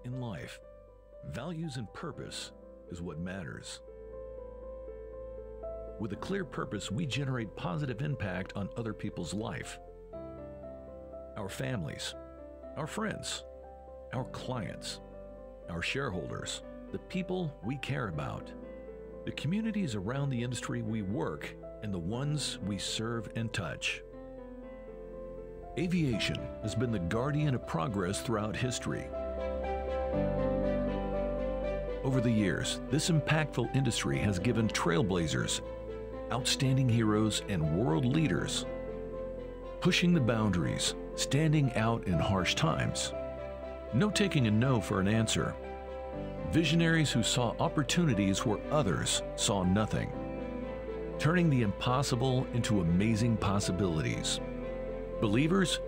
In life, values and purpose is what matters. With a clear purpose, we generate positive impact on other people's life. Our families, our friends, our clients, our shareholders, the people we care about, the communities around the industry we work, and the ones we serve and touch. Aviation has been the guardian of progress throughout history. Over the years, this impactful industry has given trailblazers, outstanding heroes, and world leaders, pushing the boundaries, standing out in harsh times. No taking a no for an answer. Visionaries who saw opportunities where others saw nothing, turning the impossible into amazing possibilities. Believers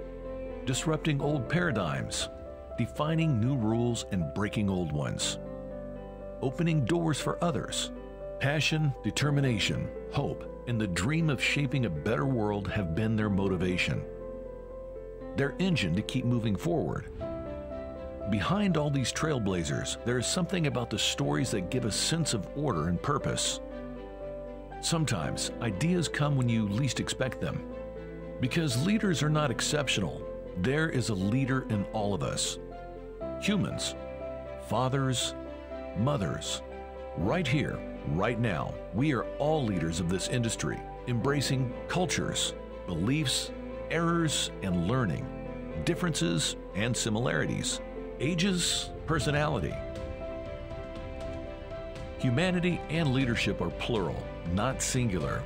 disrupting old paradigms, defining new rules and breaking old ones, opening doors for others. Passion, determination, hope, and the dream of shaping a better world have been their motivation, their engine to keep moving forward. Behind all these trailblazers, there is something about the stories that give a sense of order and purpose. Sometimes, ideas come when you least expect them. Because leaders are not exceptional, there is a leader in all of us. Humans, fathers, mothers, right here, right now, we are all leaders of this industry, embracing cultures, beliefs, errors and learning, differences and similarities, ages, personality. Humanity and leadership are plural, not singular.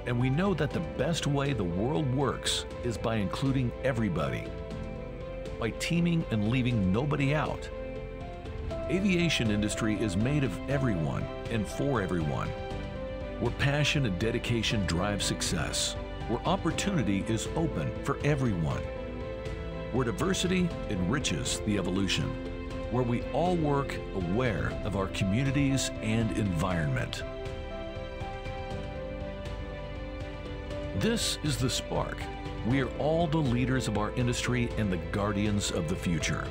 And we know that the best way the world works is by including everybody, by teaming and leaving nobody out. Aviation industry is made of everyone and for everyone, where passion and dedication drive success, where opportunity is open for everyone, where diversity enriches the evolution, where we all work aware of our communities and environment. This is the spark. We are all the leaders of our industry and the guardians of the future.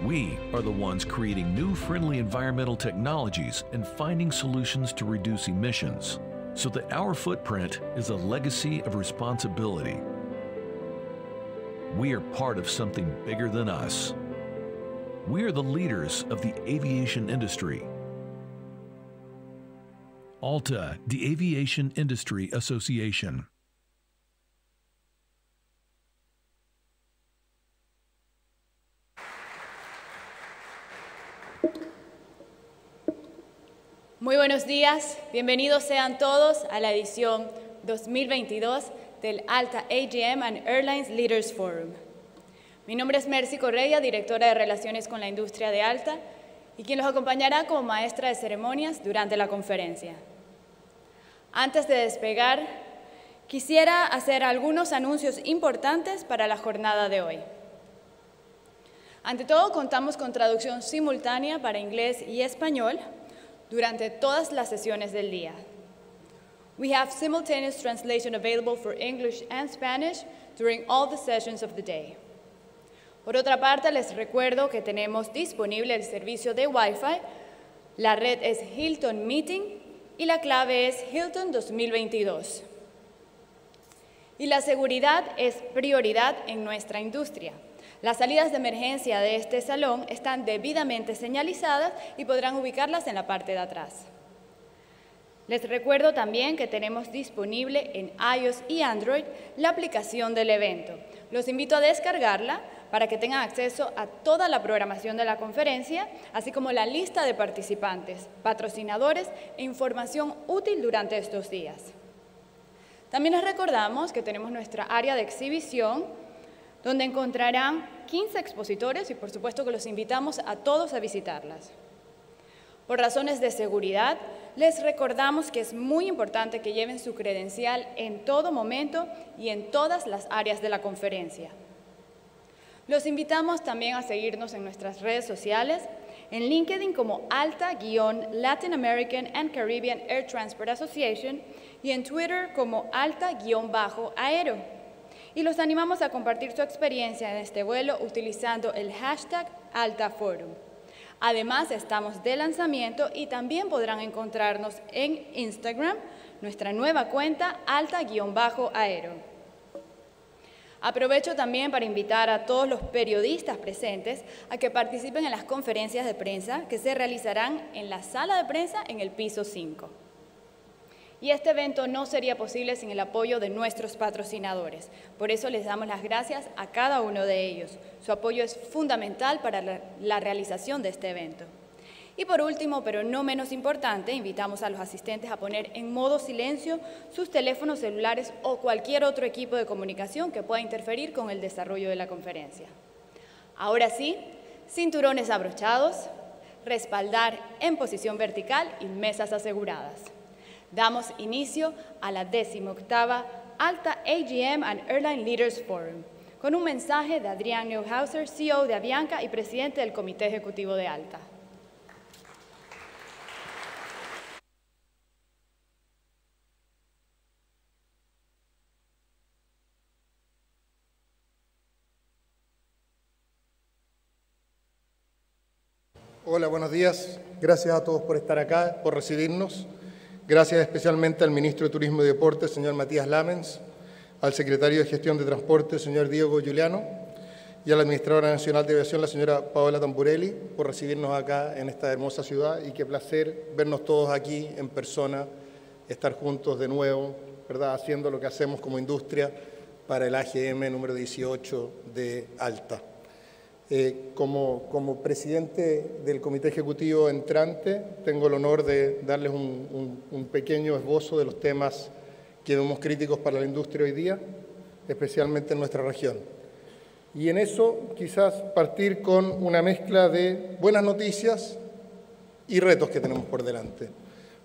We are the ones creating new friendly environmental technologies and finding solutions to reduce emissions, so that our footprint is a legacy of responsibility. We are part of something bigger than us. We are the leaders of the aviation industry. ALTA, the Aviation Industry Association. Muy buenos días, bienvenidos sean todos a la edición 2022 del ALTA AGM and Airlines Leaders Forum. Mi nombre es Mercy Correa, directora de Relaciones con la Industria de ALTA, y quien los acompañará como maestra de ceremonias durante la conferencia. Antes de despegar, quisiera hacer algunos anuncios importantes para la jornada de hoy. Ante todo, contamos con traducción simultánea para inglés y español durante todas las sesiones del día. We have simultaneous translation available for English and Spanish during all the sessions of the day. Por otra parte, les recuerdo que tenemos disponible el servicio de Wi-Fi. La red es Hilton Meeting y la clave es Hilton 2022. Y la seguridad es prioridad en nuestra industria. Las salidas de emergencia de este salón están debidamente señalizadas y podrán ubicarlas en la parte de atrás. Les recuerdo también que tenemos disponible en iOS y Android la aplicación del evento. Los invito a descargarla para que tengan acceso a toda la programación de la conferencia, así como la lista de participantes, patrocinadores e información útil durante estos días. También les recordamos que tenemos nuestra área de exhibición, donde encontrarán 15 expositores y por supuesto que los invitamos a todos a visitarlas. Por razones de seguridad, les recordamos que es muy importante que lleven su credencial en todo momento y en todas las áreas de la conferencia. Los invitamos también a seguirnos en nuestras redes sociales, en LinkedIn como ALTA-Latin American and Caribbean Air Transport Association y en Twitter como ALTA-Aero. y los animamos a compartir su experiencia en este vuelo utilizando el hashtag AltaForum. Además, estamos de lanzamiento y también podrán encontrarnos en Instagram, nuestra nueva cuenta alta_aero. Aprovecho también para invitar a todos los periodistas presentes a que participen en las conferencias de prensa que se realizarán en la sala de prensa en el piso 5. Y este evento no sería posible sin el apoyo de nuestros patrocinadores. Por eso les damos las gracias a cada uno de ellos. Su apoyo es fundamental para la realización de este evento. Y por último, pero no menos importante, invitamos a los asistentes a poner en modo silencio sus teléfonos celulares o cualquier otro equipo de comunicación que pueda interferir con el desarrollo de la conferencia. Ahora sí, cinturones abrochados, respaldar en posición vertical y mesas aseguradas. Damos inicio a la 18ª ALTA AGM and Airline Leaders Forum, con un mensaje de Adrián Neuhauser, CEO de Avianca y presidente del Comité Ejecutivo de ALTA. Hola, buenos días. Gracias a todos por estar acá, por recibirnos. Gracias especialmente al Ministro de Turismo y Deportes, señor Matías Lamens, al Secretario de Gestión de Transporte, señor Diego Giuliano, y a la Administradora Nacional de Aviación, la señora Paola Tamburelli, por recibirnos acá en esta hermosa ciudad. Y qué placer vernos todos aquí en persona, estar juntos de nuevo, ¿verdad?, haciendo lo que hacemos como industria para el AGM número 18 de ALTA. Como presidente del Comité Ejecutivo entrante, tengo el honor de darles un pequeño esbozo de los temas que vemos críticos para la industria hoy día, especialmente en nuestra región. Y en eso quizás partir con una mezcla de buenas noticias y retos que tenemos por delante,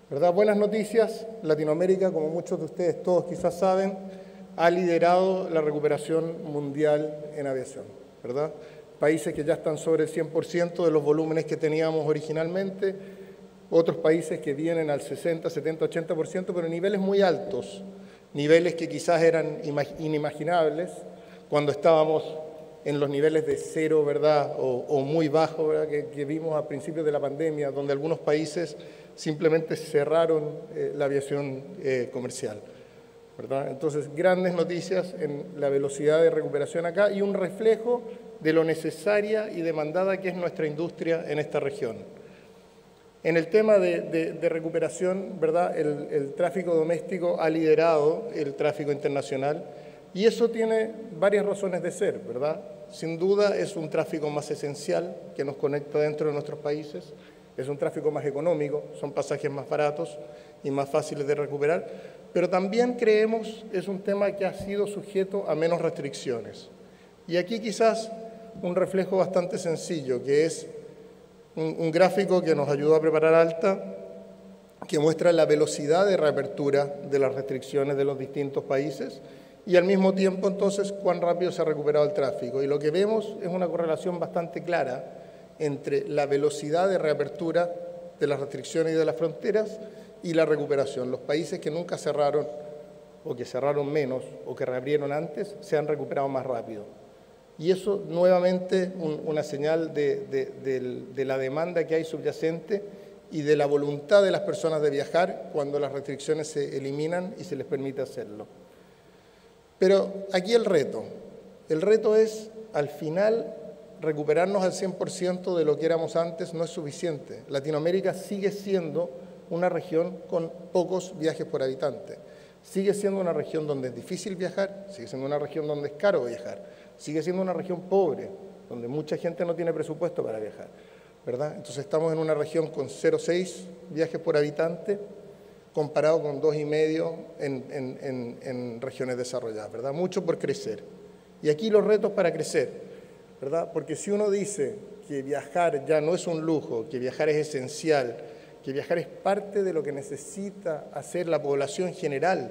¿verdad? Buenas noticias: Latinoamérica, como muchos de ustedes todos quizás saben, ha liderado la recuperación mundial en aviación, ¿verdad? Países que ya están sobre el 100% de los volúmenes que teníamos originalmente, otros países que vienen al 60, 70, 80%, pero niveles muy altos, niveles que quizás eran inimaginables cuando estábamos en los niveles de cero, ¿verdad?, o muy bajo, ¿verdad?, que vimos a principios de la pandemia, donde algunos países simplemente cerraron la aviación comercial, ¿verdad? Entonces, grandes noticias en la velocidad de recuperación acá y un reflejo de lo necesaria y demandada que es nuestra industria en esta región. En el tema de recuperación, ¿verdad?, el tráfico doméstico ha liderado el tráfico internacional y eso tiene varias razones de ser, ¿verdad? Sin duda es un tráfico más esencial que nos conecta dentro de nuestros países, es un tráfico más económico, son pasajes más baratos y más fáciles de recuperar, pero también creemos es un tema que ha sido sujeto a menos restricciones. Y aquí quizás un reflejo bastante sencillo, que es un gráfico que nos ayudó a preparar ALTA, que muestra la velocidad de reapertura de las restricciones de los distintos países y al mismo tiempo entonces cuán rápido se ha recuperado el tráfico. Y lo que vemos es una correlación bastante clara entre la velocidad de reapertura de las restricciones y de las fronteras y la recuperación. Los países que nunca cerraron o que cerraron menos o que reabrieron antes se han recuperado más rápido. Y eso nuevamente una señal de la demanda que hay subyacente y de la voluntad de las personas de viajar cuando las restricciones se eliminan y se les permite hacerlo. Pero aquí el reto es, al final, recuperarnos al 100% de lo que éramos antes no es suficiente. Latinoamérica sigue siendo una región con pocos viajes por habitante. Sigue siendo una región donde es difícil viajar, sigue siendo una región donde es caro viajar, sigue siendo una región pobre, donde mucha gente no tiene presupuesto para viajar, ¿verdad? Entonces estamos en una región con 0,6 viajes por habitante, comparado con 2,5 en regiones desarrolladas, ¿verdad? Mucho por crecer. Y aquí los retos para crecer, ¿verdad? Porque si uno dice que viajar ya no es un lujo, que viajar es esencial, que viajar es parte de lo que necesita hacer la población general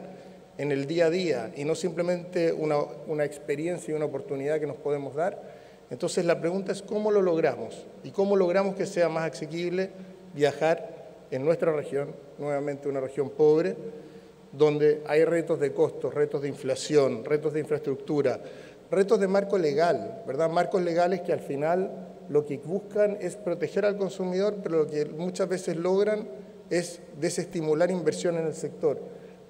en el día a día y no simplemente una experiencia y una oportunidad que nos podemos dar, entonces la pregunta es cómo lo logramos y cómo logramos que sea más asequible viajar en nuestra región, nuevamente una región pobre, donde hay retos de costos, retos de inflación, retos de infraestructura, retos de marco legal, ¿verdad? Marcos legales que al final lo que buscan es proteger al consumidor, pero lo que muchas veces logran es desestimular inversión en el sector.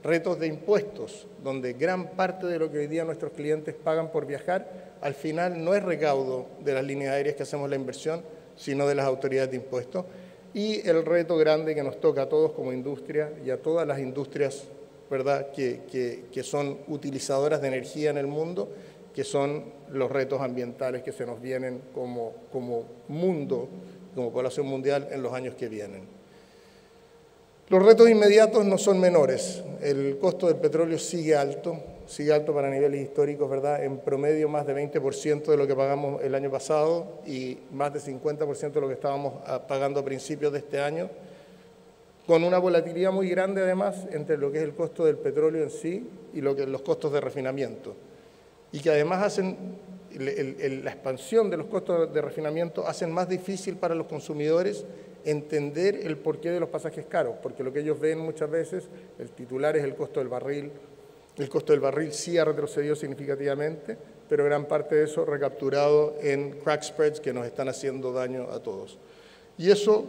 Retos de impuestos, donde gran parte de lo que hoy día nuestros clientes pagan por viajar, al final no es recaudo de las líneas aéreas que hacemos la inversión, sino de las autoridades de impuestos. Y el reto grande que nos toca a todos como industria y a todas las industrias, ¿verdad?, que son utilizadoras de energía en el mundo, que son los retos ambientales que se nos vienen como mundo, como población mundial en los años que vienen. Los retos inmediatos no son menores. El costo del petróleo sigue alto para niveles históricos, ¿verdad? En promedio más de 20% de lo que pagamos el año pasado y más de 50% de lo que estábamos pagando a principios de este año, con una volatilidad muy grande además entre lo que es el costo del petróleo en sí y los costos de refinamiento. Y que además hacen, la expansión de los costos de refinamiento hacen más difícil para los consumidores entender el porqué de los pasajes caros, porque lo que ellos ven muchas veces, el titular es el costo del barril. El costo del barril sí ha retrocedido significativamente, pero gran parte de eso recapturado en crack spreads que nos están haciendo daño a todos. Y eso,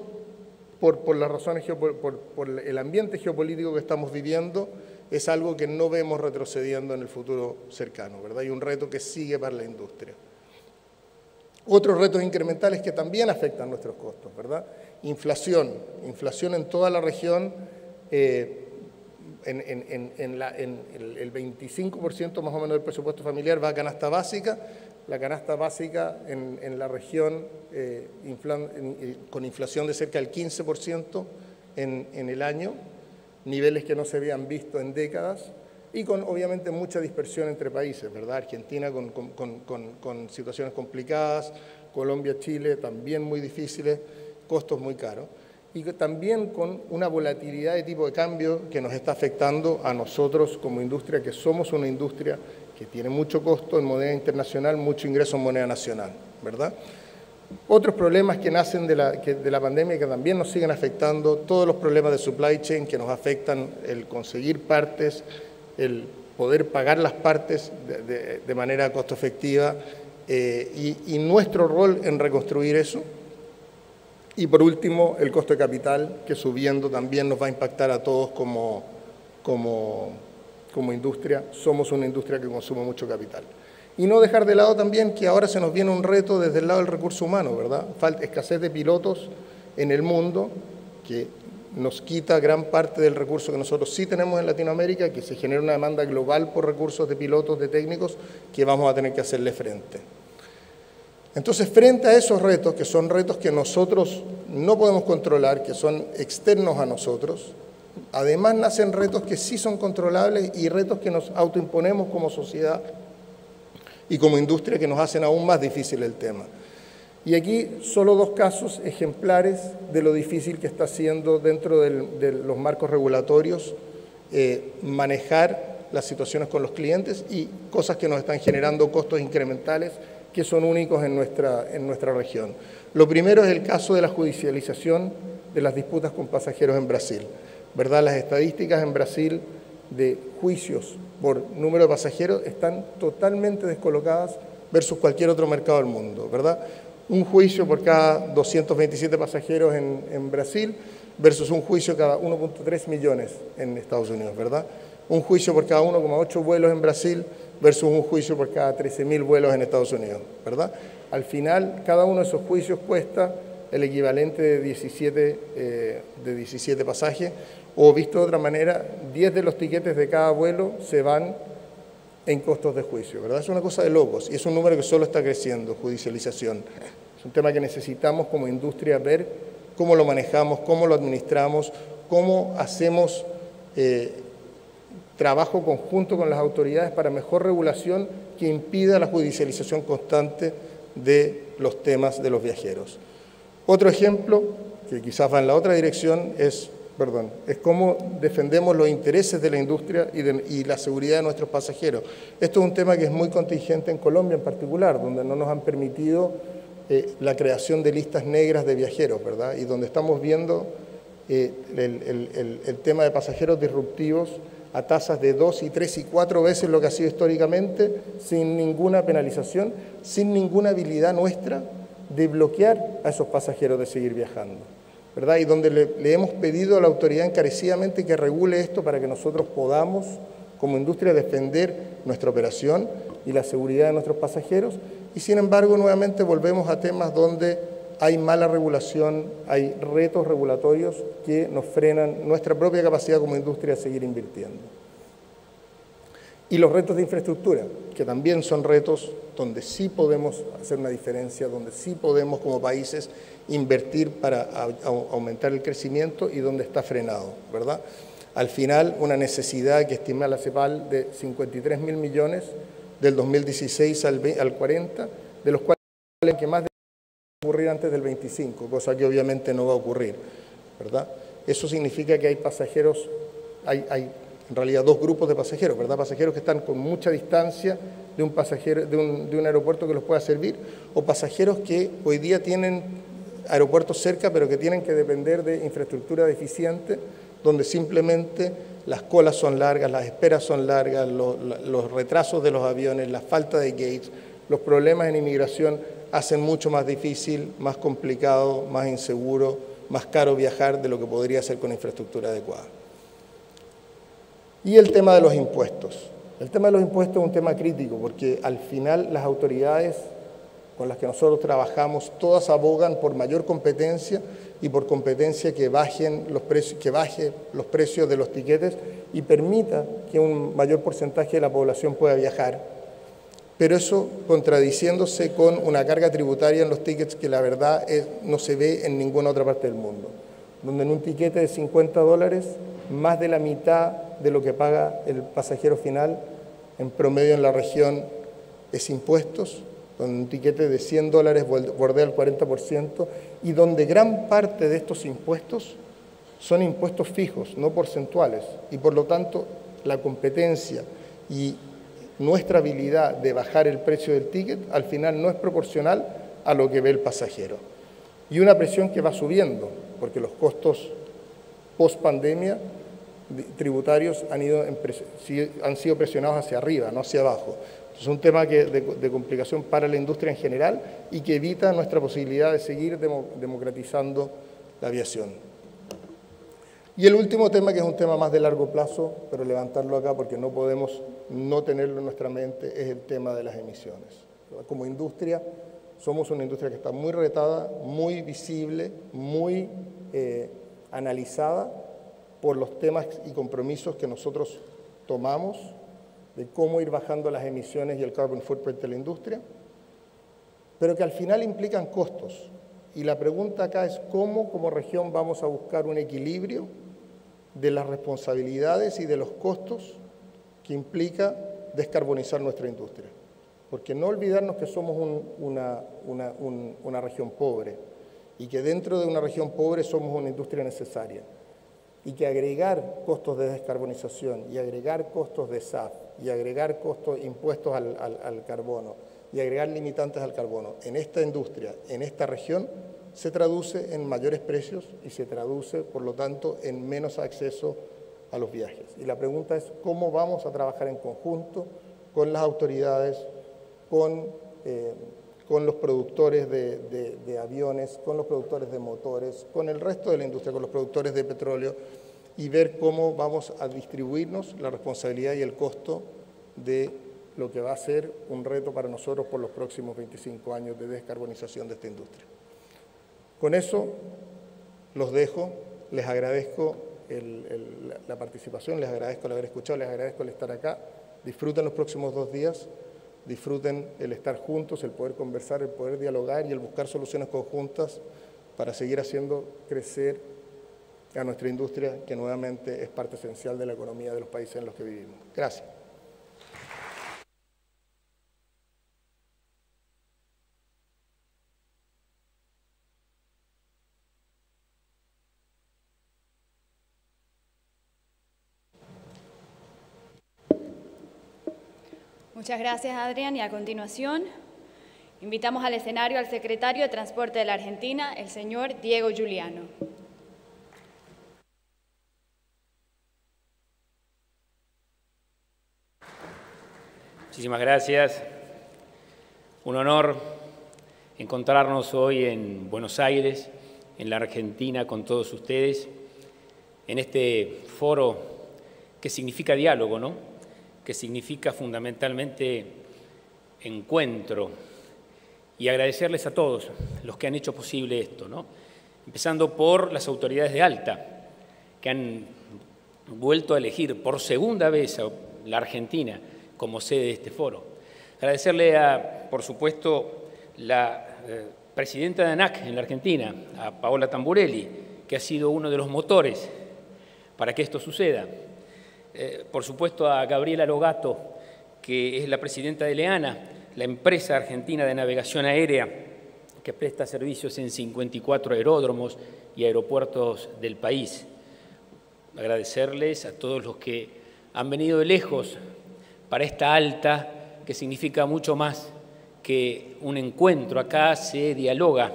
por las razones, por el ambiente geopolítico que estamos viviendo, es algo que no vemos retrocediendo en el futuro cercano, ¿verdad? Y un reto que sigue para la industria. Otros retos incrementales que también afectan nuestros costos, ¿verdad? Inflación en toda la región, el 25% más o menos del presupuesto familiar va a canasta básica. La canasta básica en la región con inflación de cerca del 15% en el año, niveles que no se habían visto en décadas, y con obviamente mucha dispersión entre países, ¿verdad? Argentina con situaciones complicadas, Colombia, Chile también muy difíciles, costos muy caros, y también con una volatilidad de tipo de cambio que nos está afectando a nosotros como industria, que somos una industria que tiene mucho costo en moneda internacional, mucho ingreso en moneda nacional, ¿verdad? Otros problemas que nacen de la pandemia que también nos siguen afectando, todos los problemas de supply chain que nos afectan, el conseguir partes, el poder pagar las partes de manera costo efectiva y nuestro rol en reconstruir eso. Y por último, el costo de capital, que subiendo también nos va a impactar a todos como industria. Somos una industria que consume mucho capital. Y no dejar de lado también que ahora se nos viene un reto desde el lado del recurso humano, ¿verdad? Escasez de pilotos en el mundo, que nos quita gran parte del recurso que nosotros sí tenemos en Latinoamérica, que se genera una demanda global por recursos de pilotos, de técnicos, que vamos a tener que hacerle frente. Entonces, frente a esos retos, que son retos que nosotros no podemos controlar, que son externos a nosotros, además nacen retos que sí son controlables y retos que nos autoimponemos como sociedad y como industria, que nos hacen aún más difícil el tema. Y aquí solo dos casos ejemplares de lo difícil que está siendo dentro de los marcos regulatorios manejar las situaciones con los clientes y cosas que nos están generando costos incrementales que son únicos en nuestra región. Lo primero es el caso de la judicialización de las disputas con pasajeros en Brasil, ¿verdad? Las estadísticas en Brasil de juicios por número de pasajeros están totalmente descolocadas versus cualquier otro mercado del mundo, ¿verdad? Un juicio por cada 227 pasajeros en Brasil versus un juicio cada 1.3 millones en Estados Unidos, ¿verdad? Un juicio por cada 1,8 vuelos en Brasil versus un juicio por cada 13.000 vuelos en Estados Unidos, ¿verdad? Al final, cada uno de esos juicios cuesta el equivalente de 17 pasajes, o visto de otra manera, 10 de los tiquetes de cada vuelo se van en costos de juicio, ¿verdad? Es una cosa de locos y es un número que solo está creciendo, judicialización. Es un tema que necesitamos como industria ver cómo lo manejamos, cómo lo administramos, cómo hacemos trabajo conjunto con las autoridades para mejor regulación que impida la judicialización constante de los temas de los viajeros. Otro ejemplo, que quizás va en la otra dirección, es cómo defendemos los intereses de la industria y la seguridad de nuestros pasajeros. Esto es un tema que es muy contingente en Colombia en particular, donde no nos han permitido la creación de listas negras de viajeros, ¿verdad? Y donde estamos viendo el tema de pasajeros disruptivos a tasas de 2 y 3 y 4 veces lo que ha sido históricamente, sin ninguna penalización, sin ninguna habilidad nuestra de bloquear a esos pasajeros de seguir viajando, ¿verdad? Y donde le hemos pedido a la autoridad encarecidamente que regule esto para que nosotros podamos, como industria, defender nuestra operación y la seguridad de nuestros pasajeros. Y sin embargo, nuevamente volvemos a temas donde hay mala regulación, hay retos regulatorios que nos frenan nuestra propia capacidad como industria a seguir invirtiendo. Y los retos de infraestructura, que también son retos donde sí podemos hacer una diferencia, donde sí podemos como países invertir para aumentar el crecimiento y donde está frenado, ¿verdad? Al final, una necesidad que estima la CEPAL de 53.000 millones del 2016 al 40, de los cuales que más ocurrir antes del 25, cosa que obviamente no va a ocurrir, ¿verdad? Eso significa que hay pasajeros, hay en realidad dos grupos de pasajeros, ¿verdad? Pasajeros que están con mucha distancia de un pasajero, de un aeropuerto que los pueda servir, o pasajeros que hoy día tienen aeropuertos cerca, pero que tienen que depender de infraestructura deficiente, donde simplemente las colas son largas, las esperas son largas, los retrasos de los aviones, la falta de gates, los problemas en inmigración hacen mucho más difícil, más complicado, más inseguro, más caro viajar de lo que podría ser con infraestructura adecuada. Y el tema de los impuestos. El tema de los impuestos es un tema crítico porque al final las autoridades con las que nosotros trabajamos, todas abogan por mayor competencia y por competencia que baje los precios de los tiquetes y permita que un mayor porcentaje de la población pueda viajar. Pero eso contradiciéndose con una carga tributaria en los tickets que la verdad no se ve en ninguna otra parte del mundo, donde en un tiquete de $50, más de la mitad de lo que paga el pasajero final en promedio en la región es impuestos, donde un tiquete de $100 bordea el 40% y donde gran parte de estos impuestos son impuestos fijos, no porcentuales, y por lo tanto la competencia y nuestra habilidad de bajar el precio del ticket al final no es proporcional a lo que ve el pasajero. Y una presión que va subiendo, porque los costos post-pandemia tributarios han sido presionados hacia arriba, no hacia abajo. Es un tema de complicación para la industria en general y que evita nuestra posibilidad de seguir democratizando la aviación. Y el último tema, que es un tema más de largo plazo, pero levantarlo acá porque no podemos no tenerlo en nuestra mente, es el tema de las emisiones. Como industria, somos una industria que está muy retada, muy visible, muy analizada por los temas y compromisos que nosotros tomamos de cómo ir bajando las emisiones y el carbon footprint de la industria, pero que al final implican costos. Y la pregunta acá es cómo como región vamos a buscar un equilibrio de las responsabilidades y de los costos que implica descarbonizar nuestra industria. Porque no olvidarnos que somos una región pobre y que dentro de una región pobre somos una industria necesaria y que agregar costos de descarbonización y agregar costos de SAF y agregar costos, impuestos al carbono y agregar limitantes al carbono en esta industria, en esta región, se traduce en mayores precios y se traduce, por lo tanto, en menos acceso a los viajes. Y la pregunta es cómo vamos a trabajar en conjunto con las autoridades, con los productores de aviones, con los productores de motores, con el resto de la industria, con los productores de petróleo, y ver cómo vamos a distribuirnos la responsabilidad y el costo de lo que va a ser un reto para nosotros por los próximos 25 años de descarbonización de esta industria. Con eso los dejo, les agradezco la participación, les agradezco el haber escuchado, les agradezco el estar acá, disfruten los próximos 2 días, disfruten el estar juntos, el poder conversar, el poder dialogar y el buscar soluciones conjuntas para seguir haciendo crecer a nuestra industria, que nuevamente es parte esencial de la economía de los países en los que vivimos. Gracias. Muchas gracias, Adrián. Y a continuación, invitamos al escenario al secretario de Transporte de la Argentina, el señor Diego Giuliano. 。 . Muchísimas gracias. Un honor encontrarnos hoy en Buenos Aires, en la Argentina, con todos ustedes, en este foro que significa diálogo, ¿no? Que significa fundamentalmente encuentro, y agradecerles a todos los que han hecho posible esto, ¿no? Empezando por las autoridades de ALTA, que han vuelto a elegir por segunda vez a la Argentina como sede de este foro. Agradecerle a, por supuesto, la presidenta de ANAC en la Argentina, a Paola Tamburelli, que ha sido uno de los motores para que esto suceda. Por supuesto, a Gabriela Logato, que es la presidenta de LEANA, la empresa argentina de navegación aérea, que presta servicios en 54 aeródromos y aeropuertos del país. Agradecerles a todos los que han venido de lejos para esta ALTA, que significa mucho más que un encuentro. Acá se dialoga,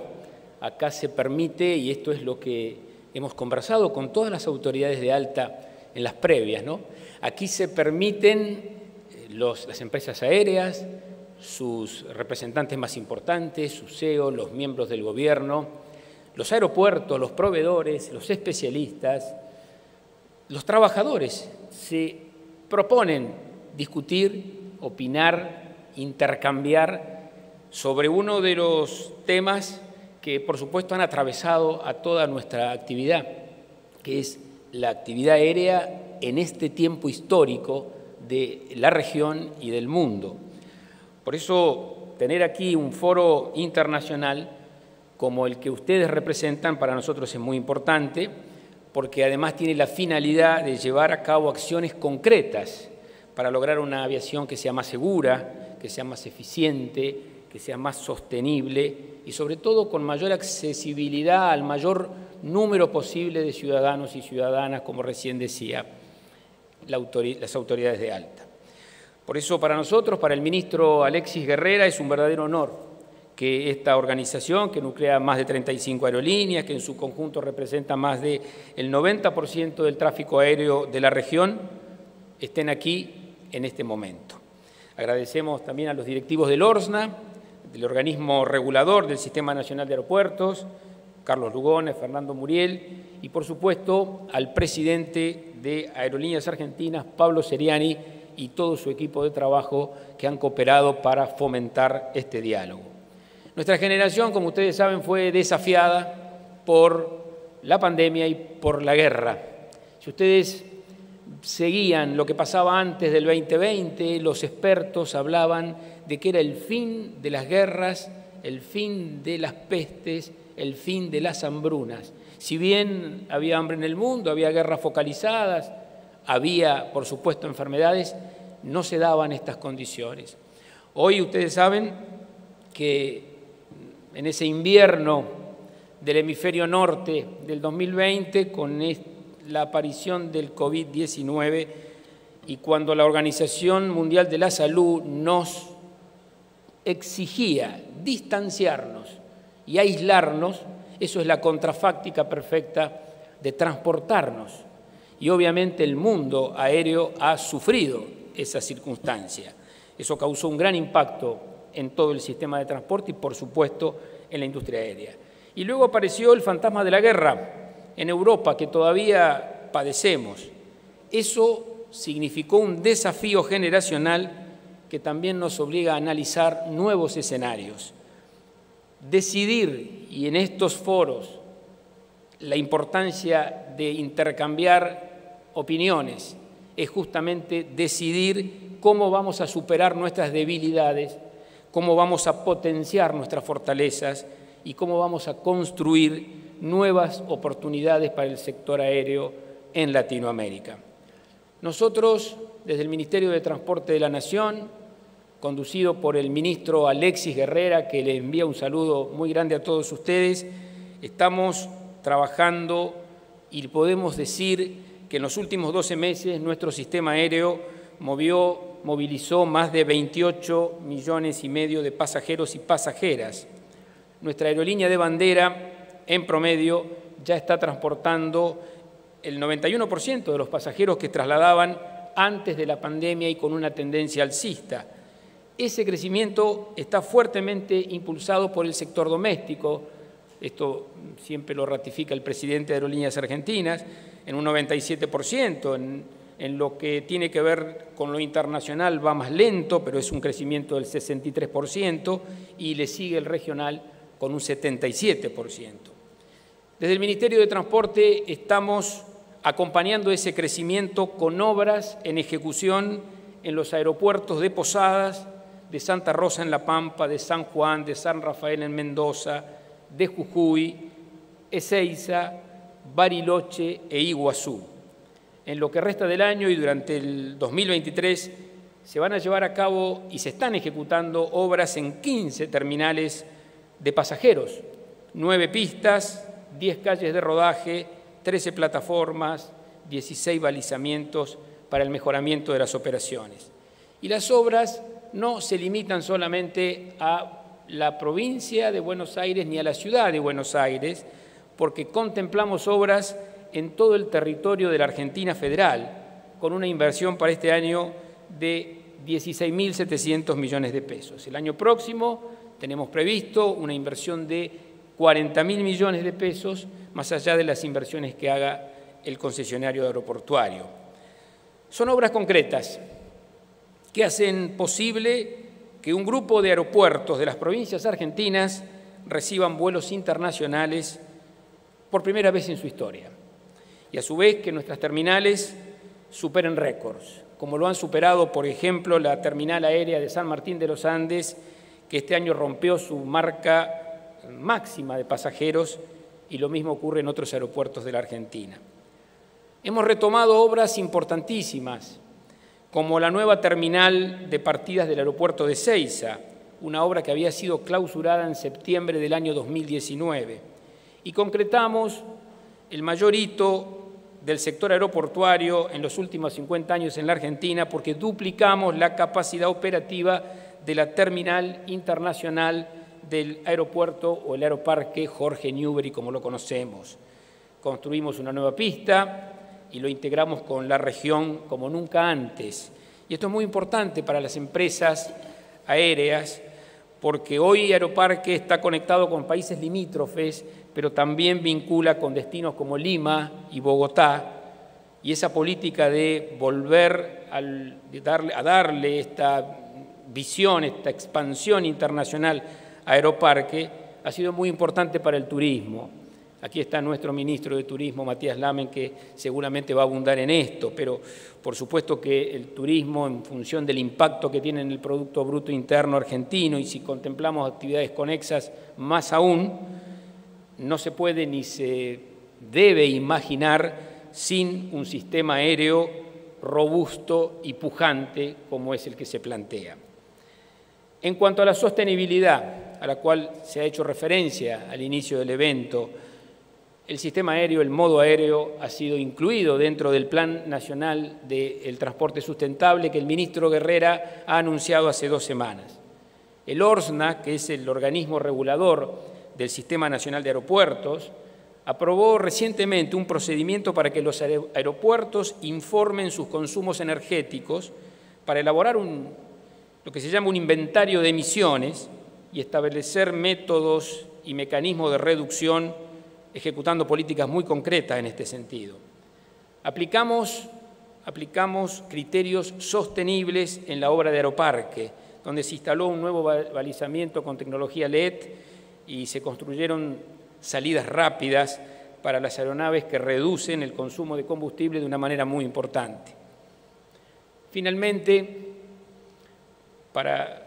acá se permite, y esto es lo que hemos conversado con todas las autoridades de ALTA en las previas, ¿no? Aquí se permiten las empresas aéreas, sus representantes más importantes, sus CEO, los miembros del gobierno, los aeropuertos, los proveedores, los especialistas, los trabajadores. Se proponen discutir, opinar, intercambiar sobre uno de los temas que, por supuesto, han atravesado a toda nuestra actividad, que es la actividad aérea en este tiempo histórico de la región y del mundo. Por eso, tener aquí un foro internacional como el que ustedes representan para nosotros es muy importante, porque además tiene la finalidad de llevar a cabo acciones concretas para lograr una aviación que sea más segura, que sea más eficiente, que sea más sostenible y sobre todo con mayor accesibilidad al mayor número posible de ciudadanos y ciudadanas, como recién decía las autoridades de ALTA. Por eso para nosotros, para el ministro Alexis Guerrera, es un verdadero honor que esta organización, que nuclea más de 35 aerolíneas, que en su conjunto representa más del 90% del tráfico aéreo de la región, estén aquí en este momento. Agradecemos también a los directivos del ORSNA, del organismo regulador del Sistema Nacional de Aeropuertos, Carlos Lugones, Fernando Muriel, y por supuesto al presidente de Aerolíneas Argentinas, Pablo Seriani, y todo su equipo de trabajo que han cooperado para fomentar este diálogo. Nuestra generación, como ustedes saben, fue desafiada por la pandemia y por la guerra. Si ustedes seguían lo que pasaba antes del 2020, los expertos hablaban de que era el fin de las guerras, el fin de las pestes, el fin de las hambrunas. Si bien había hambre en el mundo, había guerras focalizadas, había, por supuesto, enfermedades, no se daban estas condiciones. Hoy ustedes saben que en ese invierno del hemisferio norte del 2020, con la aparición del COVID-19 y cuando la Organización Mundial de la Salud nos exigía distanciarnos y aislarnos, eso es la contrafáctica perfecta de transportarnos. Y obviamente el mundo aéreo ha sufrido esa circunstancia. Eso causó un gran impacto en todo el sistema de transporte y, por supuesto, en la industria aérea. Y luego apareció el fantasma de la guerra en Europa, que todavía padecemos. Eso significó un desafío generacional que también nos obliga a analizar nuevos escenarios. Decidir, y en estos foros, la importancia de intercambiar opiniones es justamente decidir cómo vamos a superar nuestras debilidades, cómo vamos a potenciar nuestras fortalezas y cómo vamos a construir nuevas oportunidades para el sector aéreo en Latinoamérica. Nosotros, desde el Ministerio de Transporte de la Nación, conducido por el ministro Alexis Guerrera, que le envía un saludo muy grande a todos ustedes, estamos trabajando y podemos decir que en los últimos 12 meses nuestro sistema aéreo movilizó más de 28,5 millones de pasajeros y pasajeras. Nuestra aerolínea de bandera, en promedio, ya está transportando el 91% de los pasajeros que trasladaban antes de la pandemia y con una tendencia alcista. ese crecimiento está fuertemente impulsado por el sector doméstico. Esto siempre lo ratifica el presidente de Aerolíneas Argentinas, en un 97%. En lo que tiene que ver con lo internacional va más lento, pero es un crecimiento del 63%, y le sigue el regional con un 77%. Desde el Ministerio de Transporte estamos acompañando ese crecimiento con obras en ejecución en los aeropuertos de Posadas, de Santa Rosa en La Pampa, de San Juan, de San Rafael en Mendoza, de Jujuy, Ezeiza, Bariloche e Iguazú. En lo que resta del año y durante el 2023 se van a llevar a cabo y se están ejecutando obras en 15 terminales de pasajeros, 9 pistas, 10 calles de rodaje, 13 plataformas, 16 balizamientos para el mejoramiento de las operaciones. Y las obras no se limitan solamente a la provincia de Buenos Aires ni a la ciudad de Buenos Aires, porque contemplamos obras en todo el territorio de la Argentina federal, con una inversión para este año de 16.700 millones de pesos. El año próximo tenemos previsto una inversión de 40.000 millones de pesos, más allá de las inversiones que haga el concesionario aeroportuario. Son obras concretas que hacen posible que un grupo de aeropuertos de las provincias argentinas reciban vuelos internacionales por primera vez en su historia. Y a su vez que nuestras terminales superen récords, como lo han superado, por ejemplo, la terminal aérea de San Martín de los Andes, que este año rompió su marca máxima de pasajeros, y lo mismo ocurre en otros aeropuertos de la Argentina. Hemos retomado obras importantísimas, como la nueva terminal de partidas del aeropuerto de Ezeiza, una obra que había sido clausurada en septiembre del año 2019, y concretamos el mayor hito del sector aeroportuario en los últimos 50 años en la Argentina, porque duplicamos la capacidad operativa de la terminal internacional del aeropuerto o el aeroparque Jorge Newbery, como lo conocemos. Construimos una nueva pista y lo integramos con la región como nunca antes. Y esto es muy importante para las empresas aéreas, porque hoy Aeroparque está conectado con países limítrofes, pero también vincula con destinos como Lima y Bogotá, y esa política de volver a darle esta visión, esta expansión internacional a Aeroparque ha sido muy importante para el turismo. Aquí está nuestro ministro de Turismo, Matías Lamen, que seguramente va a abundar en esto, pero por supuesto que el turismo, en función del impacto que tiene en el Producto Bruto Interno argentino, y si contemplamos actividades conexas más aún, no se puede ni se debe imaginar sin un sistema aéreo robusto y pujante como es el que se plantea. En cuanto a la sostenibilidad, a la cual se ha hecho referencia al inicio del evento, el sistema aéreo, el modo aéreo, ha sido incluido dentro del Plan Nacional del Transporte Sustentable que el ministro Guerrera ha anunciado hace 2 semanas. El ORSNA, que es el organismo regulador del Sistema Nacional de Aeropuertos, aprobó recientemente un procedimiento para que los aeropuertos informen sus consumos energéticos para elaborar lo que se llama un inventario de emisiones y establecer métodos y mecanismos de reducción, ejecutando políticas muy concretas en este sentido. Aplicamos criterios sostenibles en la obra de Aeroparque, donde se instaló un nuevo balizamiento con tecnología LED y se construyeron salidas rápidas para las aeronaves que reducen el consumo de combustible de una manera muy importante. Finalmente, para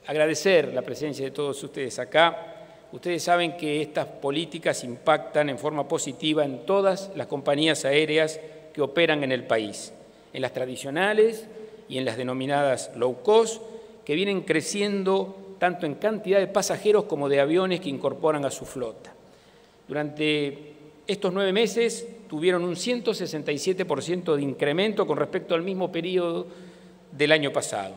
agradecer la presencia de todos ustedes acá, ustedes saben que estas políticas impactan en forma positiva en todas las compañías aéreas que operan en el país, en las tradicionales y en las denominadas low cost, que vienen creciendo tanto en cantidad de pasajeros como de aviones que incorporan a su flota. Durante estos 9 meses tuvieron un 167% de incremento con respecto al mismo periodo del año pasado.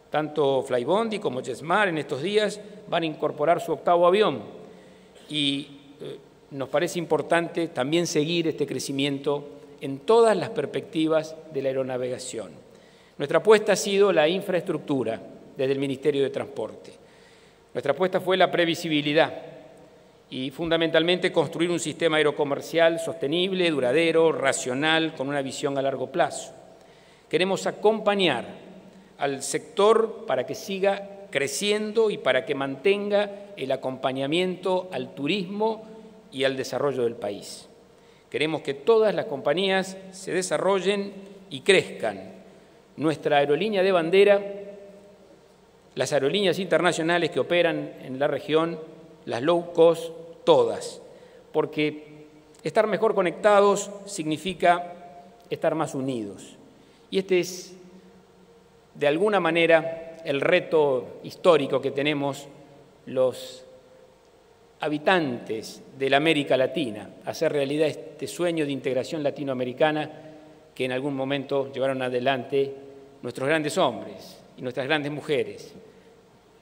Tanto Flybondi como JetSmart en estos días van a incorporar su 8º avión y nos parece importante también seguir este crecimiento en todas las perspectivas de la aeronavegación. Nuestra apuesta ha sido la infraestructura, desde el Ministerio de Transporte. Nuestra apuesta fue la previsibilidad y fundamentalmente construir un sistema aerocomercial sostenible, duradero, racional, con una visión a largo plazo. Queremos acompañar al sector para que siga creciendo y para que mantenga el acompañamiento al turismo y al desarrollo del país. Queremos que todas las compañías se desarrollen y crezcan. Nuestra aerolínea de bandera, las aerolíneas internacionales que operan en la región, las low cost, todas, porque estar mejor conectados significa estar más unidos. Y este es, de alguna manera, el reto histórico que tenemos los habitantes de la América Latina, hacer realidad este sueño de integración latinoamericana que en algún momento llevaron adelante nuestros grandes hombres y nuestras grandes mujeres.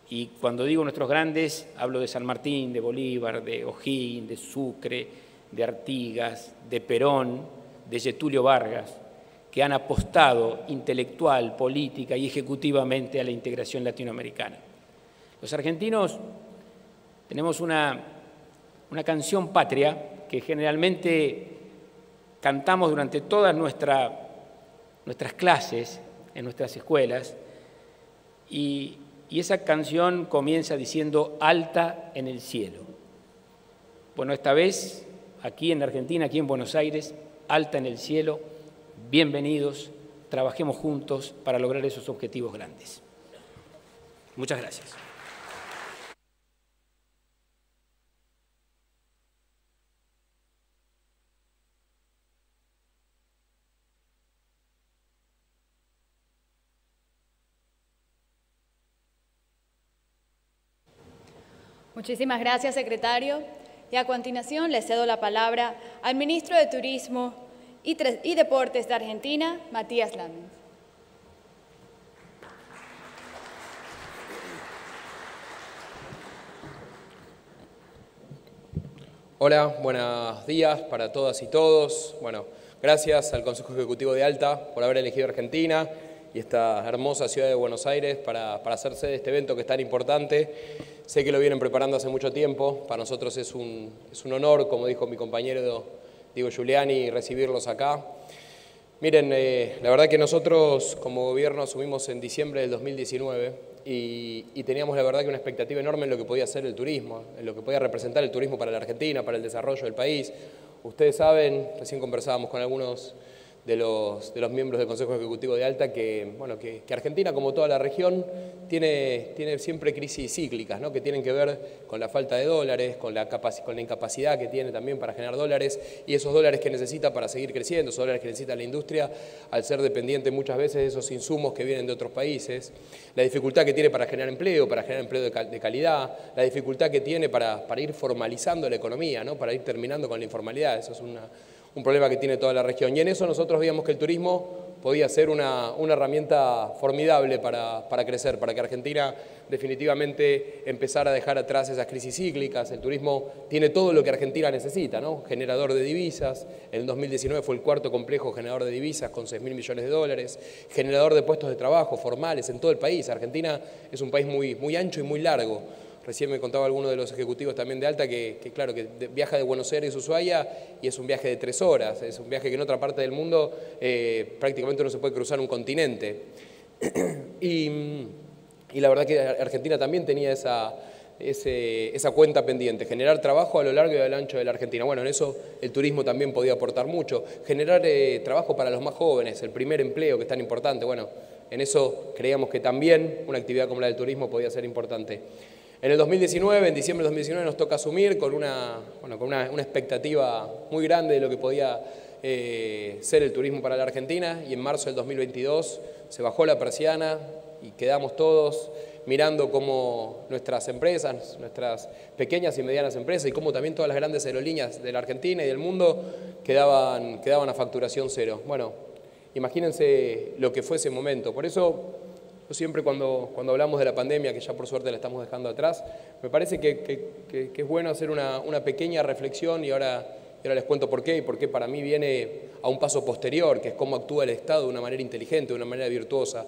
Y cuando digo nuestros grandes, hablo de San Martín, de Bolívar, de O'Higgins, de Sucre, de Artigas, de Perón, de Getúlio Vargas, que han apostado intelectual, política y ejecutivamente a la integración latinoamericana. Los argentinos tenemos una canción patria que generalmente cantamos durante todas nuestras clases, en nuestras escuelas, y esa canción comienza diciendo «Alta en el cielo». Bueno, esta vez, aquí en Argentina, aquí en Buenos Aires, alta en el cielo, bienvenidos, trabajemos juntos para lograr esos objetivos grandes. Muchas gracias. Muchísimas gracias, secretario. Y a continuación le cedo la palabra al ministro de Turismo y Deportes de Argentina, Matías Lammens. Hola, buenos días para todas y todos. Bueno, gracias al Consejo Ejecutivo de ALTA por haber elegido Argentina y esta hermosa ciudad de Buenos Aires para hacerse de este evento que es tan importante. Sé que lo vienen preparando hace mucho tiempo. Para nosotros es un honor, como dijo mi compañero Diego Giuliani, recibirlos acá. Miren, la verdad que nosotros como gobierno asumimos en diciembre del 2019 y teníamos la verdad que una expectativa enorme en lo que podía ser el turismo, en lo que podía representar el turismo para la Argentina, para el desarrollo del país. Ustedes saben, recién conversábamos con algunos de los miembros del Consejo Ejecutivo de ALTA que Argentina, como toda la región, tiene siempre crisis cíclicas, ¿no? Que tienen que ver con la falta de dólares, con la incapacidad que tiene también para generar dólares y esos dólares que necesita para seguir creciendo, esos dólares que necesita la industria al ser dependiente muchas veces de esos insumos que vienen de otros países, la dificultad que tiene para generar empleo de calidad, la dificultad que tiene para ir formalizando la economía, ¿no? Para ir terminando con la informalidad. Eso es un problema que tiene toda la región. Y en eso nosotros veíamos que el turismo podía ser una herramienta formidable para crecer, para que Argentina definitivamente empezara a dejar atrás esas crisis cíclicas. El turismo tiene todo lo que Argentina necesita, ¿no? Generador de divisas, en el 2019 fue el cuarto complejo generador de divisas con 6.000 millones de dólares, generador de puestos de trabajo formales en todo el país. Argentina es un país muy ancho y muy largo. Recién me contaba alguno de los ejecutivos también de ALTA que claro, que viaja de Buenos Aires a Ushuaia y es un viaje de 3 horas, es un viaje que en otra parte del mundo prácticamente no se puede cruzar un continente. Y la verdad que Argentina también tenía esa cuenta pendiente, generar trabajo a lo largo y a lo ancho de la Argentina. Bueno, en eso el turismo también podía aportar mucho. Generar trabajo para los más jóvenes, el primer empleo que es tan importante. Bueno, en eso creíamos que también una actividad como la del turismo podía ser importante. En el 2019, en diciembre del 2019, nos toca asumir con una expectativa muy grande de lo que podía ser el turismo para la Argentina y en marzo del 2022 se bajó la persiana y quedamos todos mirando cómo nuestras empresas, nuestras pequeñas y medianas empresas y cómo también todas las grandes aerolíneas de la Argentina y del mundo quedaban a facturación cero. Bueno, imagínense lo que fue ese momento. Por eso yo siempre cuando hablamos de la pandemia, que ya por suerte la estamos dejando atrás, me parece que es bueno hacer una pequeña reflexión y ahora les cuento por qué y por qué para mí viene a un paso posterior, que es cómo actúa el Estado de una manera inteligente, de una manera virtuosa.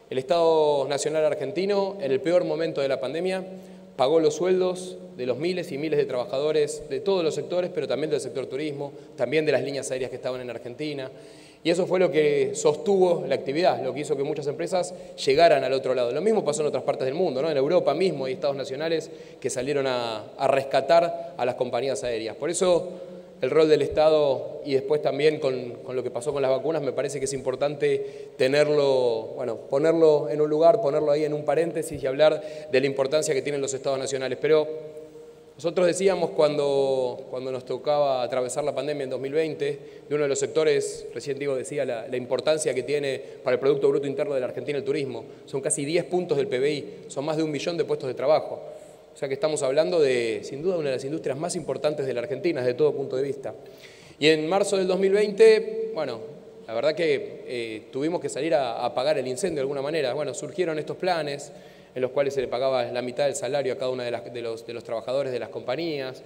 El Estado Nacional Argentino, en el peor momento de la pandemia, pagó los sueldos de los miles y miles de trabajadores de todos los sectores, pero también del sector turismo, también de las líneas aéreas que estaban en Argentina. Y eso fue lo que sostuvo la actividad, lo que hizo que muchas empresas llegaran al otro lado. Lo mismo pasó en otras partes del mundo, ¿no? En Europa mismo hay estados nacionales que salieron a rescatar a las compañías aéreas. Por eso el rol del Estado, y después también con lo que pasó con las vacunas, me parece que es importante tenerlo, bueno, ponerlo en un lugar, ponerlo ahí en un paréntesis y hablar de la importancia que tienen los estados nacionales. Pero nosotros decíamos cuando nos tocaba atravesar la pandemia en 2020, de uno de los sectores, recién Diego decía la importancia que tiene para el Producto Bruto Interno de la Argentina el turismo. Son casi 10 puntos del PBI, son más de 1 millón de puestos de trabajo. O sea que estamos hablando de, sin duda, una de las industrias más importantes de la Argentina desde todo punto de vista. Y en marzo del 2020, bueno, la verdad que tuvimos que salir a apagar el incendio de alguna manera. Bueno, surgieron estos planes en los cuales se le pagaba la mitad del salario a cada uno de los trabajadores de las compañías.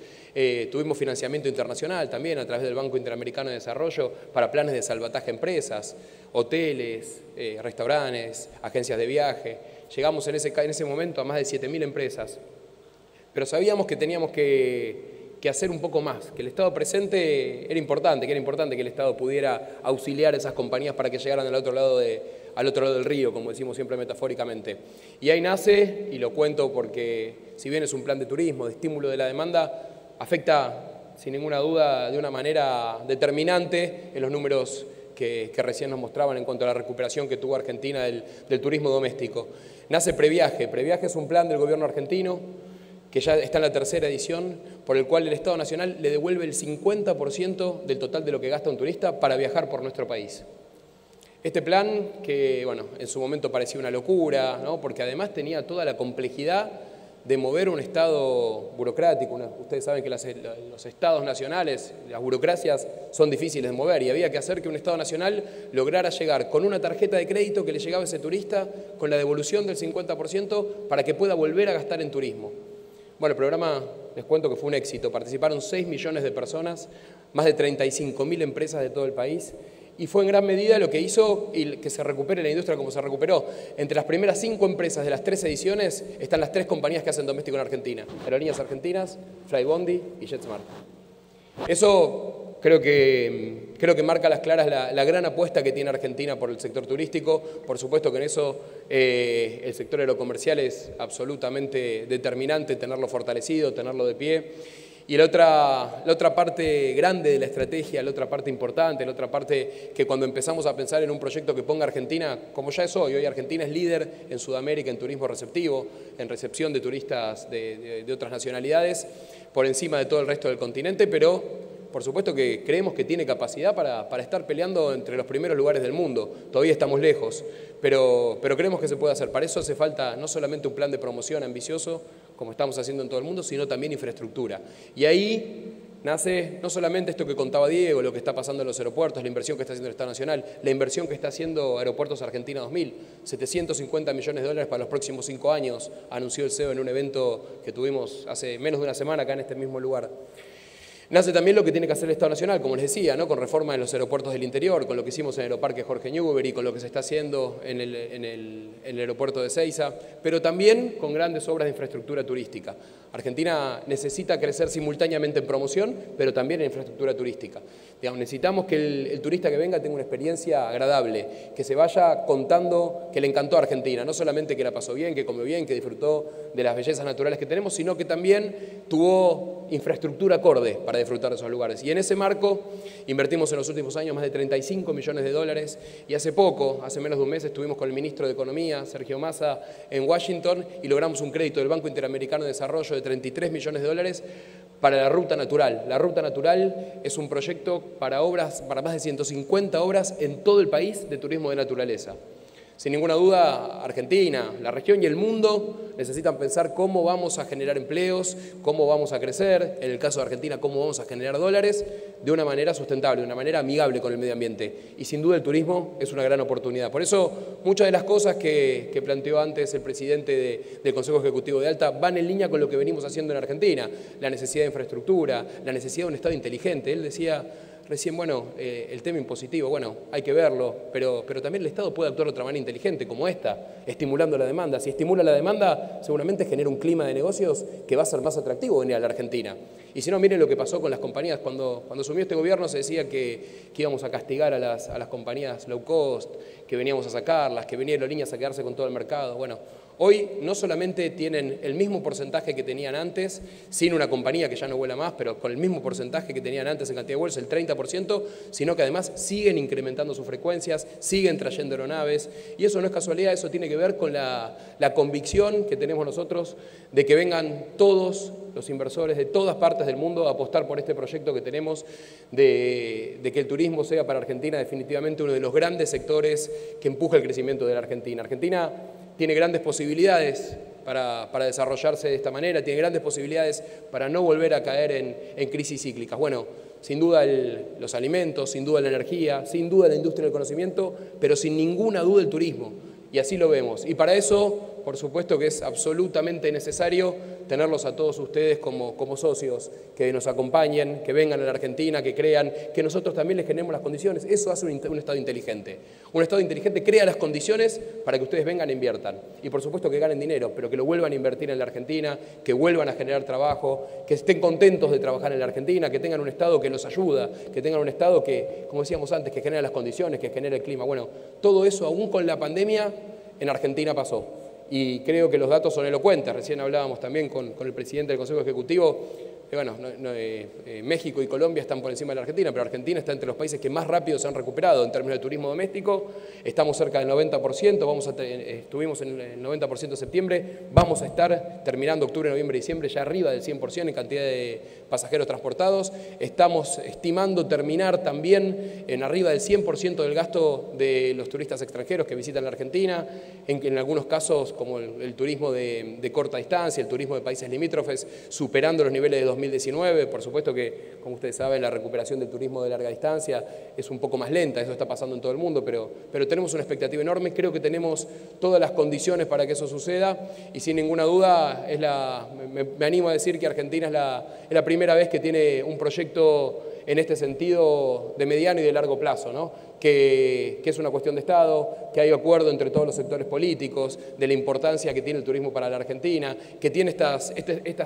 Tuvimos financiamiento internacional también a través del Banco Interamericano de Desarrollo para planes de salvataje a empresas, hoteles, restaurantes, agencias de viaje. Llegamos en ese momento a más de 7.000 empresas. Pero sabíamos que teníamos que hacer un poco más, que el Estado presente era importante, que el Estado pudiera auxiliar a esas compañías para que llegaran al otro lado del río, como decimos siempre metafóricamente. Y ahí nace, y lo cuento porque si bien es un plan de turismo, de estímulo de la demanda, afecta sin ninguna duda de una manera determinante en los números que recién nos mostraban en cuanto a la recuperación que tuvo Argentina del turismo doméstico. Nace Previaje. Previaje es un plan del gobierno argentino que ya está en la 3ª edición, por el cual el Estado Nacional le devuelve el 50% del total de lo que gasta un turista para viajar por nuestro país. Este plan, que bueno, en su momento parecía una locura, ¿no? Porque además tenía toda la complejidad de mover un Estado burocrático. Ustedes saben que los Estados nacionales, las burocracias son difíciles de mover y había que hacer que un Estado nacional lograra llegar con una tarjeta de crédito que le llegaba a ese turista con la devolución del 50% para que pueda volver a gastar en turismo. Bueno, el programa, les cuento que fue un éxito. Participaron 6 millones de personas, más de 35.000 empresas de todo el país, y fue en gran medida lo que hizo que se recupere la industria como se recuperó. Entre las primeras 5 empresas de las 3 ediciones están las 3 compañías que hacen doméstico en Argentina: Aerolíneas Argentinas, Flybondi y JetSmart. Eso creo que marca a las claras la gran apuesta que tiene Argentina por el sector turístico. Por supuesto que en eso el sector aerocomercial es absolutamente determinante, tenerlo fortalecido, tenerlo de pie. Y la otra parte grande de la estrategia, la otra parte importante, la otra parte que cuando empezamos a pensar en un proyecto que ponga a Argentina, como ya es hoy Argentina es líder en Sudamérica en turismo receptivo, en recepción de turistas de otras nacionalidades, por encima de todo el resto del continente, pero por supuesto que creemos que tiene capacidad para estar peleando entre los primeros lugares del mundo. Todavía estamos lejos, pero creemos que se puede hacer. Para eso hace falta no solamente un plan de promoción ambicioso, como estamos haciendo en todo el mundo, sino también infraestructura. Y ahí nace no solamente esto que contaba Diego, lo que está pasando en los aeropuertos, la inversión que está haciendo el Estado Nacional, la inversión que está haciendo Aeropuertos Argentina 2000, 750 millones de dólares para los próximos 5 años, anunció el CEO en un evento que tuvimos hace menos de una semana acá en este mismo lugar. Nace también lo que tiene que hacer el Estado Nacional, como les decía, ¿no? Con reforma de los aeropuertos del interior, con lo que hicimos en el Aeroparque Jorge Newbery, con lo que se está haciendo en el aeropuerto de Ezeiza, pero también con grandes obras de infraestructura turística. Argentina necesita crecer simultáneamente en promoción, pero también en infraestructura turística. Digamos, necesitamos que el turista que venga tenga una experiencia agradable, que se vaya contando que le encantó a Argentina, no solamente que la pasó bien, que comió bien, que disfrutó de las bellezas naturales que tenemos, sino que también tuvo infraestructura acorde para disfrutar de esos lugares. Y en ese marco invertimos en los últimos años más de 35 millones de dólares y hace poco, hace menos de un mes, estuvimos con el ministro de Economía, Sergio Massa, en Washington y logramos un crédito del Banco Interamericano de Desarrollo de 33 millones de dólares para la Ruta Natural. La Ruta Natural es un proyecto para más de 150 obras en todo el país de turismo de naturaleza. Sin ninguna duda, Argentina, la región y el mundo necesitan pensar cómo vamos a generar empleos, cómo vamos a crecer, en el caso de Argentina, cómo vamos a generar dólares de una manera sustentable, de una manera amigable con el medio ambiente. Y sin duda el turismo es una gran oportunidad. Por eso, muchas de las cosas que planteó antes el presidente del Consejo Ejecutivo de ALTA van en línea con lo que venimos haciendo en Argentina. La necesidad de infraestructura, la necesidad de un Estado inteligente. Él decía, recién, bueno, el tema impositivo, bueno, hay que verlo, pero también el Estado puede actuar de otra manera inteligente, como esta, estimulando la demanda. Si estimula la demanda, seguramente genera un clima de negocios que va a ser más atractivo venir a la Argentina. Y si no, miren lo que pasó con las compañías. Cuando asumió este gobierno se decía que íbamos a castigar a las compañías low cost, que veníamos a sacarlas, que venía Aerolíneas a quedarse con todo el mercado. Bueno, hoy no solamente tienen el mismo porcentaje que tenían antes, sin una compañía que ya no vuela más, pero con el mismo porcentaje que tenían antes en cantidad de vuelos, el 30%, sino que además siguen incrementando sus frecuencias, siguen trayendo aeronaves, y eso no es casualidad, eso tiene que ver con la convicción que tenemos nosotros de que vengan todos los inversores de todas partes del mundo a apostar por este proyecto que tenemos de que el turismo sea para Argentina definitivamente uno de los grandes sectores que empuja el crecimiento de la Argentina. Argentina tiene grandes posibilidades para desarrollarse de esta manera, tiene grandes posibilidades para no volver a caer en crisis cíclicas. Bueno, sin duda los alimentos, sin duda la energía, sin duda la industria del conocimiento, pero sin ninguna duda el turismo. Y así lo vemos. Y para eso, por supuesto que es absolutamente necesario tenerlos a todos ustedes como socios, que nos acompañen, que vengan a la Argentina, que crean, que nosotros también les generemos las condiciones. Eso hace un Estado inteligente. Un Estado inteligente crea las condiciones para que ustedes vengan e inviertan. Y por supuesto que ganen dinero, pero que lo vuelvan a invertir en la Argentina, que vuelvan a generar trabajo, que estén contentos de trabajar en la Argentina, que tengan un Estado que los ayuda, que tengan un Estado que, como decíamos antes, que genera las condiciones, que genera el clima. Bueno, todo eso aún con la pandemia en Argentina pasó. Y creo que los datos son elocuentes. Recién hablábamos también con el presidente del Consejo Ejecutivo. Bueno, México y Colombia están por encima de la Argentina, pero Argentina está entre los países que más rápido se han recuperado en términos de turismo doméstico. Estamos cerca del 90%, estuvimos en el 90% de septiembre, vamos a estar terminando octubre, noviembre y diciembre ya arriba del 100% en cantidad de pasajeros transportados. Estamos estimando terminar también en arriba del 100% del gasto de los turistas extranjeros que visitan la Argentina, en algunos casos como el turismo de corta distancia, el turismo de países limítrofes, superando los niveles de 2019, por supuesto que, como ustedes saben, la recuperación del turismo de larga distancia es un poco más lenta, eso está pasando en todo el mundo, pero tenemos una expectativa enorme, creo que tenemos todas las condiciones para que eso suceda y sin ninguna duda me animo a decir que Argentina es la primera vez que tiene un proyecto en este sentido de mediano y de largo plazo, ¿no? Que es una cuestión de Estado, que hay acuerdo entre todos los sectores políticos, de la importancia que tiene el turismo para la Argentina, que tiene estas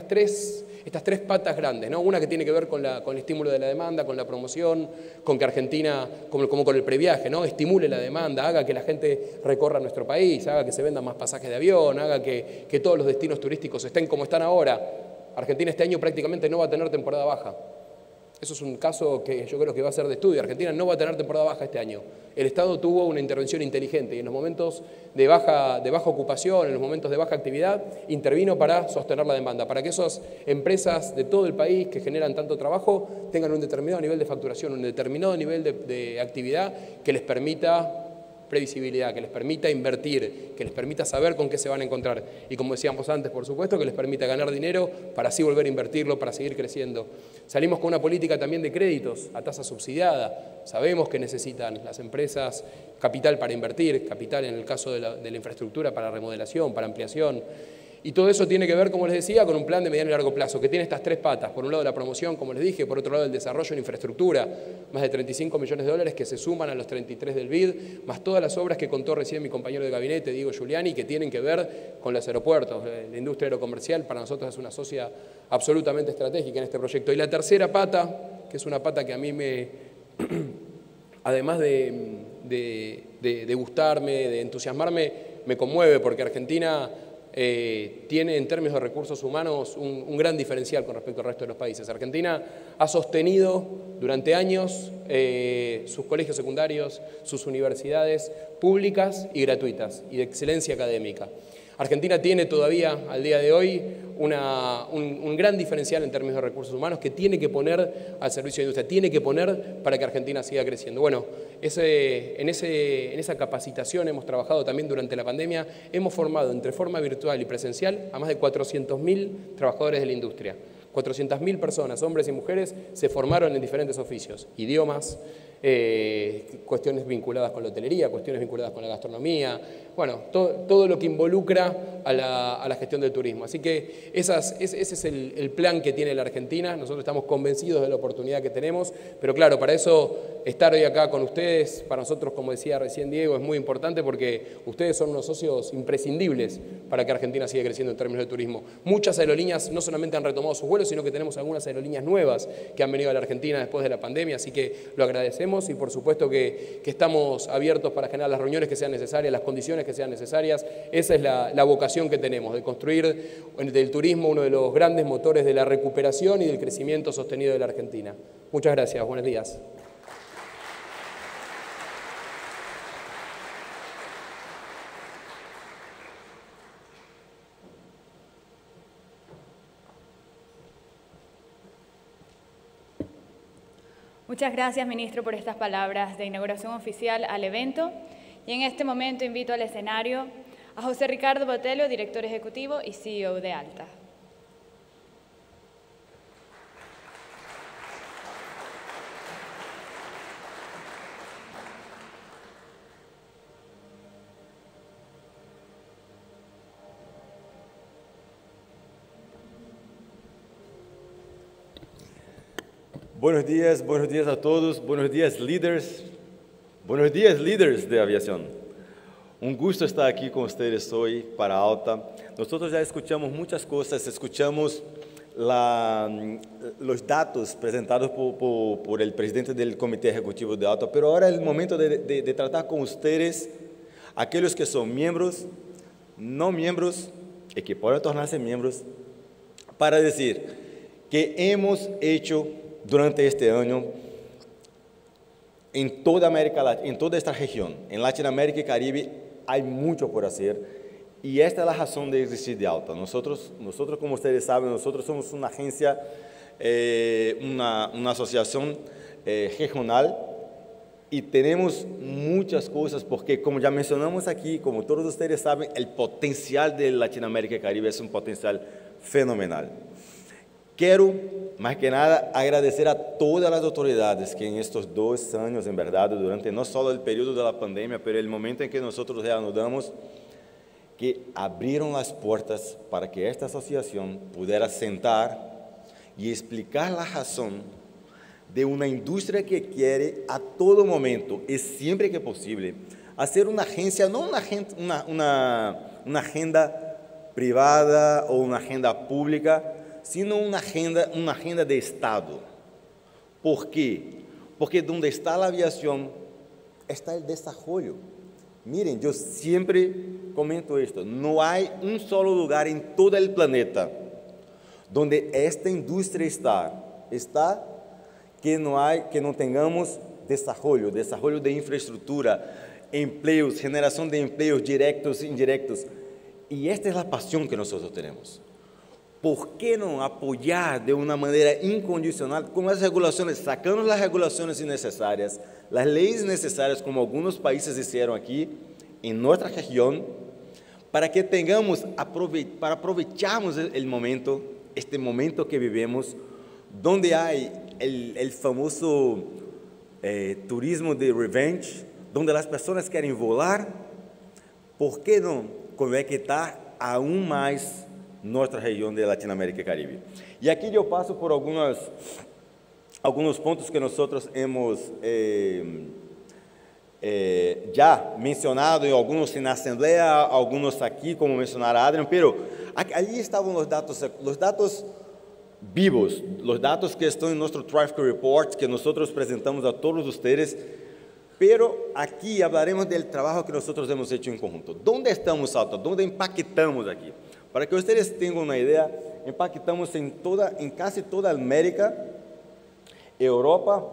tres patas grandes, ¿no? Una que tiene que ver con el estímulo de la demanda, con la promoción, con que Argentina, como con el previaje, ¿no? Estimule la demanda, haga que la gente recorra nuestro país, haga que se vendan más pasajes de avión, haga que todos los destinos turísticos estén como están ahora. Argentina este año prácticamente no va a tener temporada baja. Eso es un caso que yo creo que va a ser de estudio. Argentina no va a tener temporada baja este año. El Estado tuvo una intervención inteligente y en los momentos de baja ocupación, en los momentos de baja actividad, intervino para sostener la demanda, para que esas empresas de todo el país que generan tanto trabajo tengan un determinado nivel de facturación, un determinado nivel de actividad que les permita previsibilidad, que les permita invertir, que les permita saber con qué se van a encontrar y, como decíamos antes, por supuesto, que les permita ganar dinero para así volver a invertirlo, para seguir creciendo. Salimos con una política también de créditos a tasa subsidiada. Sabemos que necesitan las empresas capital para invertir, capital en el caso de la infraestructura para remodelación, para ampliación. Y todo eso tiene que ver, como les decía, con un plan de mediano y largo plazo, que tiene estas tres patas. Por un lado la promoción, como les dije, por otro lado el desarrollo en infraestructura, más de 35 millones de dólares que se suman a los 33 del BID, más todas las obras que contó recién mi compañero de gabinete, Diego Giuliani, que tienen que ver con los aeropuertos. La industria aerocomercial para nosotros es una socia absolutamente estratégica en este proyecto. Y la tercera pata, que es una pata que a mí además de gustarme, de entusiasmarme, me conmueve, porque Argentina tiene en términos de recursos humanos un gran diferencial con respecto al resto de los países. Argentina ha sostenido durante años sus colegios secundarios, sus universidades públicas y gratuitas y de excelencia académica. Argentina tiene todavía, al día de hoy, un gran diferencial en términos de recursos humanos que tiene que poner al servicio de la industria, tiene que poner para que Argentina siga creciendo. Bueno, en esa capacitación hemos trabajado también durante la pandemia, hemos formado entre forma virtual y presencial a más de 400.000 trabajadores de la industria. 400.000 personas, hombres y mujeres, se formaron en diferentes oficios, idiomas, cuestiones vinculadas con la hotelería, cuestiones vinculadas con la gastronomía, bueno, todo lo que involucra a la gestión del turismo. Así que ese es el plan que tiene la Argentina. Nosotros estamos convencidos de la oportunidad que tenemos, pero claro, para eso estar hoy acá con ustedes, para nosotros, como decía recién Diego, es muy importante porque ustedes son unos socios imprescindibles para que Argentina siga creciendo en términos de turismo. Muchas aerolíneas no solamente han retomado sus vuelos, sino que tenemos algunas aerolíneas nuevas que han venido a la Argentina después de la pandemia, así que lo agradecemos y por supuesto que estamos abiertos para generar las reuniones que sean necesarias, las condiciones que sean necesarias. Esa es la vocación que tenemos, de construir del turismo uno de los grandes motores de la recuperación y del crecimiento sostenido de la Argentina. Muchas gracias, buenos días. Muchas gracias, ministro, por estas palabras de inauguración oficial al evento. Y en este momento invito al escenario a José Ricardo Botelho, director ejecutivo y CEO de ALTA. Buenos días a todos, buenos días líderes de aviación. Un gusto estar aquí con ustedes hoy para ALTA. Nosotros ya escuchamos muchas cosas, escuchamos los datos presentados por el presidente del Comité Ejecutivo de ALTA, pero ahora es el momento de tratar con ustedes, aquellos que son miembros, no miembros y que pueden tornarse miembros, para decir que hemos hecho durante este año en toda América Latina, en toda esta región, en Latinoamérica y Caribe, hay mucho por hacer y esta es la razón de existir de ALTA. Nosotros, como ustedes saben, nosotros somos una agencia, una asociación regional y tenemos muchas cosas porque, como ya mencionamos aquí, como todos ustedes saben, el potencial de Latinoamérica y Caribe es un potencial fenomenal. Quiero, más que nada, agradecer a todas las autoridades que en estos 2 años, en verdad, durante no solo el periodo de la pandemia, pero el momento en que nosotros reanudamos, que abrieron las puertas para que esta asociación pudiera sentar y explicar la razón de una industria que quiere a todo momento y siempre que posible hacer una agencia, no una agenda privada o una agenda pública, sino una agenda de Estado. ¿Por qué? Porque donde está la aviación está el desarrollo. Miren, yo siempre comento esto, no hay un solo lugar en todo el planeta donde esta industria está que no tengamos desarrollo de infraestructura, empleos, generación de empleos directos e indirectos. Y esta es la pasión que nosotros tenemos. ¿Por qué no apoyar de una manera incondicional con las regulaciones, sacando las regulaciones innecesarias, las leyes necesarias como algunos países hicieron aquí en nuestra región, para que aprovecharmos el momento, este momento que vivimos, donde hay el famoso turismo de revenge, donde las personas quieren volar? ¿Por qué no conectar aún más nuestra región de Latinoamérica y Caribe? Y aquí yo paso por algunos puntos que nosotros hemos ya mencionado, algunos en la asamblea, algunos aquí, como mencionara Adrián, pero allí estaban los datos vivos, los datos que están en nuestro Traffic Report, que nosotros presentamos a todos ustedes, pero aquí hablaremos del trabajo que nosotros hemos hecho en conjunto. ¿Dónde estamos, ALTA? ¿Dónde impactamos aquí? Para que ustedes tengan una idea, impactamos en casi toda América, Europa,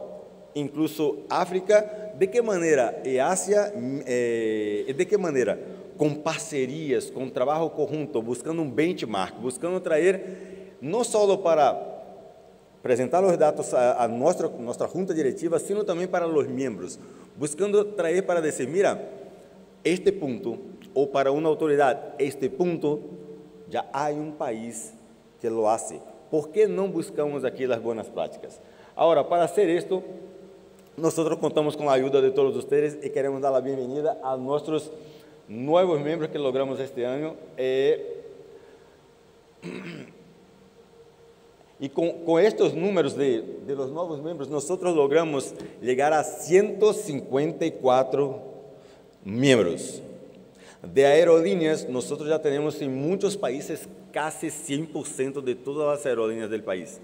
incluso África. ¿De qué manera? Y Asia, ¿de qué manera? Con parcerias, con trabajo conjunto, buscando un benchmark, buscando traer, no solo para presentar los datos a nuestra junta directiva, sino también para los miembros, buscando traer para decir, mira, este punto, o para una autoridad, este punto, ya hay un país que lo hace. ¿Por qué no buscamos aquí las buenas prácticas? Ahora, para hacer esto, nosotros contamos con la ayuda de todos ustedes y queremos dar la bienvenida a nuestros nuevos miembros que logramos este año. Y con estos números de los nuevos miembros, nosotros logramos llegar a 154 miembros. De aerolíneas, nosotros ya tenemos en muchos países casi 100% de todas las aerolíneas del país.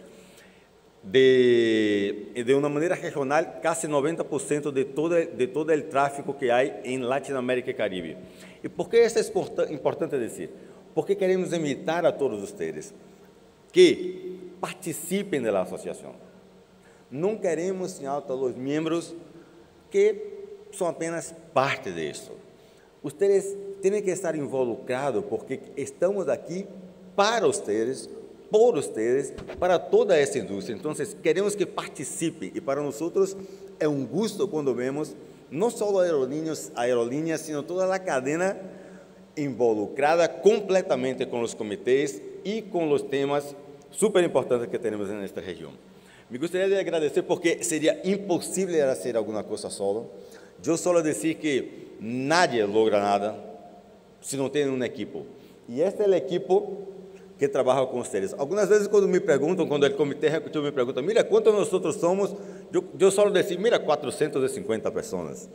De una manera regional, casi 90% de todo el tráfico que hay en Latinoamérica y Caribe. ¿Y por qué esto es importante decir? Porque queremos invitar a todos ustedes que participen de la asociación. No queremos en ALTA los miembros que son apenas parte de eso. Ustedes tienen que estar involucrados porque estamos aquí para ustedes, por ustedes, para toda esta industria. Entonces, queremos que participen y para nosotros es un gusto cuando vemos no solo aerolíneas, sino toda la cadena involucrada completamente con los comités y con los temas súper importantes que tenemos en esta región. Me gustaría agradecer porque sería imposible hacer alguna cosa solo. Yo solo decir que nadie logra nada si no tienen un equipo. Y este es el equipo que trabaja con ustedes. Algunas veces cuando me preguntan, cuando el comité ejecutivo me pregunta, mira, ¿cuántos nosotros somos? Yo solo decir, mira, 450 personas.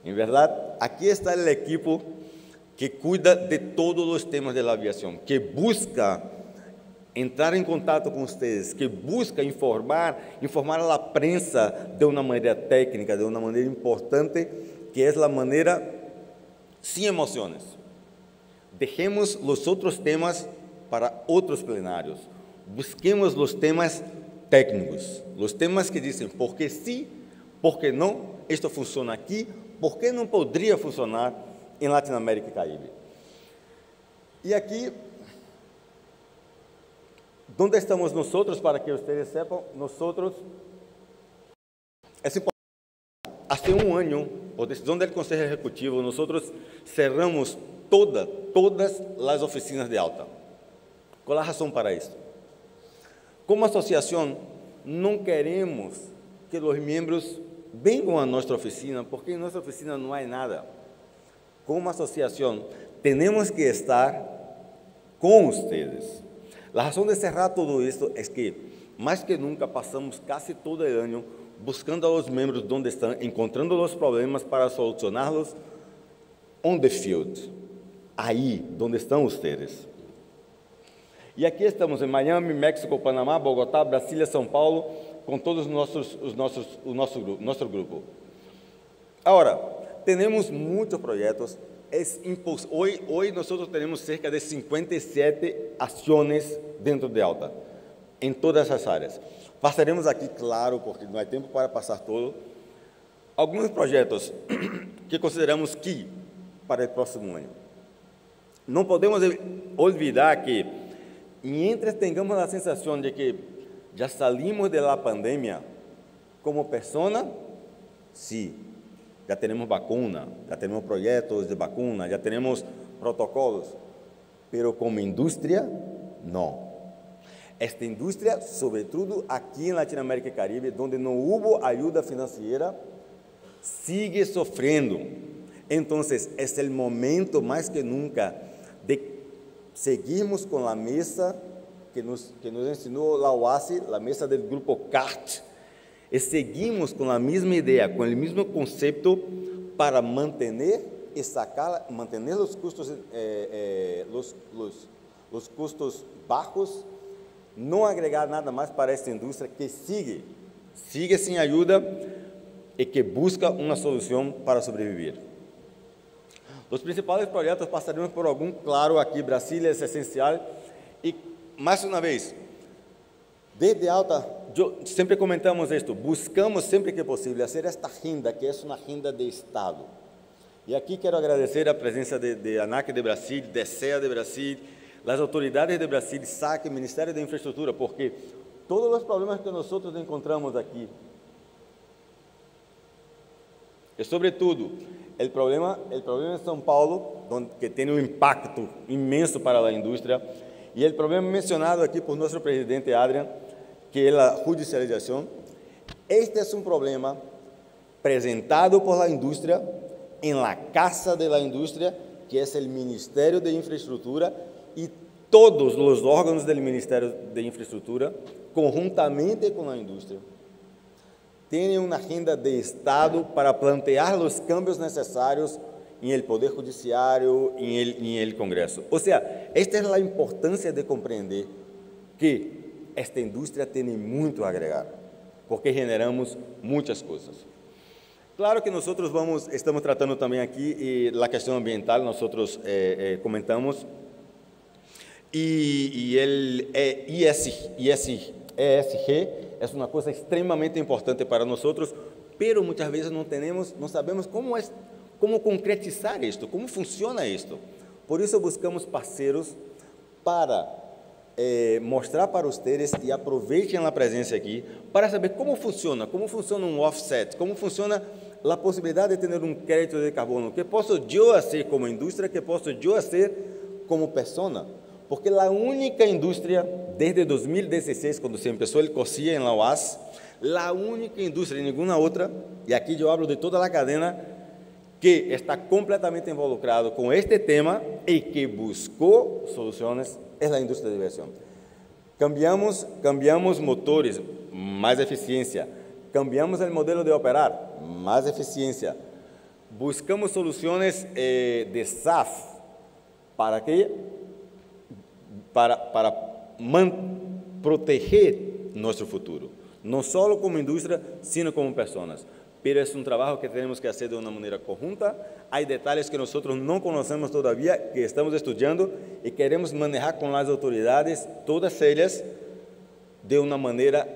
En verdad, aquí está el equipo que cuida de todos los temas de la aviación, que busca entrar en contacto con ustedes, que busca informar a la prensa de una manera técnica, de una manera importante, que es la manera sin emociones. Dejemos los otros temas para otros plenarios. Busquemos los temas técnicos, los temas que dicen por qué sí, por qué no, esto funciona aquí, por qué no podría funcionar en Latinoamérica y Caribe. Y aquí, ¿dónde estamos nosotros? Para que ustedes sepan, nosotros, es importante, hace un año, por decisión del Consejo Ejecutivo, nosotros cerramos todas las oficinas de ALTA. ¿Cuál es la razón para esto? Como asociación, no queremos que los miembros vengan a nuestra oficina, porque en nuestra oficina no hay nada. Como asociación, tenemos que estar con ustedes. La razón de cerrar todo esto es que, más que nunca, pasamos casi todo el año buscando a los miembros donde están, encontrando los problemas para solucionarlos on the field, ahí donde están ustedes. Y aquí estamos en Miami, México, Panamá, Bogotá, Brasilia, São Paulo, con todos nuestro grupo. Ahora, tenemos muchos proyectos. Hoy nosotros tenemos cerca de 57 acciones dentro de ALTA, en todas las áreas. Pasaremos aquí, claro, porque no hay tiempo para pasar todo, algunos proyectos que consideramos key para el próximo año. No podemos olvidar que, mientras tengamos la sensación de que ya salimos de la pandemia, como persona, sí, ya tenemos vacuna, ya tenemos proyectos de vacuna, ya tenemos protocolos, pero como industria, no. Esta industria, sobre todo aquí en Latinoamérica y Caribe, donde no hubo ayuda financiera, sigue sufriendo. Entonces, es el momento más que nunca de seguirmos con la mesa que nos enseñó la OASI, la mesa del grupo CART, y seguimos con la misma idea, con el mismo concepto para mantener los costos, los costos bajos, no agregar nada más para esta industria que sigue sin ayuda y que busca una solución para sobrevivir. Los principales proyectos pasaremos por algún, claro, aquí Brasilia es esencial. Y más una vez, desde ALTA, siempre comentamos esto, buscamos siempre que posible hacer esta agenda, que es una agenda de Estado. Y aquí quiero agradecer la presencia de ANAC de Brasil, de SEA de Brasil, las autoridades de Brasil, SAC, Ministerio de Infraestructura, porque todos los problemas que nosotros encontramos aquí, y sobre todo, el problema en São Paulo, que tiene un impacto inmenso para la industria, y el problema mencionado aquí por nuestro presidente Adrian, que es la judicialización. Este es un problema presentado por la industria en la casa de la industria, que es el Ministerio de Infraestructura, y todos los órganos del Ministerio de Infraestructura, conjuntamente con la industria, tienen una agenda de Estado para plantear los cambios necesarios en el Poder Judiciario y en el Congreso. O sea, esta es la importancia de comprender que esta industria tiene mucho a agregar, porque generamos muchas cosas. Claro que nosotros estamos tratando también aquí la cuestión ambiental, nosotros comentamos, y el ESG es una cosa extremadamente importante para nosotros, pero muchas veces no sabemos cómo concretizar esto, cómo funciona esto. Por eso buscamos parceiros para mostrar para ustedes, y aprovechen la presencia aquí, para saber cómo funciona un offset, cómo funciona la posibilidad de tener un crédito de carbono, qué puedo yo hacer como industria, qué puedo yo hacer como persona. Porque la única industria, desde 2016, cuando se empezó el COSIA en la UAS, la única industria y ninguna otra, y aquí yo hablo de toda la cadena, que está completamente involucrado con este tema y que buscó soluciones, es la industria de aviación. Cambiamos motores, más eficiencia. Cambiamos el modelo de operar, más eficiencia. Buscamos soluciones de SAF. ¿Para qué? Para proteger nuestro futuro. No solo como industria, sino como personas. Pero es un trabajo que tenemos que hacer de una manera conjunta. Hay detalles que nosotros no conocemos todavía, que estamos estudiando y queremos manejar con las autoridades, todas ellas, de una manera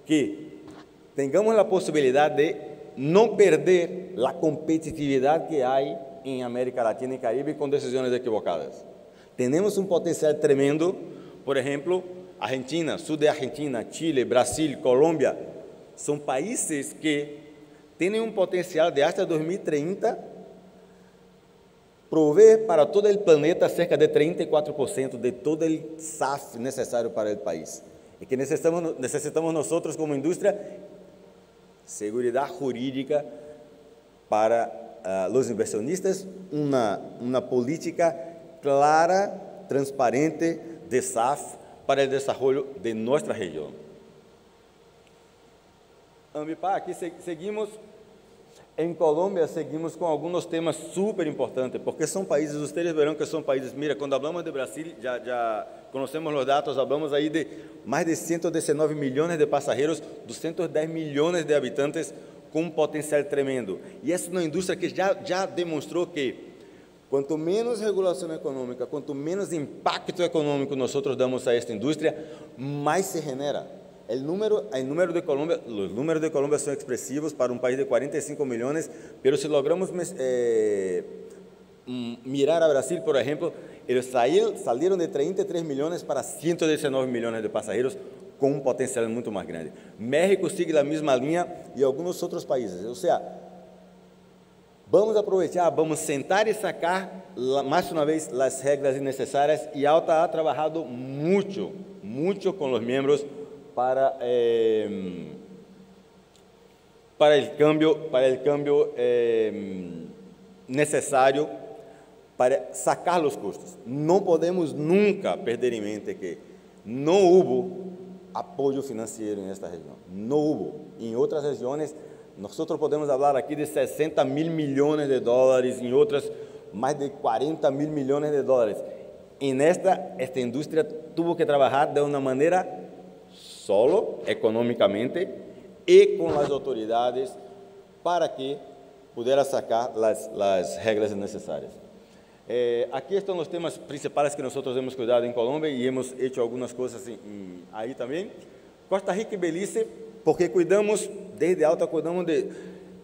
que tengamos la posibilidad de no perder la competitividad que hay en América Latina y Caribe con decisiones equivocadas. Tenemos un potencial tremendo, por ejemplo, Argentina, sur de Argentina, Chile, Brasil, Colombia, son países que tienen un potencial de hasta 2030 proveer para todo el planeta cerca de 34% de todo el SAF necesario para el país. Y que necesitamos nosotros como industria seguridad jurídica para los inversionistas, una política clara, transparente de SAF para el desarrollo de nuestra región. Aquí seguimos, en Colombia seguimos con algunos temas súper importantes, porque son países, ustedes verán que son países, mira, cuando hablamos de Brasil, ya conocemos los datos, hablamos ahí de más de 119 millones de pasajeros, 210 millones de habitantes, con un potencial tremendo. Y es una industria que ya demostró que cuanto menos regulación económica, cuanto menos impacto económico nosotros damos a esta industria, más se genera. Los números de Colombia son expresivos para un país de 45 millones, pero si logramos mirar a Brasil, por ejemplo, ellos salieron de 33 millones para 119 millones de pasajeros, con un potencial mucho más grande. México sigue la misma línea y algunos otros países. O sea, vamos a aprovechar, vamos a sentar y sacar más una vez las reglas necesarias, y ALTA ha trabajado mucho con los miembros para el cambio necesario para sacar los costos. No podemos nunca perder en mente que no hubo apoyo financiero en esta región, no hubo. En otras regiones, nosotros podemos hablar aquí de 60 mil millones de dólares, en otras más de 40 mil millones de dólares. En esta industria tuvo que trabajar de una manera solo económicamente y con las autoridades para que pudiera sacar las reglas necesarias. Aquí están los temas principales que nosotros hemos cuidado en Colombia y hemos hecho algunas cosas ahí también. Costa Rica y Belice, porque cuidamos, desde ALTA cuidamos de...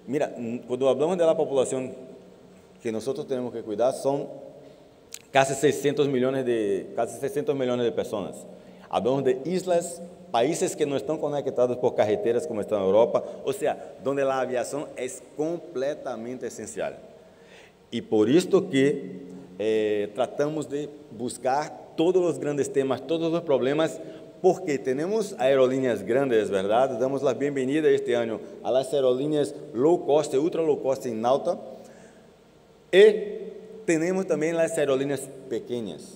Mira, cuando hablamos de la población que nosotros tenemos que cuidar, son casi 600 millones de personas. Hablamos de islas, países que no están conectados por carreteras como están en Europa, o sea, donde la aviación es completamente esencial. Y por esto que tratamos de buscar todos los grandes temas, todos los problemas, porque tenemos aerolíneas grandes, ¿verdad? Damos la bienvenida este año a las aerolíneas low cost, ultra low cost en ALTA. Y tenemos también las aerolíneas pequeñas,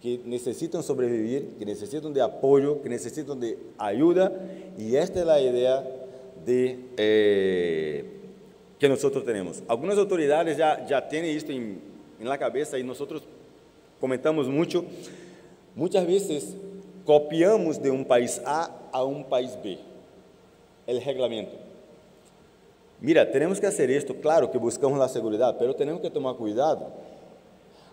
que necesitan sobrevivir, que necesitan de apoyo, que necesitan de ayuda. Y esta es la idea que nosotros tenemos. Algunas autoridades ya tienen esto en la cabeza y nosotros comentamos mucho. Muchas veces copiamos de un país A un país B el reglamento. Mira, tenemos que hacer esto, claro que buscamos la seguridad, pero tenemos que tomar cuidado.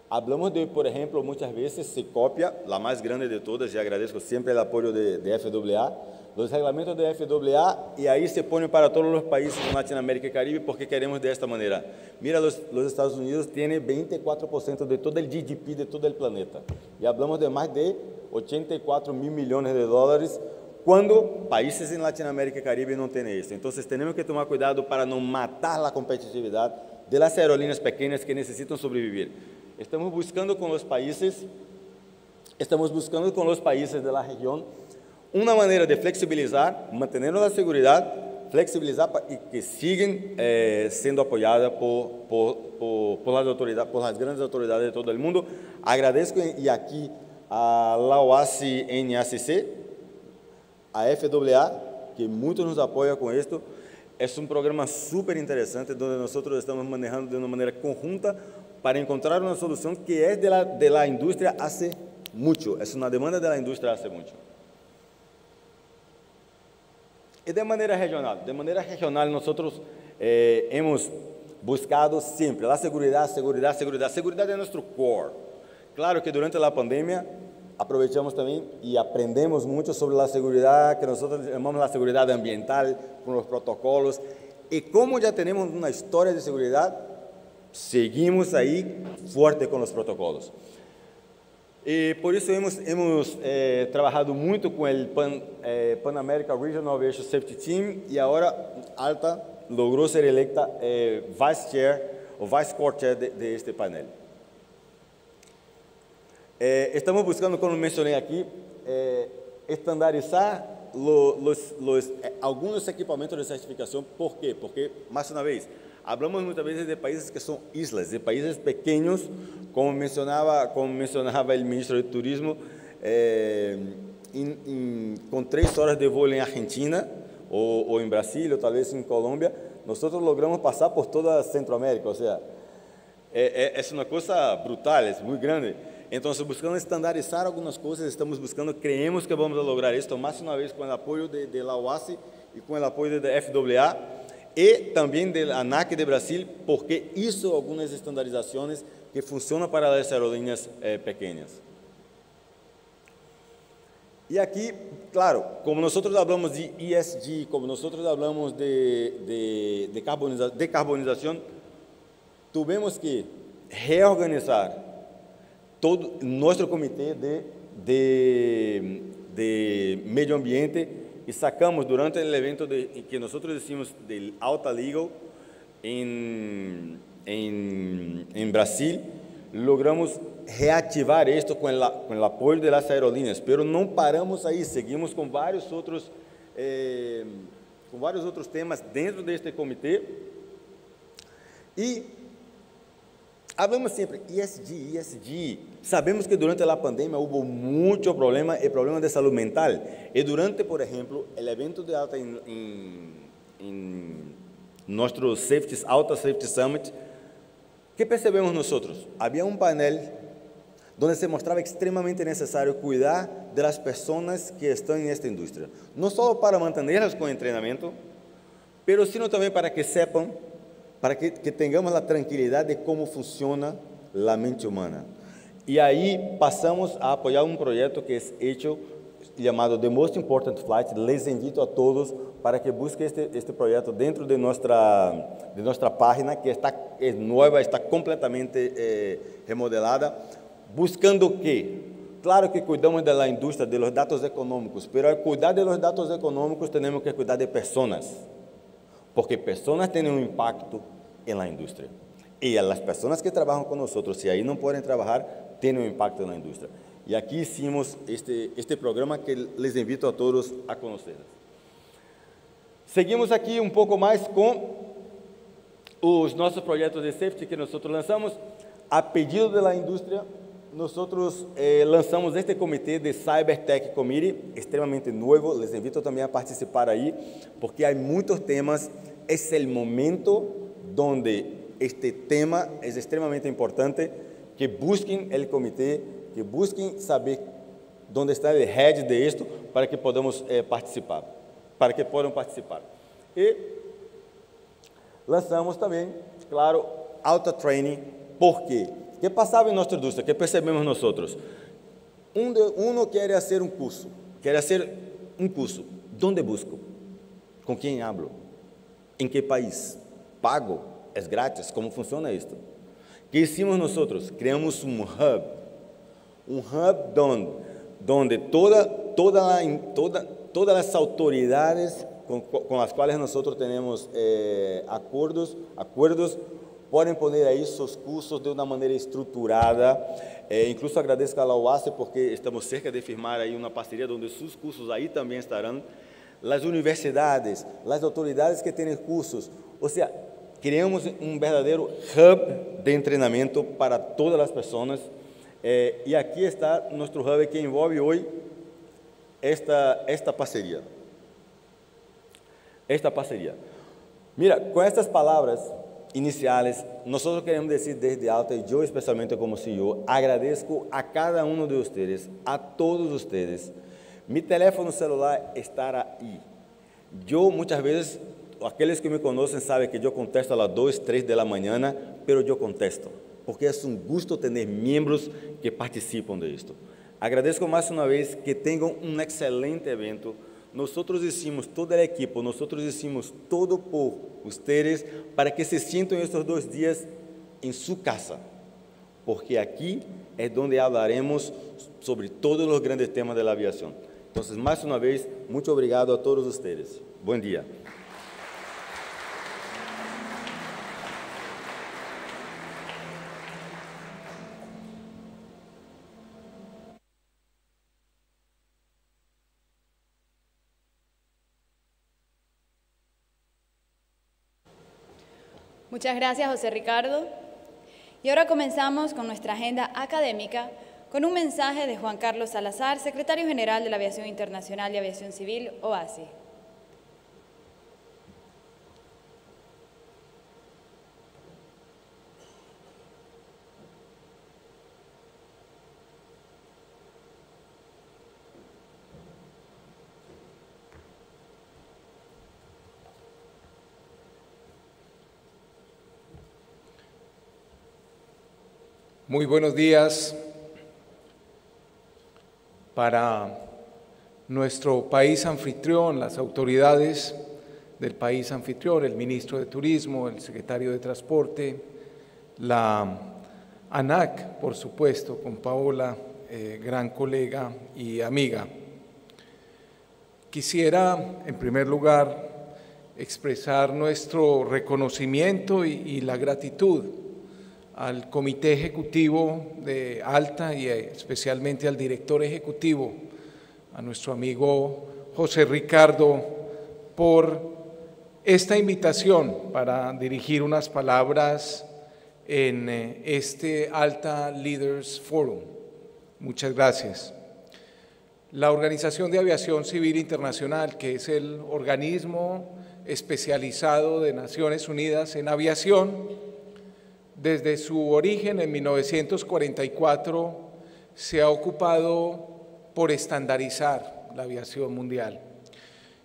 Hablamos de, por ejemplo, muchas veces se copia, la más grande de todas, y agradezco siempre el apoyo de FAA, los reglamentos de FAA, y ahí se ponen para todos los países de Latinoamérica y Caribe porque queremos de esta manera. Mira, los Estados Unidos tienen 24% de todo el GDP de todo el planeta, y hablamos de más de 84 mil millones de dólares, cuando países en Latinoamérica y Caribe no tienen esto. Entonces tenemos que tomar cuidado para no matar la competitividad de las aerolíneas pequeñas que necesitan sobrevivir. Estamos buscando con los países de la región una manera de flexibilizar, mantener la seguridad, flexibilizar y que siguen siendo apoyadas por las autoridades, por las grandes autoridades de todo el mundo. Agradezco y aquí a la OASI NACC, a FAA, que mucho nos apoya con esto. Es un programa súper interesante donde nosotros estamos manejando de una manera conjunta para encontrar una solución que es de la industria hace mucho, es una demanda de la industria hace mucho. Y de manera regional nosotros hemos buscado siempre la seguridad de nuestro core. Claro que durante la pandemia aprovechamos también y aprendemos mucho sobre la seguridad, que nosotros llamamos la seguridad ambiental, con los protocolos. Y como ya tenemos una historia de seguridad, seguimos ahí fuerte con los protocolos. Y por eso hemos trabajado mucho con el Pan America Regional Aviation Safety Team, y ahora ALTA logró ser electa Vice Chair o Vice Core Chair de este panel. Estamos buscando, como mencioné aquí, estandarizar algunos equipamientos de certificación. ¿Por qué? Porque, más una vez, hablamos muchas veces de países que son islas, de países pequeños, como mencionaba el ministro de Turismo, con 3 horas de vuelo en Argentina, o en Brasil, o tal vez en Colombia, nosotros logramos pasar por toda Centroamérica. O sea, es una cosa brutal, es muy grande. Entonces, buscando estandarizar algunas cosas, creemos que vamos a lograr esto, más una vez con el apoyo de la OASI y con el apoyo de FAA y también de la ANAC de Brasil, porque hizo algunas estandarizaciones que funcionan para las aerolíneas pequeñas. Y aquí, claro, como nosotros hablamos de ESG, como nosotros hablamos de decarbonización, tuvimos que reorganizar todo nuestro comité de medio ambiente, y sacamos durante el evento que nosotros decimos del ALTA Legal en Brasil, logramos reactivar esto con el apoyo de las aerolíneas, pero no paramos ahí, seguimos con varios otros temas dentro de este comité. Y hablamos siempre ESG. Sabemos que durante la pandemia hubo mucho problema, el problema de salud mental. Y durante, por ejemplo, el evento de ALTA en nuestro ALTA Safety Summit, ¿qué percebemos nosotros? Había un panel donde se mostraba extremadamente necesario cuidar de las personas que están en esta industria. No solo para mantenerlas con entrenamiento, pero sino también para que sepan, para que tengamos la tranquilidad de cómo funciona la mente humana. Y ahí pasamos a apoyar un proyecto que es hecho, llamado The Most Important Flight. Les invito a todos para que busquen este proyecto dentro de nuestra página, que es nueva, está completamente remodelada, buscando que, claro que cuidamos de la industria, de los datos económicos, pero al cuidar de los datos económicos tenemos que cuidar de personas, porque personas tienen un impacto en la industria. Y a las personas que trabajan con nosotros, si ahí no pueden trabajar, tienen un impacto en la industria. Y aquí hicimos este programa que les invito a todos a conocer. Seguimos aquí un poco más con los nuestros proyectos de safety que nosotros lanzamos. A pedido de la industria, nosotros lanzamos este comité de Cybertech Committee, extremadamente nuevo. Les invito también a participar ahí, porque hay muchos temas. Es el momento donde este tema es extremadamente importante, que busquen el comité, que busquen saber dónde está el head de esto, para que podamos participar, para que puedan participar. Y lanzamos también, claro, ALTA Training. ¿Por qué? ¿Qué pasaba en nuestra industria? ¿Qué percebemos nosotros? Uno quiere hacer un curso. ¿Dónde busco? ¿Con quién hablo? ¿En qué país? ¿Pago? ¿Es gratis? ¿Cómo funciona esto? ¿Qué hicimos nosotros? Creamos un hub donde todas las autoridades con las cuales nosotros tenemos acuerdos, pueden poner ahí sus cursos de una manera estructurada. Incluso agradezco a la OASE porque estamos cerca de firmar ahí una parcería donde sus cursos ahí también estarán. Las universidades, las autoridades que tienen cursos, o sea, creamos un verdadero hub de entrenamiento para todas las personas. Y aquí está nuestro hub que envolve hoy esta parcería. Mira, con estas palabras iniciales, nosotros queremos decir desde ALTA, y yo especialmente como CEO, agradezco a cada uno de ustedes, a todos ustedes. Mi teléfono celular estará ahí. Yo muchas veces, aquellos que me conocen saben que yo contesto a las 2, 3 de la mañana, pero yo contesto, porque es un gusto tener miembros que participan de esto. Agradezco más una vez que tengan un excelente evento. Nosotros hicimos todo el equipo, nosotros hicimos todo por ustedes para que se sientan estos 2 días en su casa, porque aquí es donde hablaremos sobre todos los grandes temas de la aviación. Entonces, más una vez, mucho obrigado a todos ustedes. Buen día. Muchas gracias, José Ricardo. Y ahora comenzamos con nuestra agenda académica con un mensaje de Juan Carlos Salazar, secretario general de la Aviación Internacional y Aviación Civil, OASI. Muy buenos días para nuestro país anfitrión, las autoridades del país anfitrión, el ministro de Turismo, el secretario de Transporte, la ANAC, por supuesto, con Paola, gran colega y amiga. Quisiera, en primer lugar, expresar nuestro reconocimiento y la gratitud al Comité Ejecutivo de ALTA y especialmente al director ejecutivo, a nuestro amigo José Ricardo, por esta invitación para dirigir unas palabras en este ALTA Leaders Forum. Muchas gracias. La Organización de Aviación Civil Internacional, que es el organismo especializado de Naciones Unidas en aviación, desde su origen en 1944 se ha ocupado por estandarizar la aviación mundial.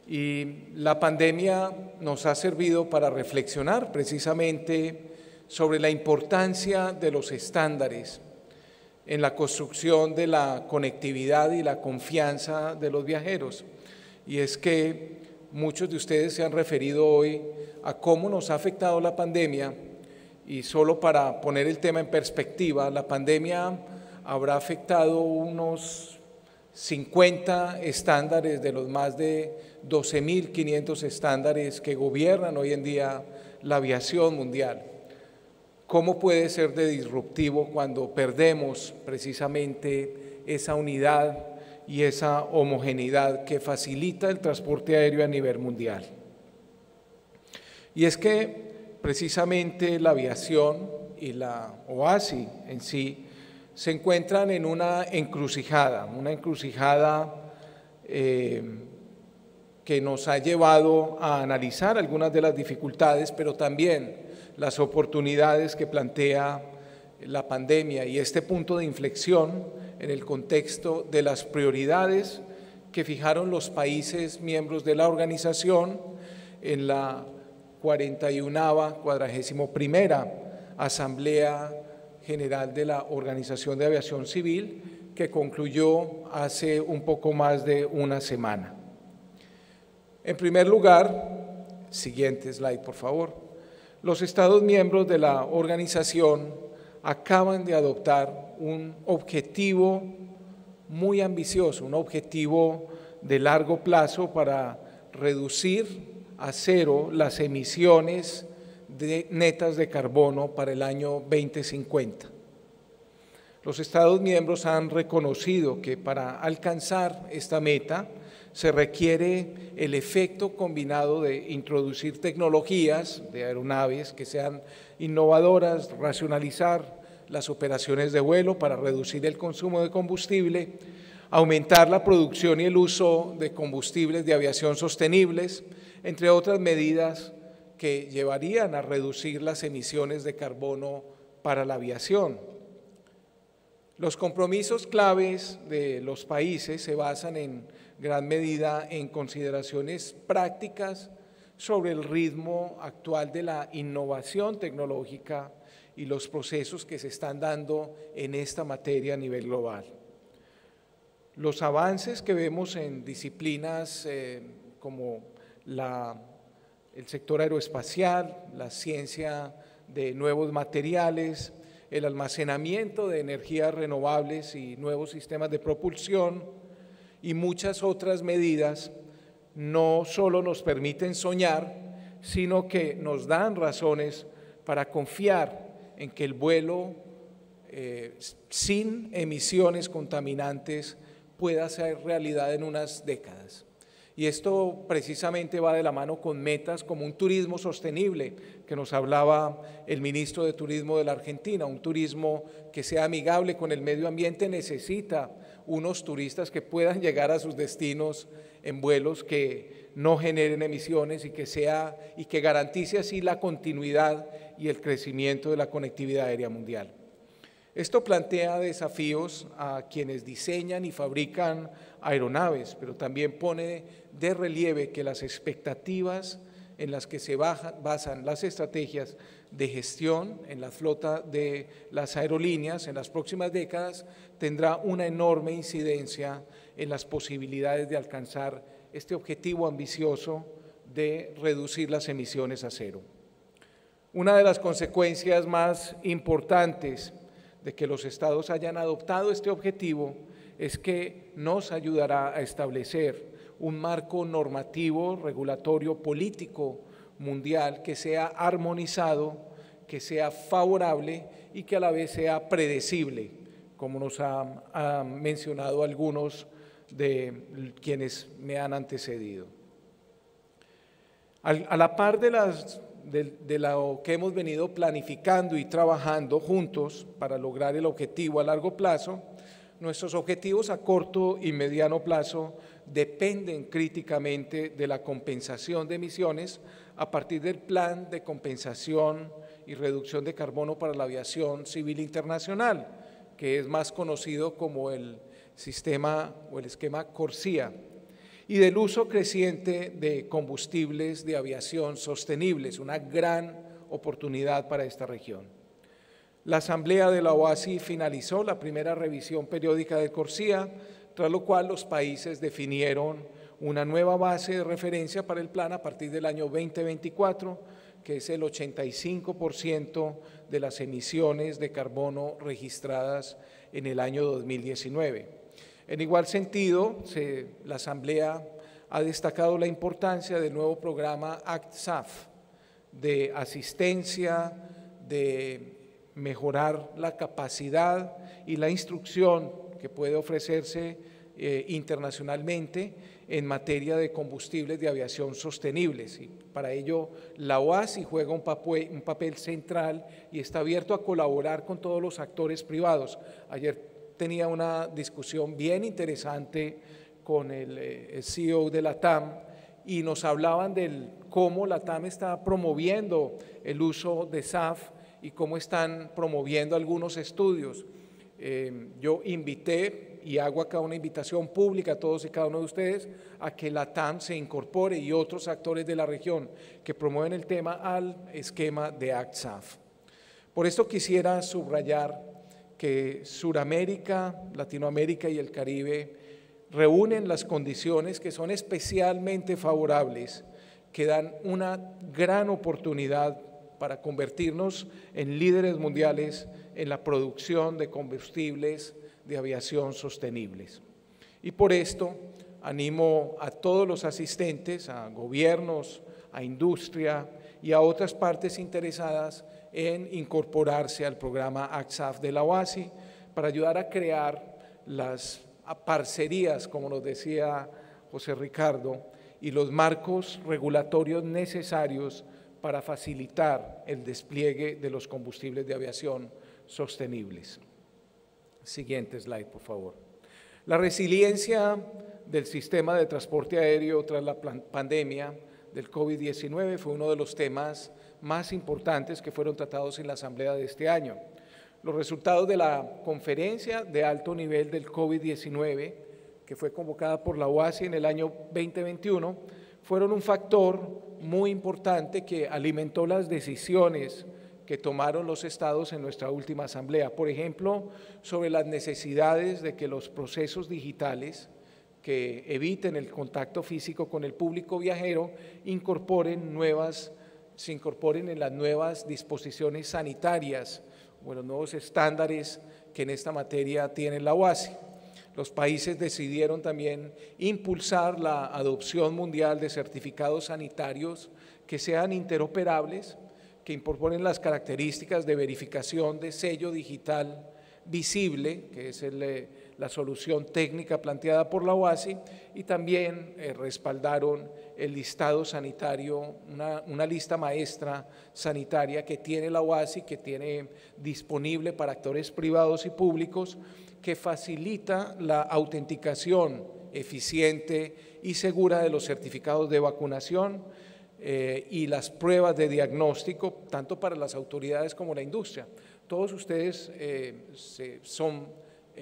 Y la pandemia nos ha servido para reflexionar precisamente sobre la importancia de los estándares en la construcción de la conectividad y la confianza de los viajeros. Y es que muchos de ustedes se han referido hoy a cómo nos ha afectado la pandemia. Y solo para poner el tema en perspectiva, la pandemia habrá afectado unos 50 estándares de los más de 12.500 estándares que gobiernan hoy en día la aviación mundial. ¿Cómo puede ser de disruptivo cuando perdemos precisamente esa unidad y esa homogeneidad que facilita el transporte aéreo a nivel mundial. Y es que precisamente la aviación y la OASI en sí se encuentran en una encrucijada que nos ha llevado a analizar algunas de las dificultades, pero también las oportunidades que plantea la pandemia y este punto de inflexión en el contexto de las prioridades que fijaron los países miembros de la organización en la 41ª Asamblea General de la Organización de Aviación Civil, que concluyó hace un poco más de una semana. En primer lugar, siguiente slide por favor, los Estados miembros de la organización acaban de adoptar un objetivo muy ambicioso, un objetivo de largo plazo para reducir a cero las emisiones netas de carbono para el año 2050. Los Estados miembros han reconocido que para alcanzar esta meta se requiere el efecto combinado de introducir tecnologías de aeronaves que sean innovadoras, racionalizar las operaciones de vuelo para reducir el consumo de combustible, aumentar la producción y el uso de combustibles de aviación sostenibles, entre otras medidas que llevarían a reducir las emisiones de carbono para la aviación. Los compromisos claves de los países se basan en gran medida en consideraciones prácticas sobre el ritmo actual de la innovación tecnológica y los procesos que se están dando en esta materia a nivel global. Los avances que vemos en disciplinas como el sector aeroespacial, la ciencia de nuevos materiales, el almacenamiento de energías renovables y nuevos sistemas de propulsión y muchas otras medidas no solo nos permiten soñar, sino que nos dan razones para confiar en que el vuelo sin emisiones contaminantes pueda ser realidad en unas décadas. Y esto precisamente va de la mano con metas como un turismo sostenible, que nos hablaba el ministro de Turismo de la Argentina. Un turismo que sea amigable con el medio ambiente necesita unos turistas que puedan llegar a sus destinos en vuelos que no generen emisiones y que garantice así la continuidad y el crecimiento de la conectividad aérea mundial. Esto plantea desafíos a quienes diseñan y fabrican aeronaves, pero también pone de relieve que las expectativas en las que se basan las estrategias de gestión en la flota de las aerolíneas en las próximas décadas tendrá una enorme incidencia en las posibilidades de alcanzar este objetivo ambicioso de reducir las emisiones a cero. Una de las consecuencias más importantes de que los estados hayan adoptado este objetivo es que nos ayudará a establecer un marco normativo, regulatorio, político mundial que sea armonizado, que sea favorable y que a la vez sea predecible, como nos han mencionado algunos de quienes me han antecedido. A la par de lo que hemos venido planificando y trabajando juntos para lograr el objetivo a largo plazo, nuestros objetivos a corto y mediano plazo dependen críticamente de la compensación de emisiones a partir del Plan de Compensación y Reducción de Carbono para la Aviación Civil Internacional, que es más conocido como el sistema o el esquema CORSIA, y del uso creciente de combustibles de aviación sostenibles, una gran oportunidad para esta región. La Asamblea de la OASI finalizó la primera revisión periódica del CORSIA, tras lo cual los países definieron una nueva base de referencia para el plan a partir del año 2024, que es el 85% de las emisiones de carbono registradas en el año 2019. En igual sentido, la Asamblea ha destacado la importancia del nuevo programa ACT-SAF de asistencia, de mejorar la capacidad y la instrucción que puede ofrecerse internacionalmente en materia de combustibles de aviación sostenibles. Y para ello la OASI juega un papel central y está abierto a colaborar con todos los actores privados. Ayer tenía una discusión bien interesante con el CEO de la TAM y nos hablaban de cómo la TAM está promoviendo el uso de SAF y cómo están promoviendo algunos estudios. Yo invité y hago acá una invitación pública a todos y cada uno de ustedes a que la TAM se incorpore y otros actores de la región que promueven el tema al esquema de ACT-SAF. Por esto quisiera subrayar que Suramérica, Latinoamérica y el Caribe reúnen las condiciones que son especialmente favorables, que dan una gran oportunidad para convertirnos en líderes mundiales en la producción de combustibles de aviación sostenibles. Y por esto animo a todos los asistentes, a gobiernos, a industria y a otras partes interesadas en incorporarse al programa ACT-SAF de la OASI para ayudar a crear las parcerías, como nos decía José Ricardo, y los marcos regulatorios necesarios para facilitar el despliegue de los combustibles de aviación sostenibles. Siguiente slide, por favor. La resiliencia del sistema de transporte aéreo tras la pandemia del COVID-19 fue uno de los temas más importantes que fueron tratados en la asamblea de este año. Los resultados de la conferencia de alto nivel del COVID-19, que fue convocada por la OASI en el año 2021, fueron un factor muy importante que alimentó las decisiones que tomaron los estados en nuestra última asamblea. Por ejemplo, sobre las necesidades de que los procesos digitales que eviten el contacto físico con el público viajero se incorporen en las nuevas disposiciones sanitarias o en los nuevos estándares que en esta materia tiene la OASI. Los países decidieron también impulsar la adopción mundial de certificados sanitarios que sean interoperables, que incorporen las características de verificación de sello digital visible, que es la solución técnica planteada por la OASI, y también respaldaron el listado sanitario, una lista maestra sanitaria que tiene la OASI, que tiene disponible para actores privados y públicos, que facilita la autenticación eficiente y segura de los certificados de vacunación y las pruebas de diagnóstico, tanto para las autoridades como la industria. Todos ustedes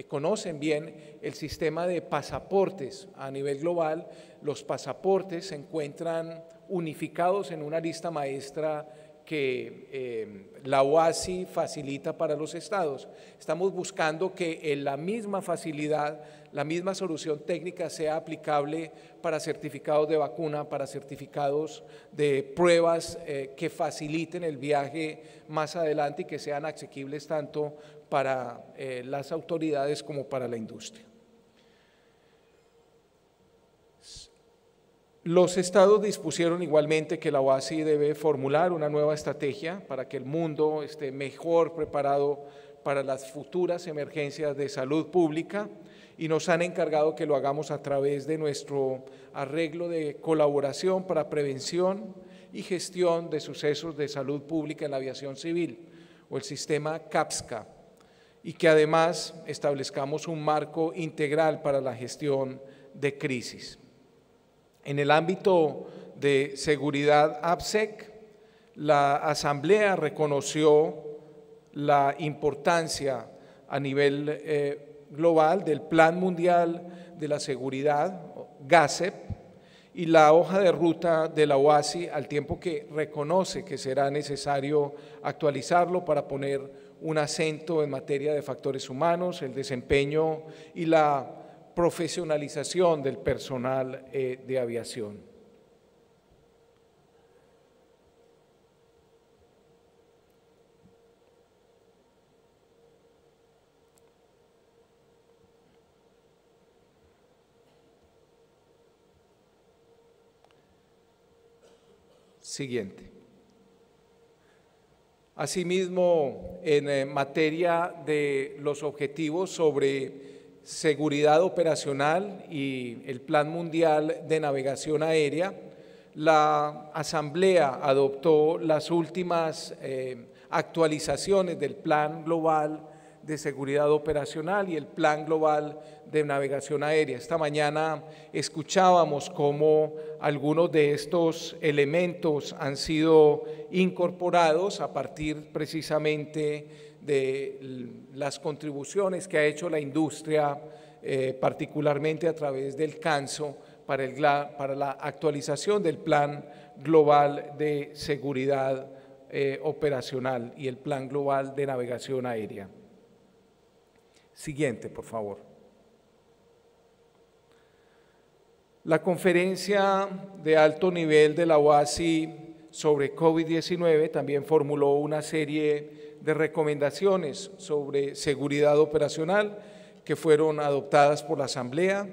conocen bien el sistema de pasaportes a nivel global. Los pasaportes se encuentran unificados en una lista maestra que la OASI facilita para los estados. Estamos buscando que la misma facilidad, la misma solución técnica sea aplicable para certificados de vacuna, para certificados de pruebas que faciliten el viaje más adelante y que sean asequibles tanto para las autoridades como para la industria. Los estados dispusieron igualmente que la OASI debe formular una nueva estrategia para que el mundo esté mejor preparado para las futuras emergencias de salud pública y nos han encargado que lo hagamos a través de nuestro arreglo de colaboración para prevención y gestión de sucesos de salud pública en la aviación civil o el sistema CAPSCA, y que además establezcamos un marco integral para la gestión de crisis. En el ámbito de seguridad APSEC, la Asamblea reconoció la importancia a nivel global del Plan Mundial de la Seguridad, GASEP, y la hoja de ruta de la OASI, al tiempo que reconoce que será necesario actualizarlo para poner un acento en materia de factores humanos, el desempeño y la profesionalización del personal de aviación. Siguiente. Asimismo, en materia de los objetivos sobre seguridad operacional y el Plan Mundial de Navegación Aérea, la Asamblea adoptó las últimas actualizaciones del Plan Global de Seguridad Operacional y el Plan Global de Navegación Aérea. Esta mañana escuchábamos cómo algunos de estos elementos han sido incorporados a partir precisamente de las contribuciones que ha hecho la industria, particularmente a través del CANSO, para la actualización del Plan Global de Seguridad Operacional y el Plan Global de Navegación Aérea. Siguiente, por favor. La conferencia de alto nivel de la OASI sobre COVID-19 también formuló una serie de recomendaciones sobre seguridad operacional que fueron adoptadas por la Asamblea.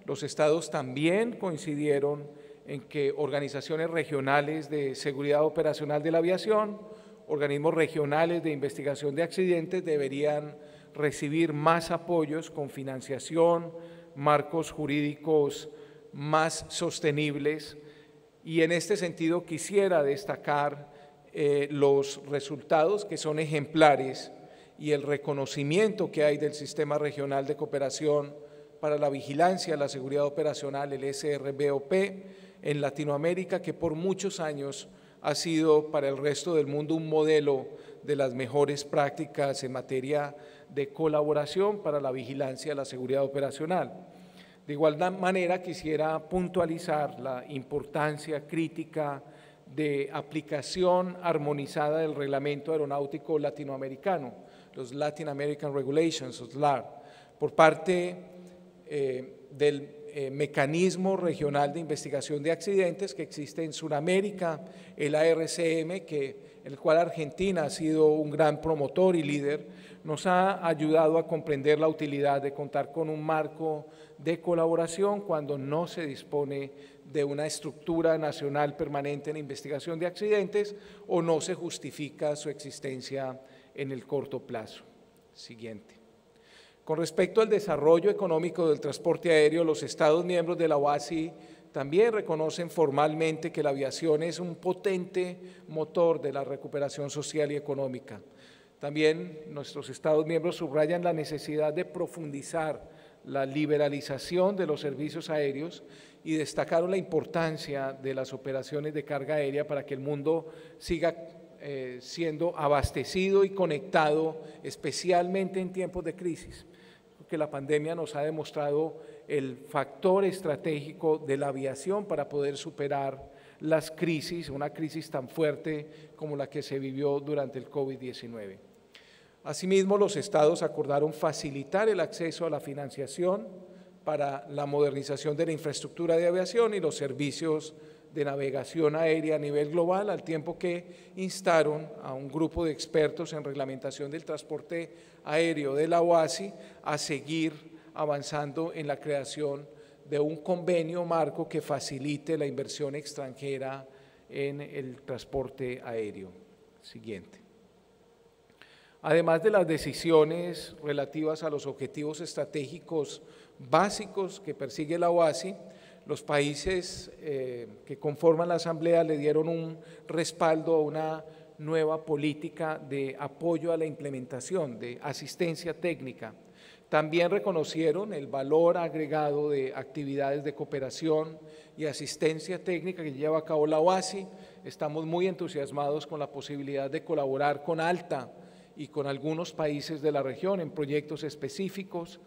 Los estados también coincidieron en que organizaciones regionales de seguridad operacional de la aviación, organismos regionales de investigación de accidentes deberían recibir más apoyos con financiación, marcos jurídicos más sostenibles, y en este sentido quisiera destacar los resultados que son ejemplares y el reconocimiento que hay del Sistema Regional de Cooperación para la Vigilancia de la Seguridad Operacional, el SRBOP, en Latinoamérica, que por muchos años ha sido para el resto del mundo un modelo de las mejores prácticas en materia de colaboración para la vigilancia de la seguridad operacional. De igual manera, quisiera puntualizar la importancia crítica de aplicación armonizada del Reglamento Aeronáutico Latinoamericano, los Latin American Regulations, los LAR, por parte del mecanismo regional de investigación de accidentes que existe en Sudamérica, el ARCM, el cual Argentina ha sido un gran promotor y líder, nos ha ayudado a comprender la utilidad de contar con un marco de colaboración cuando no se dispone de una estructura nacional permanente en investigación de accidentes o no se justifica su existencia en el corto plazo. Siguiente. Con respecto al desarrollo económico del transporte aéreo, los Estados miembros de la OASI también reconocen formalmente que la aviación es un potente motor de la recuperación social y económica. También nuestros Estados miembros subrayan la necesidad de profundizar la liberalización de los servicios aéreos y destacaron la importancia de las operaciones de carga aérea para que el mundo siga siendo abastecido y conectado, especialmente en tiempos de crisis, porque la pandemia nos ha demostrado el factor estratégico de la aviación para poder superar las crisis, una crisis tan fuerte como la que se vivió durante el COVID-19. Asimismo, los estados acordaron facilitar el acceso a la financiación para la modernización de la infraestructura de aviación y los servicios de navegación aérea a nivel global, al tiempo que instaron a un grupo de expertos en reglamentación del transporte aéreo de la OASI a seguir avanzando en la creación de un convenio marco que facilite la inversión extranjera en el transporte aéreo. Siguiente. Además de las decisiones relativas a los objetivos estratégicos básicos que persigue la OASI, los países que conforman la Asamblea le dieron un respaldo a una nueva política de apoyo a la implementación, de asistencia técnica. También reconocieron el valor agregado de actividades de cooperación y asistencia técnica que lleva a cabo la OASI. Estamos muy entusiasmados con la posibilidad de colaborar con ALTA y con algunos países de la región en proyectos específicos.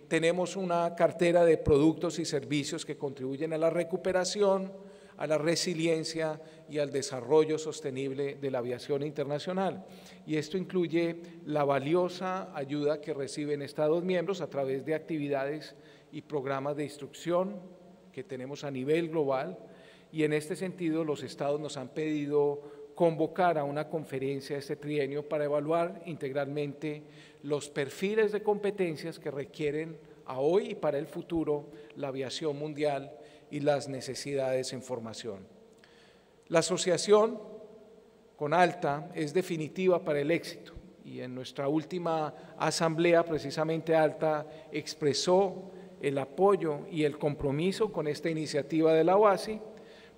Tenemos una cartera de productos y servicios que contribuyen a la recuperación, a la resiliencia y al desarrollo sostenible de la aviación internacional. Y esto incluye la valiosa ayuda que reciben Estados miembros a través de actividades y programas de instrucción que tenemos a nivel global. Y en este sentido, los Estados nos han pedido convocar a una conferencia este trienio para evaluar integralmente los perfiles de competencias que requieren a hoy y para el futuro la aviación mundial y las necesidades en formación. La asociación con ALTA es definitiva para el éxito y en nuestra última asamblea precisamente ALTA expresó el apoyo y el compromiso con esta iniciativa de la OASI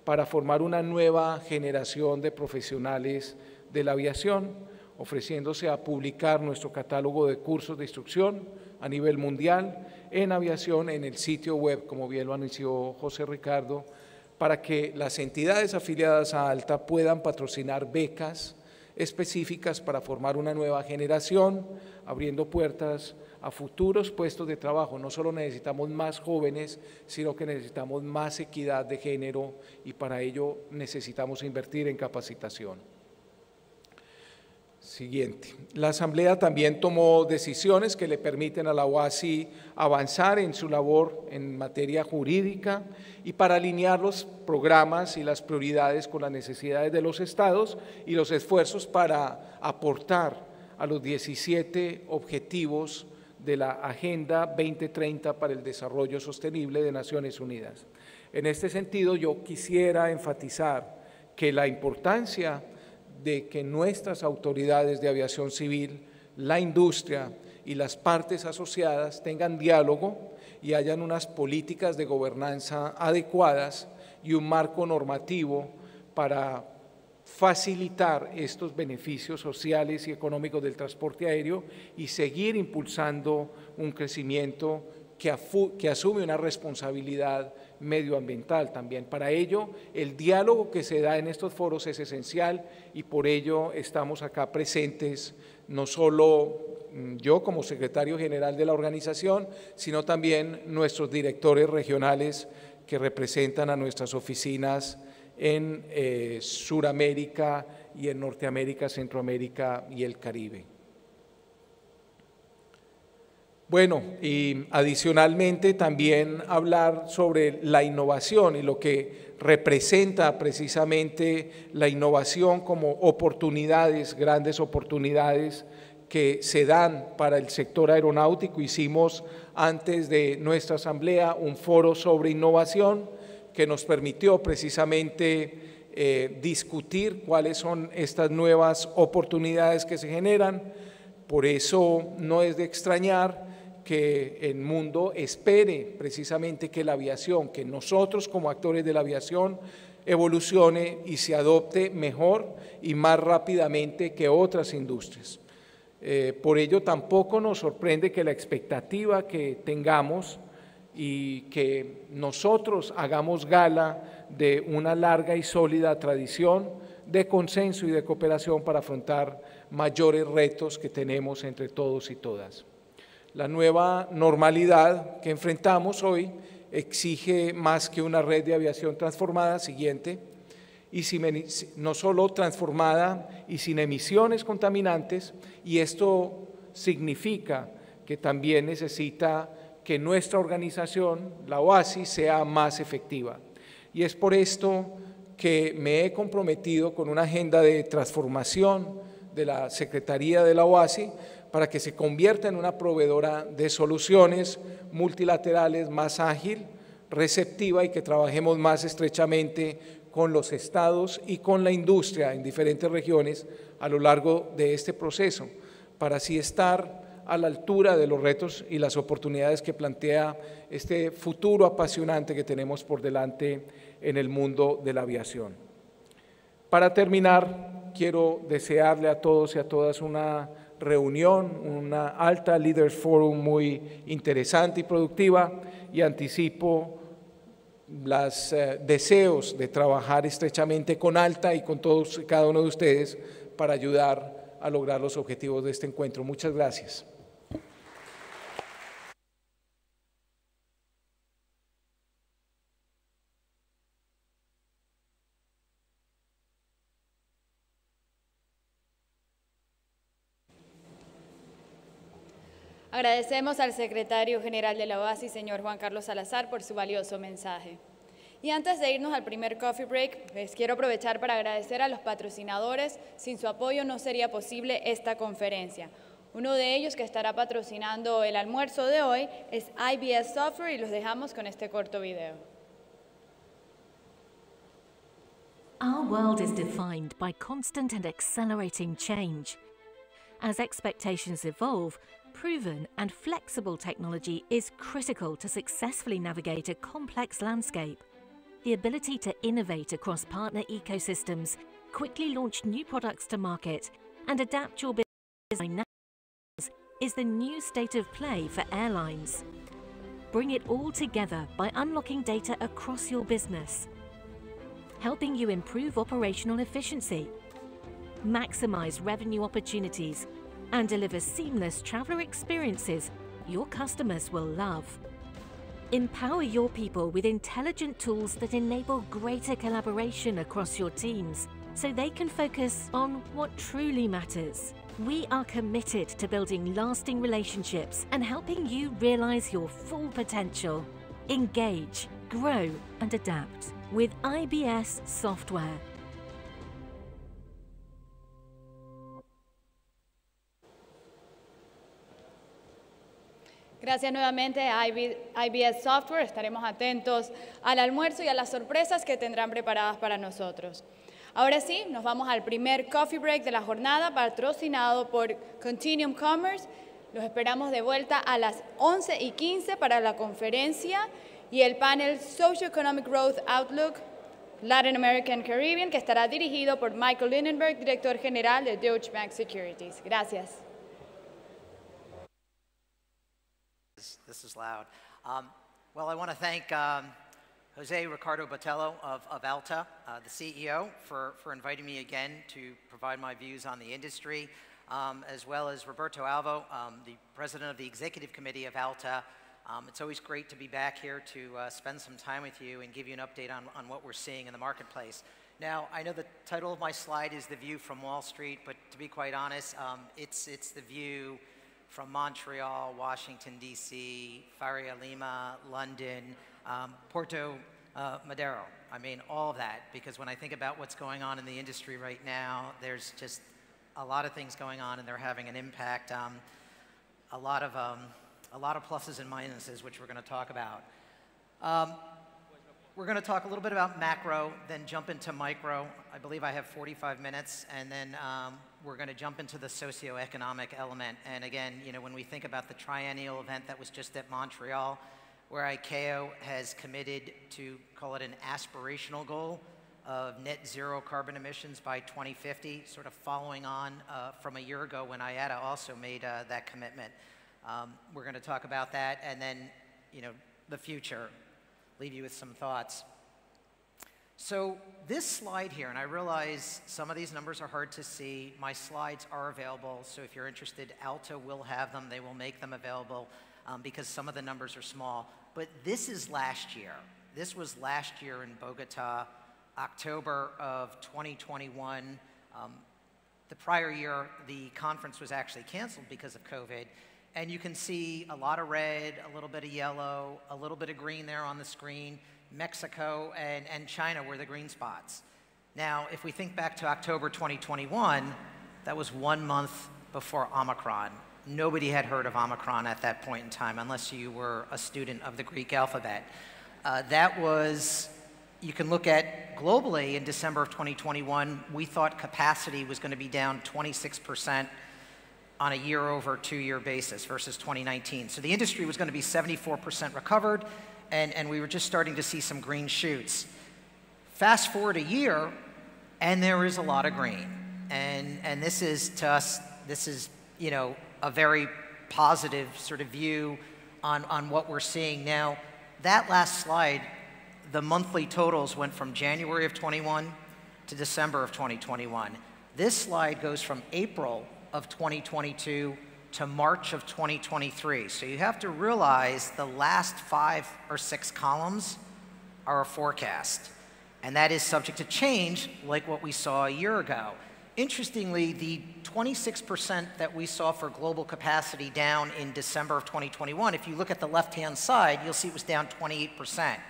para formar una nueva generación de profesionales de la aviación, ofreciéndose a publicar nuestro catálogo de cursos de instrucción a nivel mundial en aviación en el sitio web, como bien lo anunció José Ricardo, para que las entidades afiliadas a ALTA puedan patrocinar becas específicas para formar una nueva generación, abriendo puertas a futuros puestos de trabajo. No solo necesitamos más jóvenes, sino que necesitamos más equidad de género y para ello necesitamos invertir en capacitación. Siguiente. La Asamblea también tomó decisiones que le permiten a la OASI avanzar en su labor en materia jurídica y para alinear los programas y las prioridades con las necesidades de los estados y los esfuerzos para aportar a los 17 objetivos de la Agenda 2030 para el Desarrollo Sostenible de Naciones Unidas. En este sentido, yo quisiera enfatizar que la importancia de que nuestras autoridades de aviación civil, la industria y las partes asociadas tengan diálogo y hayan unas políticas de gobernanza adecuadas y un marco normativo para facilitar estos beneficios sociales y económicos del transporte aéreo y seguir impulsando un crecimiento que asume una responsabilidad medioambiental también. Para ello, el diálogo que se da en estos foros es esencial y por ello estamos acá presentes, no solo yo como secretario general de la organización, sino también nuestros directores regionales que representan a nuestras oficinas en Suramérica y en Norteamérica, Centroamérica y el Caribe. Bueno, y adicionalmente también hablar sobre la innovación y lo que representa precisamente la innovación como oportunidades, grandes oportunidades que se dan para el sector aeronáutico. Hicimos antes de nuestra asamblea un foro sobre innovación que nos permitió precisamente discutir cuáles son estas nuevas oportunidades que se generan. Por eso no es de extrañar que el mundo espere precisamente que la aviación, que nosotros como actores de la aviación evolucione y se adopte mejor y más rápidamente que otras industrias. Por ello tampoco nos sorprende que la expectativa que tengamos y que nosotros hagamos gala de una larga y sólida tradición de consenso y de cooperación para afrontar mayores retos que tenemos entre todos y todas. La nueva normalidad que enfrentamos hoy exige más que una red de aviación transformada, y no solo transformada y sin emisiones contaminantes, y esto significa que también necesita que nuestra organización, la OASI, sea más efectiva. Y es por esto que me he comprometido con una agenda de transformación de la Secretaría de la OASI para que se convierta en una proveedora de soluciones multilaterales más ágil, receptiva y que trabajemos más estrechamente con los estados y con la industria en diferentes regiones a lo largo de este proceso, para así estar a la altura de los retos y las oportunidades que plantea este futuro apasionante que tenemos por delante en el mundo de la aviación. Para terminar, quiero desearle a todos y a todas una reunión, una ALTA Leaders Forum muy interesante y productiva, y anticipo los deseos de trabajar estrechamente con ALTA y con todos y cada uno de ustedes para ayudar a lograr los objetivos de este encuentro. Muchas gracias. Agradecemos al secretario general de la OASI, señor Juan Carlos Salazar, por su valioso mensaje. Y antes de irnos al primer coffee break, les quiero aprovechar para agradecer a los patrocinadores. Sin su apoyo no sería posible esta conferencia. Uno de ellos que estará patrocinando el almuerzo de hoy es IBS Software y los dejamos con este corto video. Our world is defined by constant and accelerating change. As expectations evolve, proven and flexible technology is critical to successfully navigate a complex landscape. The ability to innovate across partner ecosystems, quickly launch new products to market, and adapt your business is the new state of play for airlines. Bring it all together by unlocking data across your business, helping you improve operational efficiency, maximize revenue opportunities, and deliver seamless traveler experiences your customers will love. Empower your people with intelligent tools that enable greater collaboration across your teams so they can focus on what truly matters. We are committed to building lasting relationships and helping you realize your full potential. Engage, grow, and adapt with IBS software. Gracias nuevamente a IBS Software. Estaremos atentos al almuerzo y a las sorpresas que tendrán preparadas para nosotros. Ahora sí, nos vamos al primer coffee break de la jornada, patrocinado por Continuum Commerce. Los esperamos de vuelta a las 11:15 para la conferencia y el panel Socioeconomic Growth Outlook Latin American Caribbean, que estará dirigido por Michael Lindenberg, director general de Deutsche Bank Securities. Gracias. This is loud. Well, I want to thank Jose Ricardo Botello of ALTA, the CEO, for inviting me again to provide my views on the industry, as well as Roberto Alvo, the president of the executive committee of ALTA. It's always great to be back here to spend some time with you and give you an update on what we're seeing in the marketplace. Now, I know the title of my slide is The View from Wall Street, but to be quite honest, it's the view from Montreal, Washington, D.C., Faria Lima, London, Porto Madero. I mean, all of that, because when I think about what's going on in the industry right now, there's just a lot of things going on, and they're having an impact. A lot of pluses and minuses, which we're going to talk about. We're going to talk a little bit about macro, then jump into micro. I believe I have 45 minutes, and then we're going to jump into the socioeconomic element. And again, you know, when we think about the triennial event that was just at Montreal, where ICAO has committed to, call it an aspirational goal of net zero carbon emissions by 2050, sort of following on from a year ago when IATA also made that commitment. We're going to talk about that, and then, you know, the future, leave you with some thoughts. So this slide here, and I realize some of these numbers are hard to see. My slides are available, so if you're interested, ALTA will have them. They will make them available because some of the numbers are small. But this is last year. This was last year in Bogota, October of 2021. The prior year, the conference was actually canceled because of COVID. And you can see a lot of red, a little bit of yellow, a little bit of green there on the screen. Mexico and China were the green spots. Now, if we think back to October 2021, that was 1 month before Omicron. Nobody had heard of Omicron at that point in time, unless you were a student of the Greek alphabet. That was, you can look at globally in December of 2021, we thought capacity was going to be down 26% on a year-over-2-year basis versus 2019. So the industry was going to be 74% recovered, and we were just starting to see some green shoots. Fast forward a year, and there is a lot of green. And this is, to us, this is, you know, a very positive sort of view on what we're seeing. Now, that last slide, the monthly totals went from January of 21 to December of 2021. This slide goes from April of 2022 to March of 2023. So you have to realize the last 5 or 6 columns are a forecast. And that is subject to change, like what we saw a year ago. Interestingly, the 26% that we saw for global capacity down in December of 2021, if you look at the left-hand side, you'll see it was down 28%.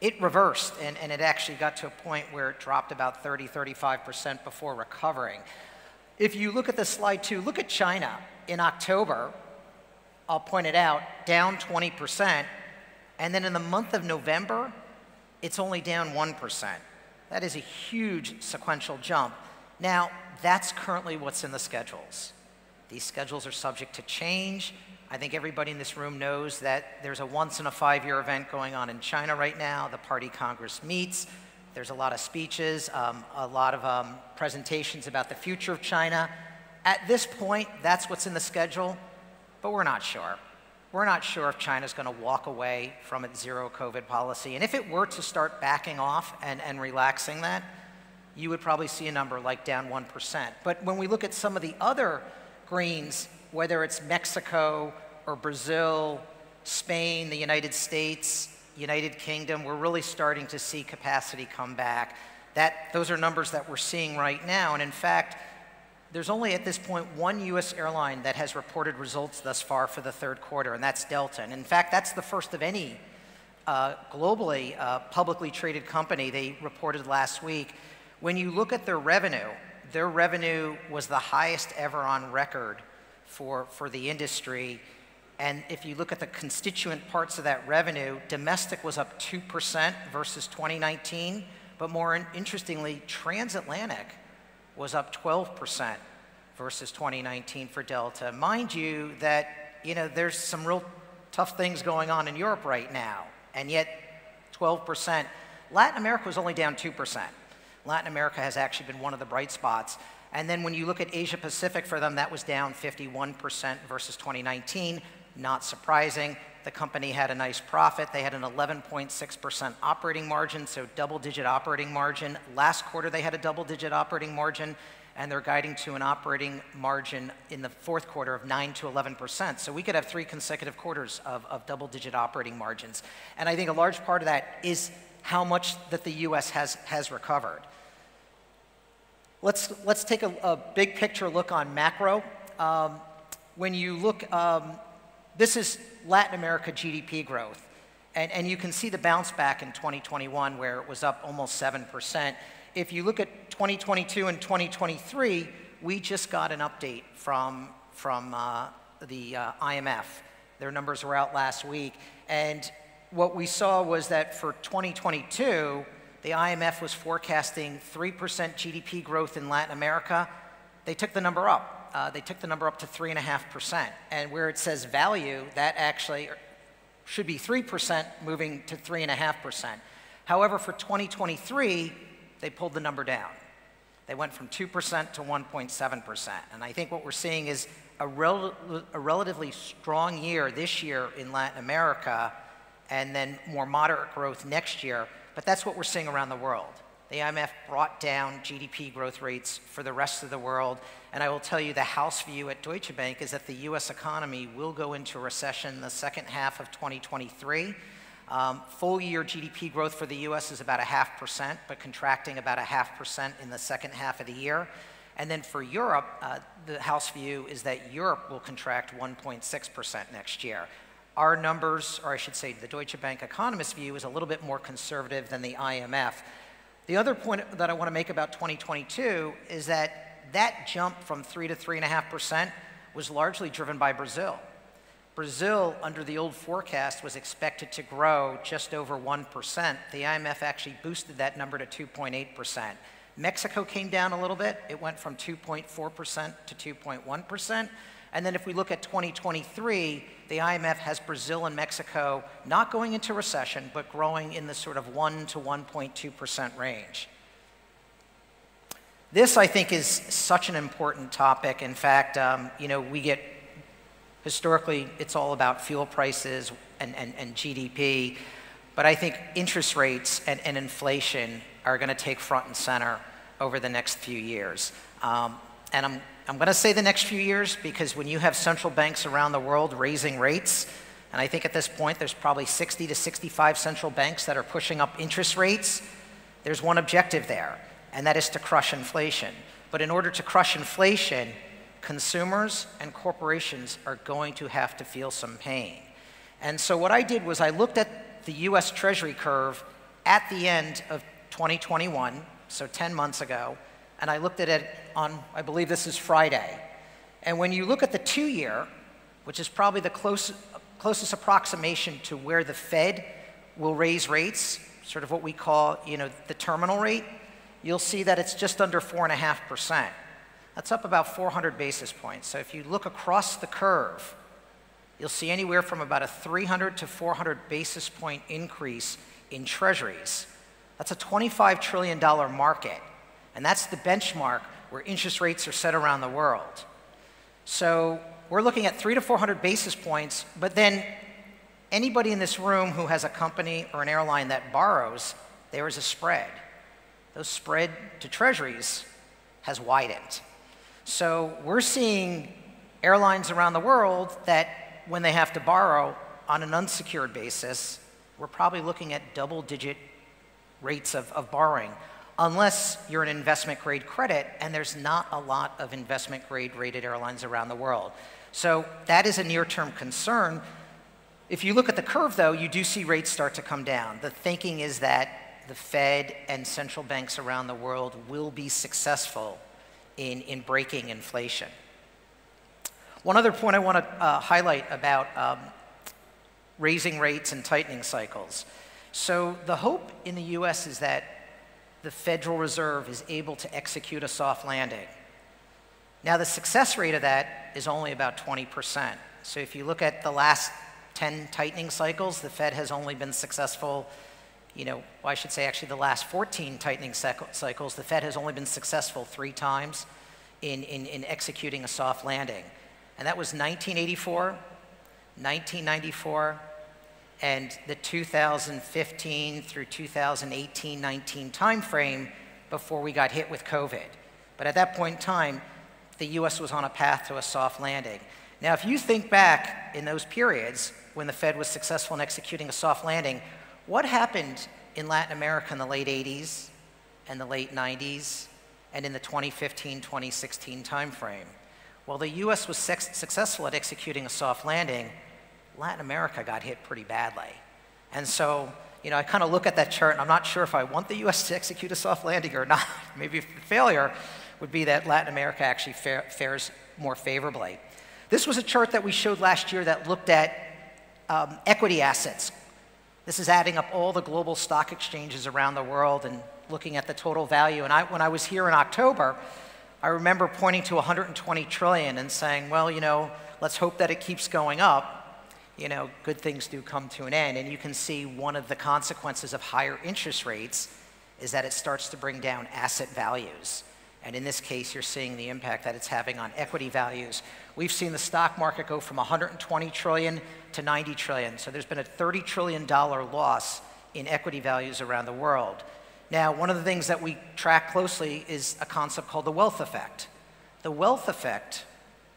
It reversed, and it actually got to a point where it dropped about 30–35% before recovering. If you look at the slide too, look at China. In October, I'll point it out, down 20%, and then in the month of November, it's only down 1%. That is a huge sequential jump. Now, that's currently what's in the schedules. These schedules are subject to change. I think everybody in this room knows that there's a once-in-a-5-year event going on in China right now. The Party Congress meets. There's a lot of speeches, a lot of presentations about the future of China. At this point, that's what's in the schedule, but we're not sure. We're not sure if China's going to walk away from its zero COVID policy. And if it were to start backing off and relaxing that, you would probably see a number like down 1%. But when we look at some of the other greens, whether it's Mexico or Brazil, Spain, the United States, United Kingdom, we're really starting to see capacity come back. Those are numbers that we're seeing right now. And in fact, there's only at this point one US airline that has reported results thus far for the third quarter, and that's Delta. And in fact, that's the first of any globally publicly traded company. They reported last week. When you look at their revenue was the highest ever on record for the industry. And if you look at the constituent parts of that revenue, domestic was up 2% versus 2019, but more interestingly, transatlantic was up 12% versus 2019 for Delta. Mind you that, there's some real tough things going on in Europe right now, and yet 12%. Latin America was only down 2%. Latin America has actually been one of the bright spots. And then when you look at Asia Pacific for them, that was down 51% versus 2019. Not surprising. The company had a nice profit. They had an 11.6% operating margin, so double-digit operating margin. Last quarter, they had a double-digit operating margin, and they're guiding to an operating margin in the fourth quarter of 9 to 11%. So we could have 3 consecutive quarters of double-digit operating margins. And I think a large part of that is how much that the US has recovered. Let's take a big picture look on macro. When you look, this is Latin America GDP growth. And you can see the bounce back in 2021 where it was up almost 7%. If you look at 2022 and 2023, we just got an update from the IMF. Their numbers were out last week. And what we saw was that for 2022, the IMF was forecasting 3% GDP growth in Latin America. They took the number up. They took the number up to 3.5%. And where it says value, that actually should be 3% moving to 3.5%. However, for 2023, they pulled the number down. They went from 2% to 1.7%. And I think what we're seeing is a relatively strong year this year in Latin America, and then more moderate growth next year. But that's what we're seeing around the world. The IMF brought down GDP growth rates for the rest of the world. And I will tell you the house view at Deutsche Bank is that the US economy will go into a recession in the second half of 2023. Full year GDP growth for the US is about 0.5%, but contracting about 0.5% in the second half of the year. And then for Europe, the house view is that Europe will contract 1.6% next year. Our numbers, or I should say the Deutsche Bank economist view, is a little bit more conservative than the IMF. The other point that I want to make about 2022 is that jump from 3 to 3.5% was largely driven by Brazil. Brazil, under the old forecast, was expected to grow just over 1%. The IMF actually boosted that number to 2.8%. Mexico came down a little bit. It went from 2.4% to 2.1%. And then if we look at 2023, the IMF has Brazil and Mexico not going into recession, but growing in the sort of 1 to 1.2% range. This, I think, is such an important topic. In fact, we get, historically, it's all about fuel prices and GDP. But I think interest rates and inflation are going to take front and center over the next few years. And I'm going to say the next few years because when you have central banks around the world raising rates, and I think at this point there's probably 60 to 65 central banks that are pushing up interest rates, there's one objective there, and that is to crush inflation. But in order to crush inflation, consumers and corporations are going to have to feel some pain. And so what I did was I looked at the US Treasury curve at the end of 2021, so 10 months ago, and I looked at it on, I believe this is Friday. And when you look at the 2-year, which is probably the closest approximation to where the Fed will raise rates, sort of what we call, the terminal rate, you'll see that it's just under 4.5%. That's up about 400 basis points. So if you look across the curve, you'll see anywhere from about a 300 to 400 basis point increase in treasuries. That's a $25 trillion market, and that's the benchmark where interest rates are set around the world. So we're looking at 300 to 400 basis points, but then anybody in this room who has a company or an airline that borrows, there is a spread. Those spread to treasuries has widened. So we're seeing airlines around the world that when they have to borrow on an unsecured basis, we're probably looking at double-digit rates of borrowing, unless you're an investment-grade credit, and there's not a lot of investment-grade rated airlines around the world. So that is a near-term concern. If you look at the curve, though, you do see rates start to come down. The thinking is that the Fed and central banks around the world will be successful in breaking inflation. One other point I want to highlight about raising rates and tightening cycles. So the hope in the US is that the Federal Reserve is able to execute a soft landing. Now the success rate of that is only about 20%. So if you look at the last 10 tightening cycles, the Fed has only been successful, well, I should say actually the last 14 tightening cycles, the Fed has only been successful 3 times in executing a soft landing. And that was 1984, 1994, and the 2015 through 2018-19 timeframe before we got hit with COVID. But at that point in time, the US was on a path to a soft landing. Now, if you think back in those periods when the Fed was successful in executing a soft landing, what happened in Latin America in the late 80s and the late 90s and in the 2015-2016 timeframe? Well, the US was successful at executing a soft landing. Latin America got hit pretty badly. And so, I kind of look at that chart and I'm not sure if I want the US to execute a soft landing or not. Maybe the failure would be that Latin America actually fares more favorably. This was a chart that we showed last year that looked at equity assets. This is adding up all the global stock exchanges around the world and looking at the total value. And when I was here in October, I remember pointing to 120 trillion and saying, well, let's hope that it keeps going up. Good things do come to an end. And you can see one of the consequences of higher interest rates is that it starts to bring down asset values. And in this case, you're seeing the impact that it's having on equity values. We've seen the stock market go from 120 trillion to 90 trillion. So there's been a $30 trillion loss in equity values around the world. Now, one of the things that we track closely is a concept called the wealth effect. The wealth effect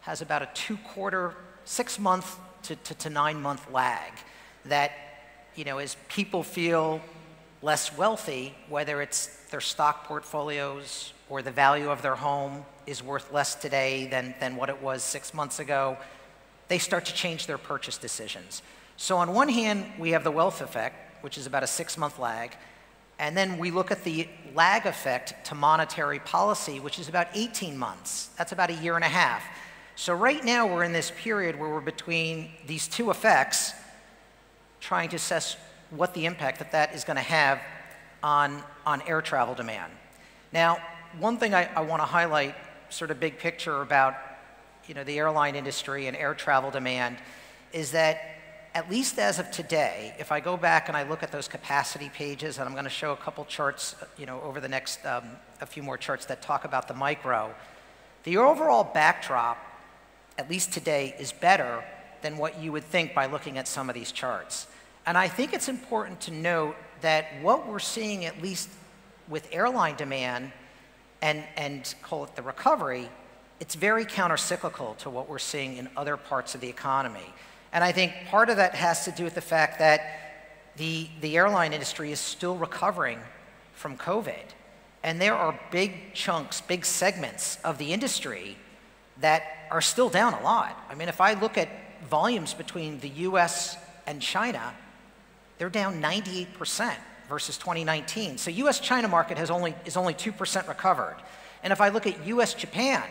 has about a 6-month to 9-month lag that, as people feel less wealthy, whether it's their stock portfolios or the value of their home is worth less today than what it was 6 months ago, they start to change their purchase decisions. So on one hand, we have the wealth effect, which is about a 6-month lag, and then we look at the lag effect to monetary policy, which is about 18 months. That's about a year and a half. So right now we're in this period where we're between these two effects, trying to assess what the impact that is going to have on air travel demand. Now, one thing I want to highlight, sort of big picture about the airline industry and air travel demand, is that at least as of today, if I go back and I look at those capacity pages, and I'm going to show a couple charts, over the next a few more charts that talk about the micro, the overall backdrop, at least today, is better than what you would think by looking at some of these charts. And I think it's important to note that what we're seeing, at least with airline demand and call it the recovery, it's very counter-cyclical to what we're seeing in other parts of the economy. And I think part of that has to do with the fact that the airline industry is still recovering from COVID. And there are big chunks, big segments of the industry that are still down a lot. I mean, if I look at volumes between the US and China, they're down 98% versus 2019. So US-China market is only 2% recovered. And if I look at US-Japan,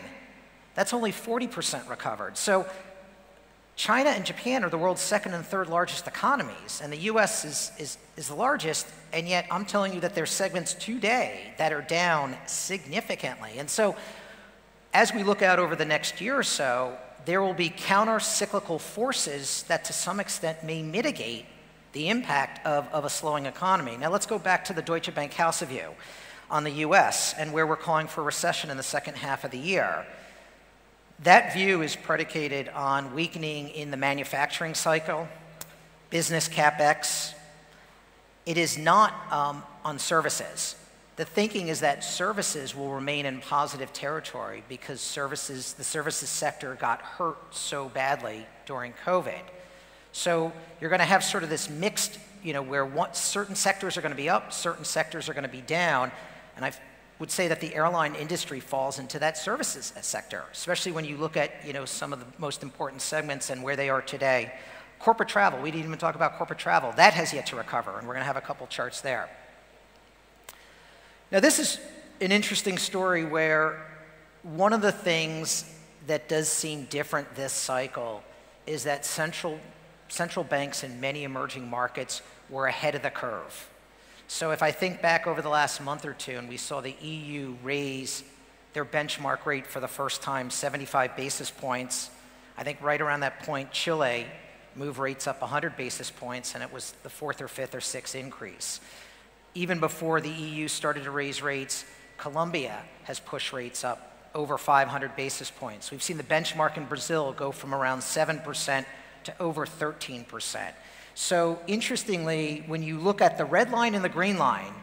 that's only 40% recovered. So China and Japan are the world's second and third largest economies, and the US is the largest, and yet I'm telling you that there's segments today that are down significantly. And so as we look out over the next year or so, there will be counter-cyclical forces that to some extent may mitigate the impact of a slowing economy. Now let's go back to the Deutsche Bank house view on the US and where we're calling for a recession in the second half of the year. That view is predicated on weakening in the manufacturing cycle, business CapEx. It is not on services. The thinking is that services will remain in positive territory because the services sector got hurt so badly during COVID. So you're going to have sort of this mixed, where certain sectors are going to be up, certain sectors are going to be down, and I would say that the airline industry falls into that services sector, especially when you look at some of the most important segments and where they are today. Corporate travel, we didn't even talk about corporate travel. That has yet to recover, and we're going to have a couple charts there. Now this is an interesting story where one of the things that does seem different this cycle is that central banks in many emerging markets were ahead of the curve. So if I think back over the last month or two and we saw the EU raise their benchmark rate for the first time 75 basis points, I think right around that point Chile moved rates up 100 basis points and it was the fourth or fifth or sixth increase. Even before the EU started to raise rates, Colombia has pushed rates up over 500 basis points. We've seen the benchmark in Brazil go from around 7% to over 13%. So interestingly, when you look at the red line and the green line,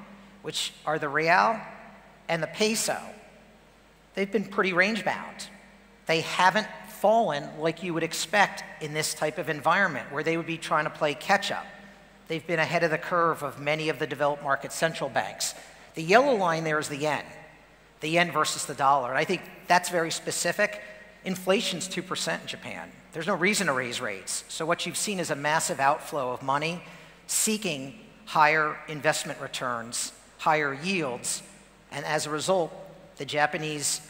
which are the real and the peso, they've been pretty range-bound. They haven't fallen like you would expect in this type of environment where they would be trying to play catch-up. They've been ahead of the curve of many of the developed market central banks. The yellow line there is the yen versus the dollar. And I think that's very specific. Inflation's 2% in Japan. There's no reason to raise rates. So what you've seen is a massive outflow of money seeking higher investment returns, higher yields, and as a result, the Japanese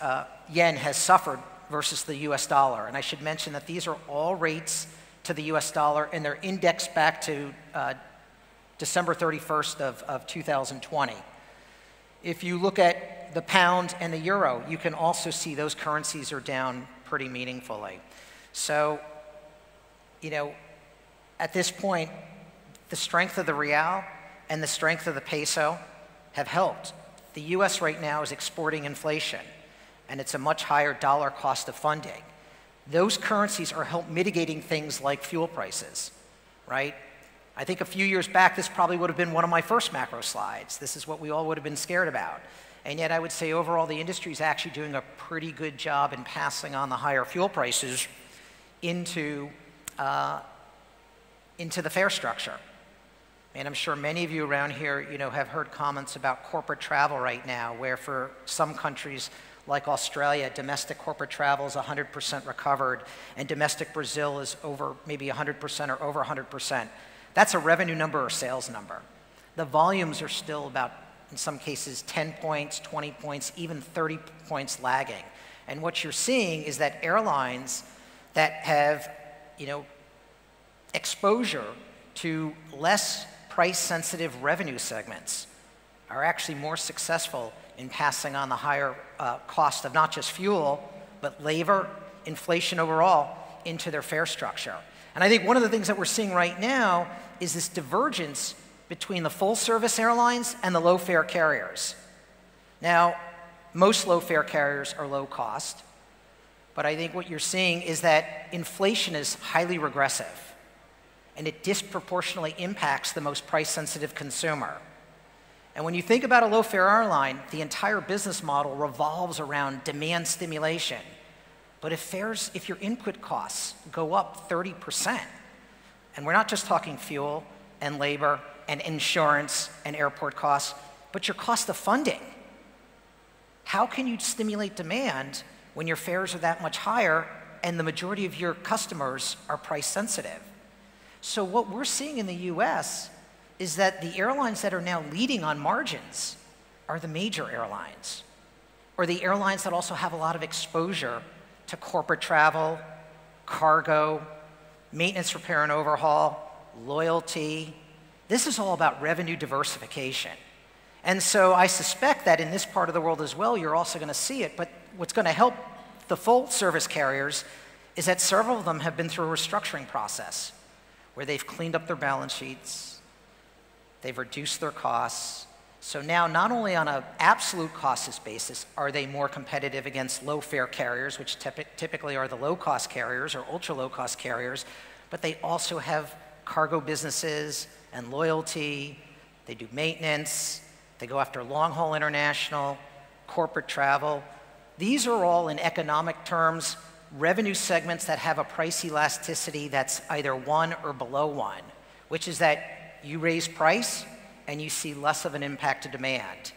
yen has suffered versus the US dollar. And I should mention that these are all rates to the US dollar, and they're indexed back to December 31st of 2020. If you look at the pound and the euro, you can also see those currencies are down pretty meaningfully. So, at this point, the strength of the real and the strength of the peso have helped. The US right now is exporting inflation, and it's a much higher dollar cost of funding. Those currencies are help mitigating things like fuel prices, right? I think a few years back, this probably would have been one of my first macro slides. This is what we all would have been scared about. And yet I would say overall the industry is actually doing a pretty good job in passing on the higher fuel prices into the fare structure. And I'm sure many of you around here, have heard comments about corporate travel right now, where for some countries like Australia, domestic corporate travel is 100% recovered, and domestic Brazil is over maybe 100% or over 100%. That's a revenue number or sales number. The volumes are still about, in some cases, 10 points, 20 points, even 30 points lagging. And what you're seeing is that airlines that have, exposure to less price-sensitive revenue segments are actually more successful in passing on the higher cost of not just fuel, but labor, inflation overall, into their fare structure. And I think one of the things that we're seeing right now is this divergence between the full-service airlines and the low-fare carriers. Now, most low-fare carriers are low cost, but I think what you're seeing is that inflation is highly regressive, and it disproportionately impacts the most price-sensitive consumer. And when you think about a low-fare airline, the entire business model revolves around demand stimulation. But if your input costs go up 30%, and we're not just talking fuel and labor and insurance and airport costs, but your cost of funding, how can you stimulate demand when your fares are that much higher and the majority of your customers are price sensitive? So what we're seeing in the US is that the airlines that are now leading on margins are the major airlines, or the airlines that also have a lot of exposure to corporate travel, cargo, maintenance, repair and overhaul, loyalty. This is all about revenue diversification. And so I suspect that in this part of the world as well, you're also going to see it. But what's going to help The full service carriers is that several of them have been through a restructuring process where they've cleaned up their balance sheets, they've reduced their costs. So now not only on an absolute cost basis are they more competitive against low fare carriers, which typically are the low cost carriers or ultra low cost carriers, but they also have cargo businesses and loyalty, they do maintenance, they go after long haul international, corporate travel. These are all in economic terms revenue segments that have a price elasticity that's either 1 or below 1, which is that you raise price and you see less of an impact to demand.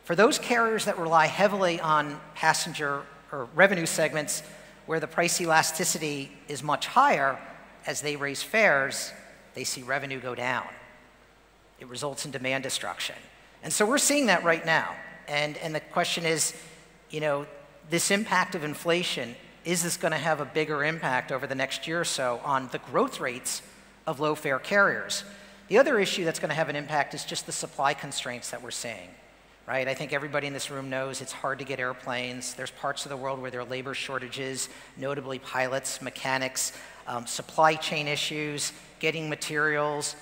For those carriers that rely heavily on passenger or revenue segments where the price elasticity is much higher, as they raise fares, they see revenue go down. It results in demand destruction. And so we're seeing that right now. And the question is, you know, this impact of inflation, is this going to have a bigger impact over the next year or so on the growth rates of low fare carriers? The other issue that's going to have an impact is just the supply constraints that we're seeing, right? I think everybody in this room knows it's hard to get airplanes. There's parts of the world where there are labor shortages, notably pilots, mechanics, supply chain issues, getting materials.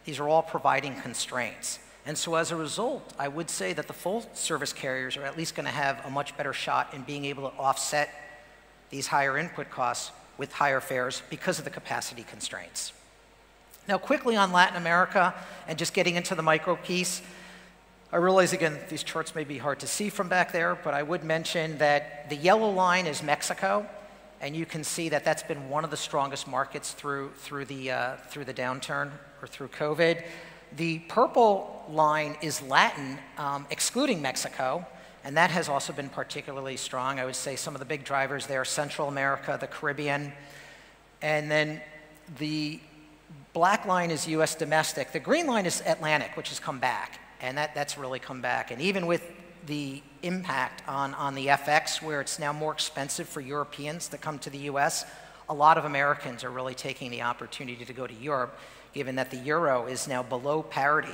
These are all providing constraints. And so as a result, I would say that the full service carriers are at least going to have a much better shot in being able to offset these higher input costs with higher fares because of the capacity constraints. Now quickly on Latin America and just getting into the micro piece, I realize again these charts may be hard to see from back there, but I would mention that the yellow line is Mexico, and you can see that that's been one of the strongest markets through the downturn or through COVID. The purple line is Latin, excluding Mexico, and that has also been particularly strong. I would say some of the big drivers there, Central America, the Caribbean, and then the black line is US domestic. The green line is Atlantic, which has come back, and that's really come back. And even with the impact on the FX, where it's now more expensive for Europeans to come to the US, a lot of Americans are really taking the opportunity to go to Europe, given that the euro is now below parity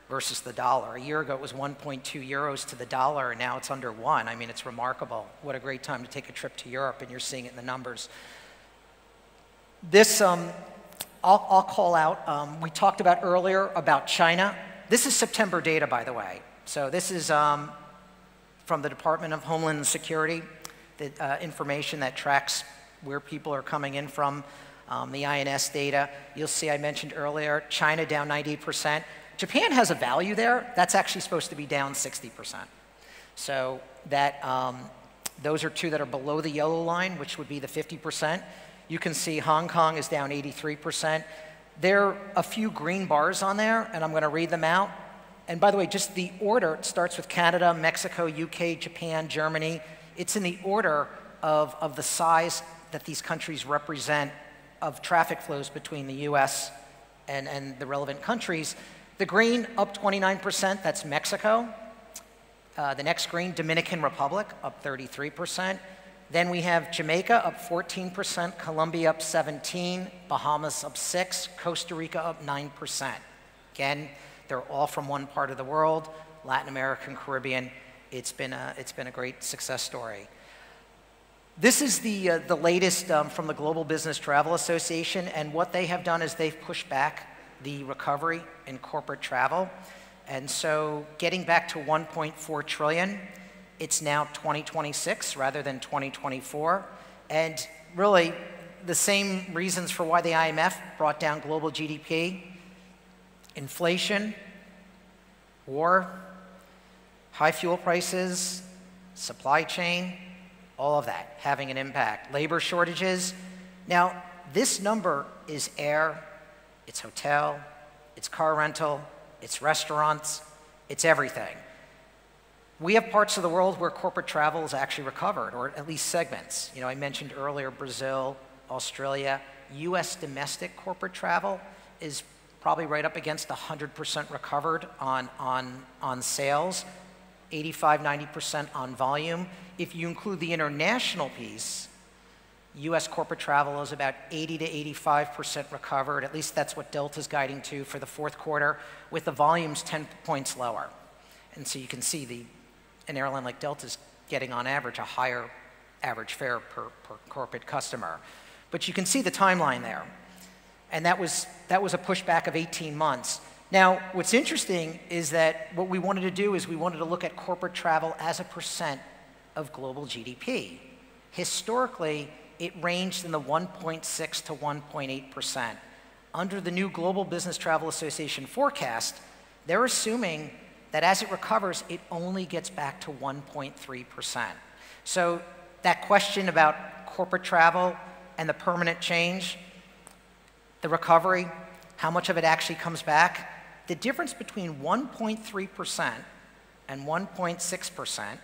versus the dollar. A year ago, it was 1.2 euros to the dollar, and now it's under 1. I mean, it's remarkable. What a great time to take a trip to Europe, and you're seeing it in the numbers. This, I'll call out, we talked about earlier about China. This is September data, by the way. So this is from the Department of Homeland Security, the information that tracks where people are coming in from, the INS data. You'll see I mentioned earlier, China down 90%. Japan has a value there. That's actually supposed to be down 60%. So that, those are two that are below the yellow line, which would be the 50%. You can see Hong Kong is down 83%. There are a few green bars on there, and I'm going to read them out. And by the way, just the order, it starts with Canada, Mexico, UK, Japan, Germany. It's in the order of the size that these countries represent of traffic flows between the US and the relevant countries. The green, up 29%, that's Mexico. The next green, Dominican Republic, up 33%. Then we have Jamaica, up 14%, Colombia up 17%, Bahamas up 6%, Costa Rica up 9%. Again, they're all from one part of the world, Latin America and Caribbean. It's been a great success story. This is the latest from the Global Business Travel Association, and what they have done is they've pushed back the recovery in corporate travel. And so getting back to 1.4 trillion, it's now 2026 rather than 2024. And really, the same reasons for why the IMF brought down global GDP: inflation, war, high fuel prices, supply chain, all of that having an impact. Labor shortages. Now, this number is air, it's hotel, it's car rental, it's restaurants, it's everything. We have parts of the world where corporate travel is actually recovered, or at least segments. You know, I mentioned earlier Brazil, Australia. US domestic corporate travel is probably right up against 100% recovered on sales, 85, 90% on volume. If you include the international piece, US corporate travel is about 80 to 85% recovered. At least that's what Delta's guiding to for the fourth quarter, with the volumes 10 points lower. And so you can see an airline like Delta's getting on average a higher average fare per corporate customer. But you can see the timeline there. And that was a pushback of 18 months. Now, what's interesting is that what we wanted to do is we wanted to look at corporate travel as a percent of global GDP. Historically, it ranged in the 1.6 to 1.8%. Under the new Global Business Travel Association forecast, they're assuming that as it recovers, it only gets back to 1.3%. So that question about corporate travel and the permanent change, the recovery, how much of it actually comes back, the difference between 1.3% and 1.6%,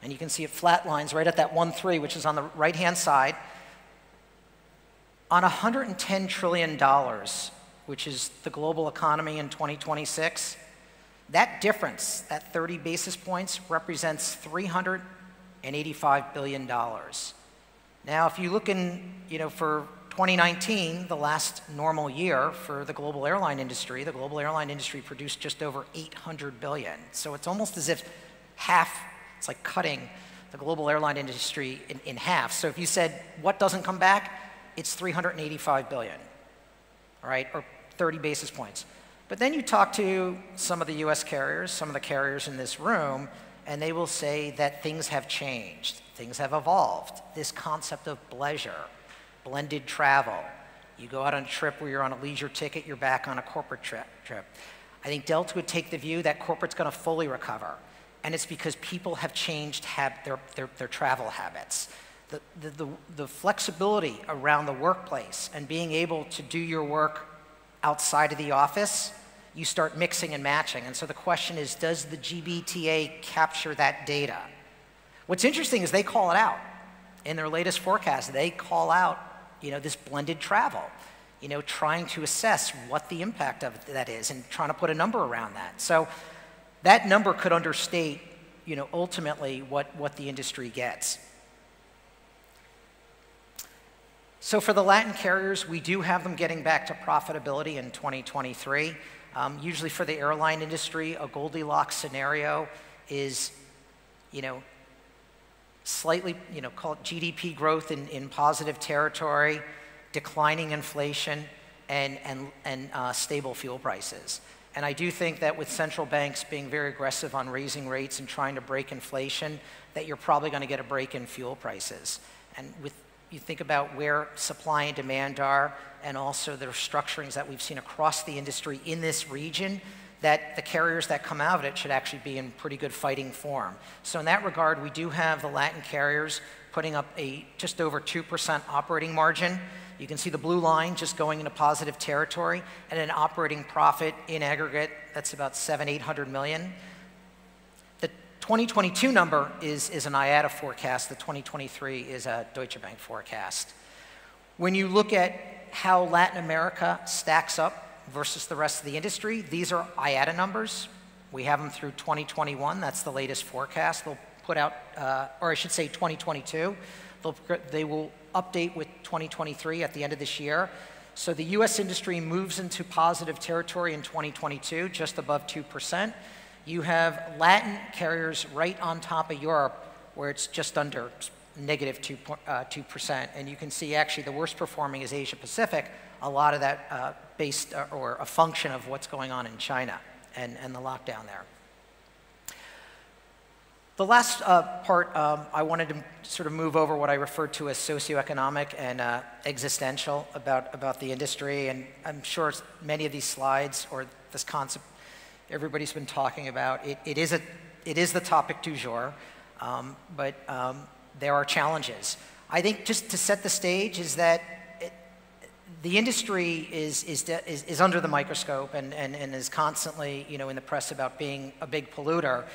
and you can see it flatlines right at that 1.3, which is on the right-hand side, on $110 trillion, which is the global economy in 2026, that difference, that 30 basis points, represents $385 billion. Now, if you look in, for 2019, the last normal year for the global airline industry produced just over 800 billion. So it's almost as if half, it's like cutting the global airline industry in half. So if you said, what doesn't come back? It's 385 billion, all right, or 30 basis points. But then you talk to some of the US carriers, some of the carriers in this room, and they will say that things have changed, things have evolved. This concept of bleisure, blended travel. You go out on a trip where you're on a leisure ticket, you're back on a corporate trip. I think Delta would take the view that corporate's going to fully recover, and it's because people have changed their travel habits. The flexibility around the workplace and being able to do your work outside of the office, you start mixing and matching. And so the question is, does the GBTA capture that data? What's interesting is they call it out. In their latest forecast, they call out, this blended travel, trying to assess what the impact of that is and trying to put a number around that. So that number could understate, ultimately what the industry gets. So for the Latin carriers, we do have them getting back to profitability in 2023. Usually for the airline industry, a Goldilocks scenario is, slightly, call it GDP growth in positive territory, declining inflation, and stable fuel prices. And I do think that with central banks being very aggressive on raising rates and trying to break inflation, that you're probably going to get a break in fuel prices. And you think about where supply and demand are, and also the restructurings that we've seen across the industry in this region, that the carriers that come out of it should actually be in pretty good fighting form. So in that regard, we do have the Latin carriers putting up a just over 2% operating margin. You can see the blue line just going into positive territory, and an operating profit in aggregate that's about $700–800 million. The 2022 number is an IATA forecast. The 2023 is a Deutsche Bank forecast. When you look at how Latin America stacks up versus the rest of the industry, these are IATA numbers. We have them through 2021. That's the latest forecast. They'll put out, or I should say 2022. They will update with 2023 at the end of this year. So the US industry moves into positive territory in 2022, just above 2%. You have Latin carriers right on top of Europe, where it's just under negative 2%. And you can see actually the worst performing is Asia Pacific. A lot of that based or a function of what's going on in China and the lockdown there. The last part, I wanted to sort of move over what I referred to as socioeconomic and existential about the industry. And I'm sure many of these slides or this concept everybody's been talking about, it is the topic du jour, but there are challenges. I think just to set the stage is that the industry is under the microscope and is constantly, in the press about being a big polluter.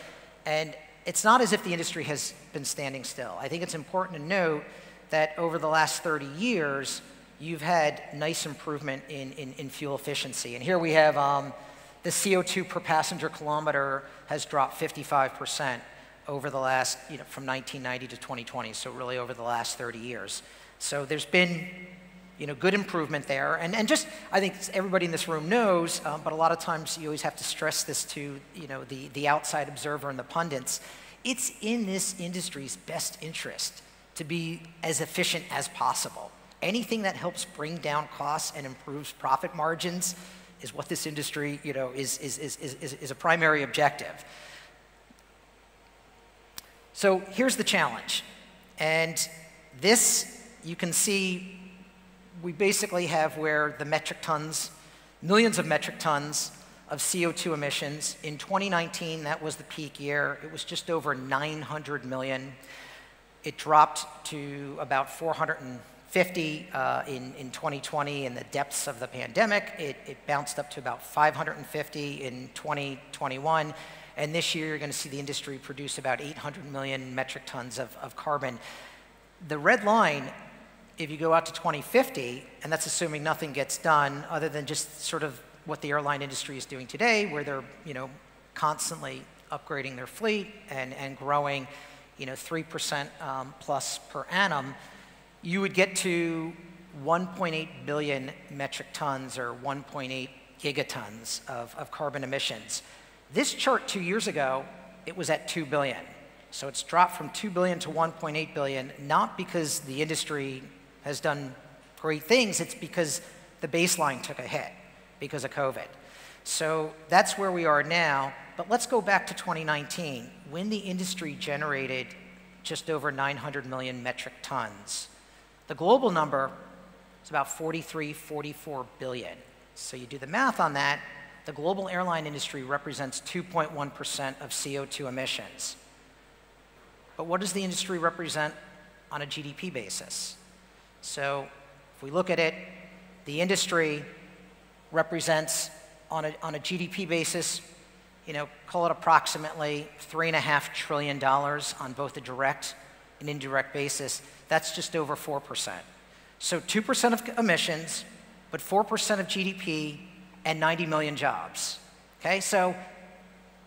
And it's not as if the industry has been standing still. I think it's important to note that over the last 30 years, you've had nice improvement in fuel efficiency. And here we have the CO2 per passenger kilometer has dropped 55% over the last, from 1990 to 2020, so really over the last 30 years. So there's been, good improvement there. And just, I think everybody in this room knows, but a lot of times you always have to stress this to, the outside observer and the pundits. It's in this industry's best interest to be as efficient as possible. Anything that helps bring down costs and improves profit margins is what this industry, is a primary objective. So here's the challenge. And this, you can see, we basically have where the metric tons, millions of metric tons of CO2 emissions. In 2019, that was the peak year. It was just over 900 million. It dropped to about 450 in 2020 in the depths of the pandemic. It bounced up to about 550 in 2021. And this year, you're going to see the industry produce about 800 million metric tons of carbon. The red line, if you go out to 2050, and that's assuming nothing gets done other than just sort of what the airline industry is doing today, where they're constantly upgrading their fleet and growing 3% plus per annum, you would get to 1.8 billion metric tons or 1.8 gigatons of carbon emissions. This chart 2 years ago, it was at 2 billion. So it's dropped from 2 billion to 1.8 billion, not because the industry has done great things, it's because the baseline took a hit because of COVID. So that's where we are now, but let's go back to 2019, when the industry generated just over 900 million metric tons. The global number is about 43, 44 billion. So you do the math on that, the global airline industry represents 2.1% of CO2 emissions. But what does the industry represent on a GDP basis? So if we look at it, the industry represents on a GDP basis, call it approximately $3.5 trillion on both a direct and indirect basis. That's just over 4%. So 2% of emissions, but 4% of GDP and 90 million jobs. Okay, so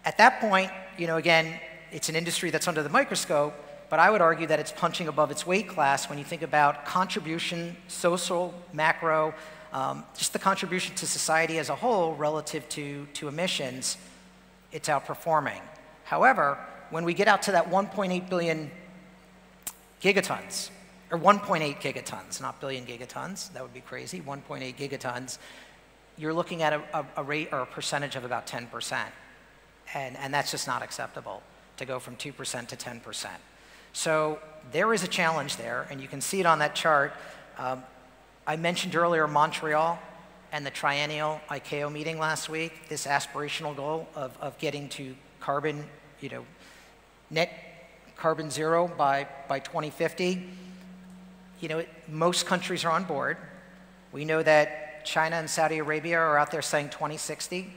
at that point, again, it's an industry that's under the microscope, but I would argue that it's punching above its weight class when you think about contribution, social, macro, just the contribution to society as a whole relative to emissions, it's outperforming. However, when we get out to that 1.8 billion gigatons, or 1.8 gigatons, not billion gigatons, that would be crazy, 1.8 gigatons, you're looking at a rate or a percentage of about 10%. And that's just not acceptable to go from 2% to 10%. So there is a challenge there, and you can see it on that chart. I mentioned earlier Montreal and the triennial ICAO meeting last week, this aspirational goal of getting to carbon, net carbon zero by 2050. Most countries are on board. We know that China and Saudi Arabia are out there saying 2060.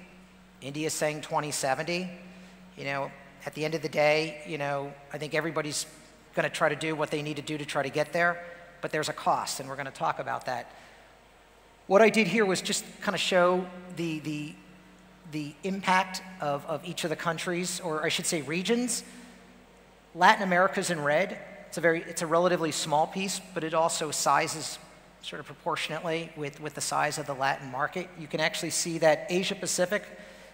India is saying 2070. At the end of the day, I think everybody's going to try to do what they need to do to try to get there, but there's a cost, and we're going to talk about that. What I did here was just kind of show the impact of each of the countries, or I should say regions. Latin America's in red. It's a relatively small piece, but it also sizes sort of proportionately with the size of the Latin market. You can actually see that Asia Pacific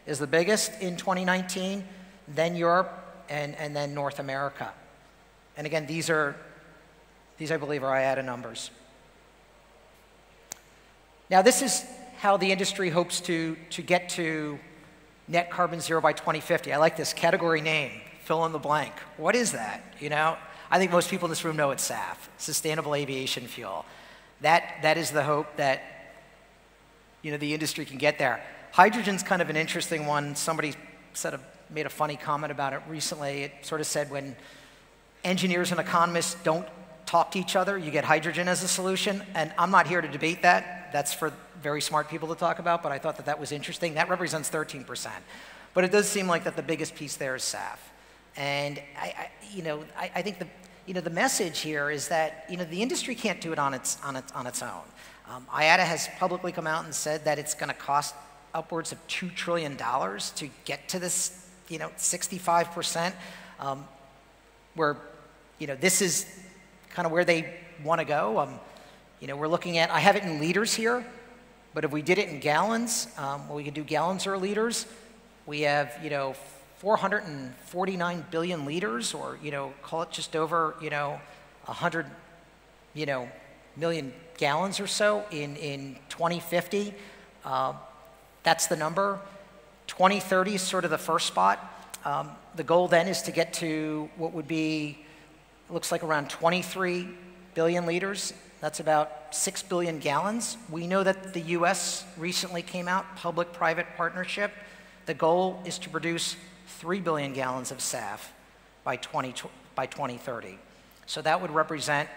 is the biggest in 2019, then Europe, and then North America. And again, these I believe are IATA numbers. Now this is how the industry hopes to get to net carbon zero by 2050. I like this category name, fill in the blank. What is that? I think most people in this room know it's SAF, Sustainable Aviation Fuel. That is the hope that the industry can get there. Hydrogen's kind of an interesting one. Somebody made a funny comment about it recently. It sort of said when engineers and economists don't talk to each other, you get hydrogen as a solution. And I'm not here to debate that. That's for very smart people to talk about, but I thought that was interesting. That represents 13%. But it does seem like that the biggest piece there is SAF. And I think the message here is that the industry can't do it on its own. IATA has publicly come out and said that it's going to cost upwards of $2 trillion to get to this 65%, where this is kind of where they want to go. We're looking at, I have it in liters here, but if we did it in gallons, we could do gallons or liters. We have 449 billion liters, or call it just over 100, million gallons or so in 2050. That's the number. 2030 is sort of the first spot. The goal then is to get to what would be, looks like around 23 billion liters. That's about 6 billion gallons. We know that the US recently came out, public-private partnership. The goal is to produce 3 billion gallons of SAF by 2030. So that would represent,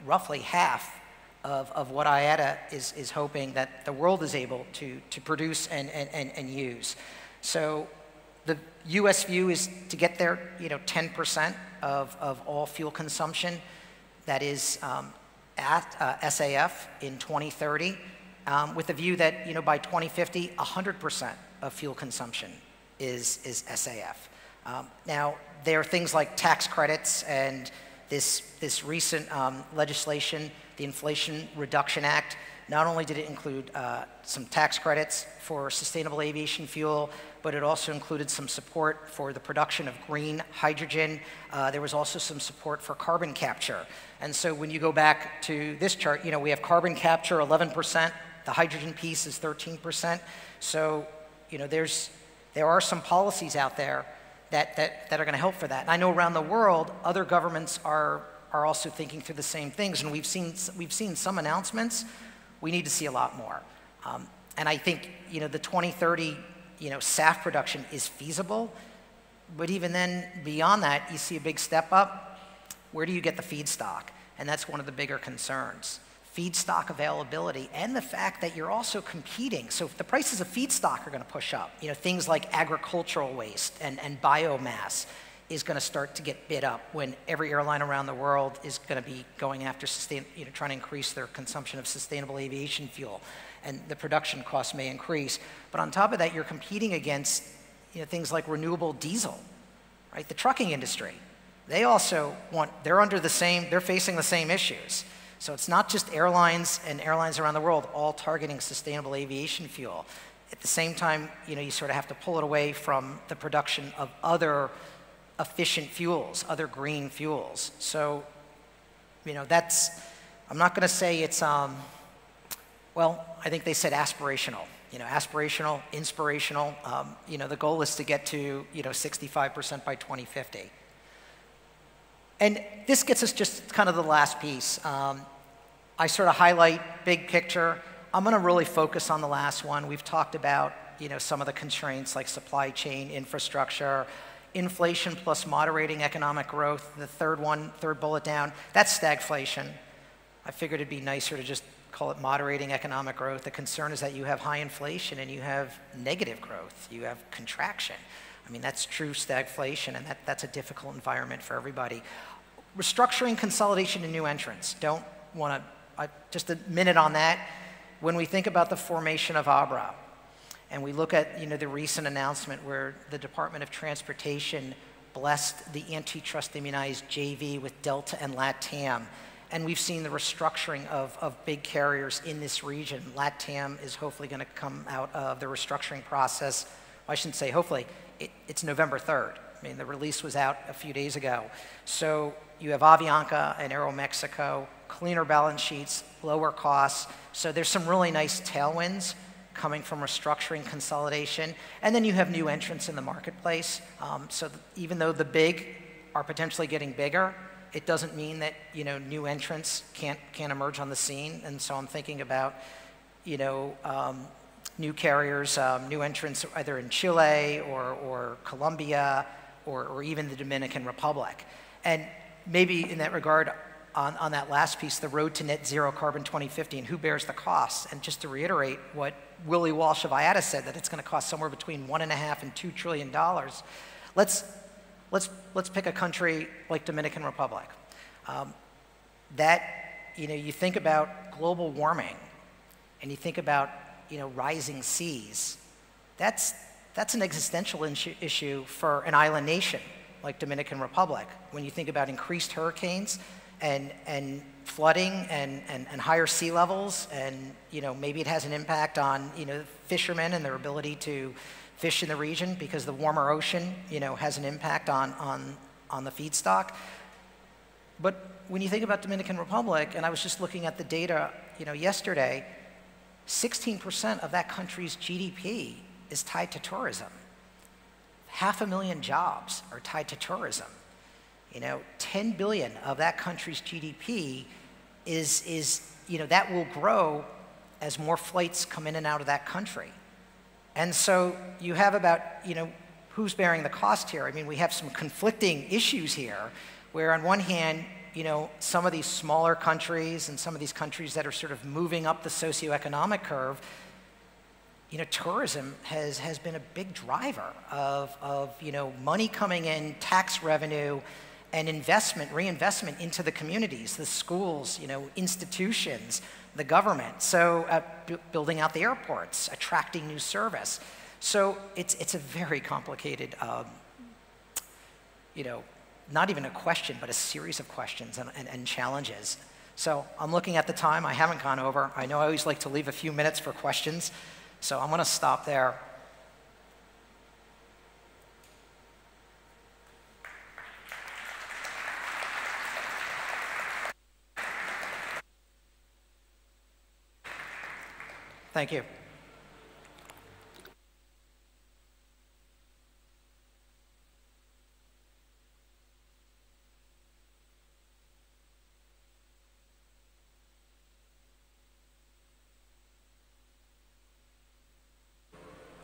roughly half of what IATA is hoping that the world is able to produce and use. So the US view is to get there, 10% of all fuel consumption. That is at SAF in 2030, with the view that by 2050, 100% of fuel consumption is SAF. Now, there are things like tax credits and this recent legislation, the Inflation Reduction Act. Not only did it include some tax credits for sustainable aviation fuel, but it also included some support for the production of green hydrogen. There was also some support for carbon capture. And so when you go back to this chart, we have carbon capture 11%, the hydrogen piece is 13%. So, there are some policies out there that are going to help for that. And I know around the world, other governments are also thinking through the same things, and we've seen some announcements. We need to see a lot more. And I think, the 2030, SAF production is feasible, but even then, beyond that, you see a big step up. Where do you get the feedstock? And that's one of the bigger concerns. Feedstock availability and the fact that you're also competing. So if the prices of feedstock are going to push up, things like agricultural waste and biomass is going to start to get bid up when every airline around the world is going to be going after trying to increase their consumption of sustainable aviation fuel, and the production costs may increase. But on top of that, you're competing against things like renewable diesel, right? The trucking industry, they're facing the same issues. So it's not just airlines and airlines around the world all targeting sustainable aviation fuel. At the same time, you sort of have to pull it away from the production of other efficient fuels, other green fuels. So, I'm not going to say it's, I think they said aspirational. Aspirational, inspirational. The goal is to get to, 65% by 2050. And this gets us just kind of the last piece. I sort of highlight big picture. I'm going to really focus on the last one. We've talked about, some of the constraints like supply chain, infrastructure, inflation plus moderating economic growth. The third bullet down, that's stagflation. I figured it'd be nicer to just call it moderating economic growth. The concern is that you have high inflation and you have negative growth. You have contraction. I mean, that's true stagflation, and that's a difficult environment for everybody. Restructuring, consolidation, and new entrants. Just a minute on that. When we think about the formation of ABRA, and we look at the recent announcement where the Department of Transportation blessed the antitrust immunized JV with Delta and LATAM, and we've seen the restructuring of big carriers in this region. LATAM is hopefully going to come out of the restructuring process. I shouldn't say hopefully. It's November 3rd. I mean, the release was out a few days ago. So you have Avianca and Aeromexico, cleaner balance sheets, lower costs. So there's some really nice tailwinds coming from restructuring, consolidation. And then you have new entrants in the marketplace. Even though the big are potentially getting bigger, it doesn't mean that new entrants can't emerge on the scene. And so I'm thinking about new carriers, new entrants either in Chile or Colombia or even the Dominican Republic. And maybe in that regard, on that last piece, the road to net zero carbon 2050 and who bears the costs. And just to reiterate what Willie Walsh of IATA said, that it's going to cost somewhere between $1.5 and $2 trillion. Let's pick a country like Dominican Republic. You think about global warming and you think about rising seas. That's an existential issue for an island nation like Dominican Republic. When you think about increased hurricanes and flooding and higher sea levels, and maybe it has an impact on fishermen and their ability to fish in the region because the warmer ocean has an impact on the feedstock. But when you think about Dominican Republic, and I was just looking at the data, yesterday, 16% of that country's GDP is tied to tourism. 500,000 jobs are tied to tourism. 10 billion of that country's GDP is that will grow as more flights come in and out of that country. And so you have about, who's bearing the cost here? I mean, we have some conflicting issues here, where on one hand, some of these smaller countries and some of these countries that are sort of moving up the socioeconomic curve, tourism has been a big driver of money coming in, tax revenue, and reinvestment into the communities, the schools, institutions, the government. So building out the airports, attracting new service. So it's a very complicated, not even a question, but a series of questions and challenges. So I'm looking at the time. I haven't gone over. I know I always like to leave a few minutes for questions. So I'm going to stop there. Thank you.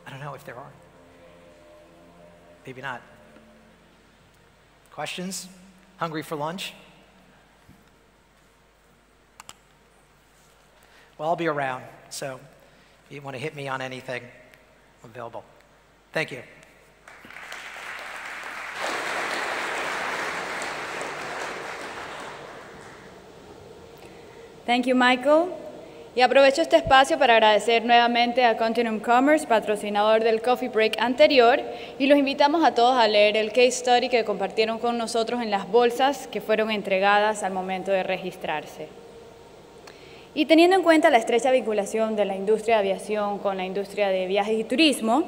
I don't know if there are. Maybe not. Questions? Hungry for lunch? Well, I'll be around, so if you want to hit me on anything, I'm available. Thank you. Thank you, Michael. Y aprovecho este espacio para agradecer nuevamente a Continuum Commerce, patrocinador del Coffee Break anterior, y los invitamos a todos a leer el case study que compartieron con nosotros en las bolsas que fueron entregadas al momento de registrarse. Y teniendo en cuenta la estrecha vinculación de la industria de aviación con la industria de viajes y turismo,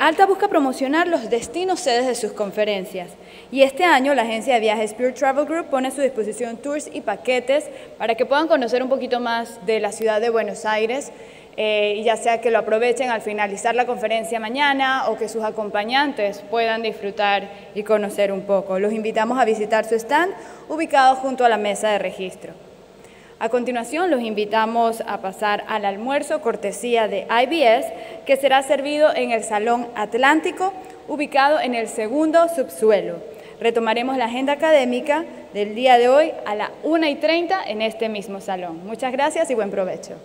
ALTA busca promocionar los destinos sedes de sus conferencias. Y este año la agencia de viajes Pure Travel Group pone a su disposición tours y paquetes para que puedan conocer un poquito más de la ciudad de Buenos Aires, y ya sea que lo aprovechen al finalizar la conferencia mañana o que sus acompañantes puedan disfrutar y conocer un poco. Los invitamos a visitar su stand ubicado junto a la mesa de registro. A continuación, los invitamos a pasar al almuerzo cortesía de IBS, que será servido en el Salón Atlántico, ubicado en el segundo subsuelo. Retomaremos la agenda académica del día de hoy a las 1:30 en este mismo salón. Muchas gracias y buen provecho.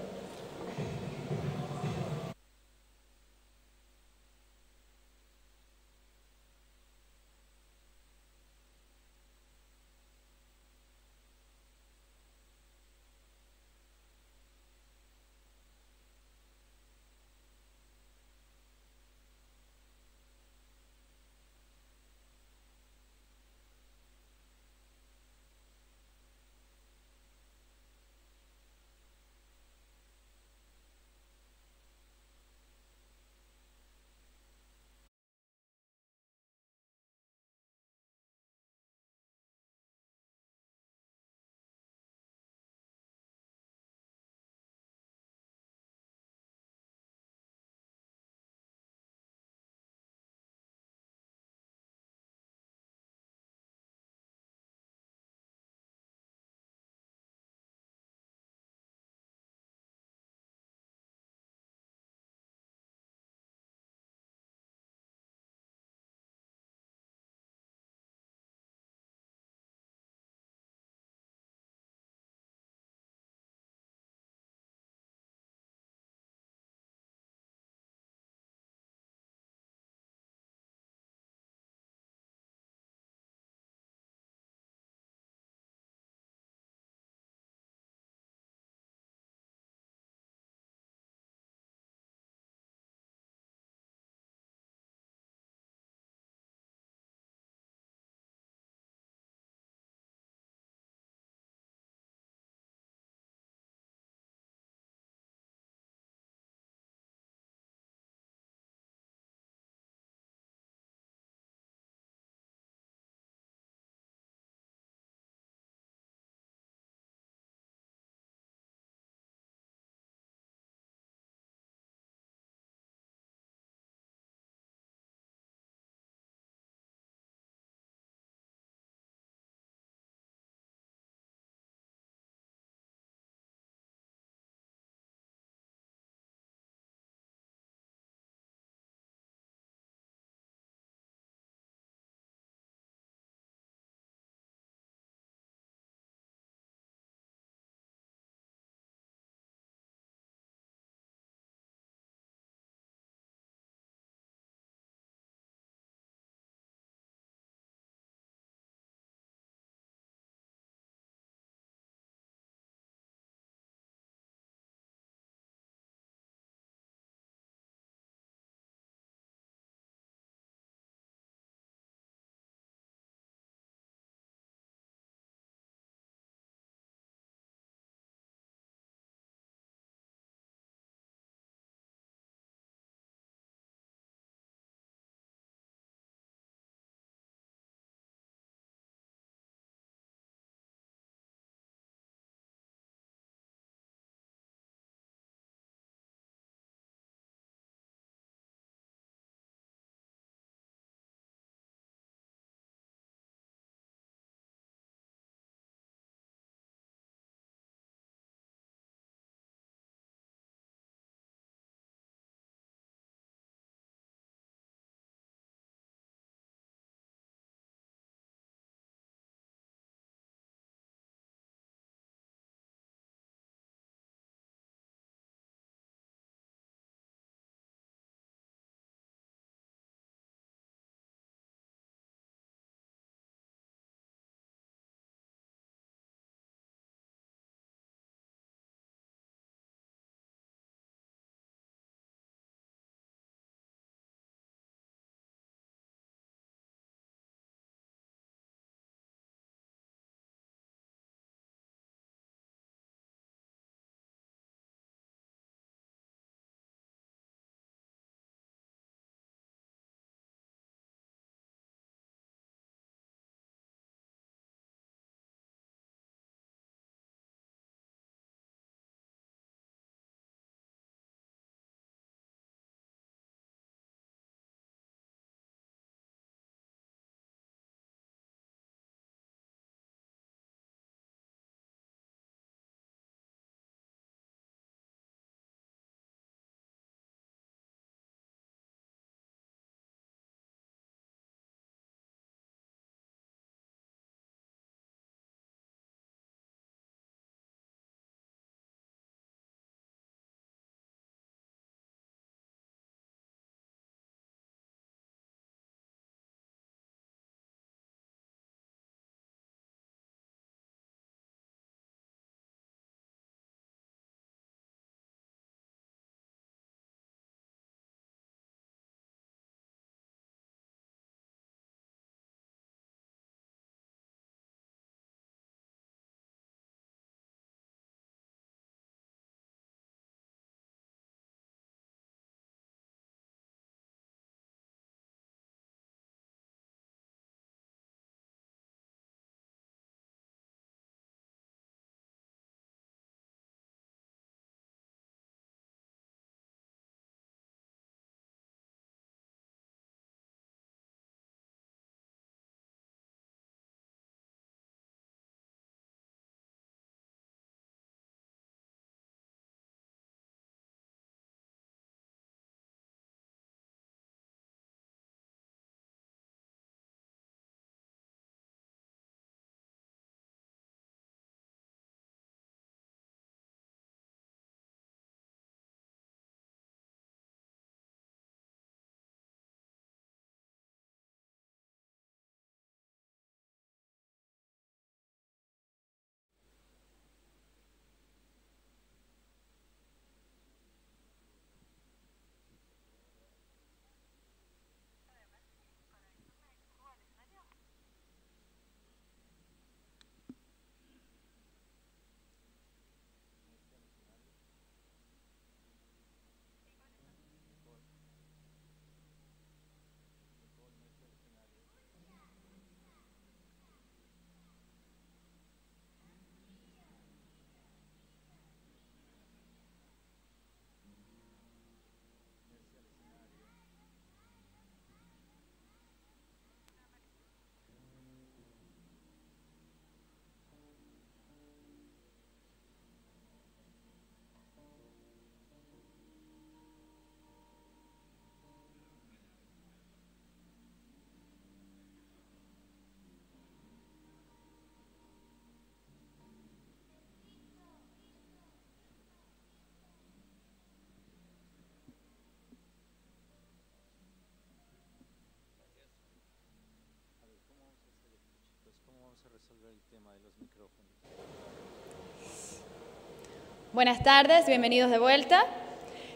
Buenas tardes, bienvenidos de vuelta.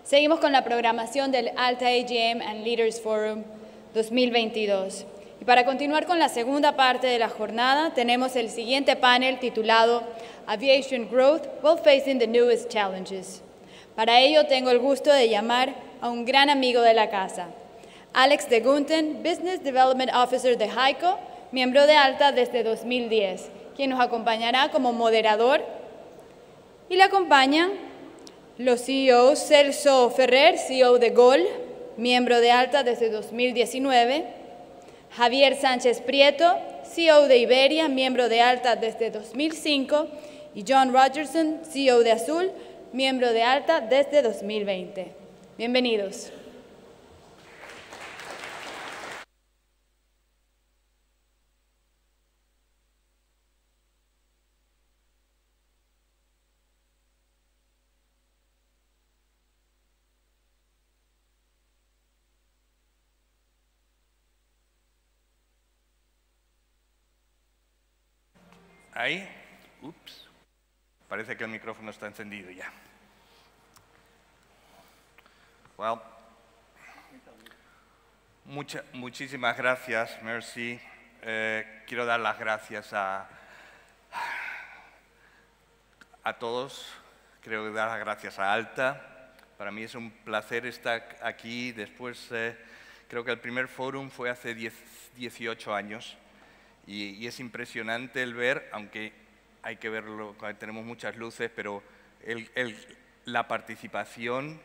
Seguimos con la programación del ALTA AGM and Leaders Forum 2022. Y para continuar con la segunda parte de la jornada, tenemos el siguiente panel titulado Aviation Growth While Facing the Newest Challenges. Para ello tengo el gusto de llamar a un gran amigo de la casa, Alex de Gunten, Business Development Officer de HAICO, miembro de ALTA desde 2010, quien nos acompañará como moderador. Y le acompañan los CEOs Celso Ferrer, CEO de GOL, miembro de ALTA desde 2019, Javier Sánchez Prieto, CEO de Iberia, miembro de ALTA desde 2005, y John Rogerson, CEO de Azul, miembro de ALTA desde 2020. Bienvenidos. Ahí, ups, parece que el micrófono está encendido ya. Well, muchísimas gracias, Mercy. Quiero dar las gracias a todos. Quiero dar las gracias a ALTA. Para mí es un placer estar aquí. Después, creo que el primer fórum fue hace 18 años. Y es impresionante el ver, aunque hay que verlo, tenemos muchas luces, pero la participación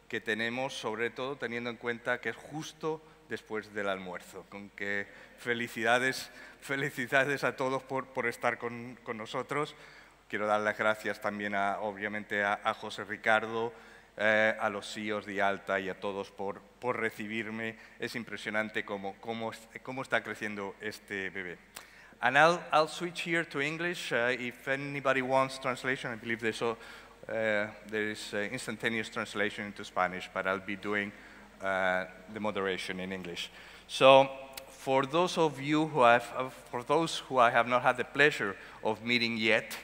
que tenemos, sobre todo teniendo en cuenta que es justo después del almuerzo. Con que felicidades a todos por estar con nosotros. Quiero dar las gracias también, obviamente, a José Ricardo, a los CEOs de ALTA y a todos por recibirme. Es impresionante cómo está creciendo este bebé. And I'll switch here to English. If anybody wants translation, I believe there is instantaneous translation into Spanish, but I'll be doing the moderation in English. So, for those of you for those who I have not had the pleasure of meeting yet,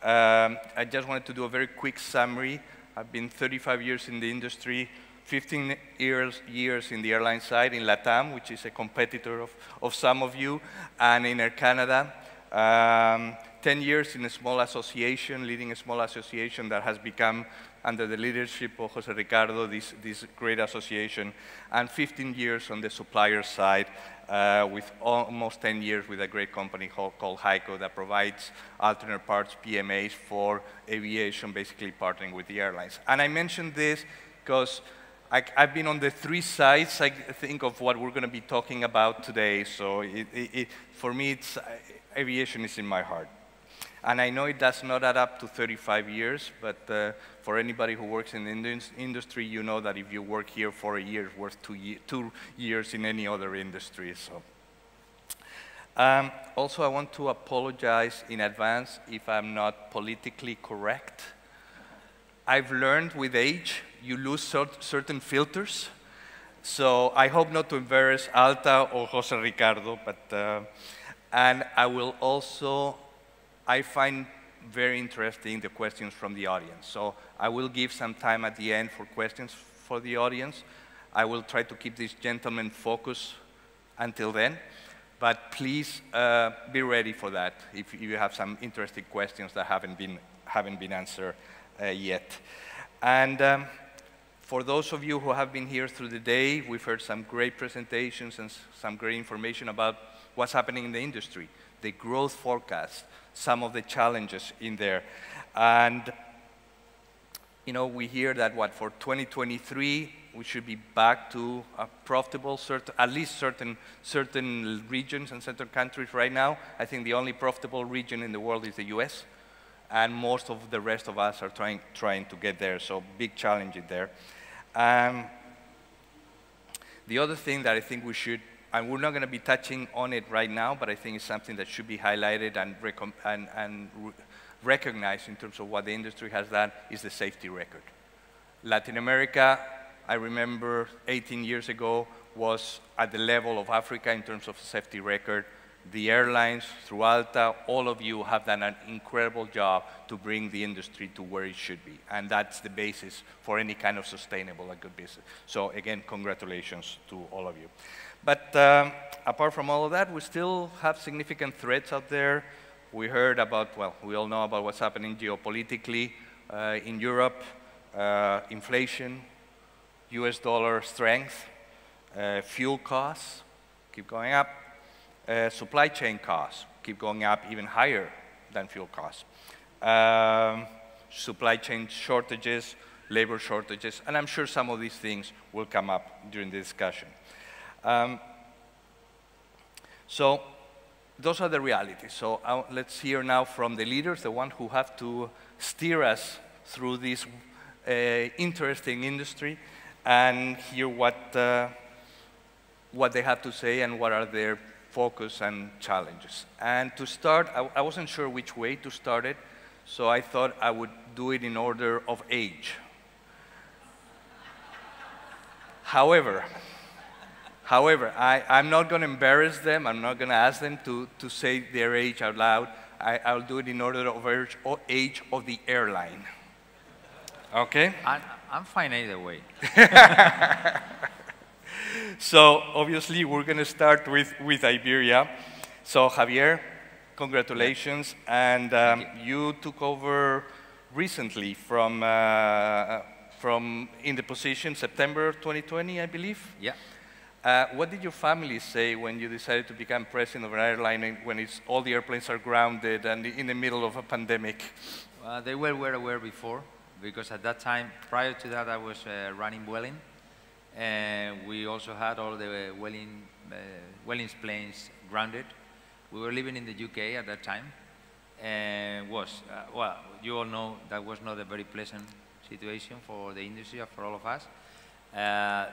I just wanted to do a very quick summary. I've been 35 years in the industry, 15 years in the airline side in LATAM, which is a competitor of some of you, and in Air Canada. 10 years in a small association, leading a small association that has become, under the leadership of Jose Ricardo, this great association, and 15 years on the supplier side, with almost 10 years with a great company called HAICO that provides alternate parts, PMAs, for aviation, basically partnering with the airlines. And I mentioned this because I've been on the three sides, I think, of what we're going to be talking about today. So for me, aviation is in my heart. And I know it does not add up to 35 years, but for anybody who works in the industry, you know that if you work here for a year, it's worth 2 years in any other industry. So. Also, I want to apologize in advance if I'm not politically correct. I've learned with age, you lose certain filters. So I hope not to embarrass ALTA or Jose Ricardo, but, and I will also, I find very interesting the questions from the audience. So I will give some time at the end for questions for the audience. I will try to keep this gentleman focused until then, but please be ready for that if you have some interesting questions that haven't been answered yet. And for those of you who have been here through the day, we've heard some great presentations and some great information about what's happening in the industry, the growth forecast, some of the challenges in there. And, you know, we hear that, for 2023, we should be back to a profitable, at least certain regions and certain countries right now. I think the only profitable region in the world is the US, and most of the rest of us are trying to get there, so big challenge in there. The other thing that I think we should, and we're not going to be touching on it right now, but I think it's something that should be highlighted and recognized in terms of what the industry has done, is the safety record. Latin America, I remember 18 years ago, was at the level of Africa in terms of safety record. the airlines, through ALTA, all of you have done an incredible job to bring the industry to where it should be. And that's the basis for any kind of sustainable and good business. So again, congratulations to all of you. But apart from all of that, we still have significant threats out there. We heard about, well, we all know about what's happening geopolitically in Europe, inflation, US dollar strength, fuel costs keep going up, supply chain costs keep going up even higher than fuel costs, supply chain shortages, labor shortages, and I'm sure some of these things will come up during the discussion. So those are the realities. So let's hear now from the leaders, the ones who have to steer us through this interesting industry, and hear what they have to say and what are their focus and challenges. And to start, I wasn't sure which way to start it, so I thought I would do it in order of age. However, I'm not going to embarrass them. I'm not going to ask them to say their age out loud. I'll do it in order of age of the airline. Okay? I'm fine either way. So obviously, we're going to start with Iberia. So Javier, congratulations. And you took over recently from in the position September 2020, I believe? Yeah. What did your family say when you decided to become president of an airline when all the airplanes are grounded and in the middle of a pandemic? They were aware before, because at that time, prior to that, I was running Vueling, and we also had all the Vueling's planes grounded. We were living in the UK at that time, and well, you all know that was not a very pleasant situation for the industry, for all of us.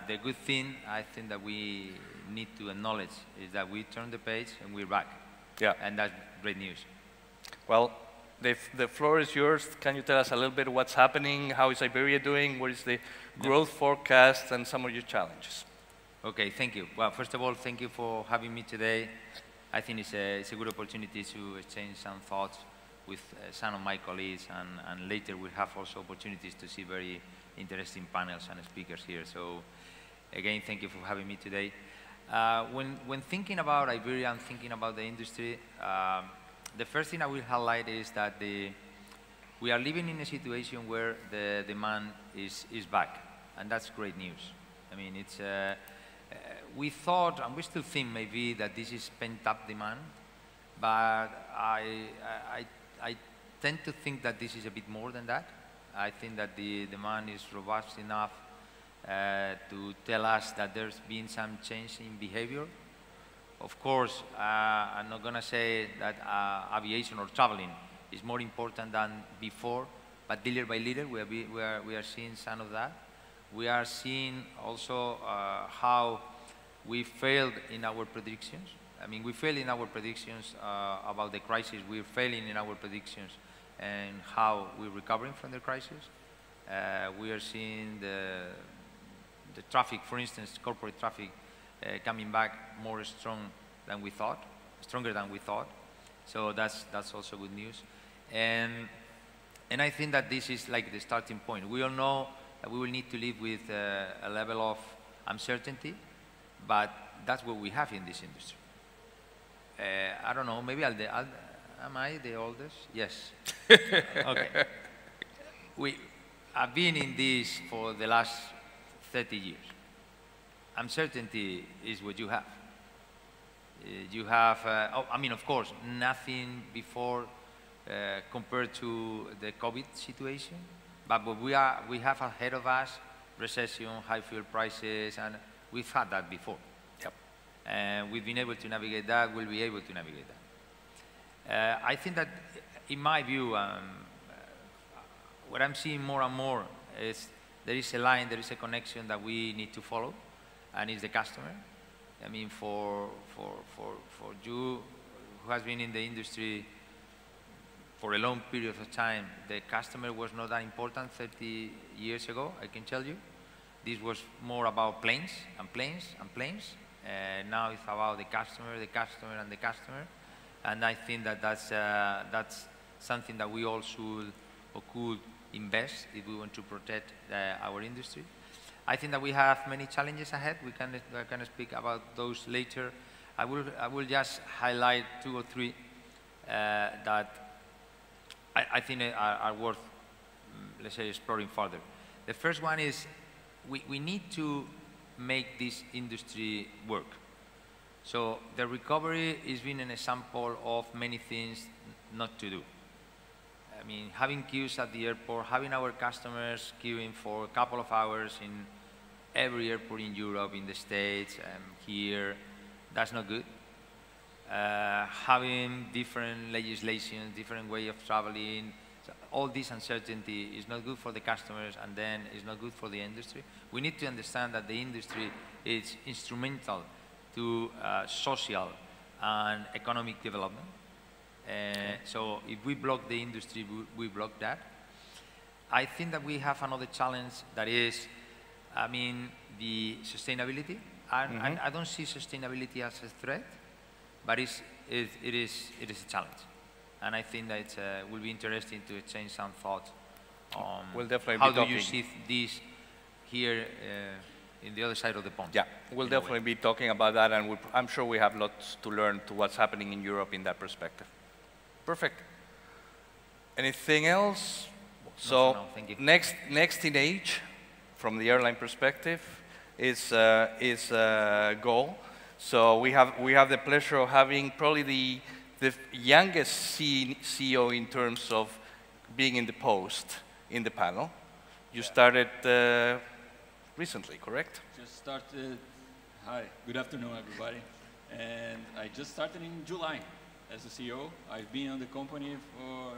The good thing, I think, that we need to acknowledge is that we turned the page and we're back. Yeah. And that's great news. Well, the floor is yours. Can you tell us a little bit what's happening? How is Iberia doing? What is the growth forecast and some of your challenges? Okay, thank you. Well, first of all, thank you for having me today. I think it's a good opportunity to exchange some thoughts with some of my colleagues, and later we'll have also opportunities to see very interesting panels and speakers here. So again, thank you for having me today. When thinking about Iberia and thinking about the industry, the first thing I will highlight is that we are living in a situation where the demand is back, and that's great news. I mean, it's we thought, and we still think maybe, that this is pent-up demand, but I tend to think that this is a bit more than that. I think that the demand is robust enough to tell us that there's been some change in behavior. Of course, I'm not going to say that aviation or traveling is more important than before, but little by little we are seeing some of that. We are seeing also how we failed in our predictions. I mean, we failed in our predictions about the crisis. We're failing in our predictions and how we're recovering from the crisis. We are seeing the traffic, for instance, corporate traffic, coming back more stronger than we thought. So that's also good news. And I think that this is like the starting point. We all know that we will need to live with a level of uncertainty, but that's what we have in this industry. I don't know, maybe am I the oldest? Yes. Okay. I've been in this for the last 30 years. Uncertainty is what you have. You have, I mean, of course, nothing before compared to the COVID situation, but what we have ahead of us, recession, high fuel prices, and we've had that before. Yep. And we've been able to navigate that, we'll be able to navigate that. I think that, in my view, what I'm seeing more and more is there is a line, there is a connection that we need to follow, and it's the customer. I mean, for you who has been in the industry for a long period of time, the customer was not that important 30 years ago, I can tell you. This was more about planes and planes and planes. Now it's about the customer, and the customer. And I think that that's something that we all should or could invest if we want to protect our industry. I think that we have many challenges ahead. We can speak about those later. I will just highlight 2 or 3 that I think are worth, let's say, exploring further. The first one is we need to make this industry work. So the recovery has been an example of many things not to do. I mean, having queues at the airport, having our customers queuing for a couple of hours in every airport in Europe, in the States, here, that's not good. Having different legislation, different way of traveling, so all this uncertainty is not good for the customers, and then it's not good for the industry. We need to understand that the industry is instrumental to social and economic development. So if we block the industry, we block that. I think that we have another challenge that is, I mean, the sustainability. I don't see sustainability as a threat, but it is a challenge. And I think that it will be interesting to exchange some thoughts on how do you see this here in the other side of the pond. Yeah, we'll definitely be talking about that, and I'm sure we have lots to learn to what's happening in Europe in that perspective. Perfect. Anything else? So no, thank you. Next in age, from the airline perspective, is Goal. So we have the pleasure of having probably the youngest CEO in terms of being in the post in the panel. You started recently, correct? Just started. Hi, good afternoon, everybody. And I just started in July as a CEO. I've been on the company for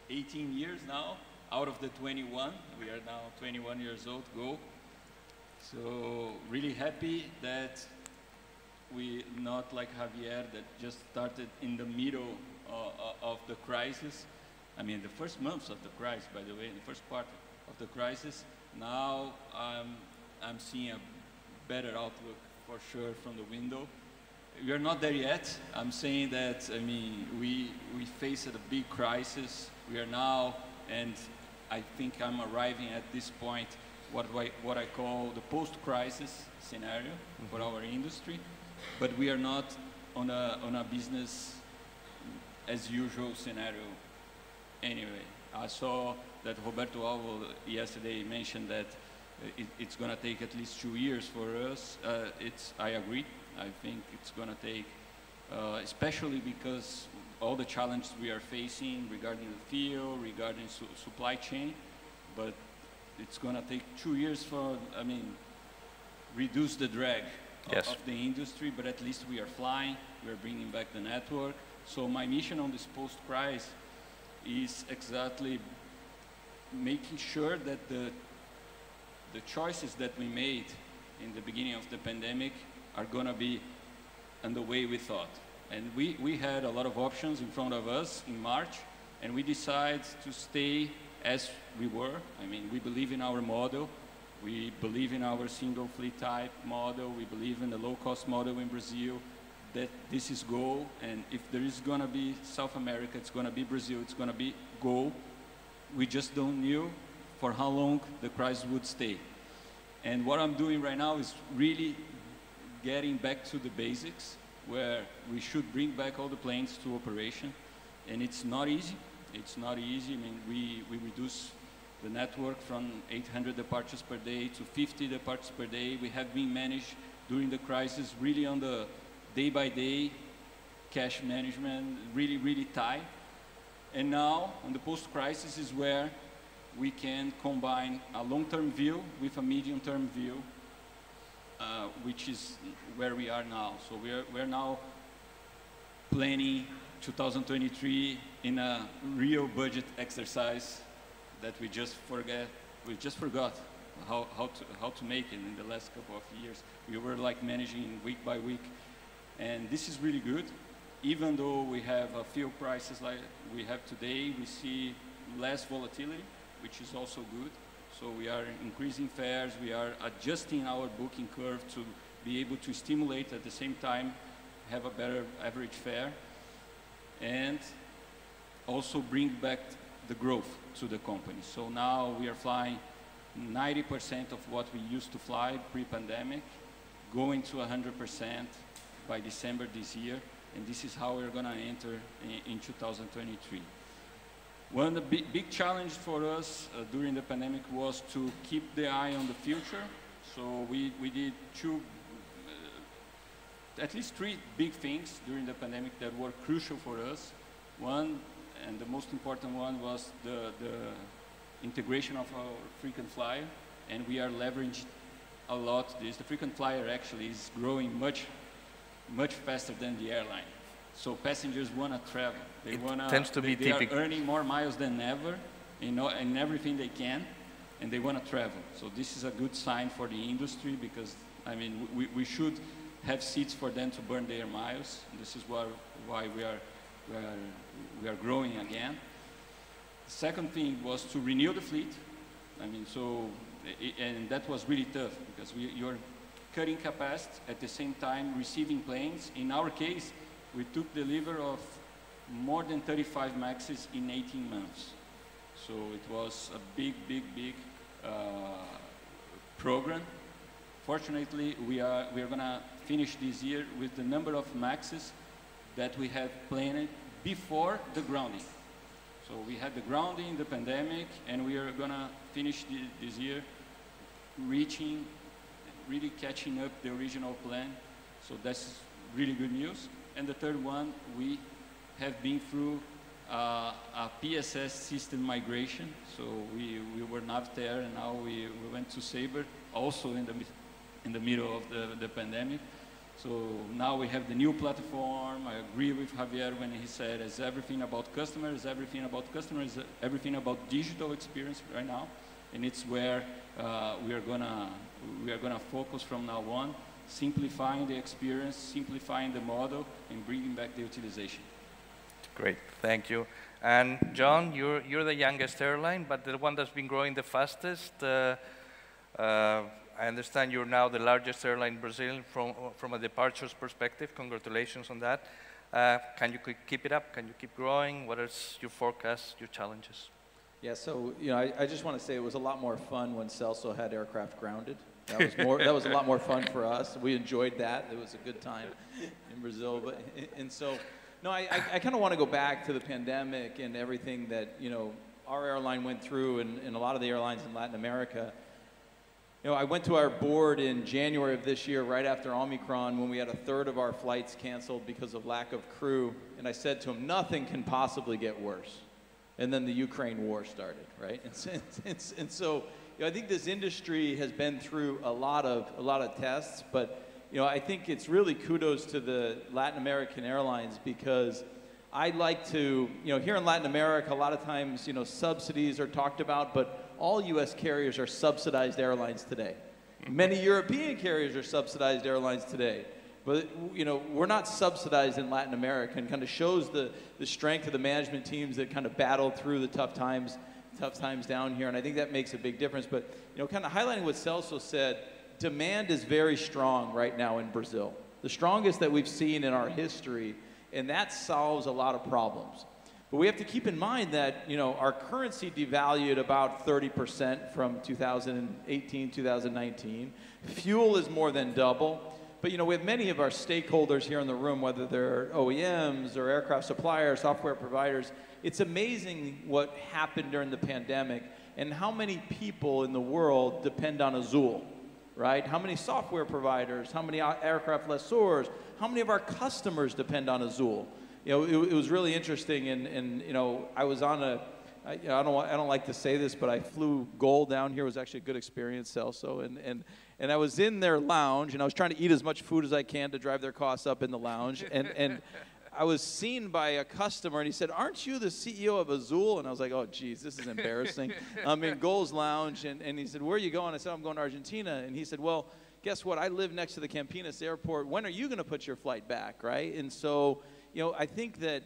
18 years now, out of the 21. We are now 21 years old, Go. So really happy that we, not like Javier, that just started in the middle of the crisis. I mean, the first months of the crisis, by the way, the first part of the crisis. Now I'm seeing a better outlook for sure from the window. We are not there yet. I'm saying that, I mean, we faced a big crisis. We are now, and I think I'm arriving at this point, what I call the post-crisis scenario for our industry. But we are not on a business as usual scenario anyway. I saw that Roberto Alvo yesterday mentioned that it's going to take at least 2 years for us. I agree. I think it's going to take, especially because all the challenges we are facing regarding the fuel, regarding supply chain, but it's going to take 2 years for, I mean, reduce the drag of the industry, but at least we are flying, we are bringing back the network. So my mission on this post-crisis is exactly making sure that the choices that we made in the beginning of the pandemic are going to be in the way we thought. And we had a lot of options in front of us in March, and we decided to stay as we were. I mean, we believe in our model. We believe in our single fleet type model. We believe in the low-cost model in Brazil, that this is Go. And if there is going to be South America, it's going to be Brazil, it's going to be Go. We just don't know for how long the crisis would stay. And what I'm doing right now is really getting back to the basics, where we should bring back all the planes to operation. And it's not easy. It's not easy. I mean, we reduce the network from 800 departures per day to 50 departures per day. We have been managed during the crisis really on the day-by-day cash management, really, really tight. And now, on the post-crisis is where we can combine a long-term view with a medium-term view, which is where we are now. So we're now planning 2023 in a real budget exercise that we just forgot how to make it in the last couple of years. We were like managing week by week, and this is really good. Even though we have fuel prices like we have today, we see less volatility, which is also good. So we are increasing fares, we are adjusting our booking curve to be able to stimulate at the same time, have a better average fare, and also bring back the growth to the company. So now we are flying 90% of what we used to fly pre-pandemic, going to 100% by December this year, and this is how we're going to enter in 2023. One of the big challenge for us during the pandemic was to keep the eye on the future. So we did at least three big things during the pandemic that were crucial for us. One, and the most important one, was the integration of our frequent flyer, and we are leveraging a lot this. The frequent flyer actually is growing much faster than the airline. So passengers want to travel. They are earning more miles than ever, in everything they can, and they want to travel. So this is a good sign for the industry, because I mean we should have seats for them to burn their miles. This is why we are growing again. The second thing was to renew the fleet. I mean, and that was really tough, because you're cutting capacity at the same time receiving planes. In our case, we took delivery of more than 35 MAXs in 18 months. So it was a big program. Fortunately, we are going to finish this year with the number of MAXs that we had planned before the grounding. So we had the grounding, the pandemic, and we are going to finish this year really catching up the original plan. So that's really good news. And the third one, we have been through a PSS system migration. So we were not there, and now we went to Sabre, also in the middle of the pandemic. So now we have the new platform. I agree with Javier when he said it's everything about customers, everything about digital experience right now, and it's where we are gonna focus from now on, simplifying the experience, simplifying the model, and bringing back the utilization. Great, thank you. And John, you're the youngest airline, but the one that's been growing the fastest. I understand you're now the largest airline in Brazil from a departures perspective. Congratulations on that. Can you keep it up? Can you keep growing? What is your forecast, your challenges? Yeah, so I just want to say it was a lot more fun when Celso had aircraft grounded. That was a lot more fun for us. We enjoyed that. It was a good time in Brazil. No, I kind of want to go back to the pandemic and everything that our airline went through, and a lot of the airlines in Latin America. I went to our board in January of this year, right after Omicron, when we had a third of our flights canceled because of lack of crew, and I said to them, nothing can possibly get worse. And then the Ukraine war started, right? And so I think this industry has been through a lot of tests, but I think it's really kudos to the Latin American airlines, because I like to, here in Latin America, a lot of times, subsidies are talked about, but all U.S. carriers are subsidized airlines today. Many European carriers are subsidized airlines today. But, we're not subsidized in Latin America, and kind of shows the strength of the management teams that kind of battled through the tough times down here. And I think that makes a big difference. But, kind of highlighting what Celso said, demand is very strong right now in Brazil. The strongest that we've seen in our history, and that solves a lot of problems. But we have to keep in mind that, our currency devalued about 30% from 2018, 2019. Fuel is more than double. But, we have many of our stakeholders here in the room, whether they're OEMs or aircraft suppliers, software providers. It's amazing what happened during the pandemic and how many people in the world depend on Azul, right? How many software providers, how many aircraft lessors, how many of our customers depend on Azul? It was really interesting, and I was on I don't like to say this, but I flew Gol down here. It was actually a good experience, Celso, and I was in their lounge, and I was trying to eat as much food as I can to drive their costs up in the lounge, and I was seen by a customer, and he said, "Aren't you the CEO of Azul?" And I was like, "Oh, geez, this is embarrassing." I'm in Gol's lounge, and he said, "Where are you going?" I said, "I'm going to Argentina." And he said, "Well, guess what? I live next to the Campinas airport. When are you going to put your flight back, right?" And so, I think that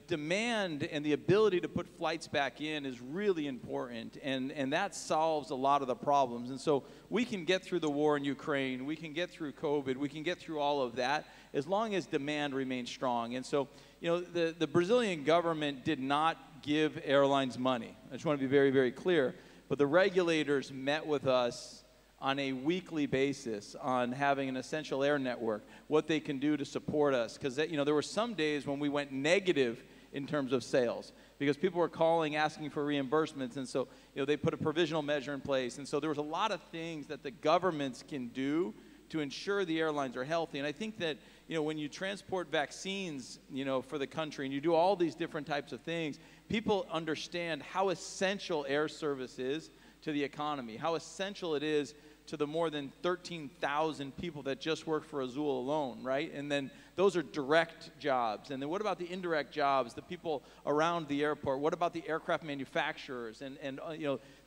demand and the ability to put flights back in is really important, and that solves a lot of the problems. And so we can get through the war in Ukraine, we can get through COVID, we can get through all of that as long as demand remains strong. And so, the Brazilian government did not give airlines money. I just want to be very, very clear. But the regulators met with us on a weekly basis on having an essential air network, what they can do to support us. Because there were some days when we went negative in terms of sales because people were calling asking for reimbursements, and so they put a provisional measure in place. And so there was a lot of things that the governments can do to ensure the airlines are healthy. And I think that when you transport vaccines for the country and you do all these different types of things, people understand how essential air service is to the economy, how essential it is to the more than 13,000 people that just work for Azul alone, right? And then those are direct jobs. And then what about the indirect jobs, the people around the airport? What about the aircraft manufacturers? And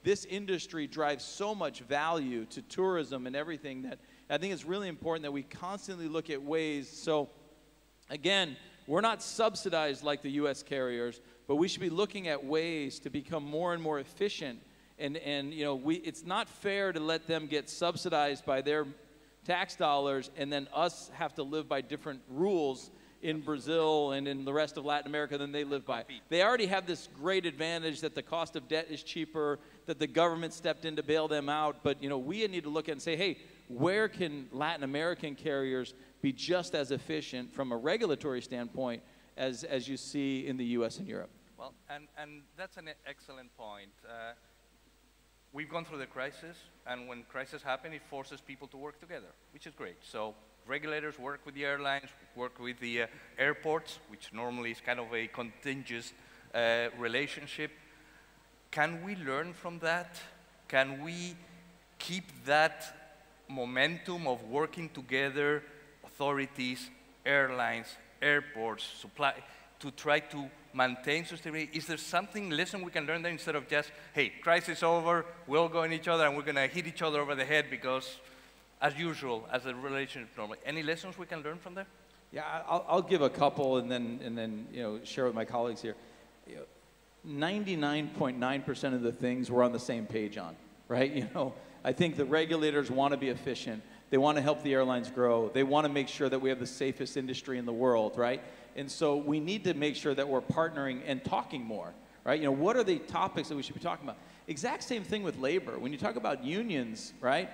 this industry drives so much value to tourism and everything that I think it's really important that we constantly look at ways. So again, we're not subsidized like the US carriers, but we should be looking at ways to become more and more efficient. And it's not fair to let them get subsidized by their tax dollars and then us have to live by different rules in Brazil and in the rest of Latin America than they live by. They already have this great advantage that the cost of debt is cheaper, that the government stepped in to bail them out. But we need to look at and say, hey, where can Latin American carriers be just as efficient from a regulatory standpoint as you see in the US and Europe? Well, and that's an excellent point. We've gone through the crisis, and when crises happen, it forces people to work together, which is great. So regulators work with the airlines, work with the airports, which normally is kind of a contingent relationship. Can we learn from that? Can we keep that momentum of working together, authorities, airlines, airports, supply, to try to maintain sustainability? Is there something, lesson we can learn there instead of just, hey, crisis over, we'll go in each other and we're going to hit each other over the head because, as usual, as a relationship normally. Any lessons we can learn from there? Yeah, I'll give a couple and then share with my colleagues here. 99.9% of the things we're on the same page on, right? I think the regulators want to be efficient. They want to help the airlines grow. They want to make sure that we have the safest industry in the world, right? And so we need to make sure that we're partnering and talking more, right? What are the topics that we should be talking about? Exact same thing with labor. When you talk about unions, right?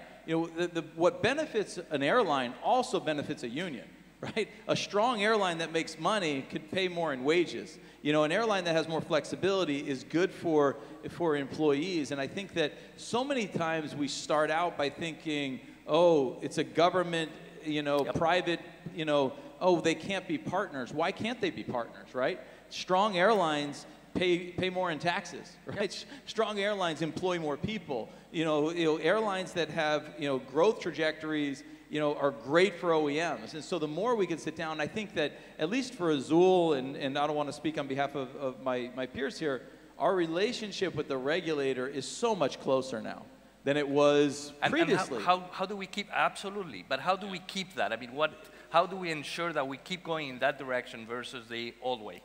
What benefits an airline also benefits a union, right? A strong airline that makes money could pay more in wages. An airline that has more flexibility is good for employees. And I think that so many times we start out by thinking, oh, it's a government, private, oh, they can't be partners. Why can't they be partners, right? Strong airlines pay more in taxes, right? Yep. Strong airlines employ more people. Airlines that have, growth trajectories, are great for OEMs. And so the more we can sit down, I think that at least for Azul, and I don't want to speak on behalf of my peers here, our relationship with the regulator is so much closer now than it was previously. And how do we keep, absolutely, but how do we keep that? I mean, how do we ensure that we keep going in that direction versus the old way?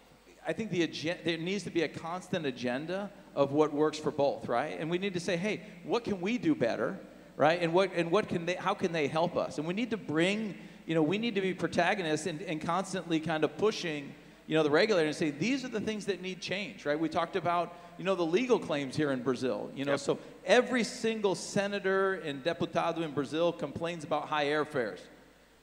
I think there needs to be a constant agenda of what works for both, right? And we need to say, hey, what can we do better, right? And how can they help us? And we need to bring, we need to be protagonists and constantly kind of pushing, the regulator and say, these are the things that need change, right? We talked about, the legal claims here in Brazil, yep. So every single senator and deputado in Brazil complains about high airfares.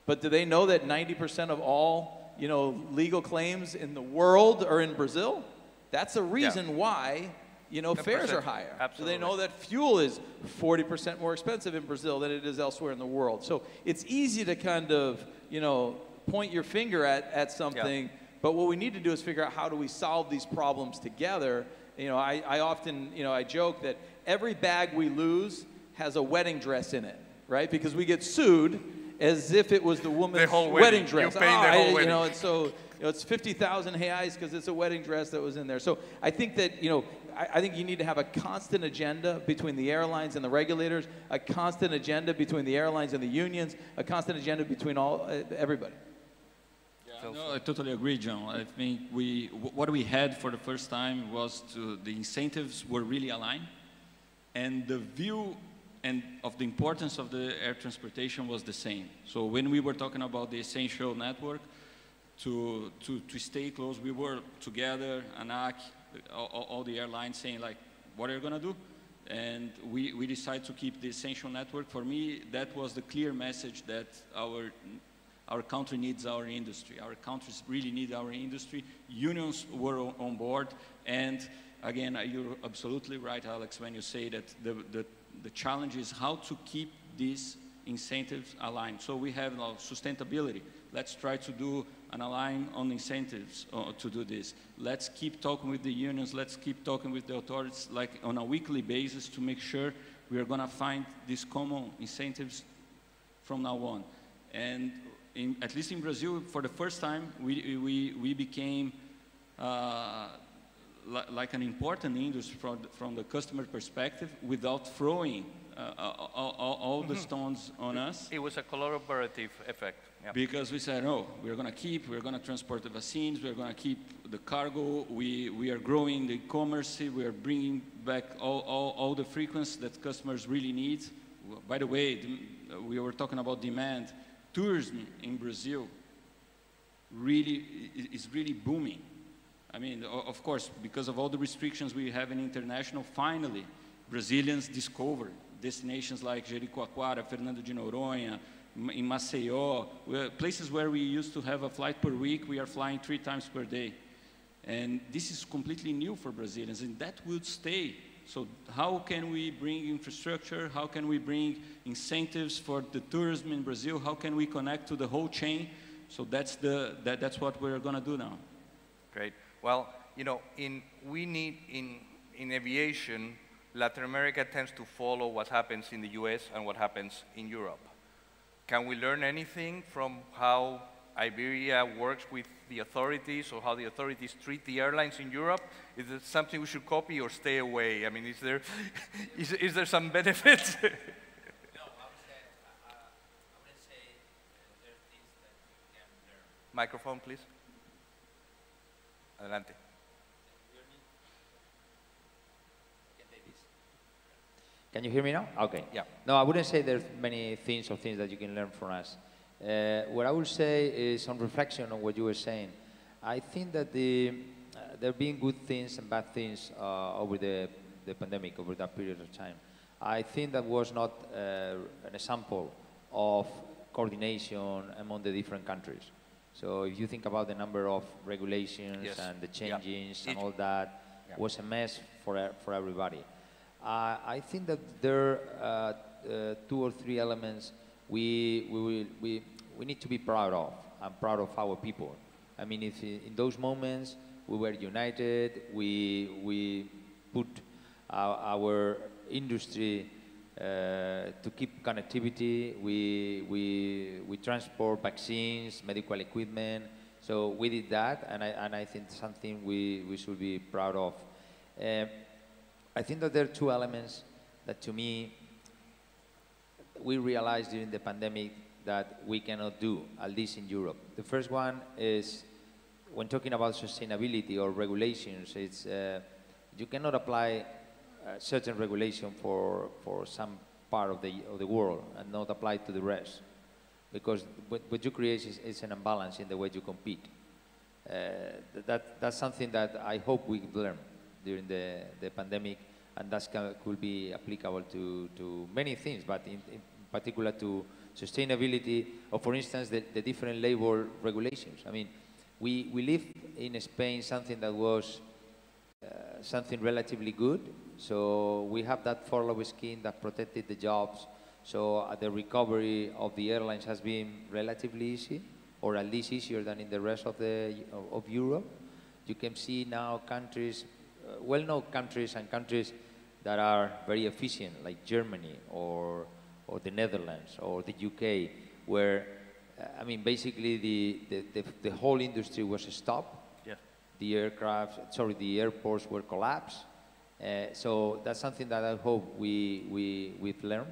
But do they know that 90% of all, legal claims in the world are in Brazil? That's a reason why, fares are higher. Absolutely. So they know that fuel is 40% more expensive in Brazil than it is elsewhere in the world. So it's easy to kind of, point your finger at something, but what we need to do is figure out how do we solve these problems together. I often, I joke that every bag we lose has a wedding dress in it, right? Because we get sued as if it was the woman's wedding dress. You're paying the whole wedding. And so it's 50,000 reais because it's a wedding dress that was in there. So I think that, I think you need to have a constant agenda between the airlines and the regulators, a constant agenda between the airlines and the unions, a constant agenda between everybody. Yeah, No, I totally agree, John. I think what we had for the first time was the incentives were really aligned, and the view of the importance of the air transportation was the same. So when we were talking about the essential network, to stay close, we were together, ANAC, all the airlines saying like, what are you going to do? And we decided to keep the essential network. For me, that was the clear message that our country needs our industry. Our countries really need our industry. Unions were on board. And again, you're absolutely right, Alex, when you say that the challenge is how to keep these incentives aligned. So we have now sustainability. Let's try to do an align on incentives to do this. Let's keep talking with the unions. Let's keep talking with the authorities like on a weekly basis to make sure we are going to find these common incentives from now on. And at least in Brazil, for the first time, we became like an important industry from the customer perspective without throwing all the stones on us. It was a collaborative effect. Yeah. Because we said, no, we're going to transport the vaccines, we're going to keep the cargo, we are growing the e-commerce, we are bringing back all the frequency that customers really need. By the way, we were talking about demand. Tourism in Brazil is really booming. I mean, of course, because of all the restrictions we have in international, finally, Brazilians discover destinations like Jericoacoara, Fernando de Noronha, in Maceió, places where we used to have a flight per week, we are flying 3 times per day. And this is completely new for Brazilians, and that will stay. So how can we bring infrastructure? How can we bring incentives for the tourism in Brazil? How can we connect to the whole chain? So that's what we're going to do now. Great. Well, you know, in aviation, Latin America tends to follow what happens in the US and what happens in Europe. Can we learn anything from how Iberia works with the authorities or how the authorities treat the airlines in Europe? Is it something we should copy or stay away? I mean, is there some benefit? No, I wouldn't say there are things that you can learn. Microphone, please. Adelante. Can you hear me now? Okay. Yeah. No, I wouldn't say there's many things that you can learn from us. What I would say is on reflection on what you were saying. I think that there have been good things and bad things over the pandemic, over that period of time. I think that was not an example of coordination among the different countries. So if you think about the number of regulations and the changes and all that, was a mess for everybody. I think that there are 2 or 3 elements we need to be proud of. I'm proud of our people. I mean, if in those moments we were united, we put our industry to keep connectivity. We transport vaccines, medical equipment. So we did that, and I think something we should be proud of. I think that there are 2 elements that, to me, we realized during the pandemic that we cannot do, at least in Europe. The first one is, when talking about sustainability or regulations, it's you cannot apply certain regulation for some part of the world and not apply to the rest, because what you create is an imbalance in the way you compete. That's something that I hope we learn during the pandemic, and that could be applicable to many things, but in particular to sustainability, or for instance, the different labor regulations. I mean, we live in Spain something that was something relatively good. So we have that furlough scheme that protected the jobs. So the recovery of the airlines has been relatively easy, or at least easier than in the rest of Europe. You can see now countries, well-known countries and countries that are very efficient, like Germany or the Netherlands or the UK, where I mean, basically the whole industry was stopped. Yeah. The airports were collapsed. So that's something that I hope we've learned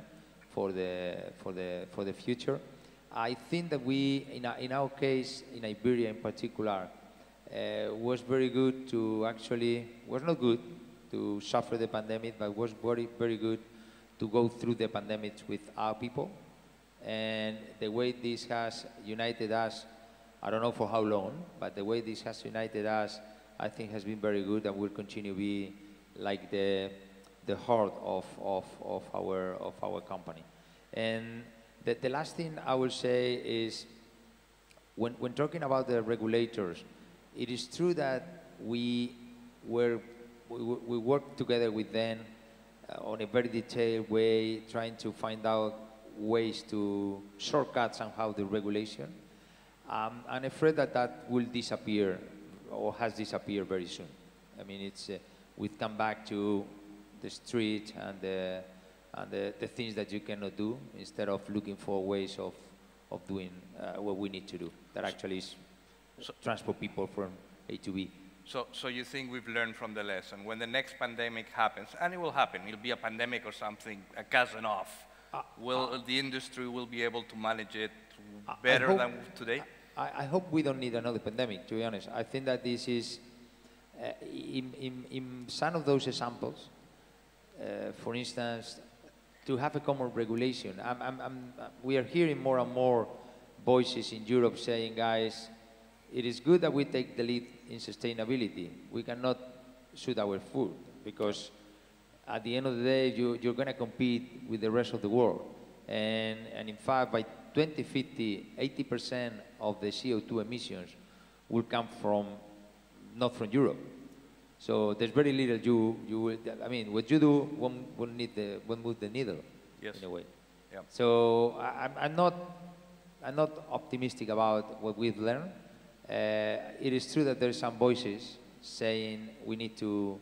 for the future. I think that we, in our case, in Iberia in particular, was very good to actually, was not good to suffer the pandemic, but was very, very good to go through the pandemic with our people. And the way this has united us, I don't know for how long, but the way this has united us, I think has been very good and will continue to be like the heart of our company. And the last thing I will say is, when talking about the regulators, it is true that we worked together with them on a very detailed way, trying to find out ways to shortcut somehow the regulation. I'm afraid that that will disappear or has disappeared very soon. I mean, it's we've come back to the street and the things that you cannot do instead of looking for ways of doing what we need to do. That actually is transport people from A to B. So you think we've learned from the lesson? When the next pandemic happens, and it will happen, it'll be a pandemic or something, a cousin off, the industry will be able to manage it better than today? I hope we don't need another pandemic, to be honest. I think that this is, in some of those examples, for instance, to have a common regulation. We are hearing more and more voices in Europe saying, guys, it is good that we take the lead in sustainability. We cannot shoot our foot because at the end of the day, you're going to compete with the rest of the world. And in fact, by 2050, 80% of the CO2 emissions will come not from Europe. So there's very little you will, I mean, what you do won't move the needle, yes, in a way. Yeah. So I'm not optimistic about what we've learned. It is true that there are some voices saying we need to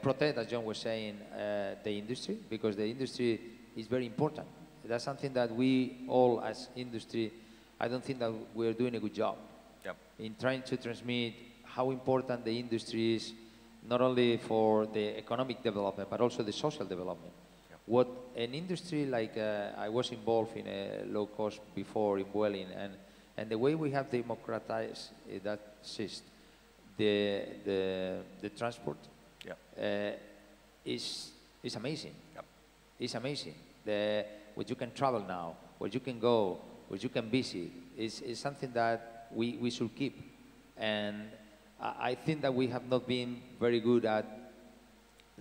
protect, as John was saying, the industry, because the industry is very important. That's something that we all as industry, I don't think that we're doing a good job in trying to transmit how important the industry is, not only for the economic development, but also the social development. What an industry like, I was involved in a low cost before in Vueling, and the way we have democratized that system, the transport, is amazing. It's amazing. Where you can travel now, where you can go, where you can visit, is something that we should keep. And I think that we have not been very good at,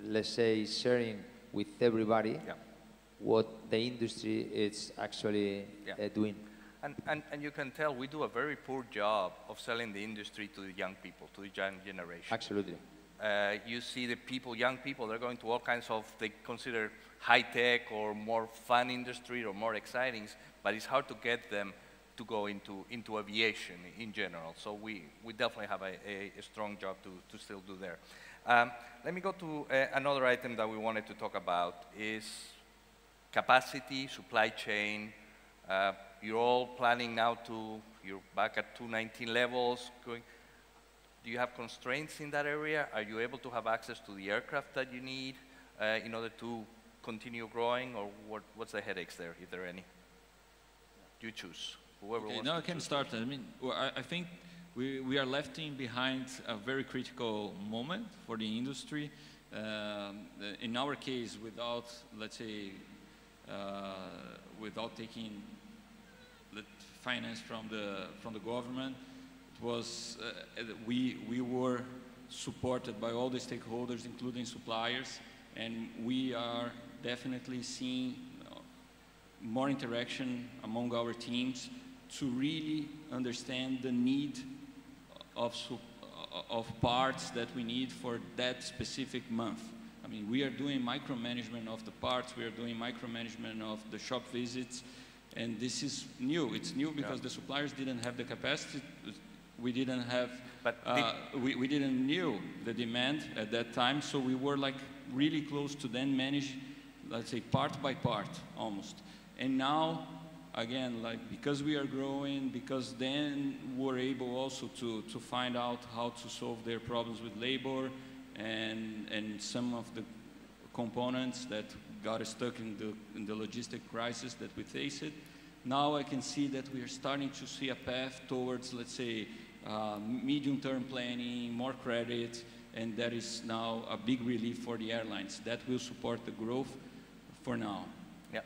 let's say, sharing with everybody what the industry is actually doing. And you can tell we do a very poor job of selling the industry to the young people, to the young generation. Absolutely. You see the people, young people, they're going to all kinds of, they consider high-tech or more fun industry or more exciting, but it's hard to get them to go into aviation in general. So we definitely have a strong job to still do there. Let me go to another item that we wanted to talk about is capacity, supply chain. You're all planning now you're back at 2019 levels. Do you have constraints in that area? Are you able to have access to the aircraft that you need in order to continue growing, or what's the headaches there, if there are any? You choose. Whoever wants to I can start. I mean, I think we are left behind a very critical moment for the industry. In our case, without, let's say, without taking finance from the government, it was we were supported by all the stakeholders, including suppliers, and we are definitely seeing more interaction among our teams to really understand the need of parts that we need for that specific month. I mean, we are doing micromanagement of the parts, we are doing micromanagement of the shop visits, and this is new. It's new because the suppliers didn't have the capacity. We didn't have, we didn't knew the demand at that time, so we were like really close to then manage, let's say, part by part almost. And now, again, like, because we are growing, because then we're able also to find out how to solve their problems with labor and some of the components that got us stuck in the logistic crisis that we faced. Now I can see that we are starting to see a path towards, let's say, medium-term planning, more credit, and that is now a big relief for the airlines. That will support the growth for now. Yeah.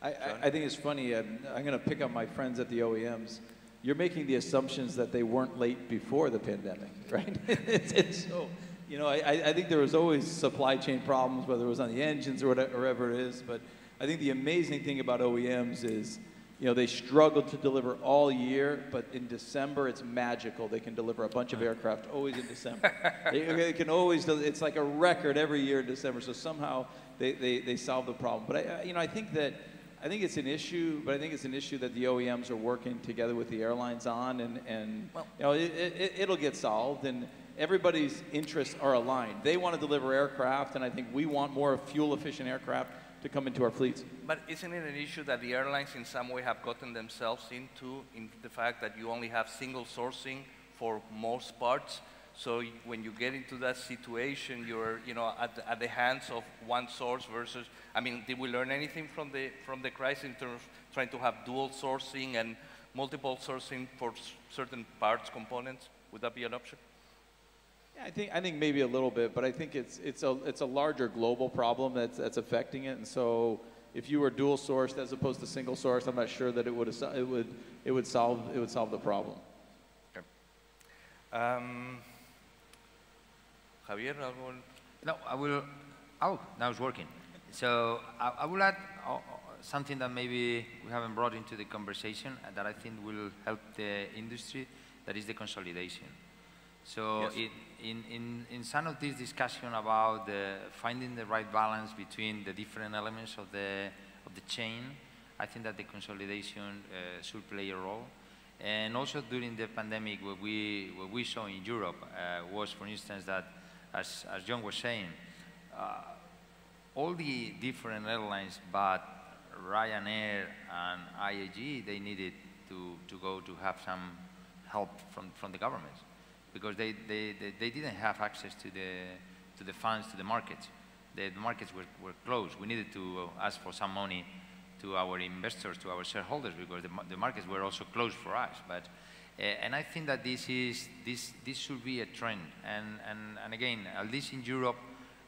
I think it's funny, I'm going to pick up my friends at the OEMs. You're making the assumptions that they weren't late before the pandemic, right? it's so, you know, I think there was always supply chain problems, whether it was on the engines or whatever it is, but I think the amazing thing about OEMs is, you know, they struggle to deliver all year, but in December it's magical. They can deliver a bunch of aircraft always in December. they can always, it's like a record every year in December, so somehow they solve the problem. But you know, I think it's an issue, but I think it's an issue that the OEMs are working together with the airlines on, and well, you know, it'll get solved, and everybody's interests are aligned. They want to deliver aircraft, and I think we want more fuel-efficient aircraft to come into our fleets. But isn't it an issue that the airlines in some way have gotten themselves into, in the fact that you only have single sourcing for most parts? So when you get into that situation, you're, you know, at the hands of one source versus, I mean, did we learn anything from the crisis in terms of trying to have dual sourcing and multiple sourcing for certain parts, components? Would that be an option? Yeah, I think maybe a little bit, but I think it's a larger global problem that's affecting it, and so if you were dual sourced as opposed to single sourced, I'm not sure that it would solve the problem. Okay. Javier, no, I will. Oh, now it's working. So I will add something that maybe we haven't brought into the conversation that I think will help the industry. That is the consolidation. So yes. In some of this discussion about finding the right balance between the different elements of the chain, I think that the consolidation should play a role. And also during the pandemic, what we saw in Europe was, for instance, that as John was saying, all the different airlines, but Ryanair and IAG, they needed to go to have some help from the government, because they didn't have access to the funds, to the markets. The markets were closed. We needed to ask for some money to our investors, to our shareholders, because the markets were also closed for us. But and I think that this should be a trend. And again, at least in Europe,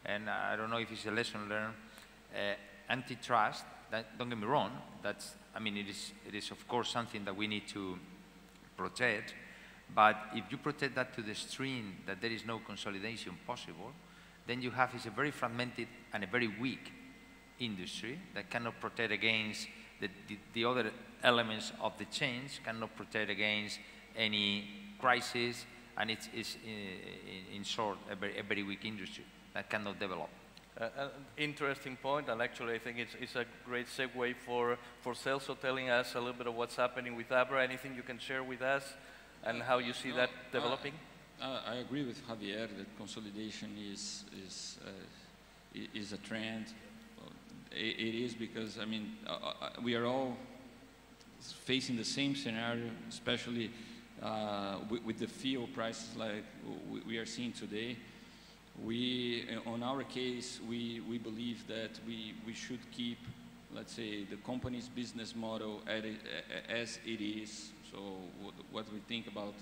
and I don't know if it's a lesson learned, antitrust. Don't get me wrong. I mean, it is of course something that we need to protect. But if you protect that to the extreme that there is no consolidation possible, then you have is a very fragmented and a very weak industry that cannot protect against the other elements of the change, cannot protect against any crisis, and it's in short a very weak industry that cannot develop. An interesting point, and actually I think it's a great segue for Celso telling us a little bit of what's happening with Abra. Anything you can share with us and how you see that developing? I agree with Javier that consolidation is a trend. It is because, I mean, we are all facing the same scenario, especially with the fuel prices like we are seeing today. On our case, we believe that we should keep, let's say, the company's business model as it is. So what we think about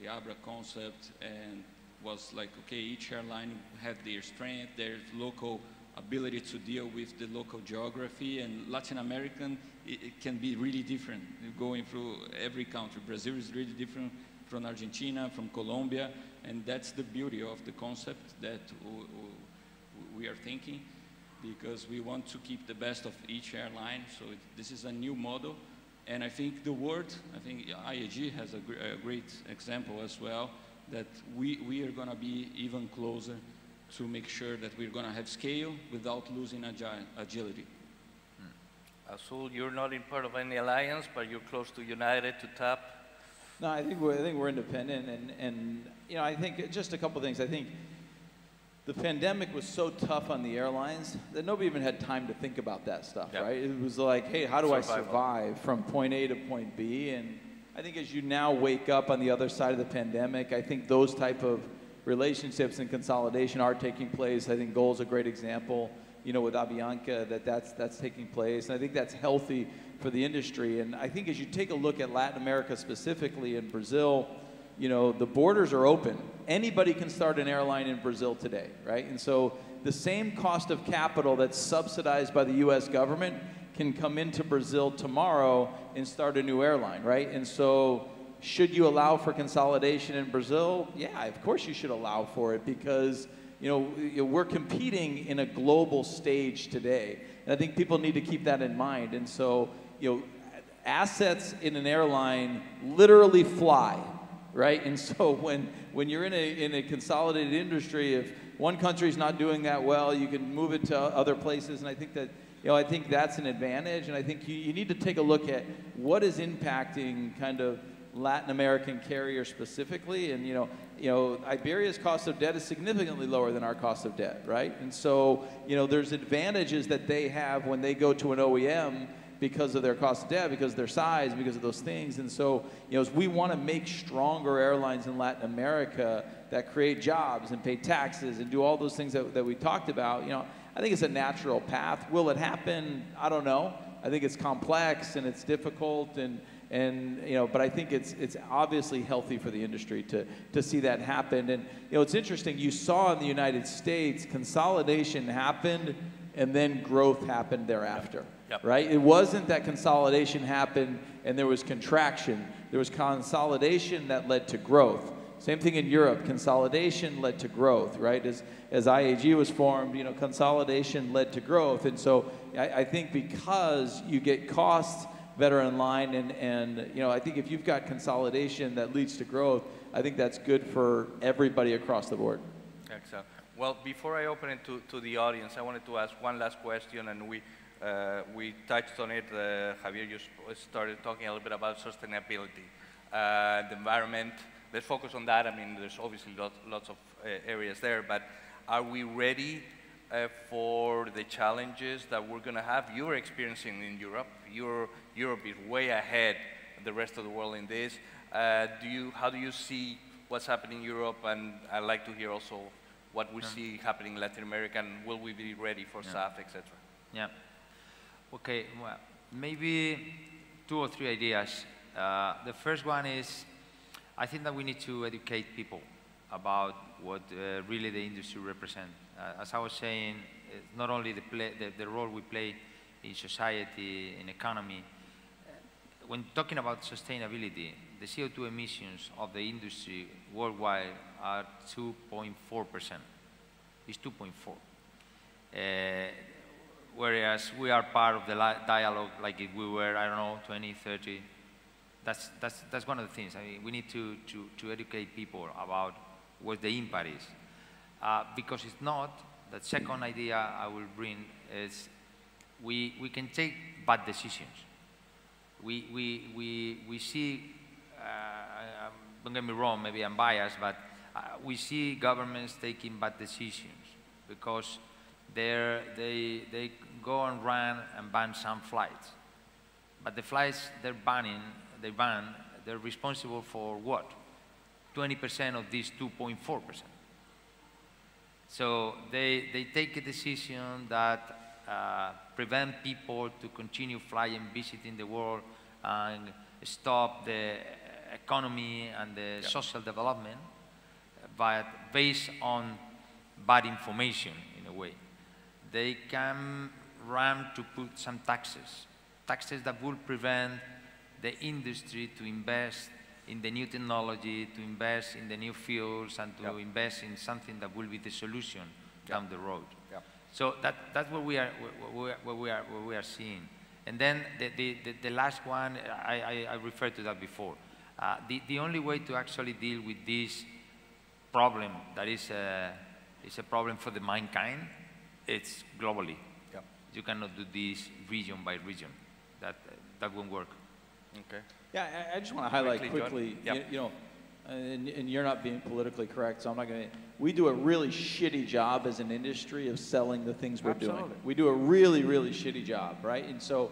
the Abra concept and was like, okay, each airline had their strength, their local ability to deal with the local geography, and Latin American, it can be really different going through every country. Brazil is really different from Argentina, from Colombia, and that's the beauty of the concept that we are thinking, because we want to keep the best of each airline. So this is a new model. And I think the world, I think IAG has a great example as well, that we are going to be even closer to make sure that we're going to have scale without losing agility. Azul, you're not in part of any alliance, but you're close to United, to TAP. No, I think we're independent, and you know, I think just a couple things. I think the pandemic was so tough on the airlines that nobody even had time to think about that stuff, right? It was like, hey, how do I survive from point A to point B? And I think as you now wake up on the other side of the pandemic, I think those type of relationships and consolidation are taking place. I think Gol's a great example, you know, with Avianca, that's taking place. And I think that's healthy for the industry. And I think as you take a look at Latin America specifically, in Brazil, you know, the borders are open. Anybody can start an airline in Brazil today, right? And so the same cost of capital that's subsidized by the US government can come into Brazil tomorrow and start a new airline, right? And so should you allow for consolidation in Brazil? Yeah, of course you should allow for it, because you know, we're competing in a global stage today. And I think people need to keep that in mind. And so, you know, assets in an airline literally fly, right? And so when you're in a consolidated industry, if one country's not doing that well, you can move it to other places. And I think that, you know, I think that's an advantage. And I think you need to take a look at what is impacting kind of Latin American carriers specifically. And, you know, Iberia's cost of debt is significantly lower than our cost of debt, right? And so, you know, there's advantages that they have when they go to an OEM because of their cost of debt, because of their size, because of those things. And so, you know, as we want to make stronger airlines in Latin America that create jobs and pay taxes and do all those things that we talked about, you know, I think it's a natural path. Will it happen? I don't know. I think it's complex and it's difficult, and you know, but I think it's obviously healthy for the industry to see that happen. And you know, it's interesting. You saw in the United States, consolidation happened, and then growth happened thereafter. Yep. Right? It wasn't that consolidation happened and there was contraction. There was consolidation that led to growth. Same thing in Europe. Consolidation led to growth, right? As IAG was formed, you know, consolidation led to growth. And so I think because you get costs that are in line, and you know, I think if you've got consolidation that leads to growth, I think that's good for everybody across the board. Excellent. Well, before I open it to the audience, I wanted to ask one last question, and we touched on it. Javier just started talking a little bit about sustainability, the environment. Let's focus on that. I mean, there's obviously lots of areas there, but are we ready for the challenges that we're going to have? You're experiencing in Europe. Europe is way ahead of the rest of the world in this. How do you see what's happening in Europe? And I'd like to hear also what we see happening in Latin America, and will we be ready for SAF, etc.? Yeah. Okay, well, maybe 2 or 3 ideas. The first one is, I think that we need to educate people about what really the industry represents. As I was saying, not only the role we play in society, in economy. When talking about sustainability, the CO2 emissions of the industry worldwide are 2.4%. It's 2.4. Whereas we are part of the dialogue, like if we were, I don't know, 20, 30. That's one of the things. I mean, we need to educate people about what the impact is. Because it's not, the second idea I will bring is we can take bad decisions. We see, don't get me wrong, maybe I'm biased, but we see governments taking bad decisions because they go and run and ban some flights. But the flights they're responsible for what? 20% of these 2.4%. So they take a decision that prevent people to continue flying, visiting the world, and stop the economy and the social development, but based on bad information in a way. They can run to put some taxes that will prevent the industry to invest in the new technology, to invest in the new fuels, and to invest in something that will be the solution down the road. So that's what we are seeing. And then the last one, I referred to that before. The only way to actually deal with this problem that is a problem for the mankind, it's globally. You cannot do this region by region. That won't work. Okay. Yeah, I just want to highlight quickly, you know, and you're not being politically correct, so I'm not going to. We do a really shitty job as an industry of selling the things we're doing. We do a really, really shitty job, right? And so,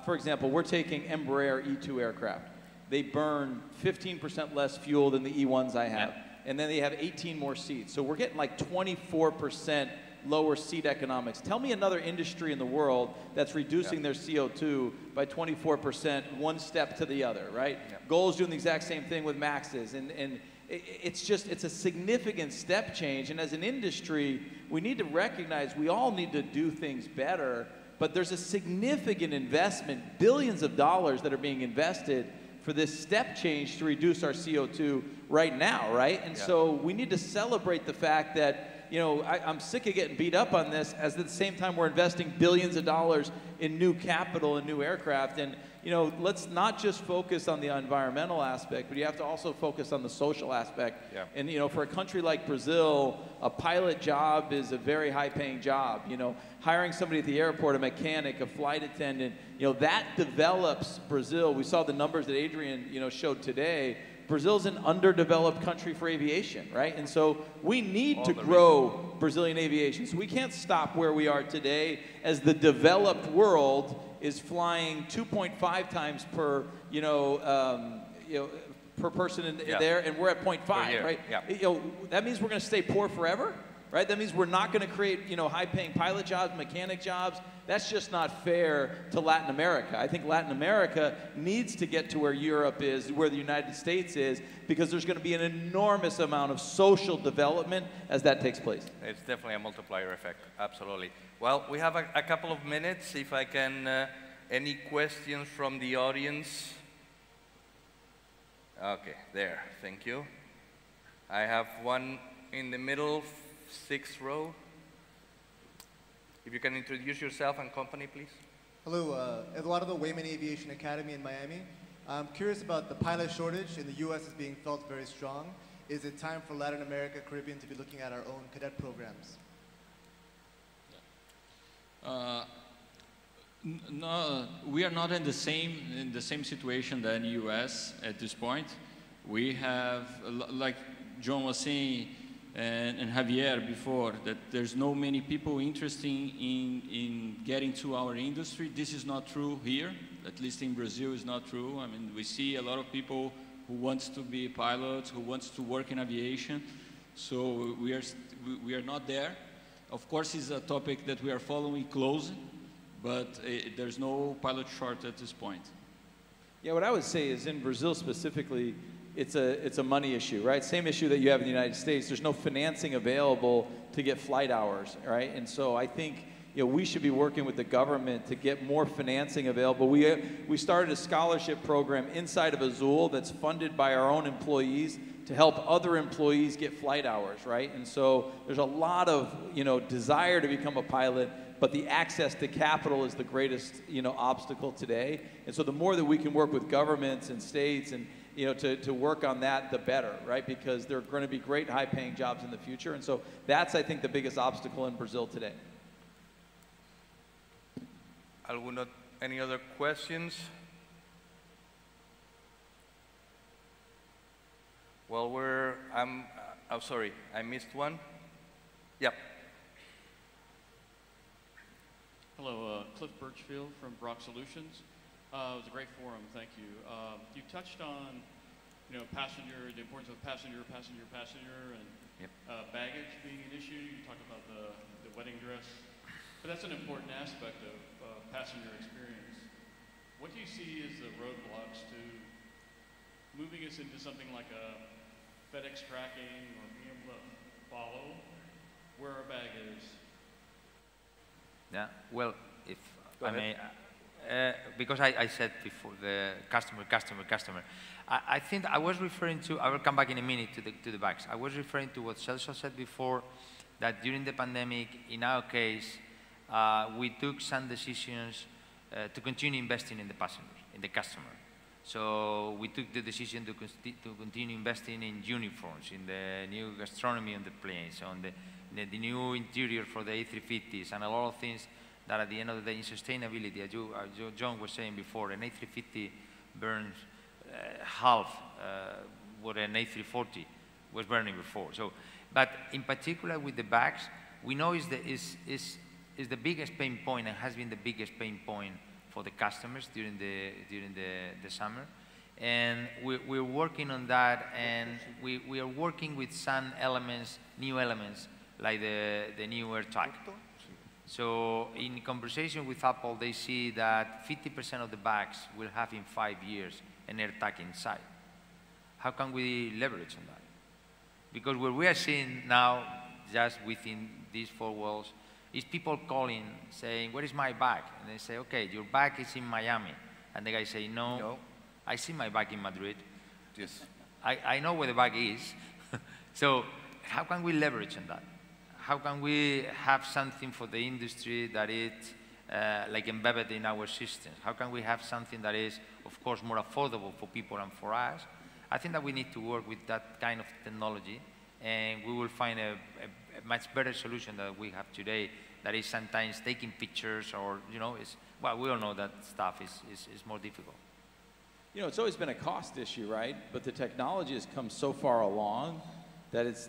for example, we're taking Embraer E2 aircraft. They burn 15% less fuel than the E1s I have. And then they have 18 more seats. So we're getting like 24% lower seat economics. Tell me another industry in the world that's reducing their CO2 by 24%, one step to the other, right? Goal's doing the exact same thing with Max's, and it's a significant step change, and as an industry, we need to recognize we all need to do things better, but there's a significant investment, billions of dollars that are being invested for this step change to reduce our CO2 right now, right? And so we need to celebrate the fact that, you know, I'm sick of getting beat up on this, as at the same time we're investing billions of dollars in new capital and new aircraft. And, you know, let's not just focus on the environmental aspect, but you have to also focus on the social aspect. And, you know, for a country like Brazil, a pilot job is a very high-paying job. You know, hiring somebody at the airport, a mechanic, a flight attendant, you know, that develops Brazil. We saw the numbers that Adrian, you know, showed today. Brazil's an underdeveloped country for aviation, right? And so we need to grow Brazilian aviation. So we can't stop where we are today as the developed world is flying 2.5 times per, per person there, and we're at 0.5, right? You know, that means we're going to stay poor forever, right? That means we're not going to create, you know, high-paying pilot jobs, mechanic jobs. That's just not fair to Latin America. I think Latin America needs to get to where Europe is, where the United States is, because there's going to be an enormous amount of social development as that takes place. It's definitely a multiplier effect, absolutely. Well, we have a couple of minutes. If I can, any questions from the audience? Okay, there, thank you. I have one in the middle, 6th row. If you can introduce yourself and company, please. Hello, Eduardo, Wayman Aviation Academy in Miami. I'm curious about the pilot shortage in the U.S. is being felt very strong. Is it time for Latin America, Caribbean to be looking at our own cadet programs? No, we are not in the same situation than the U.S. at this point. We have, like John was saying, and Javier before, that there's no many people interested in getting to our industry. This is not true here, at least in Brazil is not true. I mean, we see a lot of people who wants to be pilots, who wants to work in aviation. So we are not there. Of course, it's a topic that we are following closely, but there's no pilot short at this point. Yeah, what I would say is in Brazil specifically, it's a money issue, right? Same issue that you have in the United States. There's no financing available to get flight hours, right? And so I think, you know, we should be working with the government to get more financing available. We started a scholarship program inside of Azul that's funded by our own employees to help other employees get flight hours, right? And so there's a lot of, you know, desire to become a pilot, but the access to capital is the greatest, you know, obstacle today. And so the more that we can work with governments and states and, you know, to work on that, the better, right? Because there are going to be great high-paying jobs in the future. And so that's, I think, the biggest obstacle in Brazil today. Any other questions? Well, oh, sorry, I missed one. Yep. Hello, Cliff Birchfield from Brock Solutions. It was a great forum, thank you. You touched on, you know, the importance of passenger, and baggage being an issue. You talked about the wedding dress, but that's an important aspect of passenger experience. What do you see as the roadblocks to moving us into something like a FedEx tracking or being able to follow where our bag is? Yeah, well, if I may, because I said before the customer. I think I was referring to, I will come back in a minute to the bags. I was referring to what Celso said before, that during the pandemic, in our case, we took some decisions to continue investing in the passenger, in the customer. So we took the decision to continue investing in uniforms, in the new gastronomy on the planes, on the new interior for the A350s, and a lot of things that at the end of the day, in sustainability, as John was saying before, an A350 burns half what an A340 was burning before. So, but in particular with the bags, we know is the biggest pain point and has been the biggest pain point for the customers during the summer. And we're working on that, and we are working with some elements, new elements, like the new AirTag. So in conversation with Apple, they see that 50% of the bags will have in 5 years an AirTag inside. How can we leverage on that? Because what we are seeing now, just within these 4 walls, is people calling, saying, where is my bag? And they say, okay, your bag is in Miami. And the guy say, no, I see my bag in Madrid. Yes. I know where the bag is. So how can we leverage on that? How can we have something for the industry that is like embedded in our systems? How can we have something that is, of course, more affordable for people and for us? I think that we need to work with that kind of technology, and we will find a much better solution than we have today, that is sometimes taking pictures or, you know, well, we all know that stuff is more difficult. You know, it's always been a cost issue, right? But the technology has come so far along that it's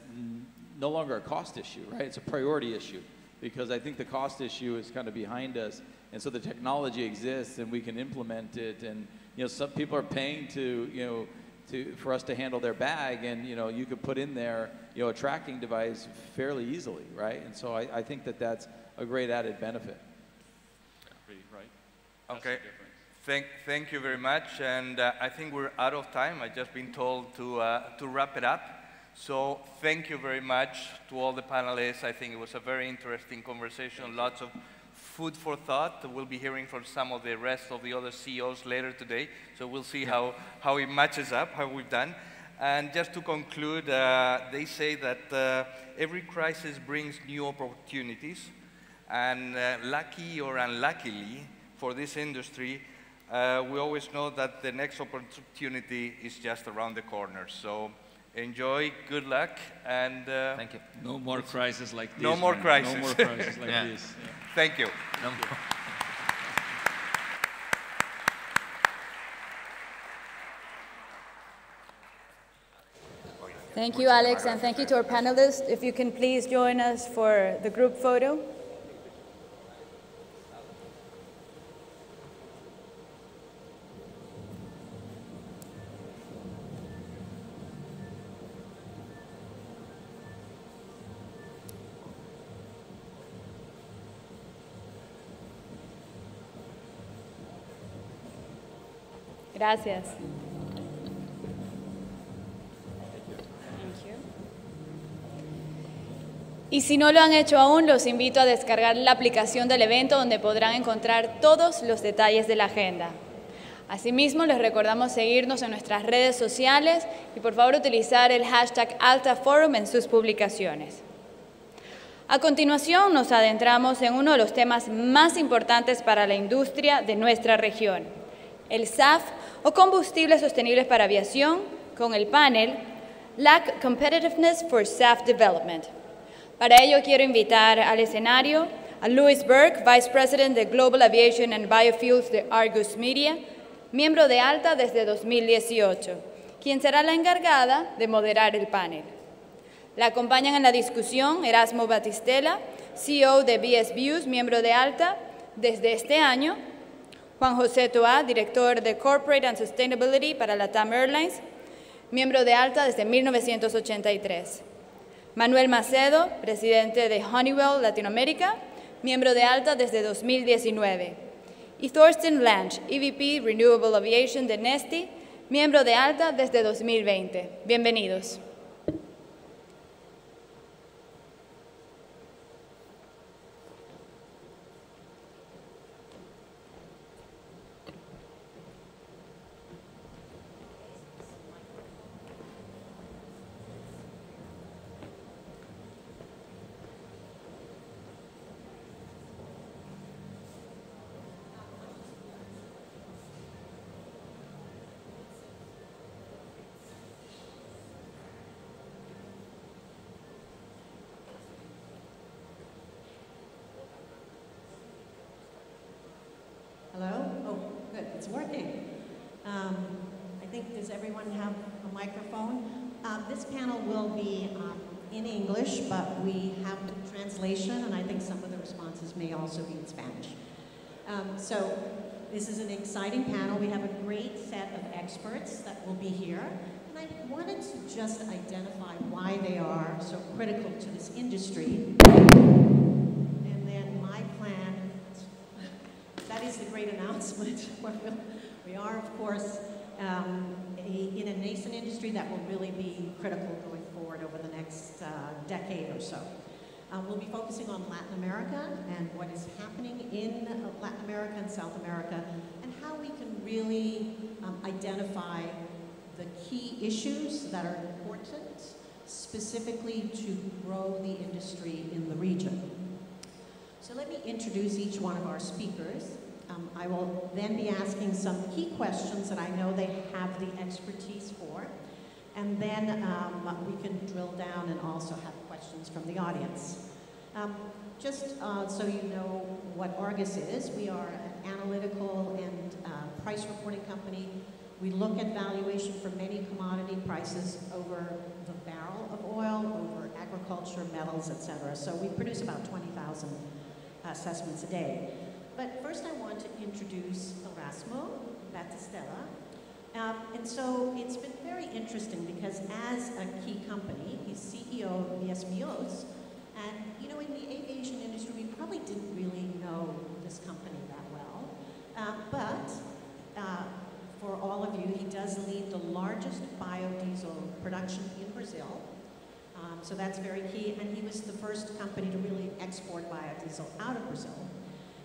no longer a cost issue, right? It's a priority issue, because I think the cost issue is kind of behind us, and so the technology exists and we can implement it, and, you know, some people are paying to, you know, for us to handle their bag, and, you know, you could put in there, you know, a tracking device fairly easily, right? And so I think that that's a great added benefit. Right. Okay. Thank you very much, and I think we're out of time. I've just been told to wrap it up. So thank you very much to all the panelists. I think it was a very interesting conversation, lots of food for thought. We'll be hearing from some of the rest of the other CEOs later today, so we'll see how it matches up, how we've done. And just to conclude, they say that every crisis brings new opportunities, and lucky or unluckily for this industry, we always know that the next opportunity is just around the corner. So enjoy, good luck, and thank you. No more crises like this. No more crises. No more crises like this. Yeah. Thank you. No more. Thank you, Alex, and thank you to our panelists. If you can please join us for the group photo. Gracias. Y si no lo han hecho aún, los invito a descargar la aplicación del evento, donde podrán encontrar todos los detalles de la agenda. Asimismo, les recordamos seguirnos en nuestras redes sociales y por favor utilizar el hashtag AltaForum en sus publicaciones. A continuación, nos adentramos en uno de los temas más importantes para la industria de nuestra región, el SAF, o combustibles sostenibles para aviación, con el panel Lack Competitiveness for SAF Development. Para ello quiero invitar al escenario a Louise Burke, Vice President de Global Aviation and Biofuels de Argus Media, miembro de ALTA desde 2018, quien será la encargada de moderar el panel. La acompañan en la discusión Erasmo Batistella, CEO de BS Views, miembro de ALTA desde este año, Juan José Toá, director de Corporate and Sustainability para LATAM Airlines, miembro de ALTA desde 1983. Manuel Macedo, presidente de Honeywell Latinoamérica, miembro de ALTA desde 2019. Y Thorsten Lange, EVP Renewable Aviation de Neste, miembro de ALTA desde 2020. Bienvenidos. Hello? Oh, good, it's working. I think, does everyone have a microphone? This panel will be in English, but we have translation, and I think some of the responses may also be in Spanish. So this is an exciting panel. We have a great set of experts that will be here. And And I wanted to just identify why they are so critical to this industry. And then my plan, that is the great announcement. We are, of course, in a nascent industry that will really be critical going forward over the next decade or so. We'll be focusing on Latin America and what is happening in Latin America and South America, and how we can really identify the key issues that are important specifically to grow the industry in the region. So let me introduce each one of our speakers. I will then be asking some key questions that I know they have the expertise for, and then we can drill down and also have questions from the audience. Just so you know what Argus is, we are an analytical and price reporting company. We look at valuation for many commodity prices over the barrel of oil, over agriculture, metals, etc. So we produce about 20,000 assessments a day. But first I want to introduce Erasmo Battistella. And so it's been very interesting because as a key company, he's CEO of VSBOs, and you know, in the aviation industry, we probably didn't really know this company that well. But for all of you, he does lead the largest biodiesel production in Brazil. So that's very key, and he was the first company to really export biodiesel out of Brazil.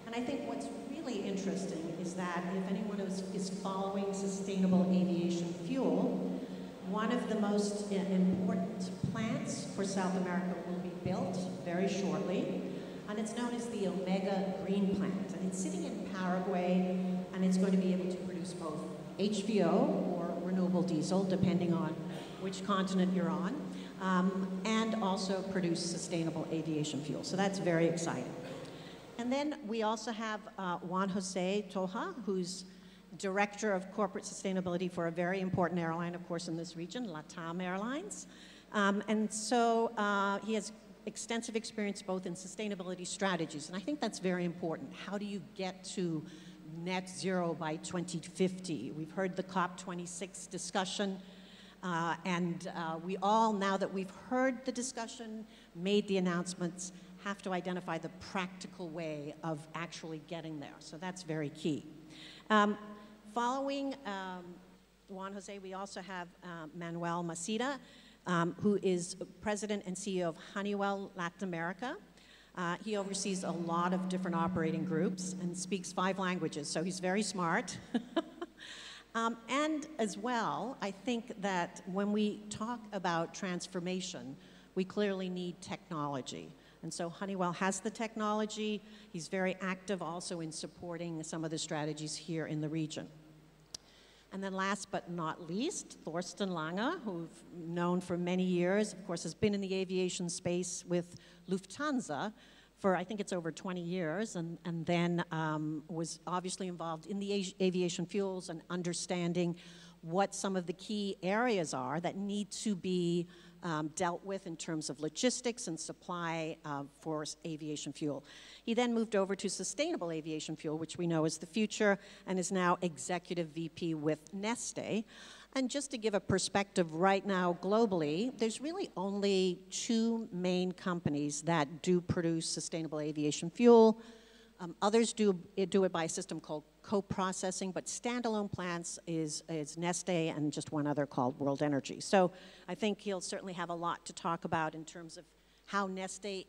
And I think what's really interesting is that if anyone is following sustainable aviation fuel, one of the most important plants for South America will be built very shortly, and it's known as the Omega Green Plant. And it's sitting in Paraguay, and it's going to be able to produce both HVO or renewable diesel, depending on which continent you're on, and also produce sustainable aviation fuel. So that's very exciting. And then we also have Juan Jose Toja, who's Director of Corporate Sustainability for a very important airline, of course, in this region, LATAM Airlines. And so he has extensive experience both in sustainability strategies, and I think that's very important. How do you get to net zero by 2050? We've heard the COP26 discussion, and we all, now that we've heard the discussion, made the announcements, have to identify the practical way of actually getting there. So that's very key. Following Juan Jose, we also have Manuel Macida, who is President and CEO of Honeywell Latin America. He oversees a lot of different operating groups and speaks 5 languages, so he's very smart. And as well, I think that when we talk about transformation, we clearly need technology. And so Honeywell has the technology. He's very active also in supporting some of the strategies here in the region. And then last but not least, Thorsten Lange, who've known for many years, of course, has been in the aviation space with Lufthansa for, I think it's over 20 years, and then was obviously involved in the aviation fuels and understanding what some of the key areas are that need to be dealt with in terms of logistics and supply for aviation fuel. He then moved over to sustainable aviation fuel, which we know is the future, and is now Executive VP with Neste. And just to give a perspective right now globally, there's really only 2 main companies that do produce sustainable aviation fuel. Others do it by a system called co-processing, but standalone plants is Neste and just one other called World Energy. So I think he'll certainly have a lot to talk about in terms of how Neste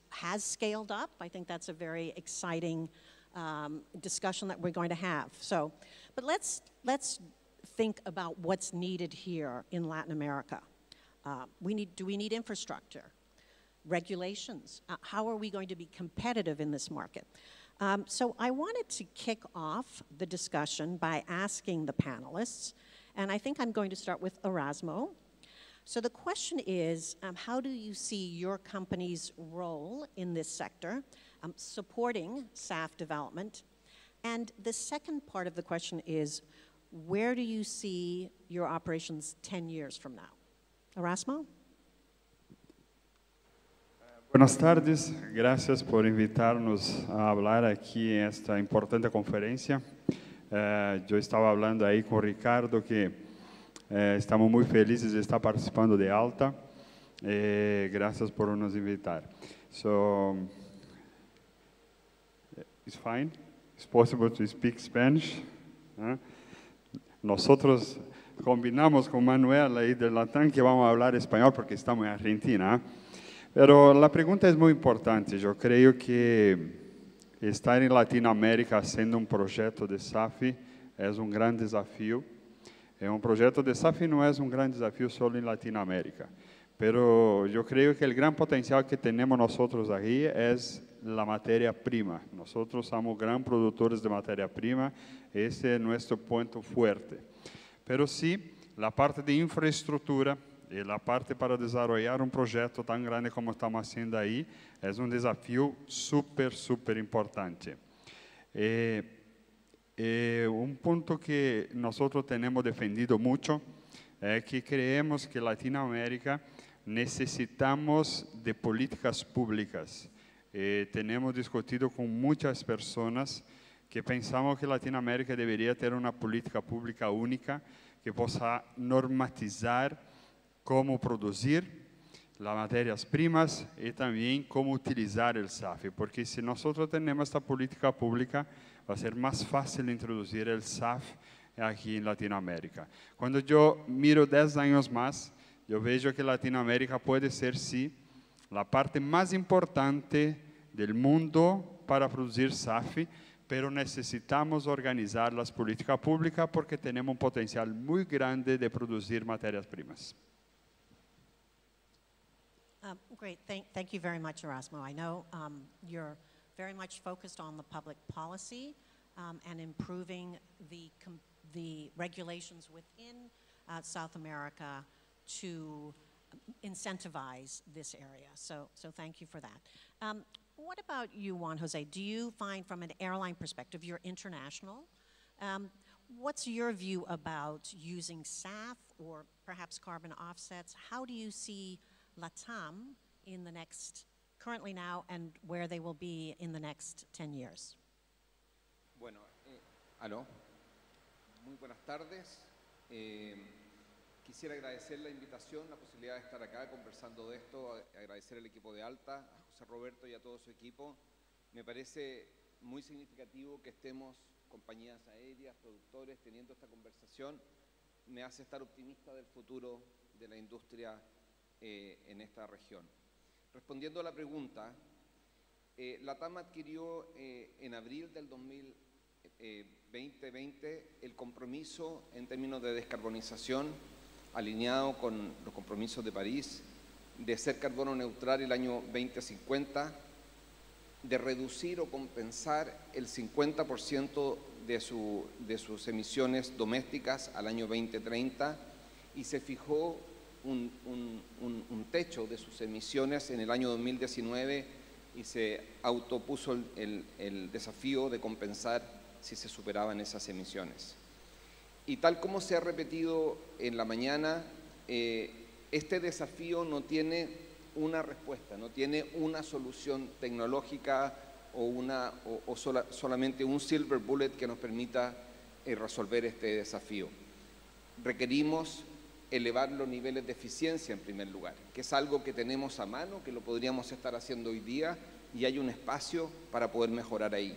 has scaled up. I think that's a very exciting discussion that we're going to have. So, but let's think about what's needed here in Latin America. Do we need infrastructure? Regulations? How are we going to be competitive in this market? So I wanted to kick off the discussion by asking the panelists, and I think I'm going to start with Erasmo. So the question is, how do you see your company's role in this sector, supporting SAF development? And the second part of the question is, where do you see your operations 10 years from now? Erasmo? Buenas tardes, gracias por invitarnos a hablar aquí en esta importante conferencia. Yo estaba hablando ahí con Ricardo que Estamos muy felices de estar participando de ALTA. Gracias por nos invitar. So, it's fine. It's possible to speak Spanish. Nosotros combinamos con Manuel ahí de Latam que vamos a hablar español porque estamos en Argentina. Pero la pregunta es muy importante. Yo creo que estar en Latinoamérica haciendo un proyecto de SAFI es un gran desafío. Un proyecto de SAFI no es un gran desafío solo en Latinoamérica. Pero yo creo que el gran potencial que tenemos nosotros aquí es la materia prima. Nosotros somos gran productores de materia prima. Ese es nuestro punto fuerte. Pero sí, la parte de infraestructura y la parte para desarrollar un proyecto tan grande como estamos haciendo ahí es un desafío súper, súper importante. Un punto que nosotros tenemos defendido mucho es que creemos que Latinoamérica necesitamos de políticas públicas. Tenemos discutido con muchas personas que pensamos que Latinoamérica debería tener una política pública única que pueda normatizar cómo producir las materias primas y también cómo utilizar el SAF. Porque si nosotros tenemos esta política pública, va a ser más fácil introducir el SAF aquí en Latinoamérica. Cuando yo miro 10 años más, yo veo que Latinoamérica puede ser, sí, la parte más importante del mundo para producir SAF, pero necesitamos organizar las políticas públicas porque tenemos un potencial muy grande de producir materias primas. Great, thank you very much, Erasmo. I know you're very much focused on the public policy and improving the regulations within South America to incentivize this area. So thank you for that. What about you, Juan Jose? Do you find, from an airline perspective, you're international, what's your view about using SAF or perhaps carbon offsets? How do you see LATAM in the next, currently now, and where they will be in the next 10 years? Bueno, aló. Muy buenas tardes. Quisiera agradecer la invitación, la posibilidad de estar acá conversando de esto, agradecer al equipo de ALTA, a José Roberto y a todo su equipo. Me parece muy significativo que estemos compañías aéreas, productores, teniendo esta conversación. Me hace estar optimista del futuro de la industria en esta región. Respondiendo a la pregunta, LATAM adquirió en abril del 2020 el compromiso en términos de descarbonización, alineado con los compromisos de París, de ser carbono neutral el año 2050, de reducir o compensar el 50% de sus emisiones domésticas al año 2030 y se fijó un techo de sus emisiones en el año 2019 y se autopuso el desafío de compensar si se superaban esas emisiones. Y tal como se ha repetido en la mañana, este desafío no tiene una respuesta, no tiene una solución tecnológica o solamente un silver bullet que nos permita resolver este desafío. Requerimos elevar los niveles de eficiencia en primer lugar, que es algo que tenemos a mano, que lo podríamos estar haciendo hoy día y hay un espacio para poder mejorar ahí.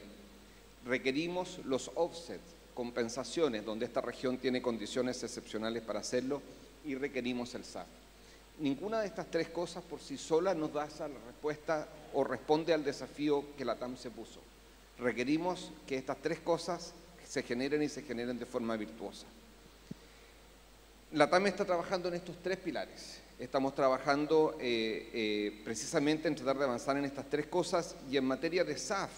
Requerimos los offsets, compensaciones, donde esta región tiene condiciones excepcionales para hacerlo, y requerimos el SAF. Ninguna de estas tres cosas por sí sola nos da esa respuesta o responde al desafío que LATAM se puso. Requerimos que estas tres cosas se generen y se generen de forma virtuosa. LATAM está trabajando en estos tres pilares. Estamos trabajando precisamente en tratar de avanzar en estas tres cosas, y en materia de SAF,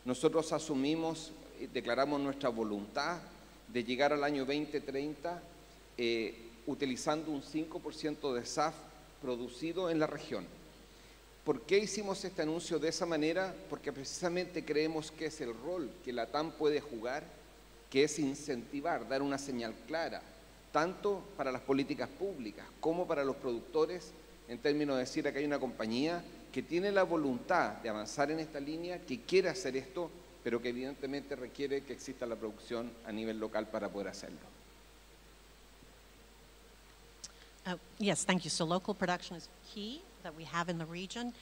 nosotros asumimos, declaramos nuestra voluntad de llegar al año 2030 utilizando un 5% de SAF producido en la región. ¿Por qué hicimos este anuncio de esa manera? Porque precisamente creemos que es el rol que LATAM puede jugar, que es incentivar, dar una señal clara, tanto para las políticas públicas como para los productores, en términos de decir que hay una compañía que tiene la voluntad de avanzar en esta línea, que quiere hacer esto, pero que evidentemente requiere que exista la producción a nivel local para poder hacerlo. Yes, thank you. So local production is key that we have in the region.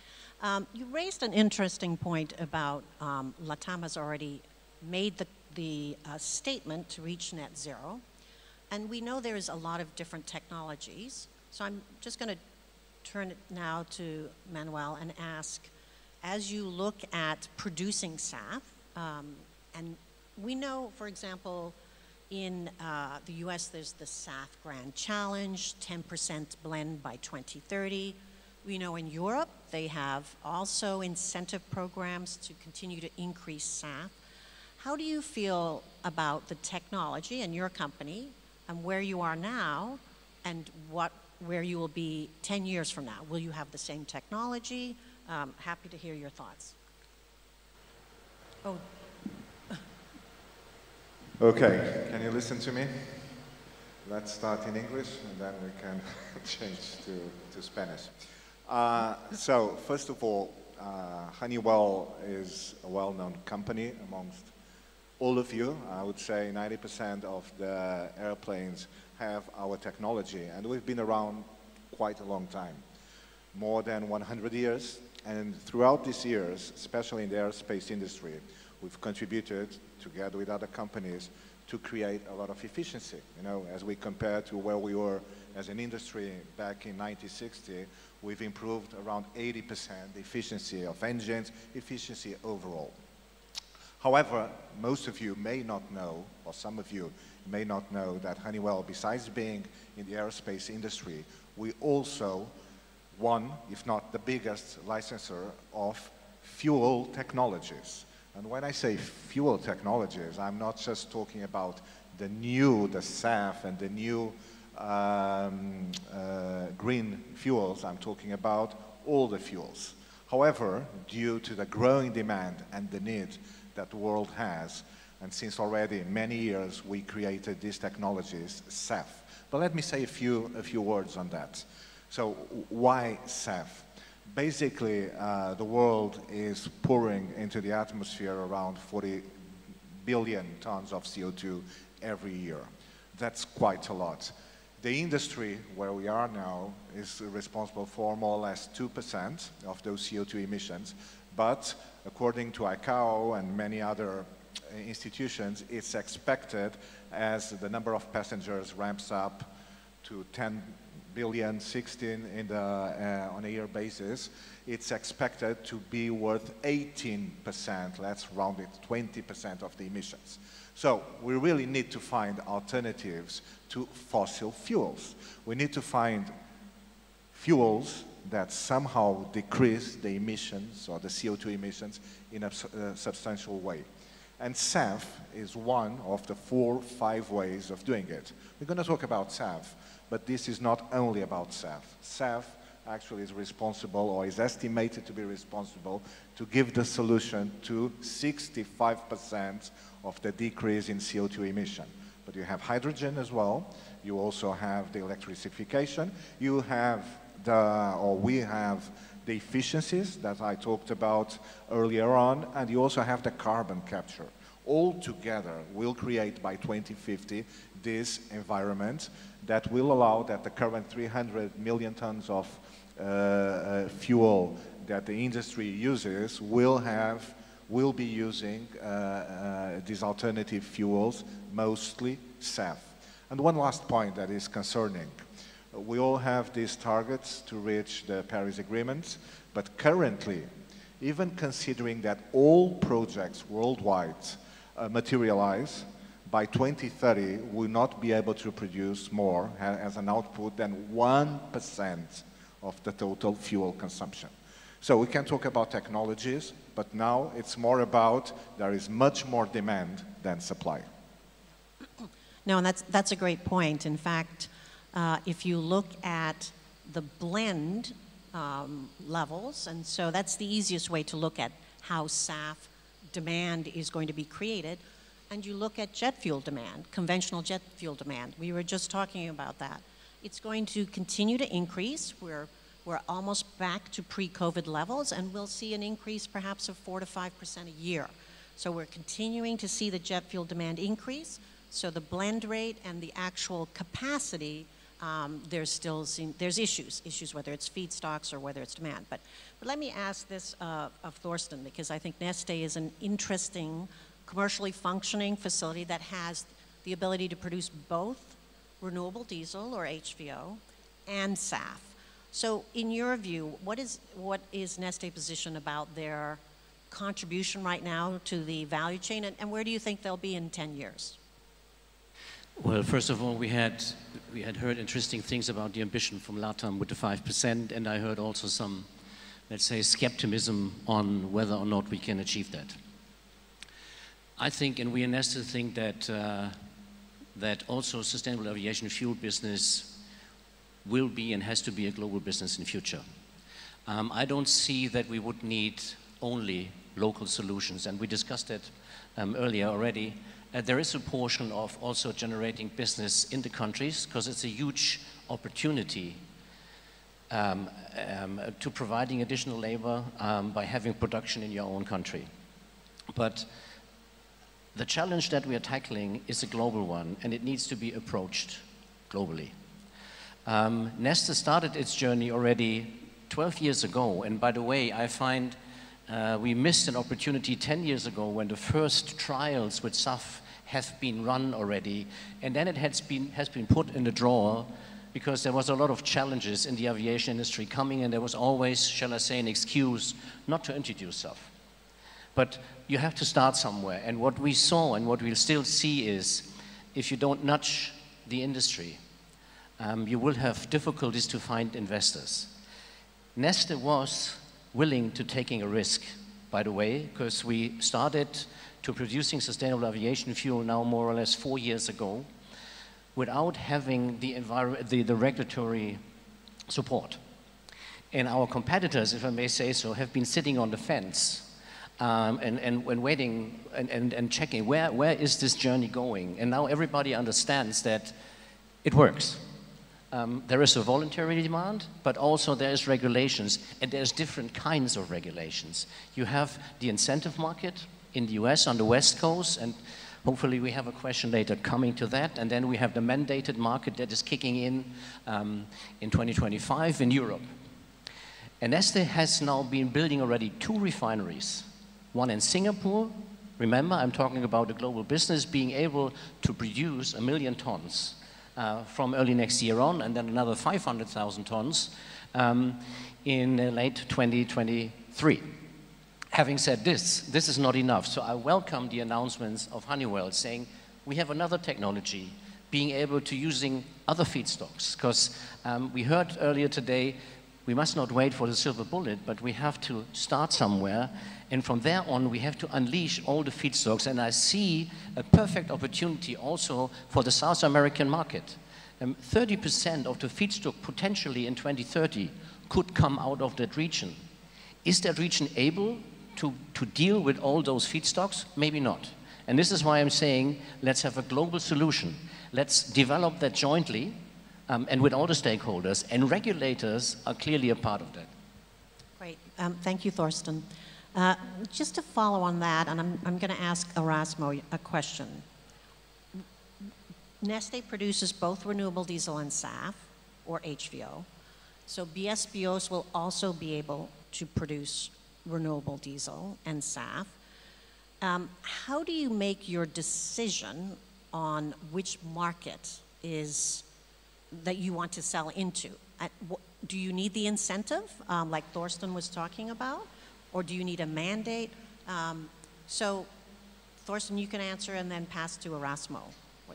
You raised an interesting point about LATAM has already made the statement to reach net zero. And we know there's a lot of different technologies. So I'm just going to turn it now to Manuel and ask, as you look at producing SAF, and we know, for example, in the US, there's the SAF Grand Challenge, 10% blend by 2030. We know in Europe, they have also incentive programs to continue to increase SAF. How do you feel about the technology and your company and where you are now and where you will be 10 years from now? Will you have the same technology? Happy to hear your thoughts. Oh. Okay, can you listen to me? Let's start in English and then we can change to Spanish. So, first of all, Honeywell is a well-known company amongst all of you. I would say 90% of the airplanes have our technology, and we've been around quite a long time, more than 100 years. And throughout these years, especially in the aerospace industry, we've contributed, together with other companies, to create a lot of efficiency. You know, as we compare to where we were as an industry back in 1960, we've improved around 80% the efficiency of engines, efficiency overall. However, most of you may not know, or some of you may not know, that Honeywell, besides being in the aerospace industry, we also one, if not the biggest licensor of fuel technologies. And when I say fuel technologies, I'm not just talking about the SAF and the new green fuels. I'm talking about all the fuels. However, due to the growing demand and the need that the world has, and since already many years we created these technologies, SAF. But let me say a few words on that. So why SAF? Basically, the world is pouring into the atmosphere around 40 billion tons of CO2 every year. That's quite a lot. The industry where we are now is responsible for more or less 2% of those CO2 emissions, but according to ICAO and many other institutions, it's expected, as the number of passengers ramps up to 10 billion, 16 on a year basis, it's expected to be worth 18%, let's round it, 20% of the emissions. So we really need to find alternatives to fossil fuels. We need to find fuels that somehow decrease the emissions or the CO2 emissions in a substantial way. And SAF is one of the 4 or 5 ways of doing it. We're going to talk about SAF, but this is not only about SAF. SAF actually is responsible, or is estimated to be responsible, to give the solution to 65% of the decrease in CO2 emission. But you have hydrogen as well. You also have the electrification. You have we have the efficiencies that I talked about earlier on, and you also have the carbon capture. All together will create by 2050 this environment that will allow that the current 300 million tons of fuel that the industry uses will be using these alternative fuels, mostly SAF. And one last point that is concerning. We all have these targets to reach the Paris Agreement, but currently, even considering that all projects worldwide materialize, by 2030 we will not be able to produce more as an output than 1% of the total fuel consumption. So we can talk about technologies, but now it's more about there is much more demand than supply. No, and that's a great point. In fact, if you look at the blend levels, and so that's the easiest way to look at how SAF demand is going to be created, and you look at jet fuel demand, conventional jet fuel demand. We were just talking about that. It's going to continue to increase. We're almost back to pre-COVID levels, and we'll see an increase perhaps of 4 to 5% a year. So we're continuing to see the jet fuel demand increase. So the blend rate and the actual capacity there's issues whether it's feedstocks or whether it's demand. But let me ask this of Thorsten, because I think Neste is an interesting, commercially functioning facility that has the ability to produce both renewable diesel, or HVO, and SAF. So in your view, what is Neste's position about their contribution right now to the value chain, and where do you think they'll be in 10 years? Well, first of all, we had heard interesting things about the ambition from LATAM with the 5%, and I heard also some, let's say, skepticism on whether or not we can achieve that. I think, and we in Neste think that also sustainable aviation fuel business will be and has to be a global business in the future. I don't see that we would need only local solutions, and we discussed it earlier already. There is a portion of also generating business in the countries, because it's a huge opportunity to providing additional labor by having production in your own country. But the challenge that we are tackling is a global one, and it needs to be approached globally. Neste started its journey already 12 years ago, and by the way, I find we missed an opportunity 10 years ago when the first trials with SAF have been run already, and then it has been put in the drawer because there was a lot of challenges in the aviation industry coming, and there was always, shall I say, an excuse not to introduce SAF. But you have to start somewhere, and what we saw and what we'll still see is if you don't nudge the industry, you will have difficulties to find investors. Neste was willing to taking a risk, by the way, because we started to producing sustainable aviation fuel now more or less 4 years ago without having the regulatory support. And our competitors, if I may say so, have been sitting on the fence and waiting and checking where is this journey going. And now everybody understands that it works. There is a voluntary demand, but also there is regulations, and there's different kinds of regulations. You have the incentive market in the US on the West Coast, and hopefully we have a question later coming to that, and then we have the mandated market that is kicking in 2025 in Europe. And Neste has now been building already 2 refineries, one in Singapore. Remember, I'm talking about a global business being able to produce 1 million tons from early next year on, and then another 500,000 tons in late 2023. Having said this is not enough. So I welcome the announcements of Honeywell saying we have another technology, being able to using other feedstocks, because we heard earlier today we must not wait for the silver bullet, but we have to start somewhere, and from there on we have to unleash all the feedstocks, and I see a perfect opportunity also for the South American market. 30% of the feedstock potentially in 2030 could come out of that region. Is that region able to deal with all those feedstocks? Maybe not. And this is why I'm saying let's have a global solution. Let's develop that jointly and with all the stakeholders, and regulators are clearly a part of that. Great. Thank you, Thorsten. Just to follow on that, and I'm going to ask Erasmo a question. Neste produces both renewable diesel and SAF, or HVO. So BSBOs will also be able to produce renewable diesel and SAF. How do you make your decision on which market that you want to sell into? Do you need the incentive, like Thorsten was talking about? Or do you need a mandate? So Thorsten, you can answer and then pass to Erasmo.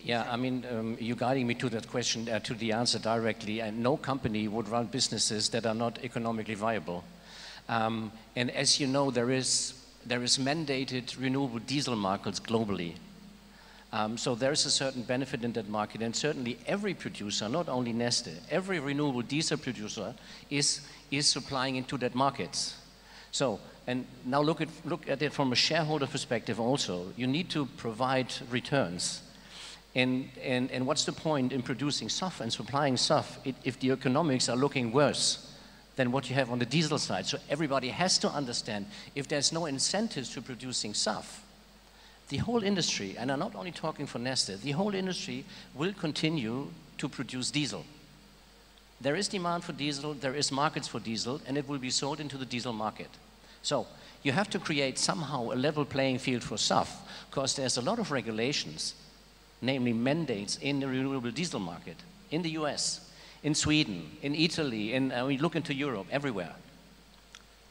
Yeah, I mean, you're guiding me to that question, to the answer directly, and no company would run businesses that are not economically viable. And as you know, there is mandated renewable diesel markets globally. So there is a certain benefit in that market, and certainly every producer, not only Neste, every renewable diesel producer is supplying into that market. So, and now look at it from a shareholder perspective also. You need to provide returns. And what's the point in producing SAF and supplying SAF if the economics are looking worse than what you have on the diesel side? So everybody has to understand, if there's no incentives to producing SAF, the whole industry, and I'm not only talking for Neste, the whole industry will continue to produce diesel. There is demand for diesel, there is markets for diesel, and it will be sold into the diesel market. So you have to create somehow a level playing field for SAF, because there's a lot of regulations, namely mandates in the renewable diesel market, in the US, in Sweden, in Italy, we look into Europe, everywhere.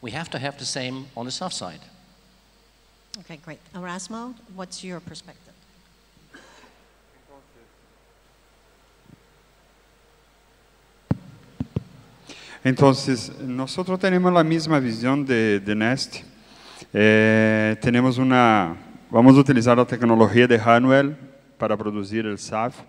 We have to have the same on the SAF side. Okay, great. Erasmo, what's your perspective? Entonces, nosotros tenemos la misma visión de Nest. Vamos a utilizar la tecnología de Honeywell para producir el SAF,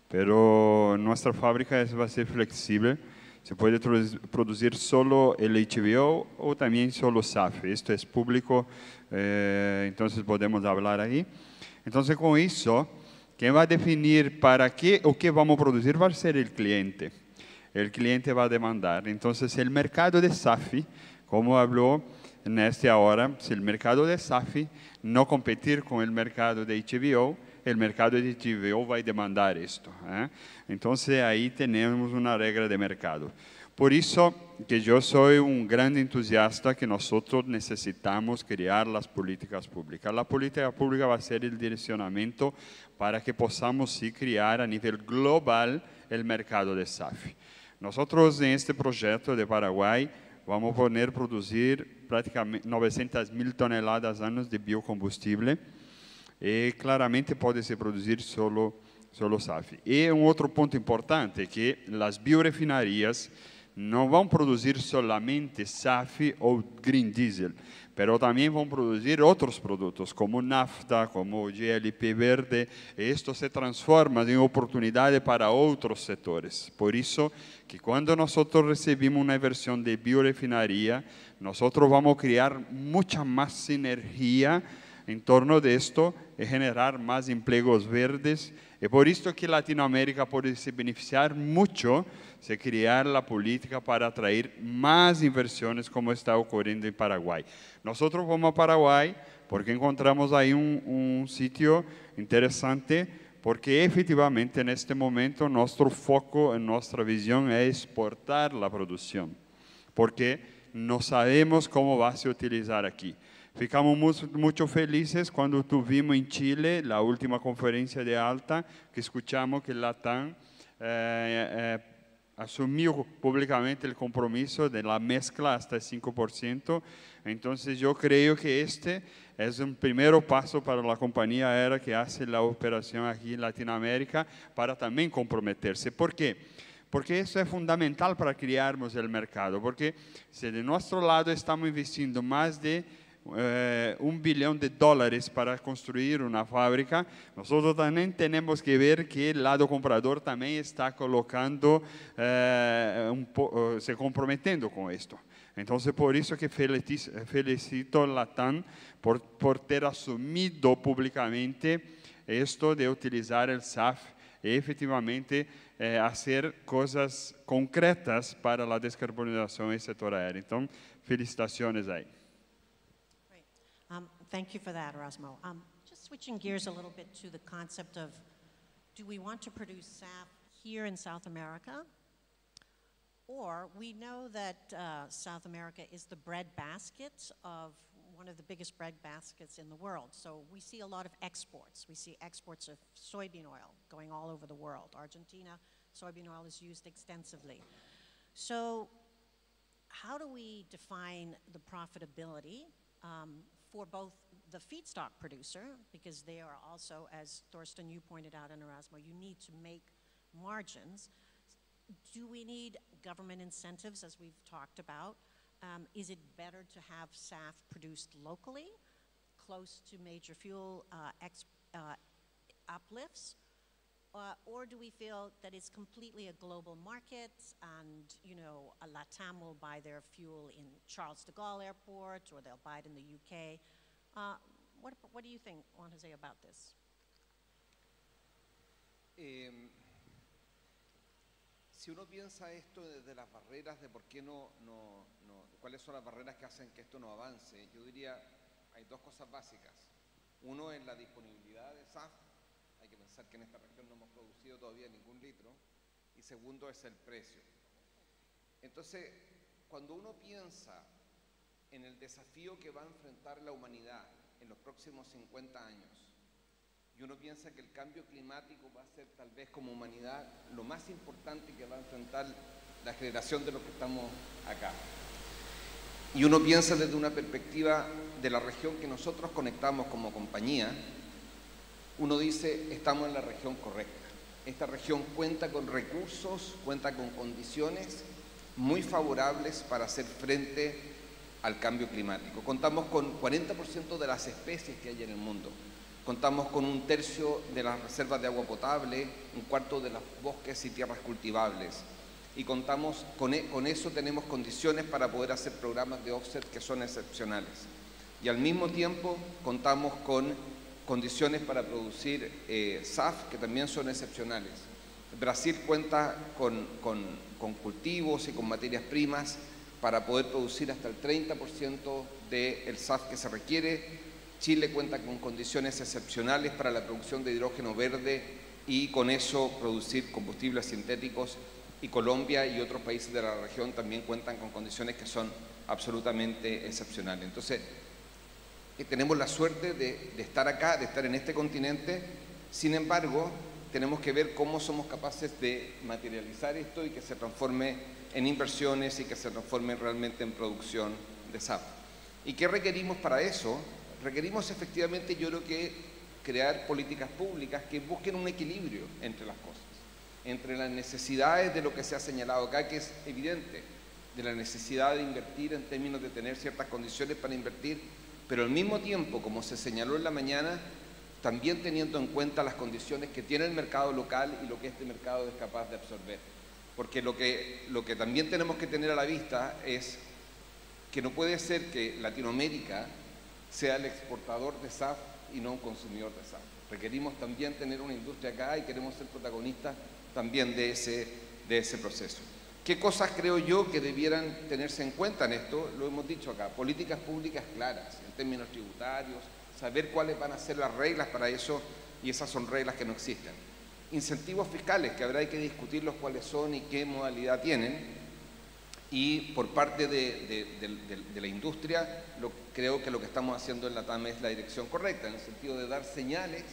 pero nuestra fábrica va a ser flexible. Se puede producir solo el HBO o también solo SAF. Esto es público, entonces podemos hablar ahí. Entonces, con eso, quien va a definir para qué o qué vamos a producir va a ser el cliente. El cliente va a demandar. Entonces, el mercado de SAF, como habló Neste ahora, si el mercado de SAF no competir con el mercado de HBO, el mercado de HBO va a demandar esto. Entonces, ahí tenemos una regla de mercado. Por eso que yo soy un gran entusiasta que nosotros necesitamos crear las políticas públicas. La política pública va a ser el direccionamiento para que podamos sí crear a nivel global el mercado de SAF. Nosotros en este proyecto de Paraguay vamos a poner producir prácticamente 900.000 toneladas años de biocombustible y claramente puede se producir solo SAF. Y un otro punto importante que las biorefinerías no van a producir solamente SAF o green diesel, pero también van a producir otros productos como nafta, como GLP verde. Esto se transforma en oportunidades para otros sectores. Por eso que cuando nosotros recibimos una inversión de biorefinería, nosotros vamos a crear mucha más sinergia en torno de esto y generar más empleos verdes. Y por esto que Latinoamérica puede se beneficiar mucho de crear la política para atraer más inversiones como está ocurriendo en Paraguay. Nosotros vamos a Paraguay porque encontramos ahí un sitio interesante, porque efectivamente en este momento nuestro foco, nuestra visión es exportar la producción, porque no sabemos cómo va a se utilizar aquí. Ficamos muito felizes quando tuvimos em Chile la última conferência de ALTA, que escuchamos que Latam asumiu publicamente o compromisso de la mezcla hasta 5%. Entonces yo creo que este es un primer paso para la compañía aérea que hace la operación aquí en Latinoamérica para también comprometerse. ¿Por qué? Porque eso es fundamental para crearmos el mercado, porque si de nuestro lado estamos investindo más de $1 billón para construir una fábrica, nosotros también tenemos que ver que el lado comprador también está colocando, se comprometiendo con esto. Entonces, por eso que felicito a Latam por ter asumido públicamente esto de utilizar el SAF y efectivamente hacer cosas concretas para la descarbonización del sector aéreo. Entonces, felicitaciones ahí. Thank you for that, Erasmo. Just switching gears a little bit to the concept of, do we want to produce SAF here in South America? Or we know that South America is the bread basket of one of the biggest bread baskets in the world. So we see a lot of exports. We see exports of soybean oil going all over the world. Argentina, soybean oil is used extensively. So how do we define the profitability for both the feedstock producer, because they are also, as Thorsten, you pointed out, and Erasmo, you need to make margins. Do we need government incentives, as we've talked about? Is it better to have SAF produced locally, close to major fuel uplifts? Or do we feel that it's completely a global market and, you know, a LATAM will buy their fuel in Charles de Gaulle Airport or they'll buy it in the UK? What do you think, Juan Jose, about this? Si uno piensa esto desde las barreras de por qué cuáles son las barreras que hacen que esto no avance, yo diría hay dos cosas básicas. Uno es la disponibilidad de SAF. Hay que pensar que en esta región no hemos producido todavía ningún litro. Y segundo es el precio. Entonces, cuando uno piensa en el desafío que va a enfrentar la humanidad en los próximos 50 años, y uno piensa que el cambio climático va a ser tal vez como humanidad lo más importante que va a enfrentar la generación de los que estamos acá. Y uno piensa desde una perspectiva de la región que nosotros conectamos como compañía, uno dice, estamos en la región correcta. Esta región cuenta con recursos, cuenta con condiciones muy favorables para hacer frente al cambio climático. Contamos con 40% de las especies que hay en el mundo. Contamos con 1/3 de las reservas de agua potable, 1/4 de los bosques y tierras cultivables. Y contamos con eso, tenemos condiciones para poder hacer programas de offset que son excepcionales. Y al mismo tiempo contamos con condiciones para producir SAF que también son excepcionales. Brasil cuenta con cultivos y con materias primas para poder producir hasta el 30% del SAF que se requiere. Chile cuenta con condiciones excepcionales para la producción de hidrógeno verde y con eso producir combustibles sintéticos. Y Colombia y otros países de la región también cuentan con condiciones que son absolutamente excepcionales. Entonces, tenemos la suerte de estar acá, de estar en este continente. Sin embargo, tenemos que ver cómo somos capaces de materializar esto y que se transforme en inversiones y que se transforme realmente en producción de SAF. ¿Y qué requerimos para eso? Requerimos efectivamente, yo creo que crear políticas públicas que busquen un equilibrio entre las cosas, entre las necesidades de lo que se ha señalado acá, que es evidente, de la necesidad de invertir en términos de tener ciertas condiciones para invertir, pero al mismo tiempo, como se señaló en la mañana, también teniendo en cuenta las condiciones que tiene el mercado local y lo que este mercado es capaz de absorber. Porque lo que también tenemos que tener a la vista es que no puede ser que Latinoamérica sea el exportador de SAF y no un consumidor de SAF. Requerimos también tener una industria acá y queremos ser protagonistas también de ese proceso. ¿Qué cosas creo yo que debieran tenerse en cuenta en esto? Lo hemos dicho acá, políticas públicas claras en términos tributarios, saber cuáles van a ser las reglas para eso, y esas son reglas que no existen. Incentivos fiscales, que habrá que discutirlos cuáles son y qué modalidad tienen, y por parte de la industria, creo que lo que estamos haciendo en la TAM es la dirección correcta, en el sentido de dar señales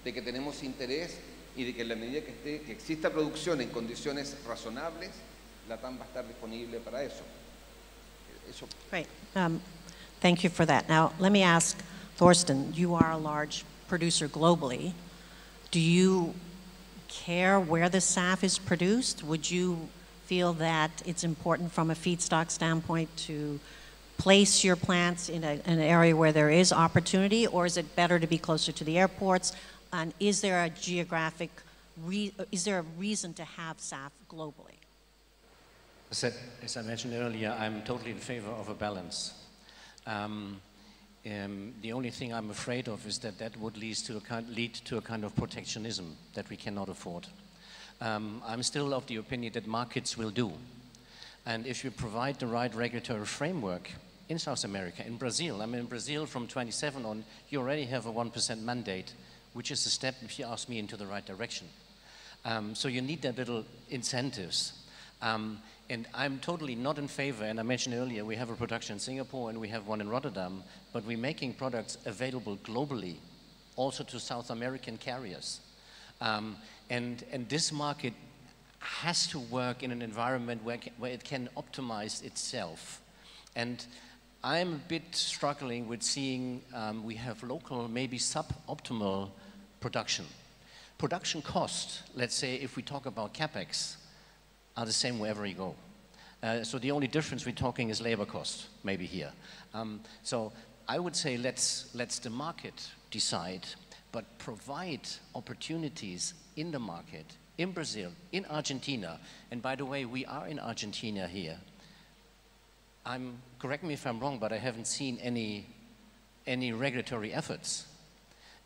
de que tenemos interés y de que en la medida que exista producción en condiciones razonables, la TAM va a estar disponible para eso. Great. Thank you for that. Now, let me ask Thorsten, you are a large producer globally. Do you care where the SAF is produced? Would you feel that it's important from a feedstock standpoint to place your plants in an area where there is opportunity, or is it better to be closer to the airports? And is there a geographic, is there a reason to have SAF globally? As I mentioned earlier, I'm totally in favor of a balance. The only thing I'm afraid of is that would lead to a kind of protectionism that we cannot afford. I'm still of the opinion that markets will do. And if you provide the right regulatory framework in South America, in Brazil, I mean, in Brazil from 27 on, you already have a 1% mandate, which is a step, if you ask me, into the right direction. So you need that little incentives. And I'm totally not in favor, and I mentioned earlier, we have a production in Singapore and we have one in Rotterdam, but we're making products available globally, also to South American carriers. And this market has to work in an environment where it can optimize itself. And I'm a bit struggling with seeing we have local, maybe suboptimal production. Production cost, let's say if we talk about CapEx, are the same wherever you go. So the only difference we're talking is labor cost, maybe here. So I would say let's the market decide, but provide opportunities in the market, in Brazil, in Argentina. And by the way, we are in Argentina here. Correct me if I'm wrong, but I haven't seen any regulatory efforts.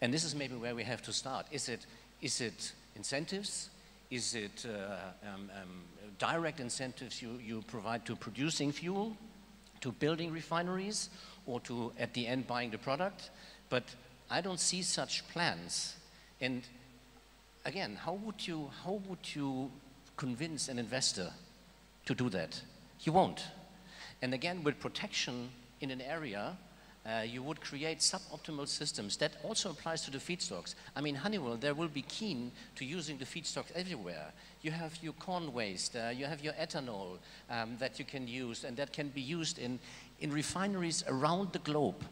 And this is maybe where we have to start. Is it incentives? Is it direct incentives you provide to producing fuel, to building refineries, or to, at the end, buying the product? But I don't see such plans. And again, how would you convince an investor to do that? You won't. And again, with protection in an area, you would create suboptimal systems. That also applies to the feedstocks. I mean, Honeywell, they will be keen to using the feedstocks everywhere. You have your corn waste, you have your ethanol that you can use, and that can be used in refineries around the globe.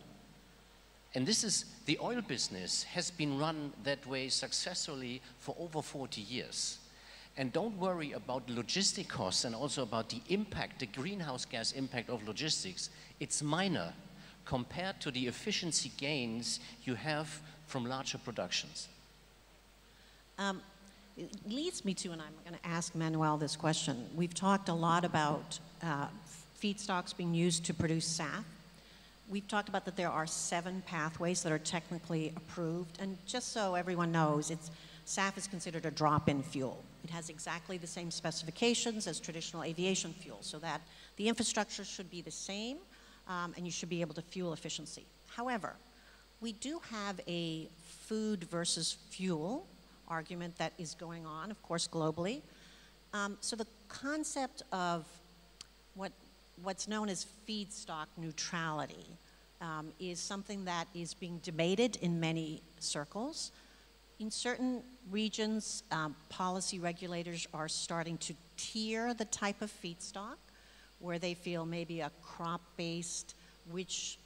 And this is, the oil business has been run that way successfully for over 40 years. And don't worry about logistic costs and also about the impact, the greenhouse gas impact of logistics. It's minor compared to the efficiency gains you have from larger productions. It leads me to, and I'm going to ask Manuel this question. We've talked a lot about feedstocks being used to produce SAF. We've talked about that there are 7 pathways that are technically approved, and just so everyone knows, SAF is considered a drop-in fuel. It has exactly the same specifications as traditional aviation fuel, so that the infrastructure should be the same, and you should be able to fuel efficiency. However, we do have a food versus fuel argument that is going on, of course, globally. So the concept of what's known as feedstock neutrality is something that is being debated in many circles. In certain regions, policy regulators are starting to tier the type of feedstock where they feel maybe a crop-based, which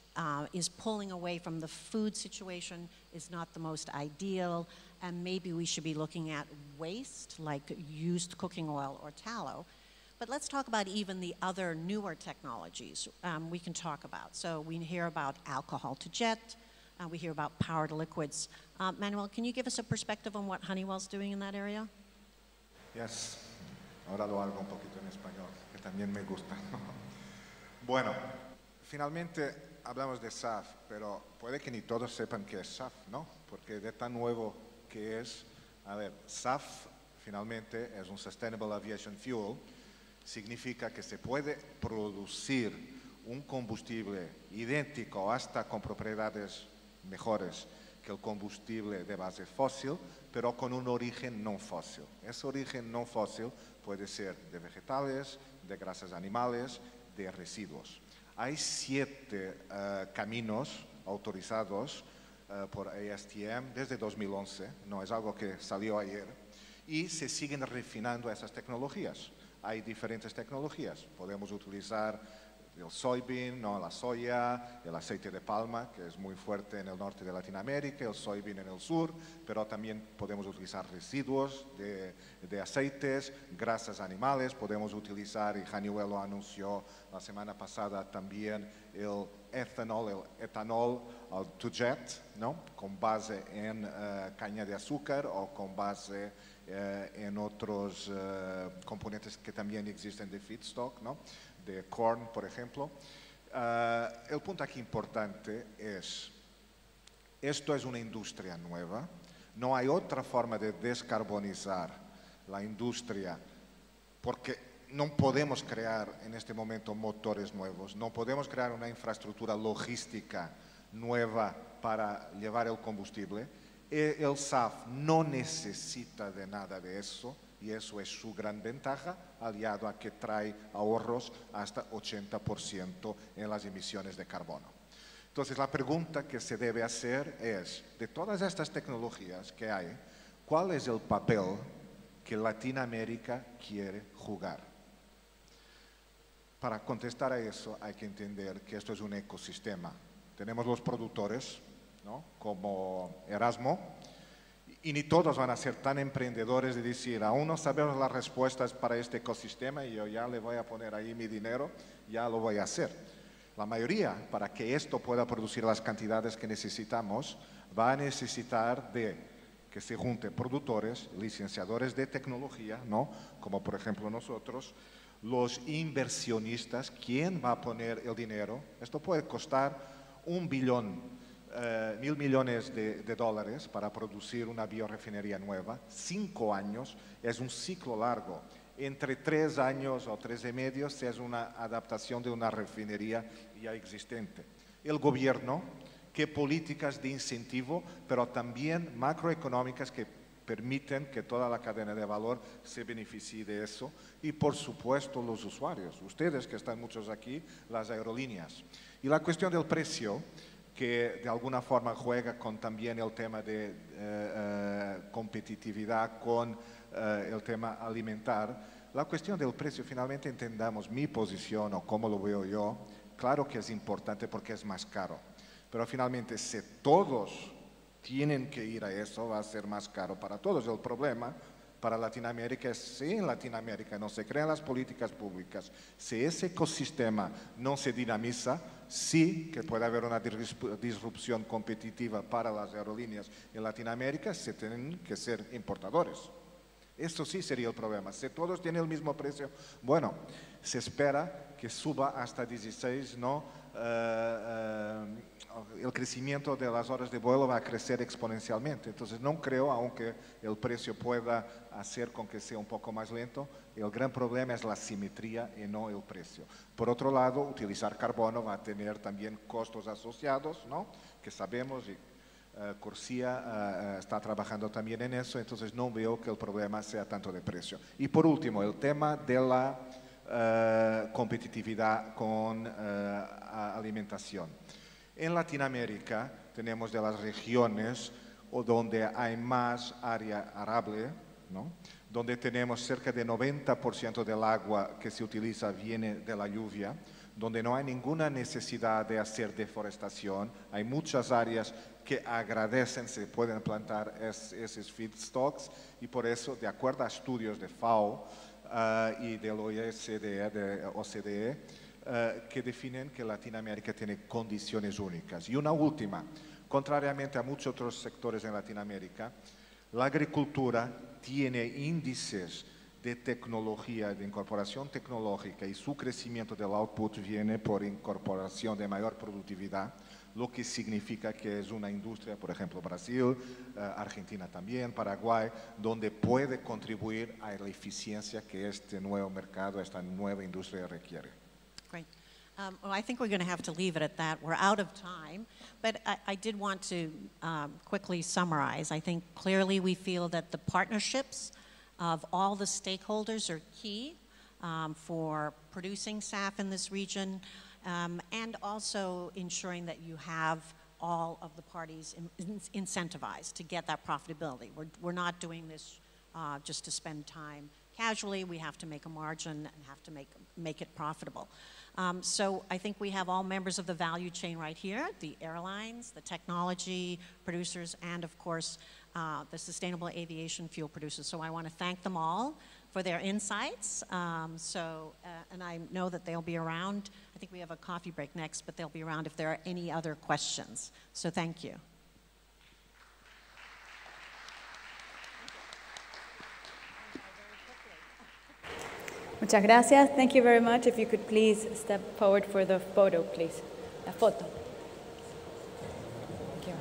is pulling away from the food situation, is not the most ideal, and maybe we should be looking at waste, like used cooking oil or tallow. But let's talk about even the other newer technologies we can talk about. So we hear about alcohol to jet, we hear about power to liquids. Manuel, can you give us a perspective on what Honeywell's doing in that area? Yes, ahora lo hago un poquito en español, que también me gusta. Bueno, finalmente hablamos de SAF, pero puede que ni todos sepan qué es SAF, ¿no? Porque de tan nuevo que es, a ver, SAF finalmente es un Sustainable Aviation Fuel, significa que se puede producir un combustible idéntico hasta con propiedades mejores que el combustible de base fósil, pero con un origen no fósil. Ese origen no fósil puede ser de vegetales, de grasas animales, de residuos. Hay 7 caminos autorizados por ASTM desde 2011, no es algo que salió ayer, y se siguen refinando esas tecnologías. Hay diferentes tecnologías. Podemos utilizar el soybean, no, la soya, el aceite de palma, que es muy fuerte en el norte de Latinoamérica, el soybean en el sur, pero también podemos utilizar residuos de aceites, grasas animales, podemos utilizar, y Honeywell lo anunció la semana pasada también, el etanol to jet, ¿no? Con base en caña de azúcar o con base en otros componentes que también existen de feedstock, ¿no? De corn, por ejemplo. El punto aquí importante es, esto es una industria nueva, no hay otra forma de descarbonizar la industria porque no podemos crear en este momento motores nuevos, no podemos crear una infraestructura logística nueva para llevar el combustible. El SAF no necesita de nada de eso y eso es su gran ventaja, aliado a que trae ahorros hasta 80% en las emisiones de carbono. Entonces la pregunta que se debe hacer es, de todas estas tecnologías que hay, ¿cuál es el papel que Latinoamérica quiere jugar? Para contestar a eso hay que entender que esto es un ecosistema. Tenemos los productores, ¿no? Como Erasmo, y ni todos van a ser tan emprendedores de decir, aún no sabemos las respuestas para este ecosistema y yo ya le voy a poner ahí mi dinero, ya lo voy a hacer. La mayoría, para que esto pueda producir las cantidades que necesitamos, va a necesitar de que se junten productores, licenciadores de tecnología, ¿no? Como por ejemplo nosotros, los inversionistas, ¿quién va a poner el dinero? Esto puede costar 1 billón. 1.000 millones de dólares para producir una biorefinería nueva, 5 años, es un ciclo largo. Entre 3 años o 3 y medio es una adaptación de una refinería ya existente. El gobierno, qué políticas de incentivo, pero también macroeconómicas que permiten que toda la cadena de valor se beneficie de eso y, por supuesto, los usuarios, ustedes que están muchos aquí, las aerolíneas. Y la cuestión del precio, que de alguna forma juega con también el tema de competitividad, con el tema alimentar. La cuestión del precio, finalmente entendamos mi posición o cómo lo veo yo, claro que es importante porque es más caro, pero finalmente si todos tienen que ir a eso, va a ser más caro para todos. El problema para Latinoamérica es si en Latinoamérica no se crean las políticas públicas, si ese ecosistema no se dinamiza, sí que puede haber una disrupción competitiva para las aerolíneas en Latinoamérica, se tienen que ser importadores. Esto sí sería el problema. Si todos tienen el mismo precio, bueno, se espera que suba hasta 16, ¿no? El crecimiento de las horas de vuelo va a crecer exponencialmente. Entonces no creo, aunque el precio pueda hacer con que sea un poco más lento, el gran problema es la simetría y no el precio. Por otro lado, utilizar carbono va a tener también costos asociados, ¿no? Que sabemos y Corsia está trabajando también en eso, entonces no veo que el problema sea tanto de precio. Y por último, el tema de la competitividad con alimentación. En Latinoamérica tenemos de las regiones donde hay más área arable, ¿no? Donde tenemos cerca de 90% del agua que se utiliza viene de la lluvia, donde no hay ninguna necesidad de hacer deforestación, hay muchas áreas que agradecen, se pueden plantar esos feedstocks y por eso, de acuerdo a estudios de FAO y del OECD, de OCDE, que definen que Latinoamérica tiene condiciones únicas. Y una última, contrariamente a muchos otros sectores en Latinoamérica, la agricultura tiene índices de tecnología, de incorporación tecnológica y su crecimiento del output viene por incorporación de mayor productividad, lo que significa que es una industria, por ejemplo, Brasil, Argentina también, Paraguay, donde puede contribuir a la eficiencia que este nuevo mercado, esta nueva industria requiere. Great. Well, I think we're going to have to leave it at that. We're out of time, but I did want to quickly summarize. I think clearly we feel that the partnerships of all the stakeholders are key for producing SAF in this region, and also ensuring that you have all of the parties incentivized to get that profitability. We're not doing this just to spend time casually. We have to make a margin and have to make it profitable. So I think we have all members of the value chain right here, the airlines, the technology producers, and of course, the sustainable aviation fuel producers. So I want to thank them all for their insights. And I know that they'll be around. I think we have a coffee break next, but they'll be around if there are any other questions. So thank you. Muchas gracias. Thank you very much. If you could please step forward for the photo, please. La foto. Thank you.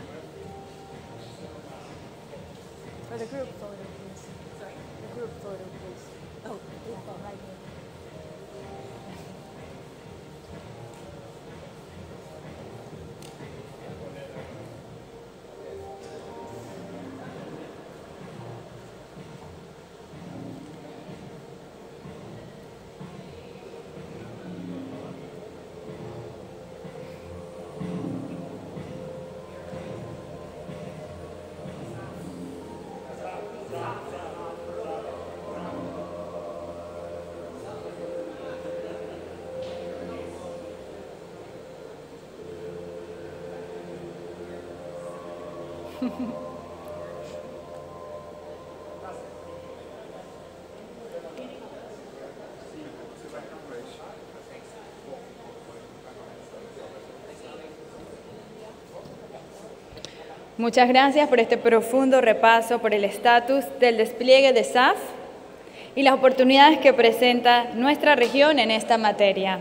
For the group photo, please. Sorry? The group photo, please. Oh, group photo, right here. Muchas gracias por este profundo repaso por el estatus del despliegue de SAF y las oportunidades que presenta nuestra región en esta materia.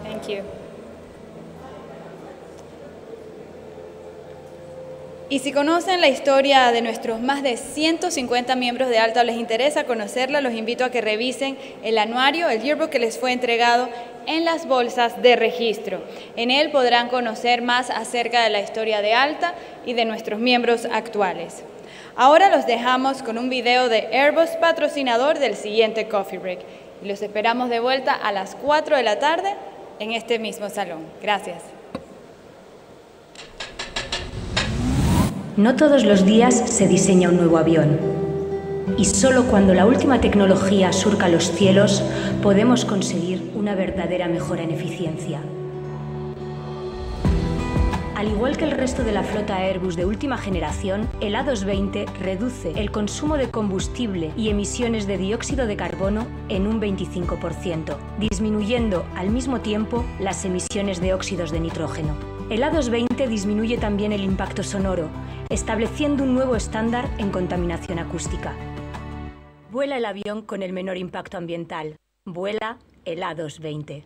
Thank you. Y si conocen la historia de nuestros más de 150 miembros de ALTA o les interesa conocerla, los invito a que revisen el anuario, el yearbook que les fue entregado en las bolsas de registro. En él podrán conocer más acerca de la historia de ALTA y de nuestros miembros actuales. Ahora los dejamos con un video de Airbus, patrocinador del siguiente Coffee Break. Y los esperamos de vuelta a las 4 de la tarde en este mismo salón. Gracias. No todos los días se diseña un nuevo avión. Y solo cuando la última tecnología surca los cielos podemos conseguir una verdadera mejora en eficiencia. Al igual que el resto de la flota Airbus de última generación, el A220 reduce el consumo de combustible y emisiones de dióxido de carbono en un 25%, disminuyendo al mismo tiempo las emisiones de óxidos de nitrógeno. El A220 disminuye también el impacto sonoro, estableciendo un nuevo estándar en contaminación acústica. Vuela el avión con el menor impacto ambiental. Vuela el A220.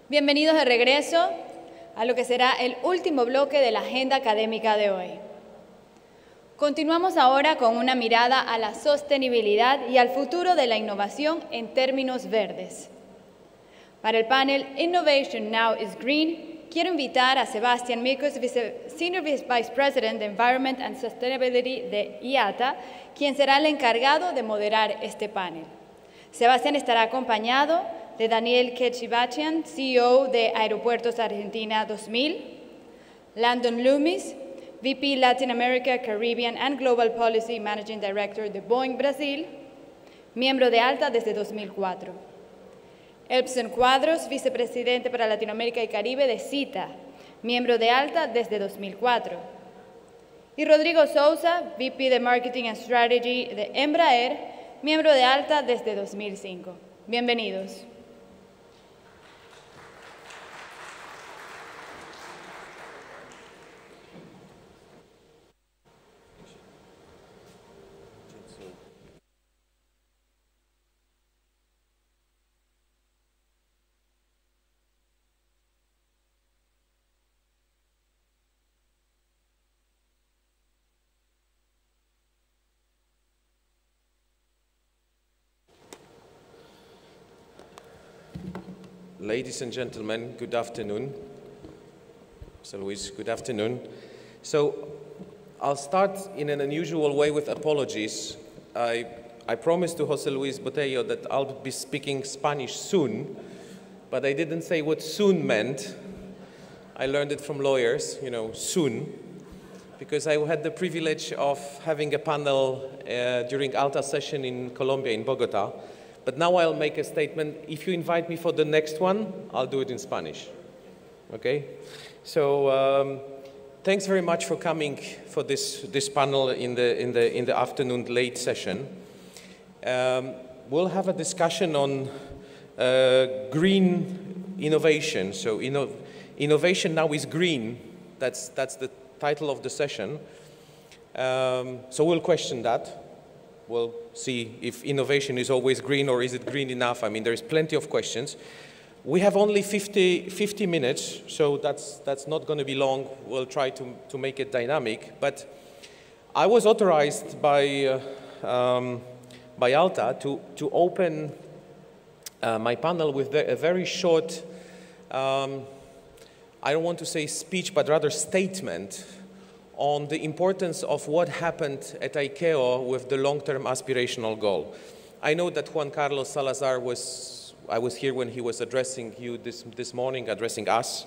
Bienvenidos de regreso a lo que será el último bloque de la agenda académica de hoy. Continuamos ahora con una mirada a la sostenibilidad y al futuro de la innovación en términos verdes. Para el panel Innovation Now is Green, quiero invitar a Sebastián Micos, Senior Vice President de Environment and Sustainability de IATA, quien será el encargado de moderar este panel. Sebastián estará acompañado de Daniel Kechibachian, CEO de Aeropuertos Argentina 2000, Landon Loomis, VP Latin America, Caribbean and Global Policy Managing Director de Boeing Brasil, miembro de ALTA desde 2004. Elpson Cuadros, vicepresidente para Latinoamérica y Caribe de CITA, miembro de ALTA desde 2004. Y Rodrigo Sousa, VP de Marketing and Strategy de Embraer, miembro de ALTA desde 2005. Bienvenidos. ladies and gentlemen, good afternoon. José Luis, good afternoon. So I'll start in an unusual way with apologies. I promised to José Luis Botello that I'll be speaking Spanish soon, but I didn't say what soon meant. I learned it from lawyers, you know, soon, because I had the privilege of having a panel during ALTA session in Colombia, in Bogota. But now I'll make a statement. If you invite me for the next one, I'll do it in Spanish. Okay? So thanks very much for coming for this panel in the afternoon late session. We'll have a discussion on green innovation. So innovation now is green. That's the title of the session. So we'll question that. We'll see if innovation is always green or is it green enough. I mean, there's plenty of questions. We have only 50 minutes, so that's not going to be long. We'll try to make it dynamic. But I was authorized by ALTA to open my panel with a very short, I don't want to say speech, but rather statement on the importance of what happened at ICAO with the long-term aspirational goal. I know that Juan Carlos Salazar I was here when he was addressing you this morning, addressing us.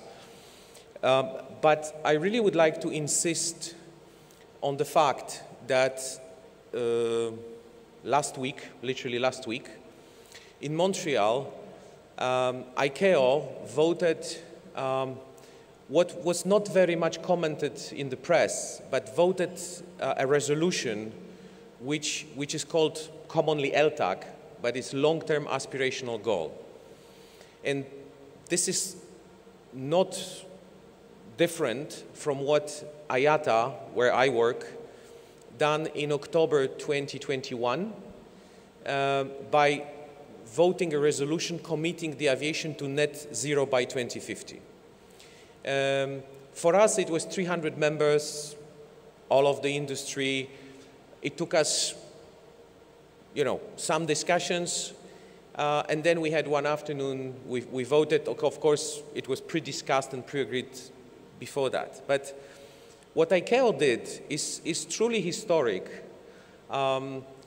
But I really would like to insist on the fact that last week, literally last week, in Montreal, ICAO voted what was not very much commented in the press, but voted a resolution which is called commonly LTAC, but it's long-term aspirational goal. And this is not different from what IATA, where I work, done in October 2021 by voting a resolution committing the aviation to net zero by 2050. For us, it was 300 members, all of the industry. It took us, you know, some discussions, and then we had one afternoon, we voted. Of course, it was pre-discussed and pre-agreed before that. But what ICAO did is truly historic.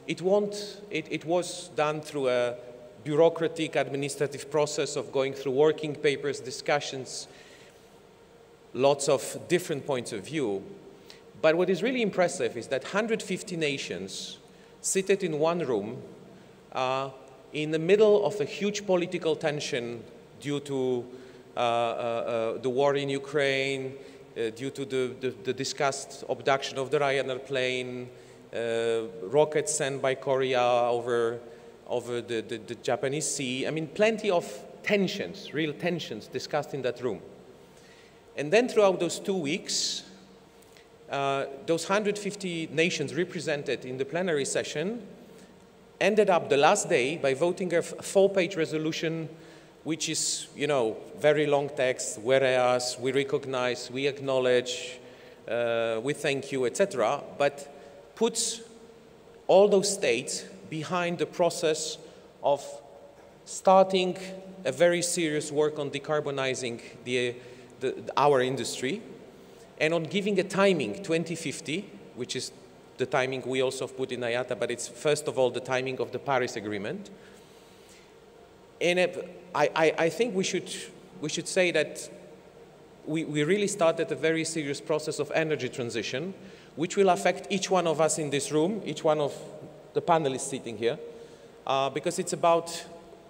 It was done through a bureaucratic administrative process of going through working papers, discussions, lots of different points of view. But what is really impressive is that 150 nations seated in one room in the middle of a huge political tension due to the war in Ukraine, due to the discussed abduction of the Ryanair plane, rockets sent by Korea over the Japanese Sea. I mean, plenty of tensions, real tensions discussed in that room. And then throughout those 2 weeks, those 150 nations represented in the plenary session ended up the last day by voting a 4-page resolution, which is, you know, very long text, whereas we recognize, we acknowledge, we thank you, etc., but puts all those states behind the process of starting a very serious work on decarbonizing our industry, and on giving a timing, 2050, which is the timing we also put in IATA, but it's first of all the timing of the Paris Agreement. And I think we should say that we really started a very serious process of energy transition, which will affect each one of us in this room, each one of the panelists sitting here, because it's about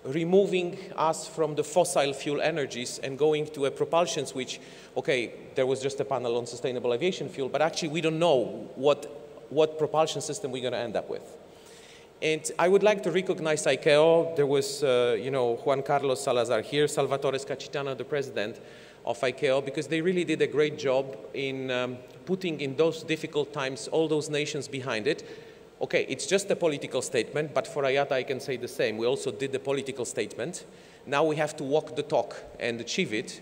removing us from the fossil fuel energies and going to a propulsion switch. Okay, there was just a panel on sustainable aviation fuel, but actually we don't know what propulsion system we're going to end up with. And I would like to recognize ICAO. There was, you know, Juan Carlos Salazar here, Salvatore Scacitano, the president of ICAO, because they really did a great job in putting in those difficult times all those nations behind it. Okay, it's just a political statement, but for IATA I can say the same. We also did the political statement. Now we have to walk the talk and achieve it.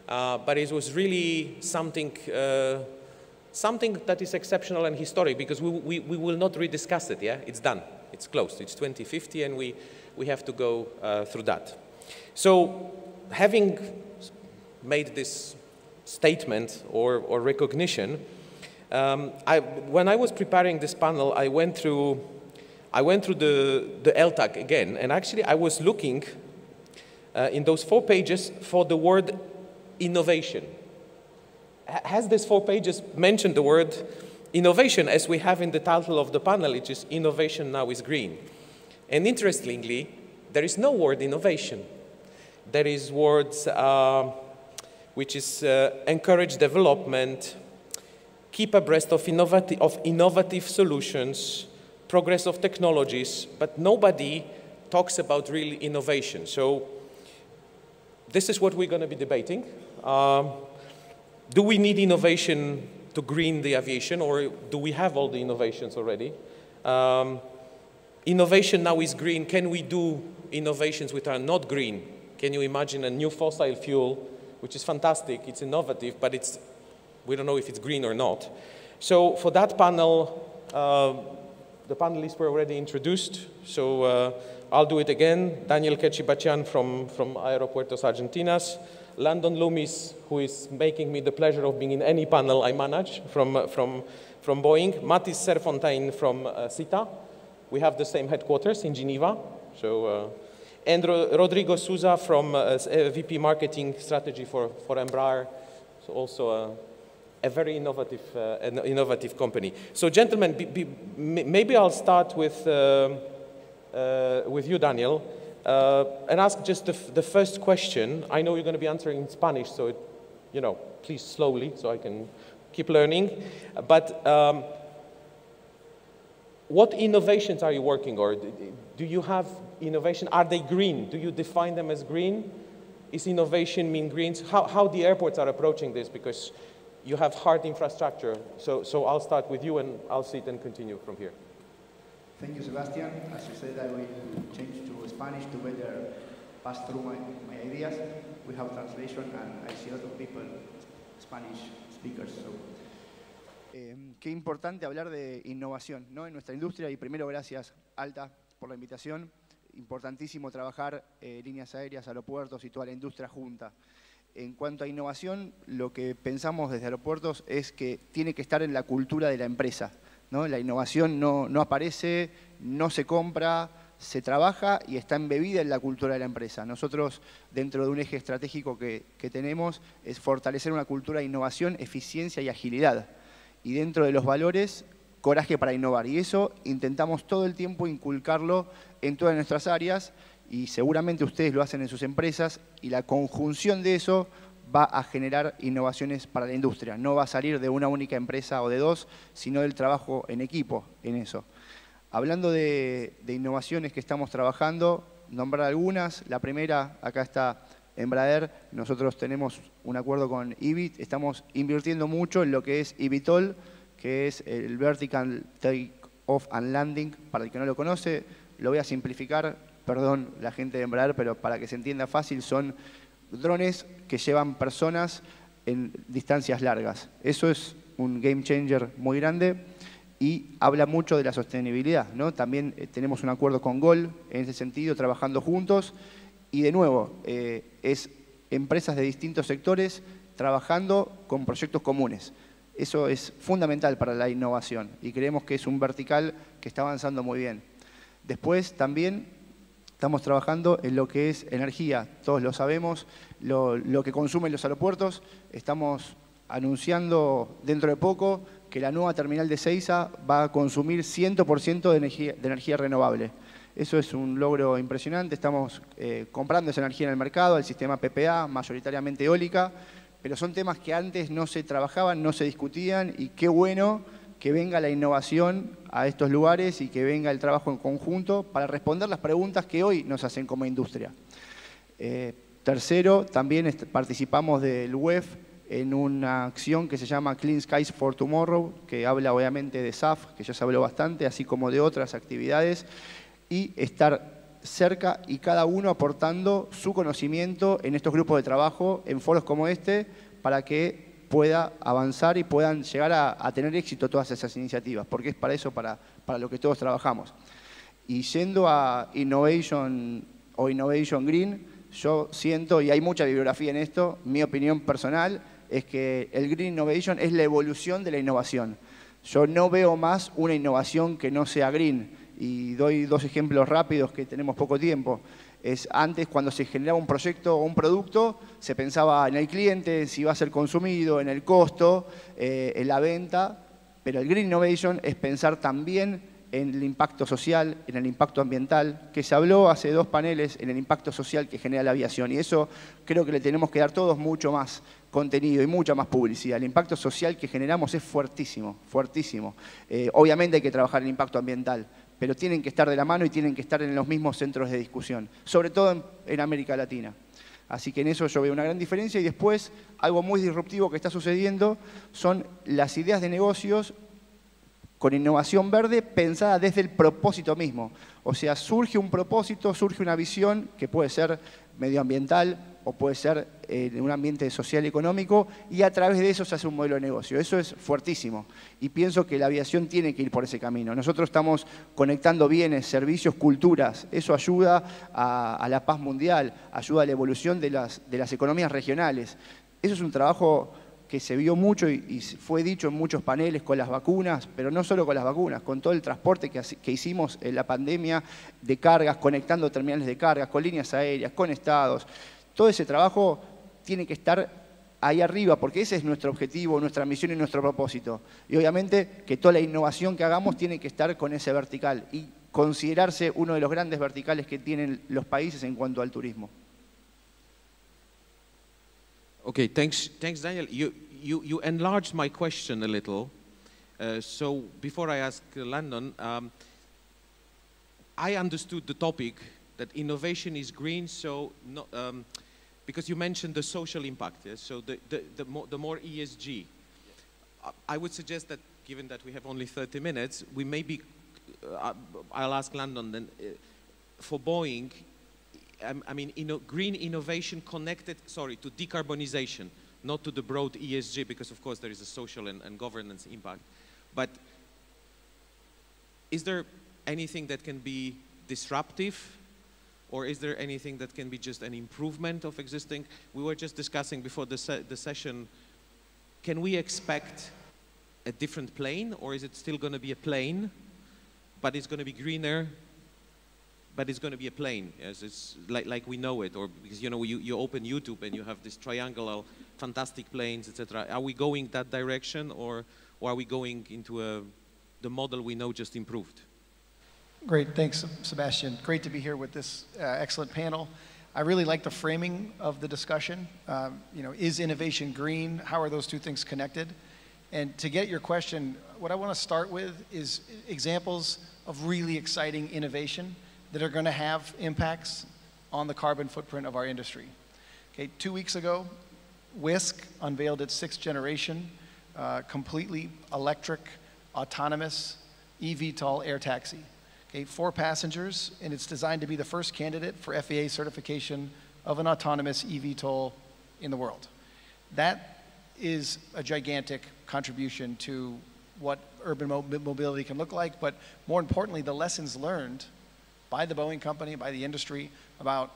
But it was really something that is exceptional and historic, because we will not rediscuss it, yeah? It's done, it's closed, it's 2050, and we have to go through that. So having made this statement or recognition, when I was preparing this panel, I went through the ALTA again, and actually I was looking in those 4 pages for the word innovation. Has this 4 pages mentioned the word innovation, as we have in the title of the panel, which is Innovation Now is Green? And interestingly, there is no word innovation. There is words which is encourage development, keep abreast of innovative solutions, progress of technologies, but nobody talks about real innovation. So this is what we're going to be debating. Do we need innovation to green the aviation, or do we have all the innovations already? Innovation now is green. Can we do innovations which are not green? Can you imagine a new fossil fuel, which is fantastic, it's innovative, but we don't know if it's green or not. So for that panel, the panelists were already introduced, so I'll do it again. Daniel Quechi-Bachian from Aeropuertos Argentinas, Landon Loomis, who is making me the pleasure of being in any panel I manage from Boeing, Mathis Serfontaine from CITA. We have the same headquarters in Geneva. So, and Rodrigo Souza from VP Marketing Strategy for Embraer, so also a very innovative company. So gentlemen, maybe I'll start with you, Daniel, and ask just the first question. I know you're going to be answering in Spanish, so please slowly so I can keep learning. But what innovations are you working on? Do you have innovation? Are they green? Do you define them as green? Is innovation mean greens? How the airports are approaching this? Because you have hard infrastructure. So I'll start with you, and I'll sit and continue from here. Thank you, Sebastian. As you said, I will change to Spanish to better pass through my ideas. We have translation, and I see a lot of people, Spanish speakers. So. Qué importante hablar de innovación, ¿no? En nuestra industria, y primero gracias, ALTA, por la invitación. Importantísimo trabajar líneas aéreas, aeropuertos y toda la industria junta. En cuanto a innovación, lo que pensamos desde aeropuertos es que tiene que estar en la cultura de la empresa, ¿no? La innovación no aparece, no se compra, se trabaja y está embebida en la cultura de la empresa. Nosotros, dentro de un eje estratégico que tenemos, es fortalecer una cultura de innovación, eficiencia y agilidad. Y dentro de los valores, coraje para innovar. Y eso intentamos todo el tiempo inculcarlo en todas nuestras áreas, y seguramente ustedes lo hacen en sus empresas, y la conjunción de eso va a generar innovaciones para la industria. No va a salir de una única empresa o de dos, sino del trabajo en equipo en eso. Hablando de innovaciones que estamos trabajando, nombrar algunas. La primera, acá está Embraer. Nosotros tenemos un acuerdo con IBIT. Estamos invirtiendo mucho en lo que es eVTOL, que es el Vertical Take Off and Landing. Para el que no lo conoce, lo voy a simplificar. Perdón, la gente de Embraer, pero para que se entienda fácil, son drones que llevan personas en distancias largas. Eso es un game changer muy grande y habla mucho de la sostenibilidad, ¿no? También tenemos un acuerdo con GOL en ese sentido, trabajando juntos. Y de nuevo, es empresas de distintos sectores trabajando con proyectos comunes. Eso es fundamental para la innovación y creemos que es un vertical que está avanzando muy bien. Después también estamos trabajando en lo que es energía. Todos lo sabemos, lo que consumen los aeropuertos. Estamos anunciando dentro de poco que la nueva terminal de Ezeiza va a consumir 100% de energía renovable. Eso es un logro impresionante. Estamos comprando esa energía en el mercado, el sistema PPA, mayoritariamente eólica, pero son temas que antes no se trabajaban, no se discutían, y qué bueno que venga la innovación a estos lugares y que venga el trabajo en conjunto para responder las preguntas que hoy nos hacen como industria. Tercero, también participamos del WEF en una acción que se llama Clean Skies for Tomorrow, que habla obviamente de SAF, que ya se habló bastante, así como de otras actividades, y estar cerca y cada uno aportando su conocimiento en estos grupos de trabajo, en foros como este, para que pueda avanzar y puedan llegar a tener éxito todas esas iniciativas, porque es para eso, para lo que todos trabajamos. Y yendo a Innovation o Innovation Green, yo siento, y hay mucha bibliografía en esto, mi opinión personal es que el Green Innovation es la evolución de la innovación. Yo no veo más una innovación que no sea green. Y doy dos ejemplos rápidos que tenemos poco tiempo. Antes, cuando se generaba un proyecto o un producto, se pensaba en el cliente, si iba a ser consumido, en el costo, en la venta. Pero el Green Innovation es pensar también en el impacto social, en el impacto ambiental, que se habló hace 2 paneles en el impacto social que genera la aviación. Y eso creo que le tenemos que dar todos mucho más contenido y mucha más publicidad. El impacto social que generamos es fuertísimo, fuertísimo. Obviamente hay que trabajar el impacto ambiental, pero tienen que estar de la mano y tienen que estar en los mismos centros de discusión, sobre todo en América Latina. Así que en eso yo veo una gran diferencia. Y después, algo muy disruptivo que está sucediendo son las ideas de negocios con innovación verde pensada desde el propósito mismo. O sea, surge un propósito, surge una visión que puede ser medioambiental o puede ser en un ambiente social y económico, y a través de eso se hace un modelo de negocio. Eso es fuertísimo. Y pienso que la aviación tiene que ir por ese camino. Nosotros estamos conectando bienes, servicios, culturas. Eso ayuda a la paz mundial, ayuda a la evolución de las economías regionales. Eso es un trabajo que se vio mucho y fue dicho en muchos paneles con las vacunas, pero no solo con las vacunas, con todo el transporte que hicimos en la pandemia de cargas, conectando terminales de cargas, con líneas aéreas, con estados. Todo ese trabajo tiene que estar ahí arriba, porque ese es nuestro objetivo, nuestra misión y nuestro propósito. Y obviamente que toda la innovación que hagamos tiene que estar con ese vertical y considerarse uno de los grandes verticales que tienen los países en cuanto al turismo. Okay, thanks Daniel. You enlarged my question a little. So before I ask Landon, I understood the topic that innovation is green, so not, because you mentioned the social impact, yes? So the more ESG. I would suggest that, given that we have only 30 minutes, we maybe, I'll ask Landon then, for Boeing, I mean, green innovation connected, to decarbonization, not to the broad ESG, because of course there is a social and governance impact. But is there anything that can be disruptive, or is there anything that can be just an improvement of existing? We were just discussing before the session, can we expect a different plane, or is it still going to be a plane, but it's going to be greener, but it's going to be a plane, yes, it's like we know it, or because you open YouTube and you have this triangular, fantastic planes, etc. Are we going that direction, or are we going into the model we know just improved? Great, thanks, Sebastian. Great to be here with this excellent panel. I really like the framing of the discussion. Is innovation green? How are those two things connected? And to get your question, what I want to start with is examples of really exciting innovation that are going to have impacts on the carbon footprint of our industry. Okay, 2 weeks ago, Wisk unveiled its 6th generation, completely electric, autonomous, eVTOL air taxi. Okay, 4 passengers, and it's designed to be the first candidate for FAA certification of an autonomous eVTOL in the world. That is a gigantic contribution to what urban mobility can look like, but more importantly, the lessons learned by the Boeing company, by the industry, about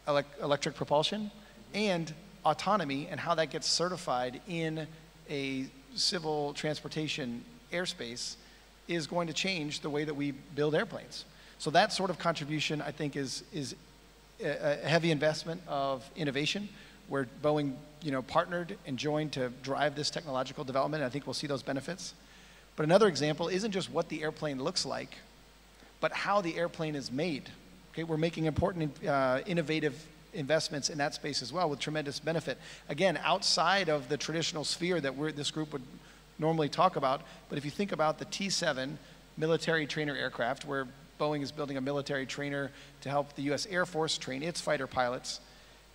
electric propulsion and autonomy and how that gets certified in a civil transportation airspace is going to change the way that we build airplanes. So that sort of contribution, I think, is a heavy investment of innovation, where Boeing partnered and joined to drive this technological development, and I think we'll see those benefits. But another example isn't just what the airplane looks like, but how the airplane is made. Okay, we're making important innovative investments in that space as well with tremendous benefit. Again, outside of the traditional sphere that this group would normally talk about, but if you think about the T-7 military trainer aircraft, where Boeing is building a military trainer to help the US Air Force train its fighter pilots.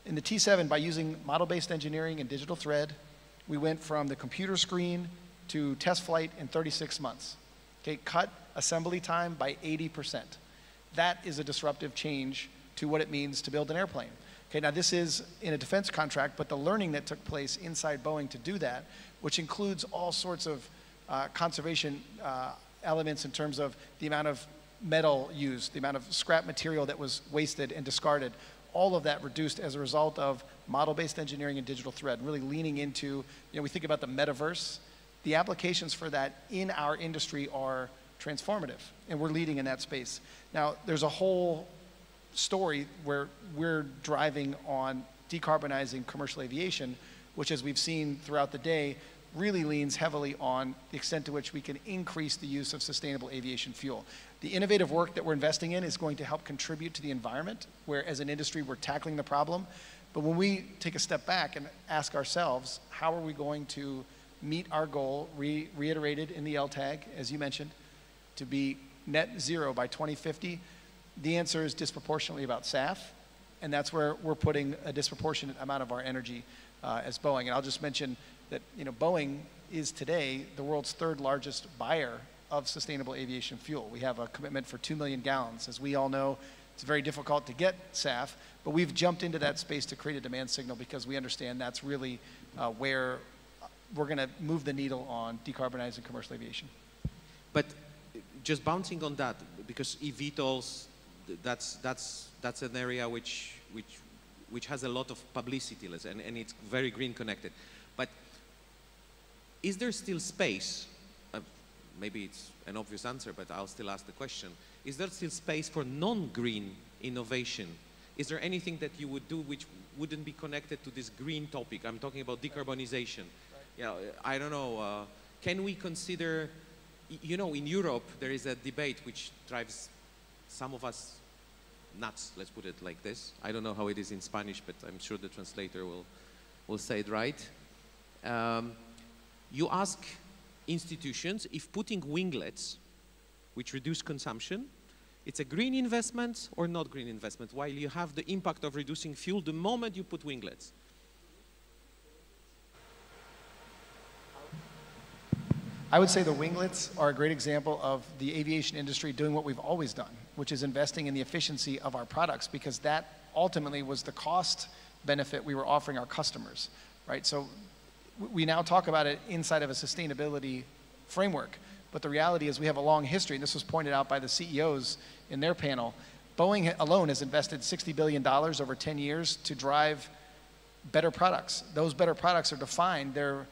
In the T-7, by using model-based engineering and digital thread, we went from the computer screen to test flight in 36 months. Okay, cut assembly time by 80%. That is a disruptive change to what it means to build an airplane. Okay, now this is in a defense contract, but the learning that took place inside Boeing to do that, which includes all sorts of conservation elements in terms of the amount of metal used, the amount of scrap material that was wasted and discarded, all of that reduced as a result of model-based engineering and digital thread, really leaning into, we think about the metaverse. The applications for that in our industry are transformative, and we're leading in that space. Now, there's a whole story where we're driving on decarbonizing commercial aviation, which, as we've seen throughout the day, really leans heavily on the extent to which we can increase the use of sustainable aviation fuel. The innovative work that we're investing in is going to help contribute to the environment, where as an industry we're tackling the problem. But when we take a step back and ask ourselves, how are we going to meet our goal, reiterated in the LTAG, as you mentioned, to be net zero by 2050, the answer is disproportionately about SAF, and that's where we're putting a disproportionate amount of our energy as Boeing. And I'll just mention that Boeing is today the world's third largest buyer of sustainable aviation fuel. We have a commitment for 2 million gallons. As we all know, it's very difficult to get SAF, but we've jumped into that space to create a demand signal because we understand that's really where we're going to move the needle on decarbonizing commercial aviation. But just bouncing on that, because eVTOLs, that's an area which has a lot of publicity, and it's very green connected. But is there still space? Maybe it's an obvious answer, but I'll still ask the question. Is there still space for non-green innovation? Is there anything that you would do which wouldn't be connected to this green topic? I'm talking about decarbonization. I don't know. Can we consider, in Europe, there is a debate which drives some of us nuts, let's put it like this. I don't know how it is in Spanish, but I'm sure the translator will say it right. You ask institutions if putting winglets, which reduce consumption, it's a green investment or not green investment, while you have the impact of reducing fuel the moment you put winglets. I would say the winglets are a great example of the aviation industry doing what we've always done, which is investing in the efficiency of our products, because that ultimately was the cost benefit we were offering our customers, right? So we now talk about it inside of a sustainability framework, but the reality is we have a long history, and this was pointed out by the CEOs in their panel. Boeing alone has invested $60 billion over 10 years to drive better products. Those better products are defined, their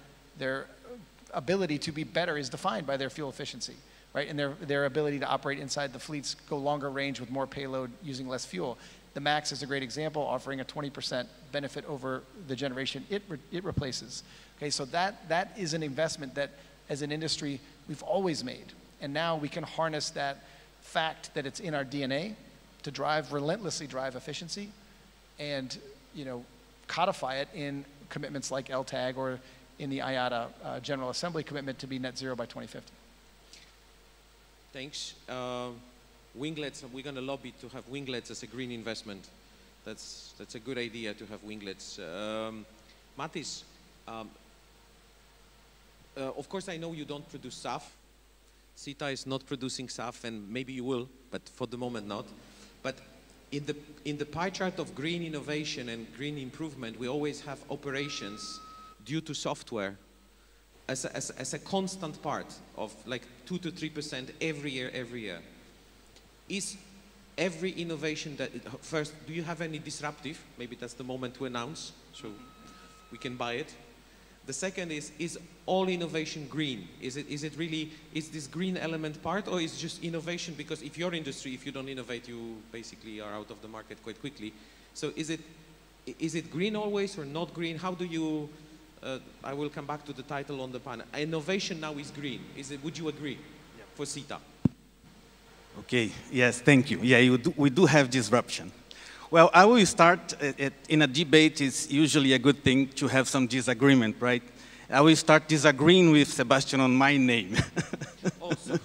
ability to be better is defined by their fuel efficiency, right? And their ability to operate inside the fleets, go longer range with more payload using less fuel. The MAX is a great example, offering a 20% benefit over the generation it replaces. Okay, so that is an investment that, as an industry, we've always made. And now we can harness that fact that it's in our DNA to relentlessly drive efficiency and, codify it in commitments like LTAG or in the IATA General Assembly commitment to be net zero by 2050. Thanks. Winglets, we're going to lobby to have winglets as a green investment. That's a good idea to have winglets. Matis, of course I know you don't produce SAF. CETA is not producing SAF, and maybe you will, but for the moment not. But in the pie chart of green innovation and green improvement, we always have operations due to software as a constant part of like 2 to 3% every year. Is every innovation that, first, do you have any disruptive? Maybe that's the moment to announce, so we can buy it. The second is all innovation green? Is this green element part, or is just innovation? Because if your industry, if you don't innovate, you basically are out of the market quite quickly. So is it green always or not green? How do you, I will come back to the title on the panel. Innovation now is green. Would you agree for CETA? Okay, yes, thank you. Yeah, we do have disruption. Well, I will start, in a debate, it's usually a good thing to have some disagreement, right? I will start disagreeing with Sebastian on my name. Also.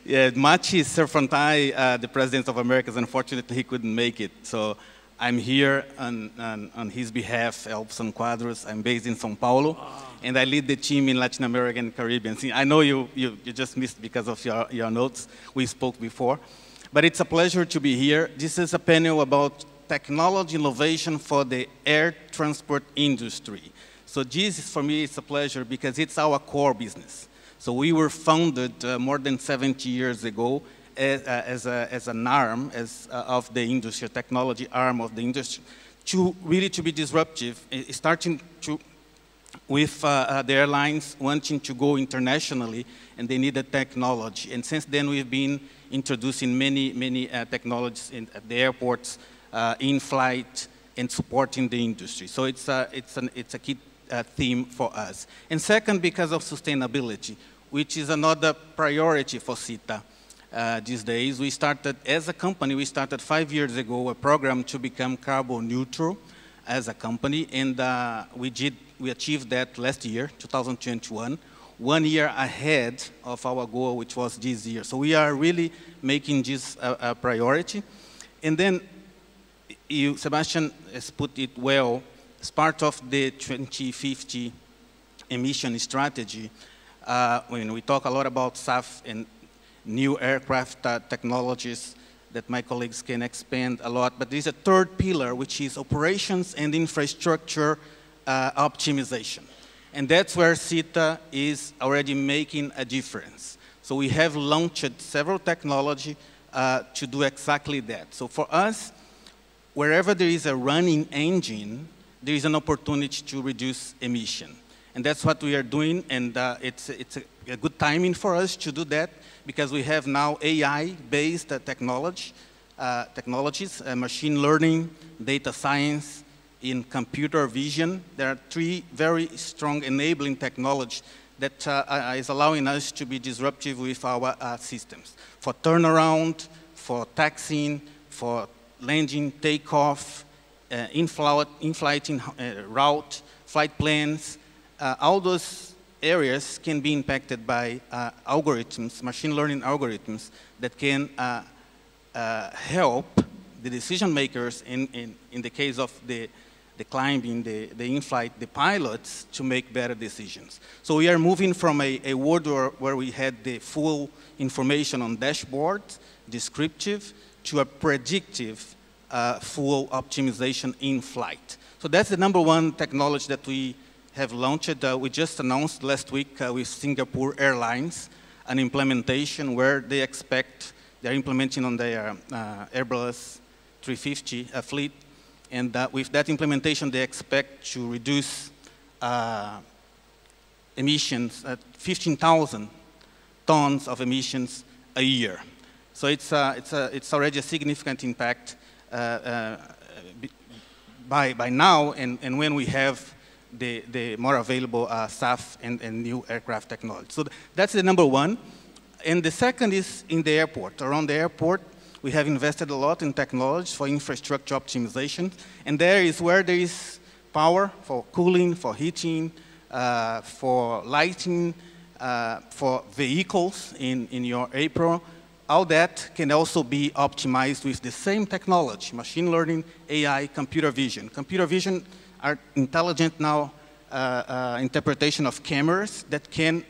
Yeah, Machi Serfantai, the President of Americas, unfortunately he couldn't make it. So I'm here on his behalf, Elson Quadros. I'm based in São Paulo, and I lead the team in Latin America and Caribbean. See, I know you just missed because of your notes. We spoke before. But it's a pleasure to be here. This is a panel about technology innovation for the air transport industry. So this, for me, it's a pleasure because it's our core business. So we were founded more than 70 years ago as an arm of the industry, a technology arm of the industry, to really to be disruptive, starting with the airlines wanting to go internationally, and they need a technology. And since then, we've been introducing many technologies at the airports, in flight, and supporting the industry. So it's a key theme for us. And second, because of sustainability, which is another priority for CITA. These days, we started, as a company, we started 5 years ago a program to become carbon neutral as a company, and we achieved that last year, 2021, 1 year ahead of our goal, which was this year. So we are really making this a priority. And then, Sebastian has put it well, as part of the 2050 emission strategy, when we talk a lot about SAF and new aircraft technologies that my colleagues can expand a lot, but there's a third pillar, which is operations and infrastructure optimization. And that's where CITA is already making a difference. So we have launched several technology to do exactly that. So for us, wherever there is a running engine, there is an opportunity to reduce emission. And that's what we are doing, and it's a good timing for us to do that, because we have now AI-based technologies, machine learning, data science, in computer vision. There are 3 very strong enabling technologies that is allowing us to be disruptive with our systems. For turnaround, for taxiing, for landing, takeoff, in-flight route, flight plans, all those areas can be impacted by algorithms, machine learning algorithms that can help the decision makers in the case of the climbing, the in-flight, the pilots, to make better decisions. So we are moving from a world where we had the full information on dashboard, descriptive, to a predictive full optimization in flight. So that's the #1 technology that we have launched. We just announced last week with Singapore Airlines an implementation where they're implementing on their Airbus 350 fleet. And with that implementation, they expect to reduce emissions at 15,000 tons of emissions a year. So it's already a significant impact by now, and when we have the more available SAF and new aircraft technology. So that's the #1. And the second is in the airport. Around the airport, we have invested a lot in technology for infrastructure optimization, and there is where there is power for cooling, for heating, for lighting, for vehicles in your apron. All that can also be optimized with the same technology, machine learning, AI, computer vision. Computer vision are intelligent now interpretation of cameras that can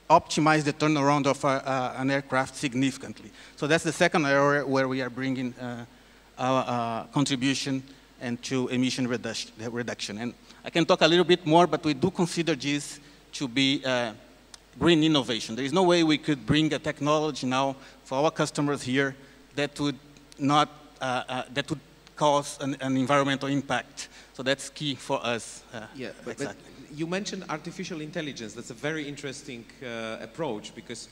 optimize the turnaround of an aircraft significantly. So that's the second area where we are bringing our contribution and to emission reduction. And I can talk a little bit more, but we do consider this to be green innovation. There is no way we could bring a technology now for our customers here that would not that would cause an environmental impact. So that's key for us. Yeah, but you mentioned artificial intelligence. That's a very interesting approach, because,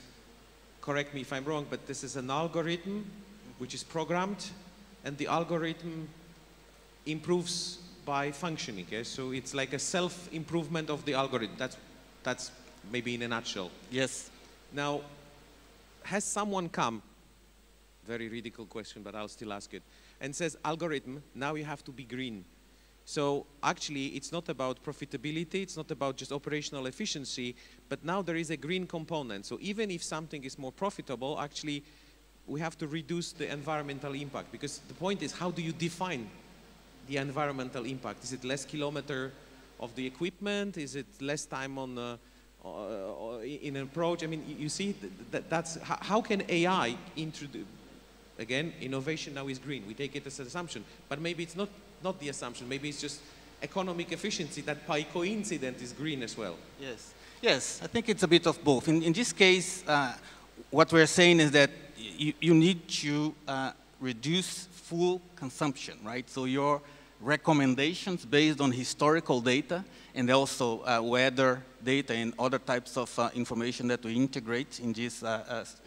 correct me if I'm wrong, but this is an algorithm which is programmed, and the algorithm improves by functioning. Okay? So it's like a self-improvement of the algorithm. That's maybe in a nutshell. Yes. Now, has someone come, very ridiculous question, but I'll still ask it, and says, algorithm, now you have to be green. So actually, it's not about profitability, it's not about just operational efficiency, but now there is a green component. So even if something is more profitable, actually, we have to reduce the environmental impact, because the point is, how do you define the environmental impact? Is it less kilometer of the equipment? Is it less time on in an approach? I mean, you see, that's how can AI introduce? Again, innovation now is green. We take it as an assumption, but maybe it's not the assumption. Maybe it's just economic efficiency that by coincidence is green as well. Yes, yes. I think it's a bit of both. In this case, what we're saying is that you need to reduce fuel consumption, right? So your recommendations based on historical data and also weather data and other types of information that we integrate in this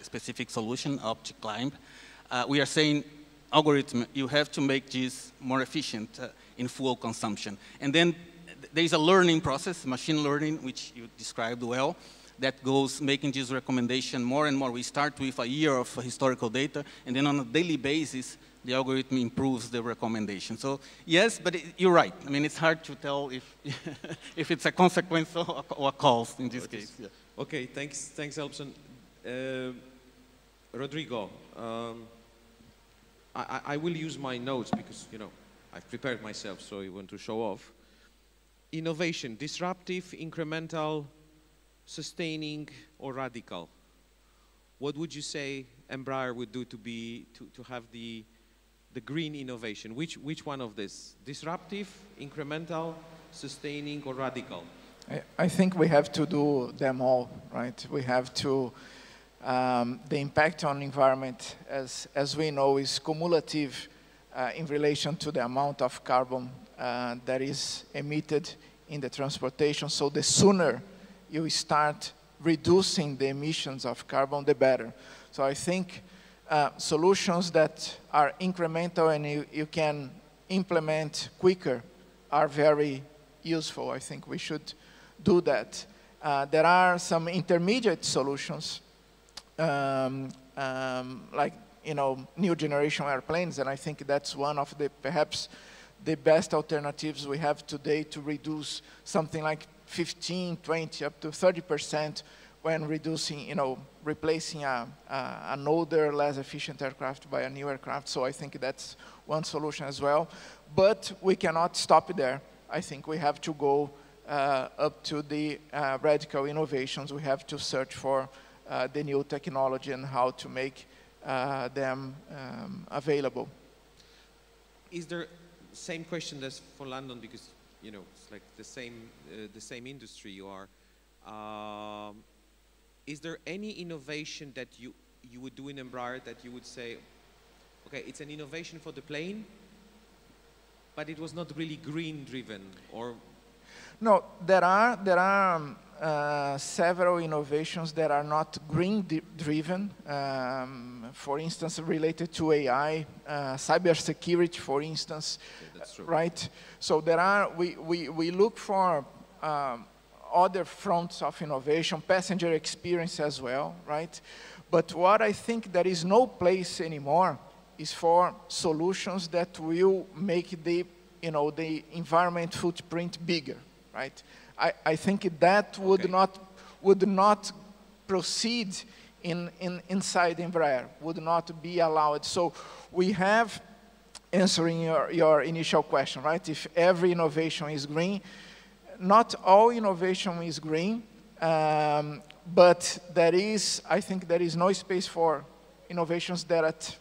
specific solution, OptiClimb. We are saying, algorithm, you have to make this more efficient in fuel consumption. And then there's a learning process, machine learning, which you described well, that goes making this recommendation more and more. We start with a year of historical data, and then on a daily basis, the algorithm improves the recommendation. So yes, but you're right. I mean, it's hard to tell if, if it's a consequence or a cause in this case. Yeah. Okay, thanks, Elbson. Rodrigo, I will use my notes because, you know, I've prepared myself, so I want to show off. Innovation, disruptive, incremental, sustaining, or radical? What would you say Embraer would do to have the green innovation? Which one of this? Disruptive, incremental, sustaining, or radical? I think we have to do them all, right? We have to, the impact on environment, as we know, is cumulative in relation to the amount of carbon that is emitted in the transportation. So the sooner you start reducing the emissions of carbon, the better. So I think solutions that are incremental and you can implement quicker are very useful. I think we should do that. There are some intermediate solutions, like, you know, new generation airplanes, and I think that's one of the, perhaps, the best alternatives we have today to reduce something like 15, 20, up to 30% when reducing, you know, replacing an older, less efficient aircraft by a new aircraft. So I think that's one solution as well. But we cannot stop there. I think we have to go up to the radical innovations. We have to search for the new technology and how to make them available. Is there same question as for London, because, you know, it's like the same industry you are. Is there any innovation that you would do in Embraer that you would say, okay, it's an innovation for the plane, but it was not really green driven, or? No, there are several innovations that are not green driven. For instance, related to AI, cybersecurity, for instance, that's true. Right? So there are, we look for other fronts of innovation, passenger experience as well, right? But what I think there is no place anymore is for solutions that will make the, you know, the environment footprint bigger, right? I think that would not proceed inside Embraer, would not be allowed. So we have, answering your initial question, right? If every innovation is green, not all innovation is green, but there is, I think there is no space for innovations that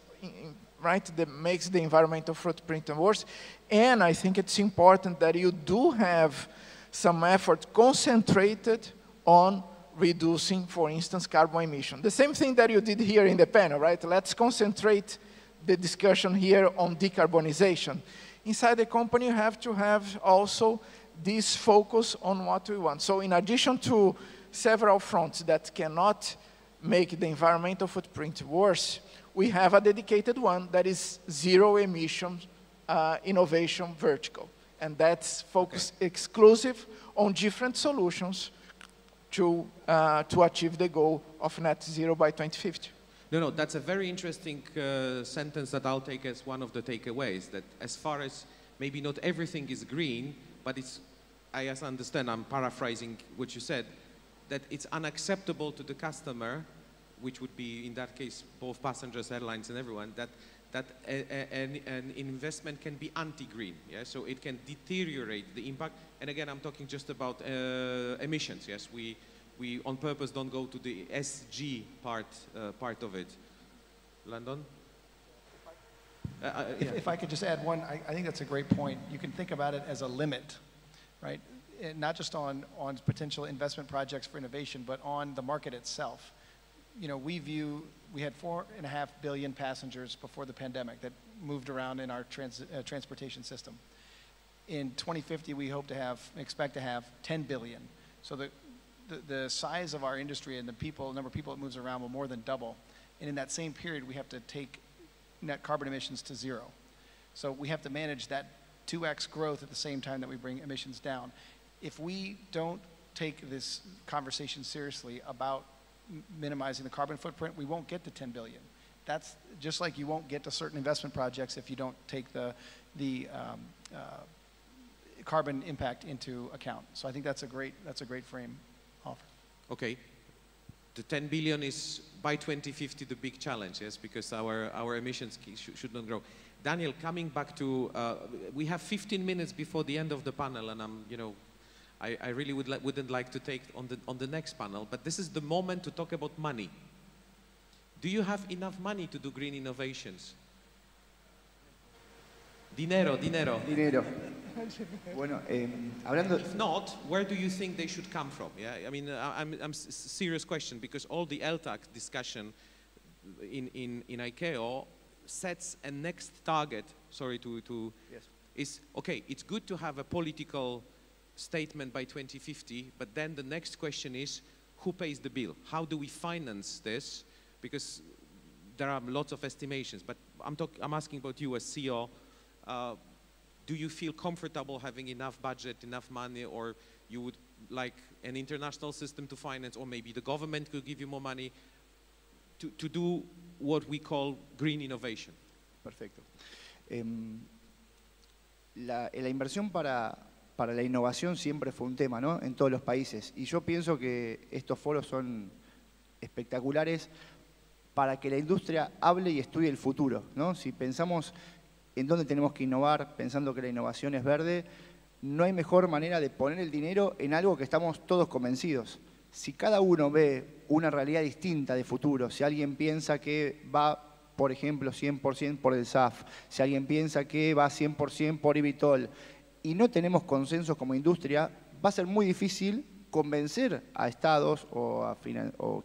that makes the environmental footprint worse. And I think it's important that you do have some effort concentrated on reducing, for instance, carbon emission. The same thing that you did here in the panel, right? Let's concentrate the discussion here on decarbonization. Inside the company, you have to have also this focus on what we want. So in addition to several fronts that cannot make the environmental footprint worse, we have a dedicated one that is zero emission innovation vertical. And that's focused exclusive on different solutions to achieve the goal of net zero by 2050. No, that's a very interesting sentence that I'll take as one of the takeaways, that as far as maybe not everything is green, but it's, I understand, I'm paraphrasing what you said, that it's unacceptable to the customer, which would be in that case both passengers, airlines and everyone, that an investment can be anti-green, yeah? So it can deteriorate the impact. And again, I'm talking just about emissions, yes? We on purpose don't go to the SG part of it. Landon? If I could just add one, I think that's a great point. You can think about it as a limit, right? And not just on potential investment projects for innovation, but on the market itself. You know, we view we had 4.5 billion passengers before the pandemic that moved around in our transportation system. In 2050, we expect to have 10 billion. So the size of our industry and the number of people it moves around will more than double. And in that same period, we have to take net carbon emissions to 0. So we have to manage that 2x growth at the same time that we bring emissions down. If we don't take this conversation seriously about minimizing the carbon footprint, we won't get to 10 billion. That's just like you won't get to certain investment projects if you don't take the carbon impact into account. So I think that's a great frame offer. Okay. The 10 billion is by 2050 the big challenge, yes, because our emissions should not grow. Daniel, coming back to, we have 15 minutes before the end of the panel, and I really wouldn't like to take on the next panel, but this is the moment to talk about money. Do you have enough money to do green innovations? Dinero. Bueno, hablando. If not, where do you think they should come from? Yeah, I mean, I'm serious question, because all the ALTA discussion in ICAO sets a next target. Sorry to yes. Is okay. It's good to have a political statement by 2050, but then the next question is, who pays the bill? How do we finance this? Because there are lots of estimations, but I'm asking about you as CEO. Do you feel comfortable having enough budget, enough money, or you would like an international system to finance, or maybe the government could give you more money to do what we call green innovation? Perfecto. La inversión para la innovación siempre fue un tema, ¿no?, en todos los países. Y yo pienso que estos foros son espectaculares para que la industria hable y estudie el futuro, ¿no? Si pensamos en dónde tenemos que innovar, pensando que la innovación es verde, no hay mejor manera de poner el dinero en algo que estamos todos convencidos. Si cada uno ve una realidad distinta de futuro, si alguien piensa que va, por ejemplo, 100% por el SAF, si alguien piensa que va 100% por eVTOL, y no tenemos consensos como industria, va a ser muy difícil convencer a estados o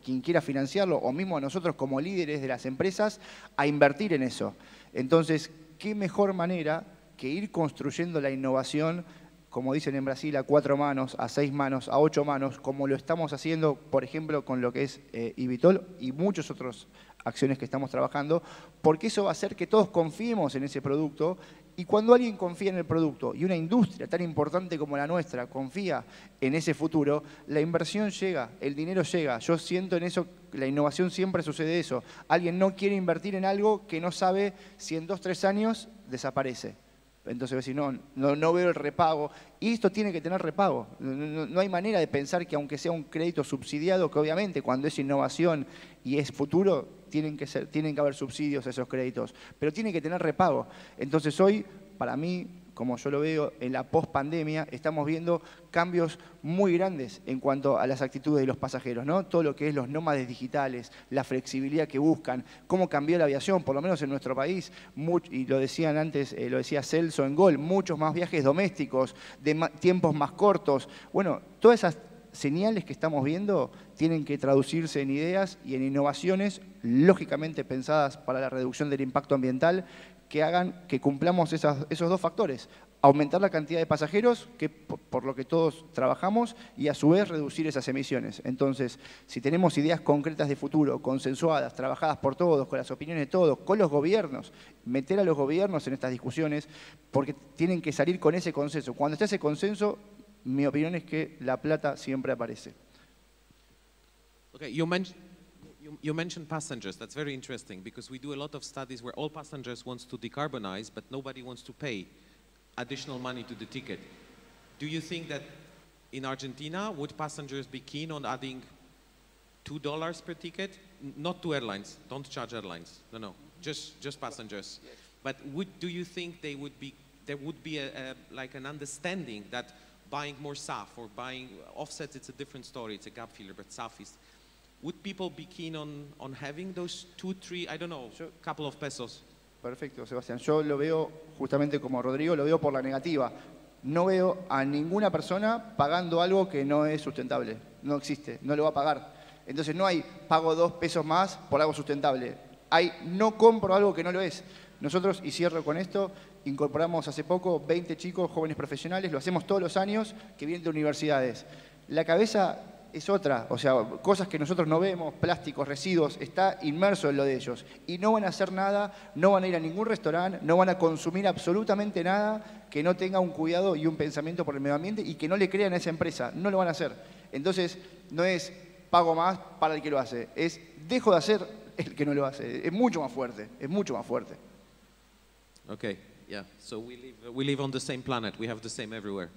quien quiera financiarlo, o mismo a nosotros como líderes de las empresas, a invertir en eso. Entonces, ¿qué mejor manera que ir construyendo la innovación, como dicen en Brasil, a 4 manos, a 6 manos, a 8 manos, como lo estamos haciendo, por ejemplo, con lo que es eVTOL y muchas otras acciones que estamos trabajando, porque eso va a hacer que todos confiemos en ese producto. Y cuando alguien confía en el producto y una industria tan importante como la nuestra confía en ese futuro, la inversión llega, el dinero llega. Yo siento en eso, la innovación siempre sucede eso. Alguien no quiere invertir en algo que no sabe si en 2 o 3 años desaparece. Entonces, va a decir, no veo el repago. Y esto tiene que tener repago. No hay manera de pensar que aunque sea un crédito subsidiado, que obviamente cuando es innovación y es futuro, tienen que haber subsidios a esos créditos, pero tiene que tener repago. Entonces hoy, para mí, como yo lo veo, en la post-pandemia, estamos viendo cambios muy grandes en cuanto a las actitudes de los pasajeros, ¿no? Todo lo que es los nómades digitales, la flexibilidad que buscan, cómo cambió la aviación, por lo menos en nuestro país, y lo decían antes, lo decía Celso en Gol, muchos más viajes domésticos, de tiempos más cortos. Bueno, todas esas señales que estamos viendo tienen que traducirse en ideas y en innovaciones lógicamente pensadas para la reducción del impacto ambiental, que hagan que cumplamos esos 2 factores. Aumentar la cantidad de pasajeros, que por lo que todos trabajamos, y a su vez reducir esas emisiones. Entonces, si tenemos ideas concretas de futuro, consensuadas, trabajadas por todos, con las opiniones de todos, con los gobiernos, meter a los gobiernos en estas discusiones, porque tienen que salir con ese consenso. Cuando está ese consenso, mi opinión es que la plata siempre aparece. Okay, you mentioned passengers. That's very interesting, because we do a lot of studies where all passengers want to decarbonize, but nobody wants to pay additional money to the ticket. Do you think that in Argentina, would passengers be keen on adding $2 per ticket? Not to airlines. Don't charge airlines. No. Just passengers. But do you think there would be like an understanding that buying more SAF or buying offsets, it's a different story. It's a gap filler, but SAF is. Would people be keen on having those 2, 3, I don't know, couple of pesos? Perfecto, Sebastián. Yo lo veo justamente como Rodrigo, lo veo por la negativa. No veo a ninguna persona pagando algo que no es sustentable. No existe, no lo va a pagar. Entonces no hay pago 2 pesos más por algo sustentable. No compro algo que no lo es. Nosotros, y cierro con esto, incorporamos hace poco 20 chicos jóvenes profesionales, lo hacemos todos los años, que vienen de universidades. La cabeza es otra, o sea, cosas que nosotros no vemos, plásticos, residuos, está inmerso en lo de ellos. Y no van a hacer nada, no van a ir a ningún restaurante, no van a consumir absolutamente nada que no tenga un cuidado y un pensamiento por el medio ambiente y que no le crean a esa empresa, no lo van a hacer. Entonces, no es pago más para el que lo hace, es dejo de hacer el que no lo hace. Es mucho más fuerte, es mucho más fuerte. Okay, yeah, so we live on the same planet, we have the same everywhere.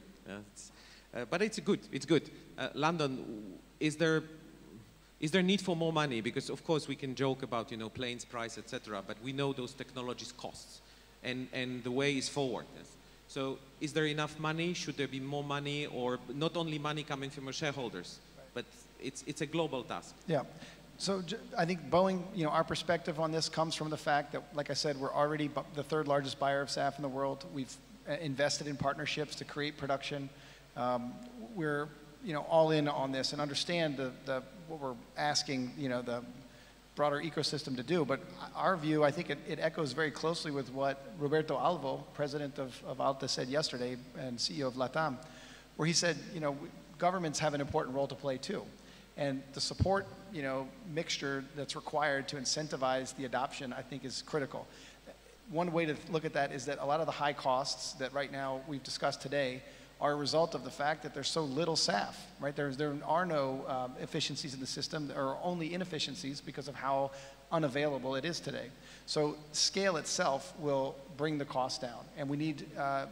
But it's good, it's good. Landon, is there need for more money? Because of course we can joke about, you know, planes, price, etc. But we know those technologies costs, and the way is forward. Yes? So is there enough money? Should there be more money, or not only money coming from our shareholders, but it's a global task? Yeah. So I think Boeing, you know, our perspective on this comes from the fact that, like I said, we're already the third largest buyer of SAF in the world. We've invested in partnerships to create production. We're, you know, all in on this and understand what we're asking, you know, the broader ecosystem to do. But our view, I think it echoes very closely with what Roberto Alvo, president of ALTA, said yesterday, and CEO of LATAM, where he said, you know, governments have an important role to play too. And the support, you know, mixture that's required to incentivize the adoption, I think, is critical. One way to look at that is that a lot of the high costs that right now we've discussed today are a result of the fact that there's so little SAF, right? There are no efficiencies in the system. There are only inefficiencies because of how unavailable it is today. So scale itself will bring the cost down, and we need,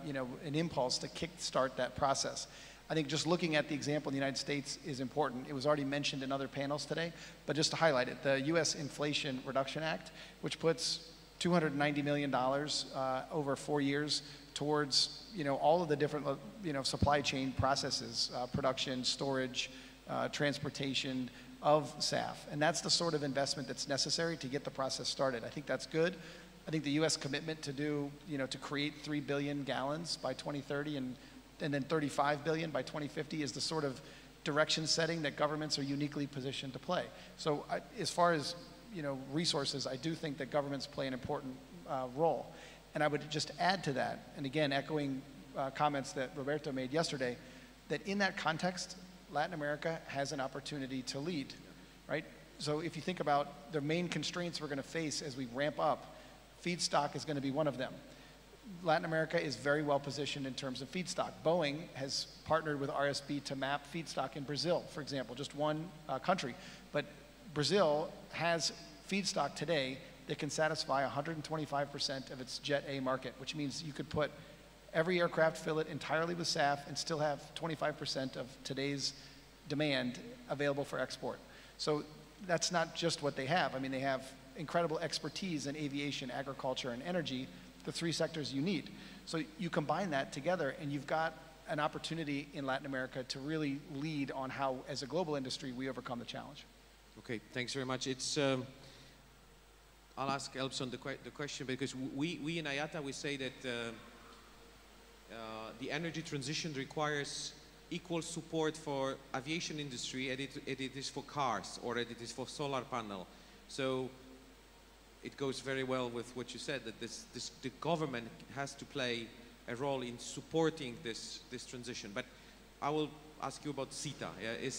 you know, an impulse to kickstart that process. I think just looking at the example in the United States is important. It was already mentioned in other panels today, but just to highlight it, the U.S. Inflation Reduction Act, which puts $290 million over 4 years towards, you know, all of the different, you know, supply chain processes, production, storage, transportation of SAF. And that's the sort of investment that's necessary to get the process started. I think that's good. I think the U.S. commitment to do, you know, to create 3 billion gallons by 2030 and then 35 billion by 2050 is the sort of direction setting that governments are uniquely positioned to play. So as far as, you know, resources, I do think that governments play an important role. And I would just add to that, and again, echoing comments that Roberto made yesterday, that in that context, Latin America has an opportunity to lead, right? So if you think about the main constraints we're going to face as we ramp up, feedstock is going to be one of them. Latin America is very well positioned in terms of feedstock. Boeing has partnered with RSB to map feedstock in Brazil, for example, just one country. But Brazil has feedstock today that can satisfy 125% of its Jet A market, which means you could put every aircraft, fill it entirely with SAF, and still have 25% of today's demand available for export. So that's not just what they have. I mean, they have incredible expertise in aviation, agriculture, and energy, the 3 sectors you need. So you combine that together, and you've got an opportunity in Latin America to really lead on how, as a global industry, we overcome the challenge. Okay, thanks very much. It's, I'll ask Elbson the question, because we in IATA, we say that the energy transition requires equal support for aviation industry as it is for cars or as it is for solar panel. So it goes very well with what you said, that the government has to play a role in supporting this transition. But I will ask you about CETA. Yeah?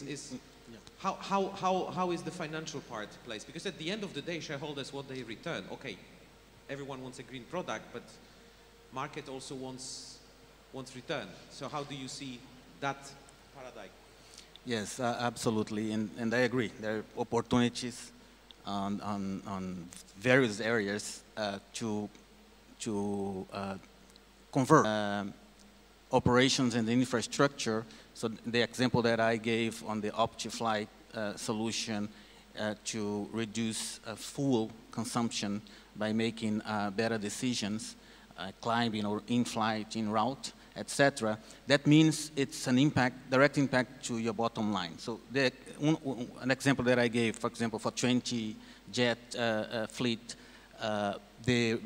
How is the financial part placed? Because at the end of the day, shareholders want their return. Okay, everyone wants a green product, but market also wants return. So how do you see that paradigm? Yes, absolutely, and I agree. There are opportunities on various areas to convert operations and infrastructure. So the example that I gave on the OptiFlight solution to reduce fuel consumption by making better decisions, climbing or in-flight, in route, etc. That means it's an impact, direct impact to your bottom line. So an example that I gave, for example, for 20 jet fleet, the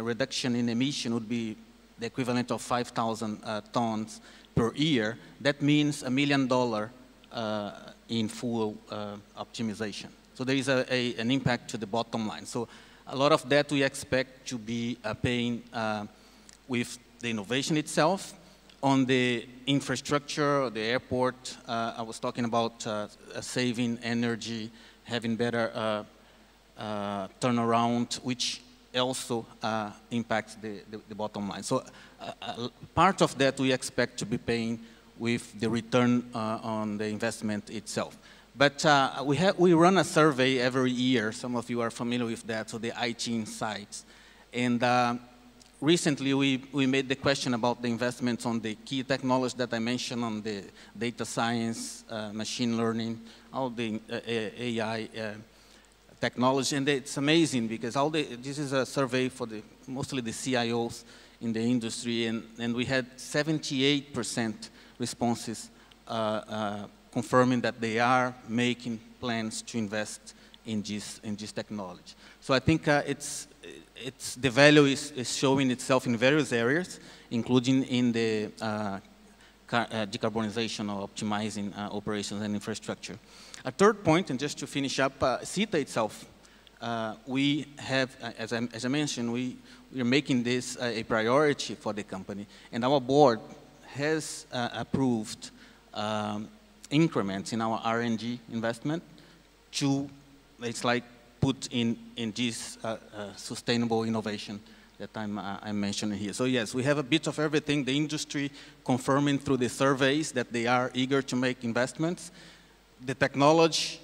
reduction in emission would be the equivalent of 5,000 tons per year. That means $1 million in fuel optimization. So there is an impact to the bottom line. So a lot of that we expect to be paying with the innovation itself. On the infrastructure, the airport, I was talking about saving energy, having better turnaround, which also impacts the bottom line. So part of that we expect to be paying with the return on the investment itself. But we run a survey every year. Some of you are familiar with that, so the IT Insights. And recently we made the question about the investments on the key technologies that I mentioned, on the data science, machine learning, all the AI technology. And it's amazing because this is a survey for mostly the CIOs in the industry, and we had 78% responses confirming that they are making plans to invest in this technology. So I think the value is showing itself in various areas, including in the decarbonization or optimizing operations and infrastructure. A third point, and just to finish up, CETA itself. We have, as I mentioned, we are making this a priority for the company, and our board has approved increments in our R&D investment to, it's like, put in this sustainable innovation that I'm mentioning here. So yes, we have a bit of everything. The industry confirming through the surveys that they are eager to make investments. The technology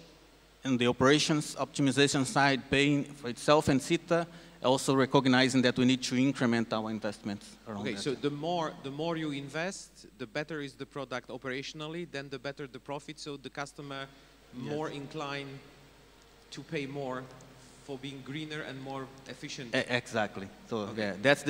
and the operations optimization side paying for itself, and CETA also recognizing that we need to increment our investments around that. So the more you invest, the better is the product operationally, then the better the profit, so the customer more inclined to pay more for being greener and more efficient. Exactly. So yeah, that's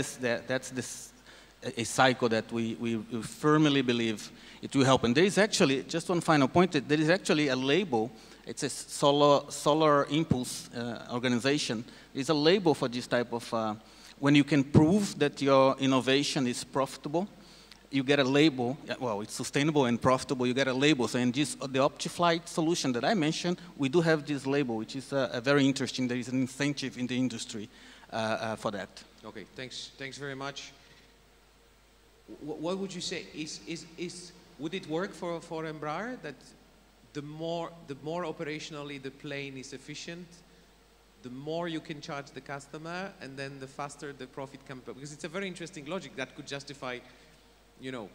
a cycle that we firmly believe it will help. And there is actually, just one final point, there is actually a label. It's a solar impulse organization. There's a label for this type of, when you can prove that your innovation is profitable, you get a label. Well, it's sustainable and profitable, you get a label. So in the OptiFlight solution that I mentioned, we do have this label, which is very interesting. There is an incentive in the industry for that. Okay, thanks very much. What would you say, would it work for Embraer that the more operationally the plane is efficient, the more you can charge the customer, and then the faster the profit comes? Because it's a very interesting logic that could justify, you know,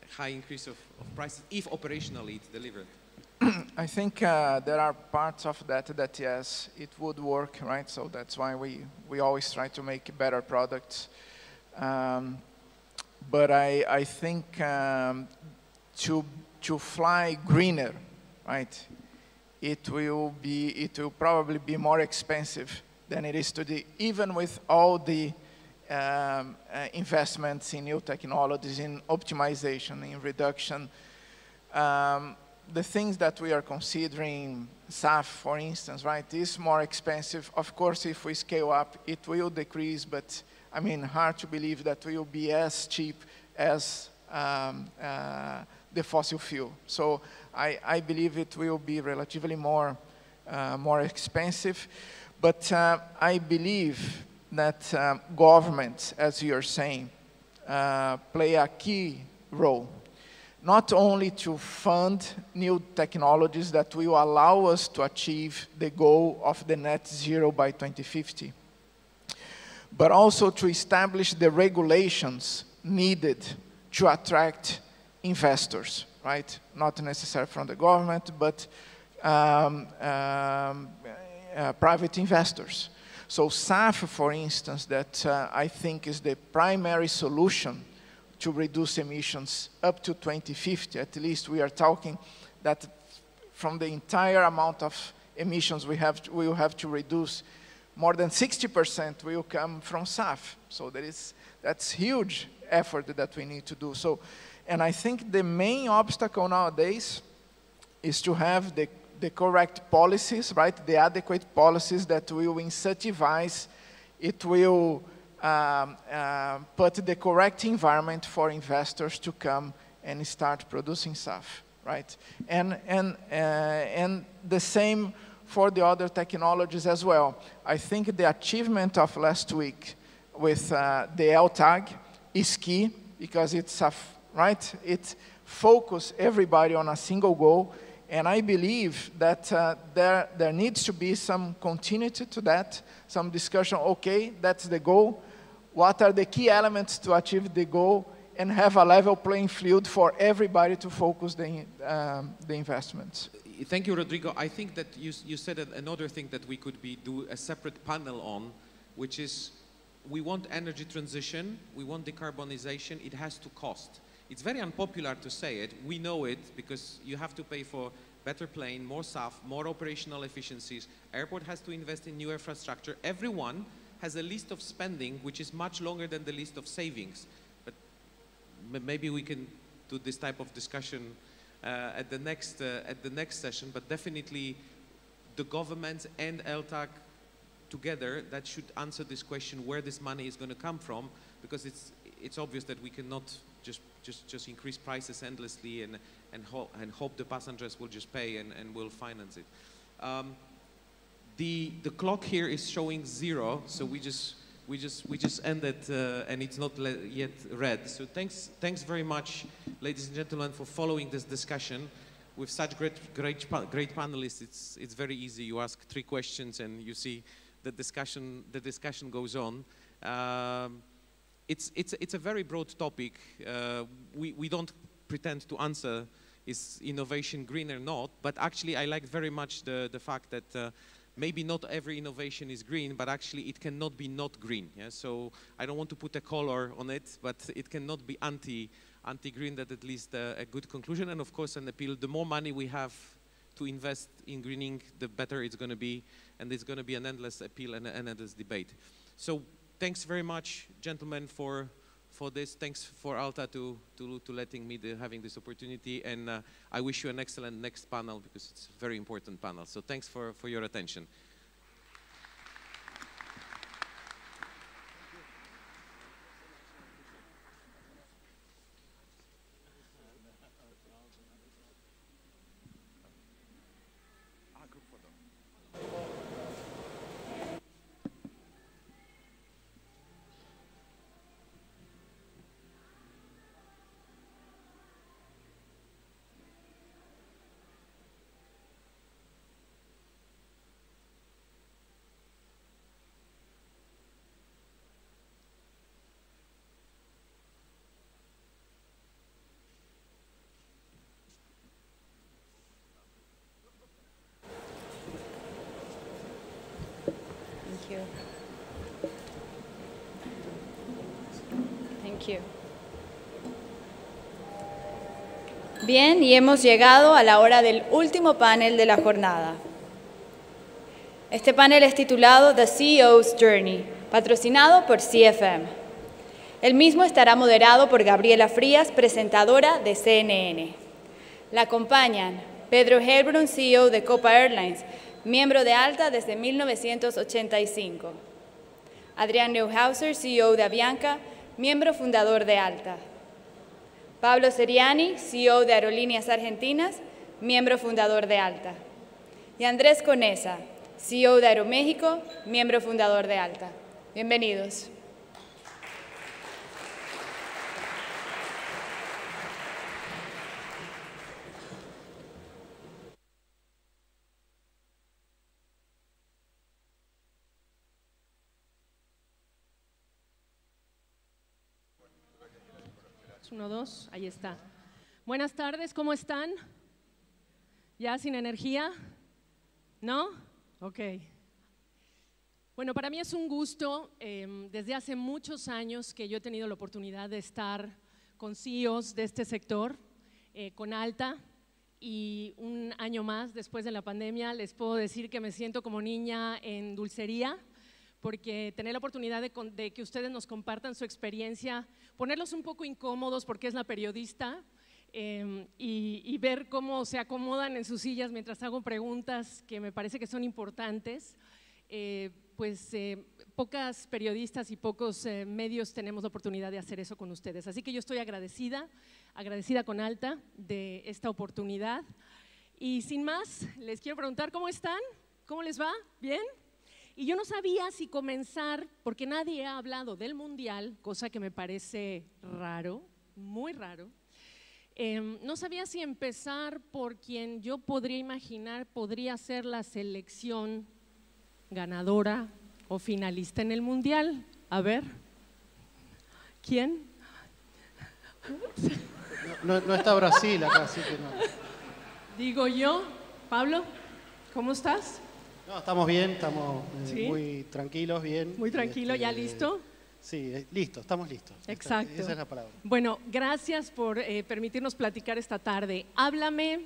a high increase of prices if operationally it's delivered. I think there are parts of that yes, it would work, right? So that's why we always try to make better products. But I think to fly greener, right? It will probably be more expensive than it is today, even with all the investments in new technologies, in optimization, in reduction. The things that we are considering, SAF, for instance, right, is more expensive. Of course, if we scale up, it will decrease, but I mean, hard to believe that we will be as cheap as the fossil fuel. So I believe it will be relatively more expensive. But I believe that governments, as you're saying, play a key role, not only to fund new technologies that will allow us to achieve the goal of the net zero by 2050, but also to establish the regulations needed to attract investors, right? Not necessarily from the government, but private investors. So SAF, for instance, that I think is the primary solution to reduce emissions up to 2050. At least we are talking that from the entire amount of emissions we will have to reduce, more than 60% will come from SAF. So that's huge effort that we need to do. So, and I think the main obstacle nowadays is to have the correct policies, right? The adequate policies that will incentivize, it will put the correct environment for investors to come and start producing SAF, right? And the same for the other technologies as well. I think the achievement of last week with the LTAG is key because it's it focuses everybody on a single goal, and I believe that there needs to be some continuity to that, some discussion. Okay, that's the goal. What are the key elements to achieve the goal, and have a level playing field for everybody to focus the investments. Thank you, Rodrigo. I think that you said another thing that we could do a separate panel on, which is we want energy transition, we want decarbonization, it has to cost. It's very unpopular to say it, we know it, because you have to pay for better plane, more staff, more operational efficiencies, airport has to invest in new infrastructure. Everyone has a list of spending which is much longer than the list of savings. But maybe we can do this type of discussion at the next session, but definitely the governments and LTAC together that should answer this question where this money is going to come from, because it's obvious that we cannot just increase prices endlessly and hope the passengers will just pay and will finance it. The clock here is showing 0, so we just ended and it's not yet red. So thanks very much, ladies and gentlemen, for following this discussion. With such great panelists, it's very easy. You ask 3 questions and you see the discussion goes on. It's a very broad topic. We don't pretend to answer is innovation green or not, but actually I liked very much the fact that maybe not every innovation is green, but actually it cannot be not green. Yeah? So I don't want to put a color on it, but it cannot be anti-green. That at least a good conclusion, and of course an appeal. The more money we have to invest in greening, the better it's going to be, and it's going to be an endless appeal and an endless debate. So thanks very much, gentlemen, for this. Thanks for ALTA to letting me having this opportunity, and I wish you an excellent next panel because it's a very important panel. So thanks for your attention. Thank you. Bien, y hemos llegado a la hora del último panel de la jornada. Este panel es titulado The CEO's Journey, patrocinado por CFM. El mismo estará moderado por Gabriela Frías, presentadora de CNN. La acompañan Pedro Heilbron, CEO de Copa Airlines, miembro de ALTA desde 1985. Adrián Neuhauser, CEO de Avianca, miembro fundador de ALTA. Pablo Seriani, CEO de Aerolíneas Argentinas, miembro fundador de ALTA. Y Andrés Conesa, CEO de Aeroméxico, miembro fundador de ALTA. Bienvenidos. Uno, dos, ahí está. Buenas tardes, ¿cómo están? ¿Ya sin energía? ¿No? Ok. Bueno, para mí es un gusto. Desde hace muchos años que yo he tenido la oportunidad de estar con CEOs de este sector, con ALTA, y un año más después de la pandemia les puedo decir que me siento como niña en dulcería, porque tener la oportunidad de que ustedes nos compartan su experiencia, ponerlos un poco incómodos porque es la periodista, y ver cómo se acomodan en sus sillas mientras hago preguntas que me parece que son importantes. Pocas periodistas y pocos medios tenemos la oportunidad de hacer eso con ustedes. Así que yo estoy agradecida con ALTA de esta oportunidad. Y sin más, les quiero preguntar, ¿cómo están? ¿Cómo les va? ¿Bien? Y yo no sabía si comenzar, porque nadie ha hablado del Mundial, cosa que me parece raro, muy raro. No sabía si empezar por quien yo podría imaginar podría ser la selección ganadora o finalista en el Mundial. A ver, ¿quién? No está Brasil acá, así que no. Digo yo, Pablo, ¿cómo estás? No, estamos bien, estamos ¿Sí? muy tranquilos, bien. Muy tranquilo, ¿ya listo? Sí, listo, estamos listos. Exacto. Esa es la palabra. Bueno, gracias por permitirnos platicar esta tarde. Háblame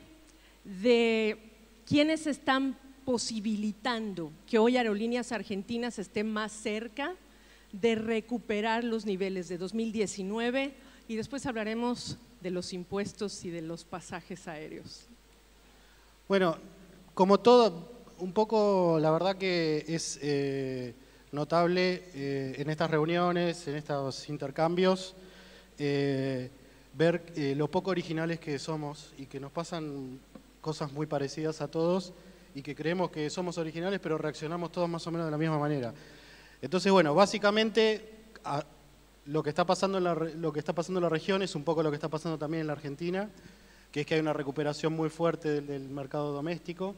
de quiénes están posibilitando que hoy Aerolíneas Argentinas esté más cerca de recuperar los niveles de 2019 y después hablaremos de los impuestos y de los pasajes aéreos. Bueno, como todo, un poco la verdad que es notable en estas reuniones, en estos intercambios, ver lo poco originales que somos y que nos pasan cosas muy parecidas a todos y que creemos que somos originales pero reaccionamos todos más o menos de la misma manera. Entonces, bueno, básicamente lo que está pasando en la región es un poco lo que está pasando también en la Argentina, que es que hay una recuperación muy fuerte del mercado doméstico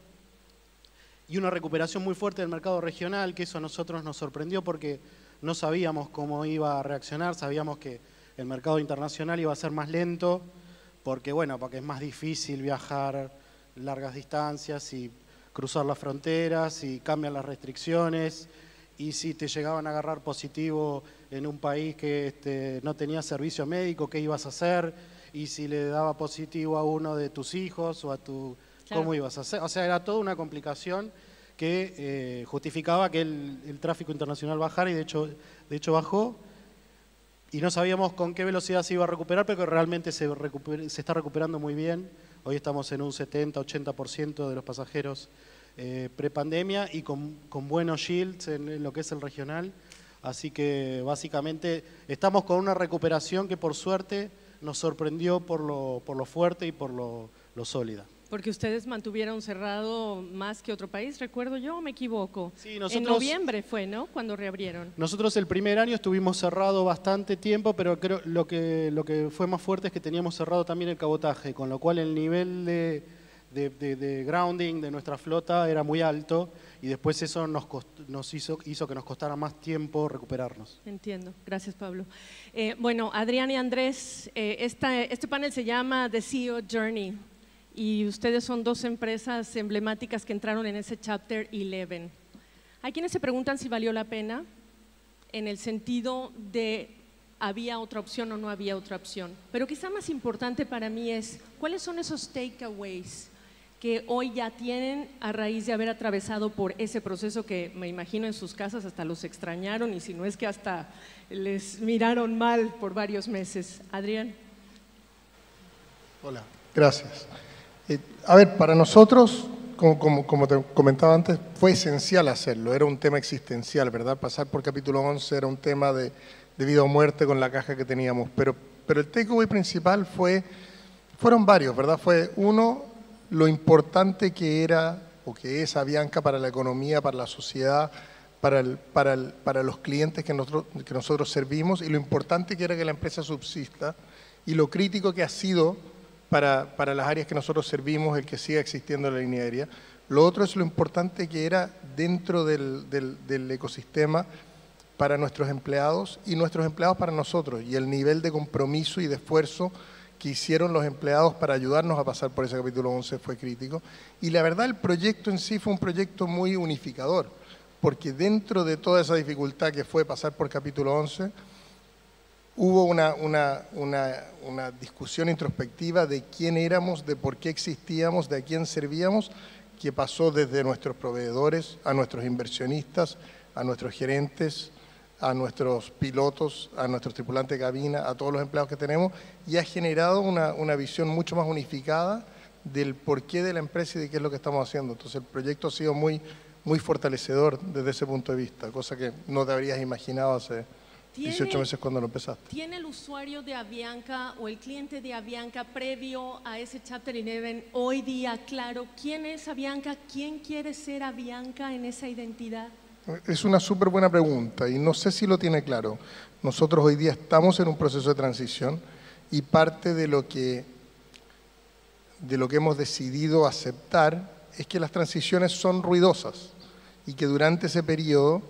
y una recuperación muy fuerte del mercado regional, que eso a nosotros nos sorprendió porque no sabíamos cómo iba a reaccionar, sabíamos que el mercado internacional iba a ser más lento, porque es más difícil viajar largas distancias y cruzar las fronteras y cambian las restricciones, y si te llegaban a agarrar positivo en un país que no tenía servicio médico, ¿qué ibas a hacer? Y si le daba positivo a uno de tus hijos o a tu... Claro. ¿Cómo ibas a hacer? O sea, era toda una complicación que justificaba que el tráfico internacional bajara y de hecho bajó y no sabíamos con qué velocidad se iba a recuperar, pero que realmente se está recuperando muy bien. Hoy estamos en un 70-80% de los pasajeros prepandemia y con buenos yields en lo que es el regional. Así que básicamente estamos con una recuperación que por suerte nos sorprendió por lo fuerte y por lo sólida. Porque ustedes mantuvieron cerrado más que otro país, recuerdo yo, ¿o me equivoco? Sí, nosotros, en noviembre fue, ¿no?, cuando reabrieron. Nosotros el primer año estuvimos cerrado bastante tiempo, pero creo lo que fue más fuerte es que teníamos cerrado también el cabotaje, con lo cual el nivel de grounding de nuestra flota era muy alto y después eso nos hizo que nos costara más tiempo recuperarnos. Entiendo, gracias Pablo. Bueno, Adrián y Andrés, este panel se llama The CEO Journey y ustedes son dos empresas emblemáticas que entraron en ese Chapter 11. Hay quienes se preguntan si valió la pena en el sentido de había otra opción o no había otra opción, pero quizá más importante para mí es cuáles son esos takeaways que hoy ya tienen a raíz de haber atravesado por ese proceso que me imagino en sus casas hasta los extrañaron y si no es que hasta les miraron mal por varios meses. Adrián. Hola, gracias. A ver, para nosotros, como te comentaba antes, fue esencial hacerlo, era un tema existencial, ¿verdad? Pasar por capítulo 11 era un tema de vida o muerte con la caja que teníamos, pero el takeaway principal fueron varios, ¿verdad? Fue uno, lo importante que era o que es Avianca para la economía, para la sociedad, para los clientes que nosotros servimos y lo importante que era que la empresa subsista y lo crítico que ha sido para las áreas que nosotros servimos el que siga existiendo la línea aérea. Lo otro es lo importante que era dentro del ecosistema para nuestros empleados y nuestros empleados para nosotros y el nivel de compromiso y de esfuerzo que hicieron los empleados para ayudarnos a pasar por ese capítulo 11 fue crítico. Y la verdad el proyecto en sí fue un proyecto muy unificador, porque dentro de toda esa dificultad que fue pasar por capítulo 11, hubo una discusión introspectiva de quién éramos, de por qué existíamos, de a quién servíamos, que pasó desde nuestros proveedores, a nuestros inversionistas, a nuestros gerentes, a nuestros pilotos, a nuestros tripulantes de cabina, a todos los empleados que tenemos, y ha generado una visión mucho más unificada del porqué de la empresa y de qué es lo que estamos haciendo. Entonces el proyecto ha sido muy fortalecedor desde ese punto de vista, cosa que no te habrías imaginado 18 meses cuando lo empezaste. ¿Tiene el usuario de Avianca o el cliente de Avianca previo a ese Chapter 11 hoy día claro quién es Avianca, quién quiere ser Avianca en esa identidad? Es una súper buena pregunta y no sé si lo tiene claro. Nosotros hoy día estamos en un proceso de transición y parte de lo que hemos decidido aceptar es que las transiciones son ruidosas y que durante ese periodo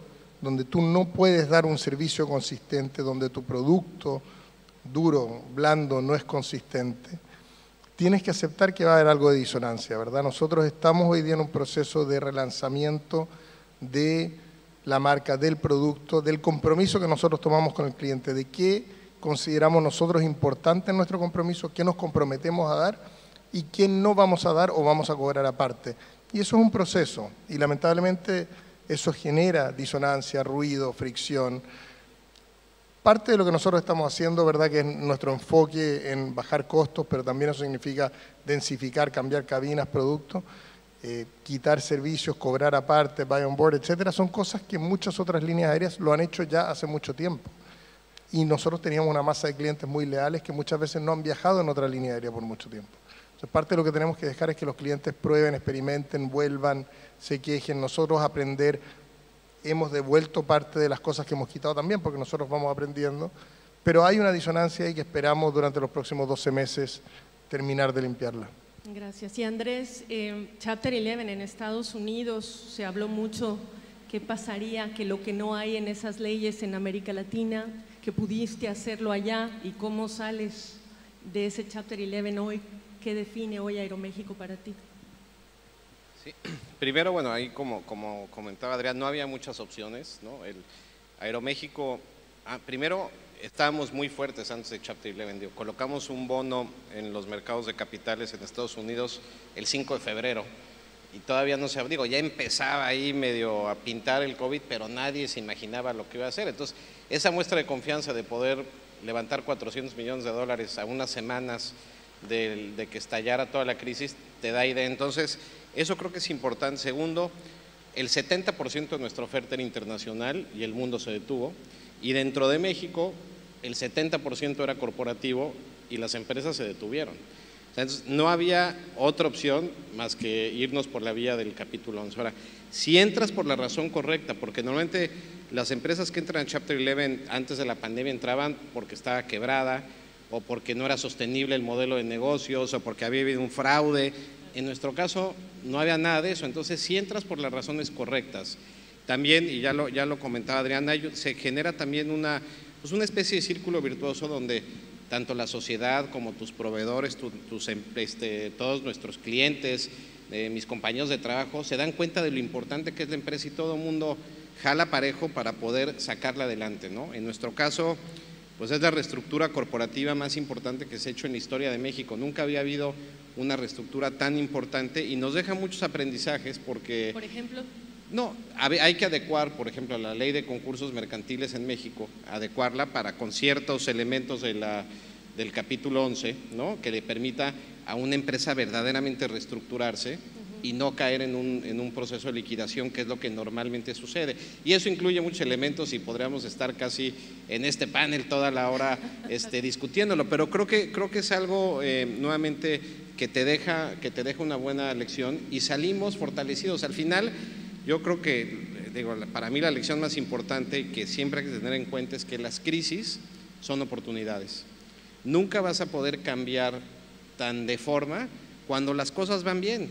donde tú no puedes dar un servicio consistente, donde tu producto duro, blando, no es consistente, tienes que aceptar que va a haber algo de disonancia, ¿verdad? Nosotros estamos hoy día en un proceso de relanzamiento de la marca, del producto, del compromiso que nosotros tomamos con el cliente, de qué consideramos nosotros importante en nuestro compromiso, qué nos comprometemos a dar y qué no vamos a dar o vamos a cobrar aparte. Y eso es un proceso y lamentablemente eso genera disonancia, ruido, fricción. Parte de lo que nosotros estamos haciendo, ¿verdad?, que es nuestro enfoque en bajar costos, pero también eso significa densificar, cambiar cabinas, productos, quitar servicios, cobrar aparte, buy on board, etcétera, son cosas que muchas otras líneas aéreas lo han hecho ya hace mucho tiempo. Y nosotros teníamos una masa de clientes muy leales que muchas veces no han viajado en otra línea aérea por mucho tiempo. Entonces, parte de lo que tenemos que dejar es que los clientes prueben, experimenten, vuelvan, se quejen, nosotros aprender. Hemos devuelto parte de las cosas que hemos quitado también, porque nosotros vamos aprendiendo, pero hay una disonancia y que esperamos durante los próximos 12 meses terminar de limpiarla. Gracias. Y Andrés, Chapter 11 en Estados Unidos se habló mucho qué pasaría, que lo que no hay en esas leyes en América Latina, que pudiste hacerlo allá y cómo sales de ese Chapter 11 hoy, ¿qué define hoy Aeroméxico para ti? Sí. Primero, bueno, ahí como comentaba Adrián, no había muchas opciones, ¿no? El Aeroméxico, primero estábamos muy fuertes antes de Chapter 11, digo, colocamos un bono en los mercados de capitales en Estados Unidos el 5 de febrero y todavía no se, digo, ya empezaba ahí medio a pintar el COVID, pero nadie se imaginaba lo que iba a hacer. Entonces, esa muestra de confianza de poder levantar $400 millones a unas semanas de que estallara toda la crisis, te da idea. Entonces, eso creo que es importante. Segundo, el 70% de nuestra oferta era internacional y el mundo se detuvo. Y dentro de México, el 70% era corporativo y las empresas se detuvieron. Entonces, no había otra opción más que irnos por la vía del capítulo 11. Ahora, si entras por la razón correcta, porque normalmente las empresas que entran en Chapter 11 antes de la pandemia entraban porque estaba quebrada, o porque no era sostenible el modelo de negocios, o porque había habido un fraude. En nuestro caso no había nada de eso, entonces si entras por las razones correctas. También, y ya lo comentaba Adriana, se genera también una especie de círculo virtuoso donde tanto la sociedad como tus proveedores, todos nuestros clientes, mis compañeros de trabajo, se dan cuenta de lo importante que es la empresa y todo el mundo jala parejo para poder sacarla adelante, ¿no? En nuestro caso, pues es la reestructura corporativa más importante que se ha hecho en la historia de México. Nunca había habido una reestructura tan importante y nos deja muchos aprendizajes porque… ¿Por ejemplo? No, hay que adecuar, por ejemplo, la ley de concursos mercantiles en México, adecuarla con ciertos elementos del capítulo 11, ¿no?, que le permita a una empresa verdaderamente reestructurarse y no caer en un proceso de liquidación, que es lo que normalmente sucede. Y eso incluye muchos elementos y podríamos estar casi en este panel toda la hora discutiéndolo, pero creo que es algo nuevamente que te deja una buena lección y salimos fortalecidos. Al final, yo creo que, para mí la lección más importante que siempre hay que tener en cuenta es que las crisis son oportunidades. Nunca vas a poder cambiar tan de forma cuando las cosas van bien.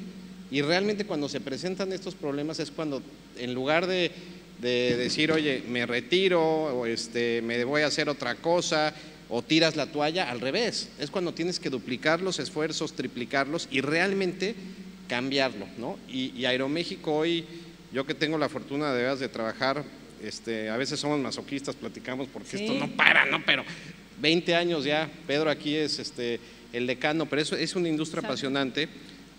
Y realmente cuando se presentan estos problemas es cuando, en lugar de decir, oye, me retiro, o me voy a hacer otra cosa, o tiras la toalla, al revés. Es cuando tienes que duplicar los esfuerzos, triplicarlos y realmente cambiarlo, ¿no? Y Aeroméxico hoy, yo que tengo la fortuna de veras de trabajar, a veces somos masoquistas, platicamos porque esto no para, ¿no? Pero 20 años ya, Pedro aquí es el decano, pero eso es una industria apasionante.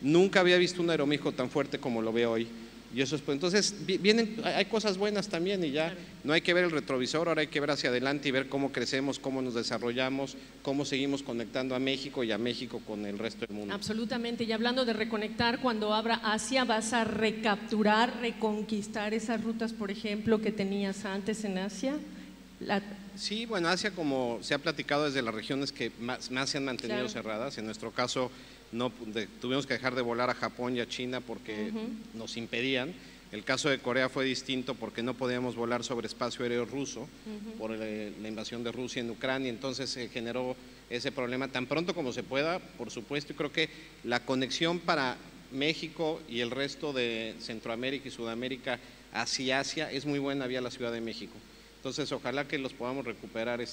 Nunca había visto un Aeroméxico tan fuerte como lo veo hoy. Y eso es, pues, entonces, hay cosas buenas también y ya no hay que ver el retrovisor, ahora hay que ver hacia adelante y ver cómo crecemos, cómo nos desarrollamos, cómo seguimos conectando a México y a México con el resto del mundo. Absolutamente, y hablando de reconectar, cuando abra Asia, ¿vas a recapturar, reconquistar esas rutas, por ejemplo, que tenías antes en Asia? Sí, bueno, Asia, como se ha platicado, es de las regiones que más se han mantenido cerradas. En nuestro caso, tuvimos que dejar de volar a Japón y a China porque nos impedían. El caso de Corea fue distinto porque no podíamos volar sobre espacio aéreo ruso por la invasión de Rusia en Ucrania, entonces se generó ese problema tan pronto como se pueda, por supuesto, y creo que la conexión para México y el resto de Centroamérica y Sudamérica hacia Asia es muy buena vía la Ciudad de México. Entonces, ojalá que los podamos recuperar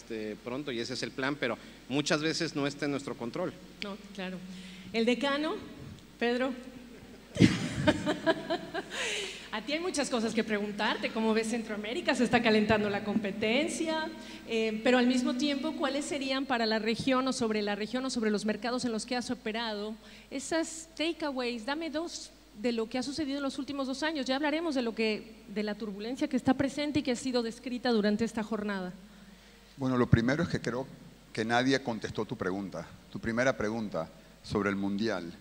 pronto, y ese es el plan, pero muchas veces no está en nuestro control. No, claro. El decano, Pedro. A ti hay muchas cosas que preguntarte. ¿Cómo ves Centroamérica? Se está calentando la competencia, pero al mismo tiempo, ¿cuáles serían para la región o sobre los mercados en los que has operado esas takeaways? Dame dos de lo que ha sucedido en los últimos 2 años. Ya hablaremos de la turbulencia que está presente y que ha sido descrita durante esta jornada. Bueno, lo primero es que creo que nadie contestó tu primera pregunta sobre el Mundial.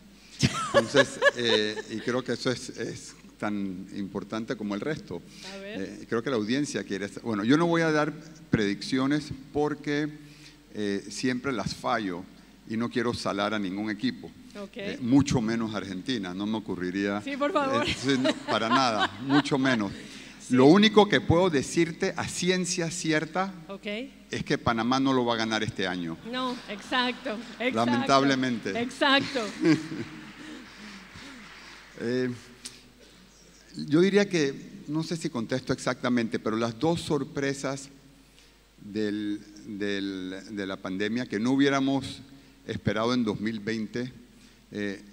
Entonces, y creo que eso es tan importante como el resto. A ver. Creo que la audiencia quiere... Bueno, yo no voy a dar predicciones porque siempre las fallo y no quiero salar a ningún equipo. Okay. Mucho menos Argentina, no me ocurriría... Sí, por favor. No, para nada, mucho menos. Sí. Lo único que puedo decirte a ciencia cierta es que Panamá no lo va a ganar este año. No, exacto. Lamentablemente. Exacto. Yo diría que, no sé si contesto exactamente, pero las dos sorpresas de la pandemia que no hubiéramos esperado en 2020,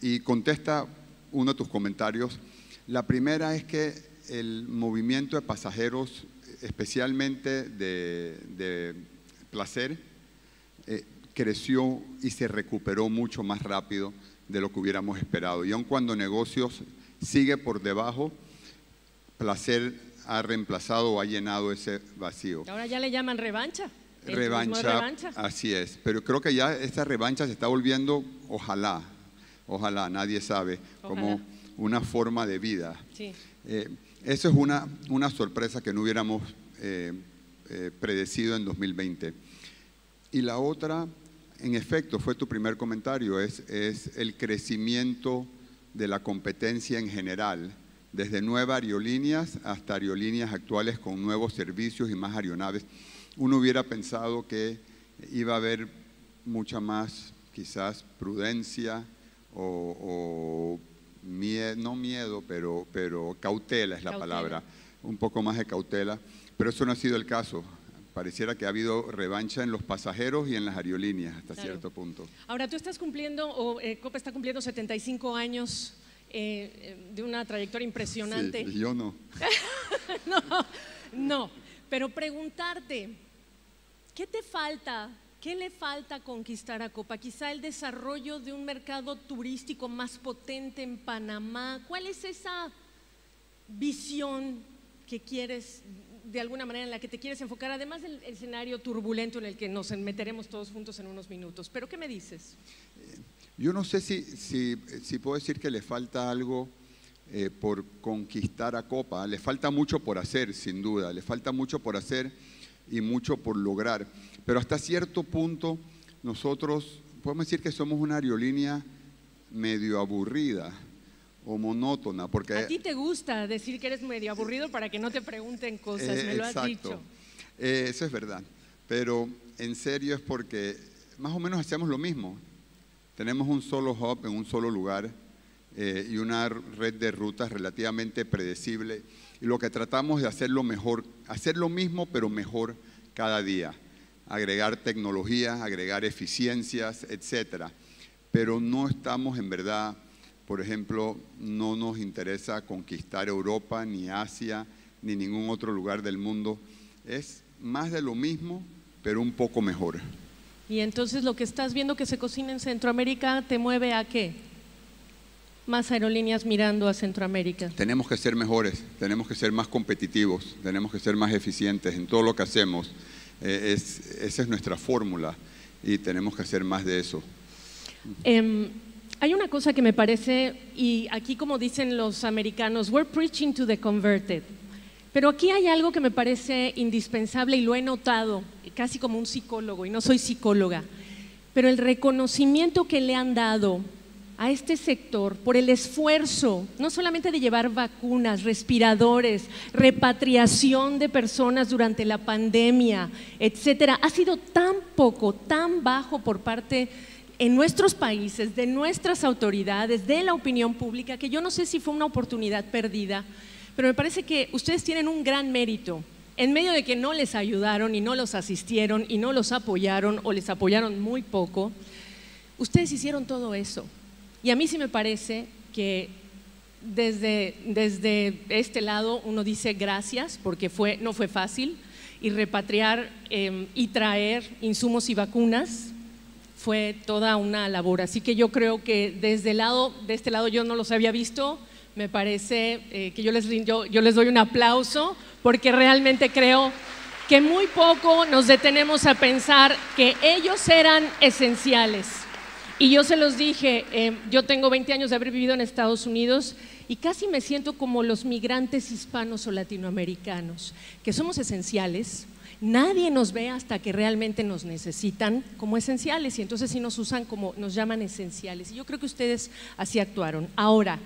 y contesta uno de tus comentarios. La primera es que el movimiento de pasajeros, especialmente de placer, creció y se recuperó mucho más rápido de lo que hubiéramos esperado. Y aun cuando negocios sigue por debajo, placer ha reemplazado o ha llenado ese vacío. Ahora ya le llaman revancha. Revancha, así es. Pero creo que ya esta revancha se está volviendo, ojalá, nadie sabe, como una forma de vida. Sí. Eso es una sorpresa que no hubiéramos predecido en 2020. Y la otra, en efecto, fue tu primer comentario, es el crecimiento de la competencia en general, desde nuevas aerolíneas hasta aerolíneas actuales con nuevos servicios y más aeronaves. Uno hubiera pensado que iba a haber mucha más, quizás, prudencia o miedo, no miedo, pero cautela es la palabra, un poco más de cautela, pero eso no ha sido el caso. Pareciera que ha habido revancha en los pasajeros y en las aerolíneas hasta cierto punto. Ahora, tú estás cumpliendo, Copa está cumpliendo 75 años de una trayectoria impresionante. Sí, y yo no. No, pero preguntarte, ¿qué te falta? ¿Qué le falta conquistar a Copa? Quizá el desarrollo de un mercado turístico más potente en Panamá. ¿Cuál es esa visión que quieres, de alguna manera, en la que te quieres enfocar? Además del escenario turbulento en el que nos meteremos todos juntos en unos minutos. ¿Pero qué me dices? Yo no sé si puedo decir que le falta algo por conquistar a Copa. Le falta mucho por hacer, sin duda. Le falta mucho por hacer y mucho por lograr. Pero hasta cierto punto nosotros podemos decir que somos una aerolínea medio aburrida o monótona. Porque a ti te gusta decir que eres medio aburrido para que no te pregunten cosas, me lo has dicho. Eso es verdad. Pero en serio es porque más o menos hacemos lo mismo. Tenemos un solo hub en un solo lugar y una red de rutas relativamente predecible. Y lo que tratamos de hacerlo mejor, hacer lo mismo pero mejor cada día. Agregar tecnología, agregar eficiencias, etcétera. Pero no estamos en verdad, por ejemplo, no nos interesa conquistar Europa, ni Asia, ni ningún otro lugar del mundo. Es más de lo mismo, pero un poco mejor. Y entonces lo que estás viendo que se cocina en Centroamérica, ¿te mueve a qué? Más aerolíneas mirando a Centroamérica. Tenemos que ser mejores, tenemos que ser más competitivos, tenemos que ser más eficientes en todo lo que hacemos. Esa es nuestra fórmula y tenemos que hacer más de eso. Hay una cosa que me parece, y aquí como dicen los americanos, we're preaching to the converted. Pero aquí hay algo que me parece indispensable y lo he notado, casi como un psicólogo, y no soy psicóloga, pero el reconocimiento que le han dado a este sector por el esfuerzo, no solamente de llevar vacunas, respiradores, repatriación de personas durante la pandemia, etcétera, ha sido tan poco, tan bajo por parte en nuestros países, de nuestras autoridades, de la opinión pública, que yo no sé si fue una oportunidad perdida, pero me parece que ustedes tienen un gran mérito. En medio de que no les ayudaron y no los asistieron y no los apoyaron o les apoyaron muy poco, ustedes hicieron todo eso. Y a mí sí me parece que desde este lado uno dice gracias, porque no fue fácil, y repatriar y traer insumos y vacunas fue toda una labor. Así que yo creo que de este lado yo no los había visto. Me parece que yo les doy un aplauso, porque realmente creo que muy poco nos detenemos a pensar que ellos eran esenciales. Y yo se los dije, yo tengo 20 años de haber vivido en Estados Unidos y casi me siento como los migrantes hispanos o latinoamericanos, que somos esenciales. Nadie nos ve hasta que realmente nos necesitan como esenciales, y entonces sí nos usan como nos llaman esenciales. Y yo creo que ustedes así actuaron. Ahora,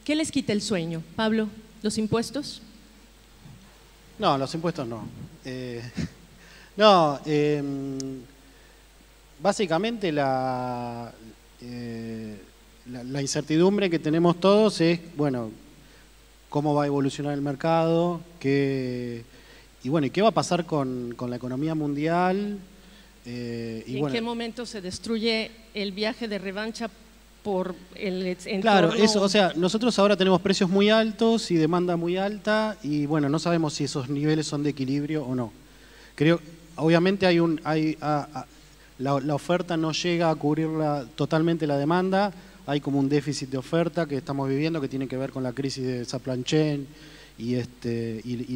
¿qué les quita el sueño? Pablo, ¿los impuestos? No, los impuestos no. Básicamente la incertidumbre que tenemos todos es, bueno, cómo va a evolucionar el mercado, ¿qué va a pasar con la economía mundial? ¿Y en qué momento se destruye el viaje de revancha por el entorno? Claro, o sea, nosotros ahora tenemos precios muy altos y demanda muy alta, y bueno, no sabemos si esos niveles son de equilibrio o no. Obviamente la oferta no llega a cubrir totalmente la demanda, hay como un déficit de oferta que estamos viviendo, que tiene que ver con la crisis de supply chain y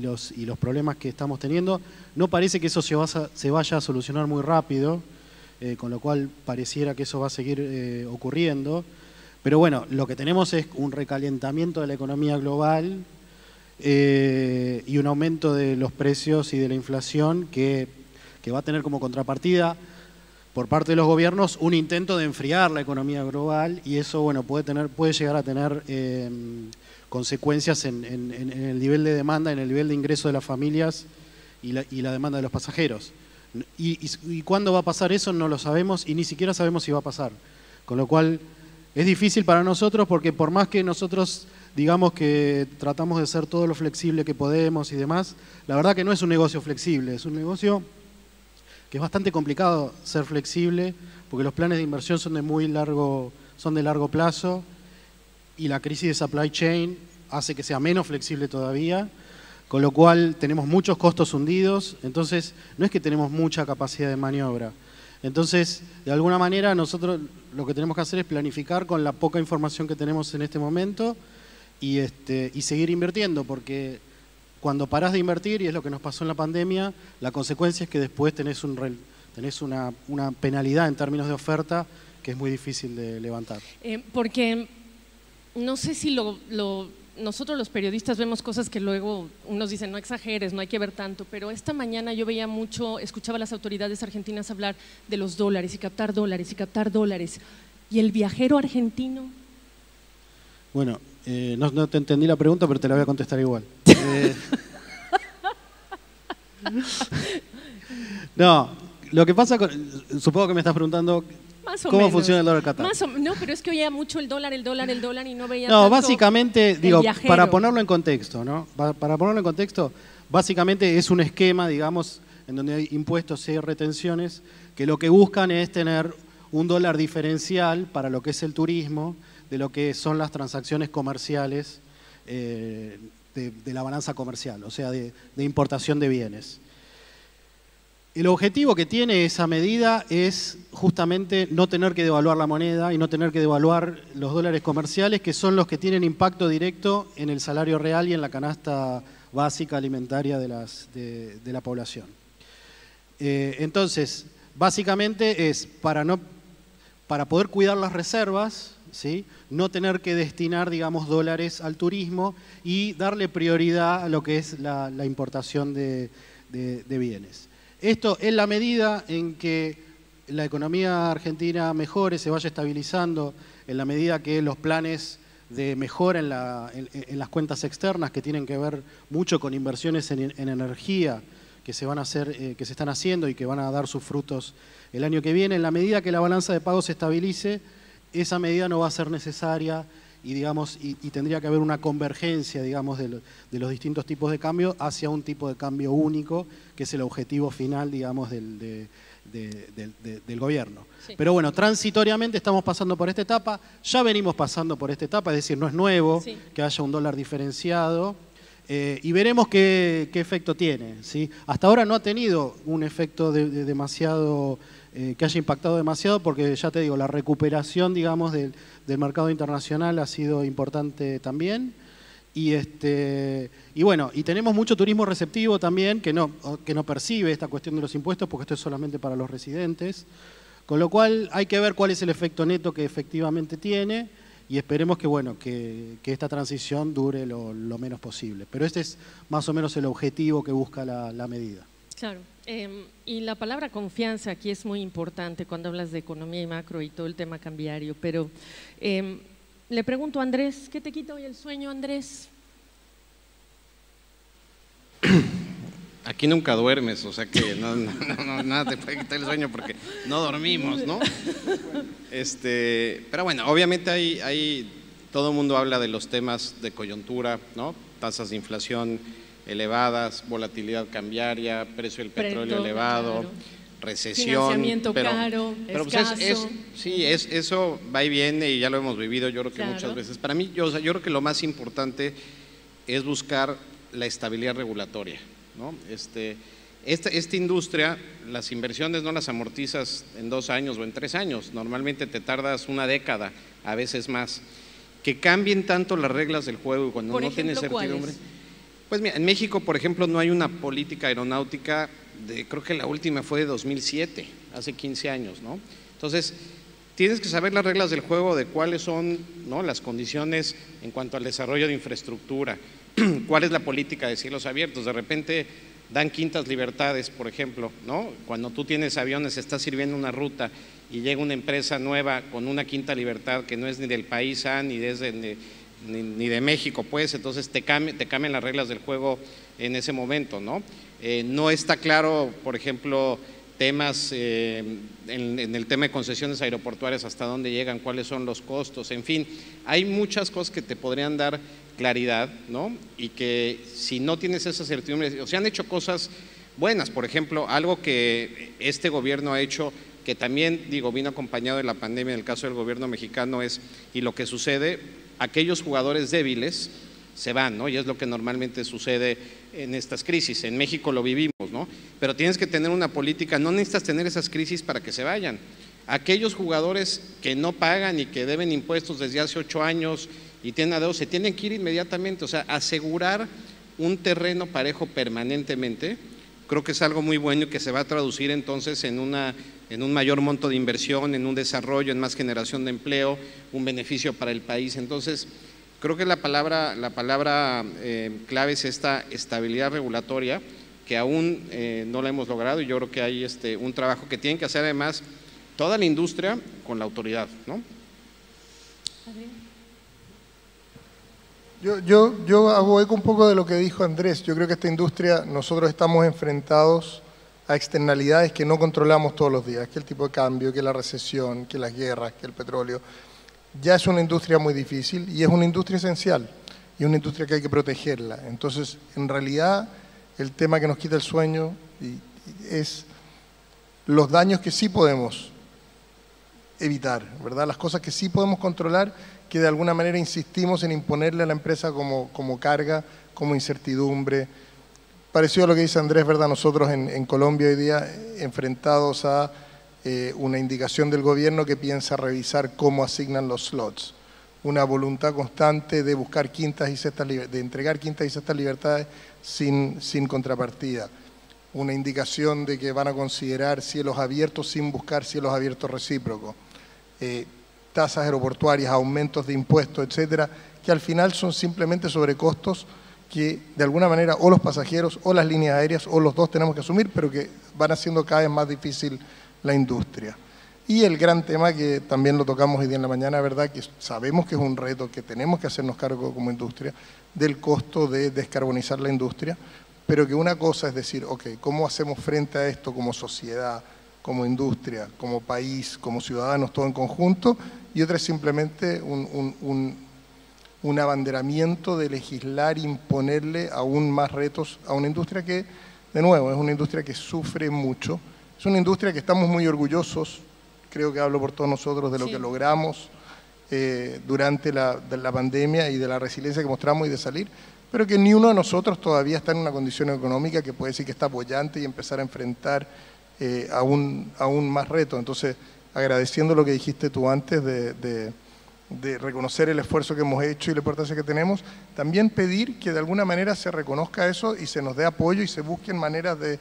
los problemas que estamos teniendo. No parece que eso se vaya a solucionar muy rápido, con lo cual pareciera que eso va a seguir ocurriendo. Pero bueno, lo que tenemos es un recalentamiento de la economía global y un aumento de los precios y de la inflación que va a tener como contrapartida por parte de los gobiernos un intento de enfriar la economía global, y eso bueno, puede llegar a tener consecuencias en el nivel de demanda, en el nivel de ingreso de las familias y la demanda de los pasajeros. Y cuándo va a pasar eso no lo sabemos, y ni siquiera sabemos si va a pasar. Con lo cual es difícil para nosotros, porque por más que nosotros digamos que tratamos de ser todo lo flexible que podemos y demás, la verdad que no es un negocio flexible, es un negocio que es bastante complicado ser flexible, porque los planes de inversión son de largo plazo, y la crisis de supply chain hace que sea menos flexible todavía, con lo cual tenemos muchos costos hundidos. Entonces no es que tenemos mucha capacidad de maniobra. Entonces, de alguna manera, nosotros lo que tenemos que hacer es planificar con la poca información que tenemos en este momento y seguir invirtiendo, porque cuando parás de invertir, y es lo que nos pasó en la pandemia, la consecuencia es que después tenés una penalidad en términos de oferta que es muy difícil de levantar. Porque no sé si nosotros los periodistas vemos cosas que luego unos dicen no exageres, no hay que ver tanto, pero esta mañana yo veía escuchaba a las autoridades argentinas hablar de los dólares y captar dólares y captar dólares. ¿Y el viajero argentino? Bueno, no te entendí la pregunta, pero te la voy a contestar igual. No, lo que pasa supongo que me estás preguntando cómo funciona el dólar Qatar. No, pero es que oía mucho el dólar y no veía No, tanto básicamente, digo, viajero. para ponerlo en contexto, ¿no? Para ponerlo en contexto, básicamente es un esquema, digamos, en donde hay impuestos y hay retenciones, que lo que buscan es tener un dólar diferencial para lo que es el turismo, de lo que son las transacciones comerciales de la balanza comercial, o sea, de importación de bienes. El objetivo que tiene esa medida es justamente no tener que devaluar la moneda y no tener que devaluar los dólares comerciales, que son los que tienen impacto directo en el salario real y en la canasta básica alimentaria de la población. Entonces, básicamente es para poder cuidar las reservas, ¿sí? No tener que destinar, digamos, dólares al turismo y darle prioridad a lo que es la importación de bienes. Esto en la medida en que la economía argentina mejore, se vaya estabilizando, en la medida que los planes de mejora en las cuentas externas, que tienen que ver mucho con inversiones en energía que se van a hacer, que se están haciendo y que van a dar sus frutos el año que viene, en la medida que la balanza de pagos se estabilice, esa medida no va a ser necesaria y, digamos, y tendría que haber una convergencia, digamos, de los distintos tipos de cambio hacia un tipo de cambio único, que es el objetivo final, digamos, del gobierno. Sí. Pero bueno, transitoriamente estamos pasando por esta etapa, ya venimos pasando por esta etapa, es decir, no es nuevo que haya un dólar diferenciado, y veremos qué efecto tiene, ¿sí? Hasta ahora no ha tenido un efecto demasiado, que haya impactado demasiado, porque ya te digo, la recuperación, digamos, del mercado internacional ha sido importante también. Y bueno, y tenemos mucho turismo receptivo también que no percibe esta cuestión de los impuestos, porque esto es solamente para los residentes, con lo cual hay que ver cuál es el efecto neto que efectivamente tiene y esperemos que, bueno, que esta transición dure lo menos posible. Pero este es más o menos el objetivo que busca la medida. Claro, y la palabra confianza aquí es muy importante cuando hablas de economía y macro y todo el tema cambiario, pero le pregunto a Andrés, ¿qué te quita hoy el sueño, Andrés? Aquí nunca duermes, o sea que nada te puede quitar el sueño porque no dormimos, ¿no? Pero bueno, obviamente todo el mundo habla de los temas de coyuntura, ¿no? Tasas de inflación elevadas, volatilidad cambiaria, precio del petróleo elevado, claro, recesión, financiamiento caro, escaso. Eso va y viene y ya lo hemos vivido, yo creo que muchas veces. Para mí, yo creo que lo más importante es buscar la estabilidad regulatoria, ¿no? Esta industria, las inversiones no las amortizas en 2 años o en 3 años, normalmente te tardas una década, a veces más. Que cambien tanto las reglas del juego y cuando no tienes certidumbre. Pues mira, en México, por ejemplo, no hay una política aeronáutica, creo que la última fue de 2007, hace 15 años, ¿no? Entonces, tienes que saber las reglas del juego de cuáles son, ¿no?, las condiciones en cuanto al desarrollo de infraestructura, cuál es la política de cielos abiertos. De repente dan quintas libertades, por ejemplo, ¿no? Cuando tú tienes aviones, estás sirviendo una ruta y llega una empresa nueva con una quinta libertad que no es ni del país A ni de México, pues, entonces te cambian las reglas del juego en ese momento, ¿no? No está claro, por ejemplo, temas en el tema de concesiones aeroportuarias, hasta dónde llegan, cuáles son los costos, en fin, hay muchas cosas que te podrían dar claridad, ¿no? Y que si no tienes esa certidumbre, o sea, han hecho cosas buenas, por ejemplo, algo que este gobierno ha hecho, que también, digo, vino acompañado de la pandemia en el caso del gobierno mexicano, y lo que sucede, aquellos jugadores débiles se van, ¿no? Y es lo que normalmente sucede en estas crisis. En México lo vivimos, ¿no? Pero tienes que tener una política, no necesitas tener esas crisis para que se vayan. Aquellos jugadores que no pagan y que deben impuestos desde hace 8 años y tienen adeudos, se tienen que ir inmediatamente, o sea, asegurar un terreno parejo permanentemente, creo que es algo muy bueno y que se va a traducir entonces en un mayor monto de inversión, en un desarrollo, en más generación de empleo, un beneficio para el país. Entonces, creo que la palabra clave es esta estabilidad regulatoria, que aún no la hemos logrado, y yo creo que hay un trabajo que tienen que hacer además toda la industria con la autoridad, ¿no? Yo hago eco un poco de lo que dijo Andrés. Yo creo que esta industria, nosotros estamos enfrentados a externalidades que no controlamos todos los días, que el tipo de cambio, que la recesión, que las guerras, que el petróleo. Ya es una industria muy difícil y es una industria esencial y una industria que hay que protegerla. Entonces, en realidad, el tema que nos quita el sueño es los daños que sí podemos evitar, ¿verdad? Las cosas que sí podemos controlar, que de alguna manera insistimos en imponerle a la empresa como carga, como incertidumbre. Parecido a lo que dice Andrés, ¿verdad? Nosotros en Colombia hoy día enfrentados a una indicación del gobierno que piensa revisar cómo asignan los slots. Una voluntad constante de buscar quintas y sextas, de entregar quintas y sextas libertades sin contrapartida. Una indicación de que van a considerar cielos abiertos sin buscar cielos abiertos recíprocos. tasas aeroportuarias, aumentos de impuestos, etcétera, que al final son simplemente sobrecostos que de alguna manera o los pasajeros o las líneas aéreas o los dos tenemos que asumir, pero que van haciendo cada vez más difícil la industria. Y el gran tema que también lo tocamos hoy día en la mañana, ¿verdad?, que sabemos que es un reto, que tenemos que hacernos cargo como industria, del costo de descarbonizar la industria, pero que una cosa es decir, ok, ¿cómo hacemos frente a esto como sociedad, como industria, como país, como ciudadanos, todo en conjunto? Y otra es simplemente un abanderamiento de legislar, imponerle aún más retos a una industria que, de nuevo, es una industria que sufre mucho. Es una industria que estamos muy orgullosos, creo que hablo por todos nosotros, de lo que logramos durante la pandemia y de la resiliencia que mostramos y de salir, pero que ni uno de nosotros todavía está en una condición económica que puede decir que está apoyante y empezar a enfrentar aún más retos. Entonces, agradeciendo lo que dijiste tú antes de reconocer el esfuerzo que hemos hecho y la importancia que tenemos, también pedir que de alguna manera se reconozca eso y se nos dé apoyo y se busquen maneras de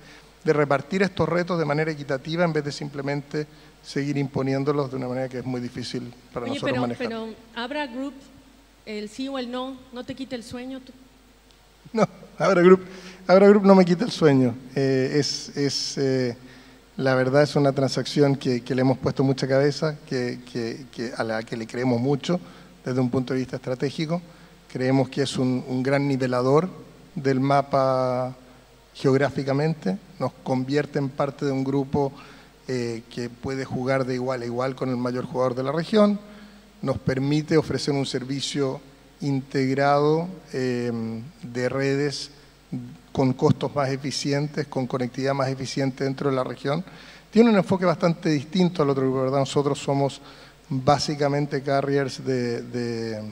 repartir estos retos de manera equitativa en vez de simplemente seguir imponiéndolos de una manera que es muy difícil para nosotros manejar. Pero Abra Group, el sí o el no, ¿no te quita el sueño? No, Abra Group no me quita el sueño. La verdad es una transacción que le hemos puesto mucha cabeza, a la que le creemos mucho desde un punto de vista estratégico. Creemos que es un gran nivelador del mapa geográficamente, nos convierte en parte de un grupo que puede jugar de igual a igual con el mayor jugador de la región, nos permite ofrecer un servicio integrado de redes con costos más eficientes, con conectividad más eficiente dentro de la región. Tiene un enfoque bastante distinto al otro grupo, ¿verdad? Nosotros somos básicamente carriers de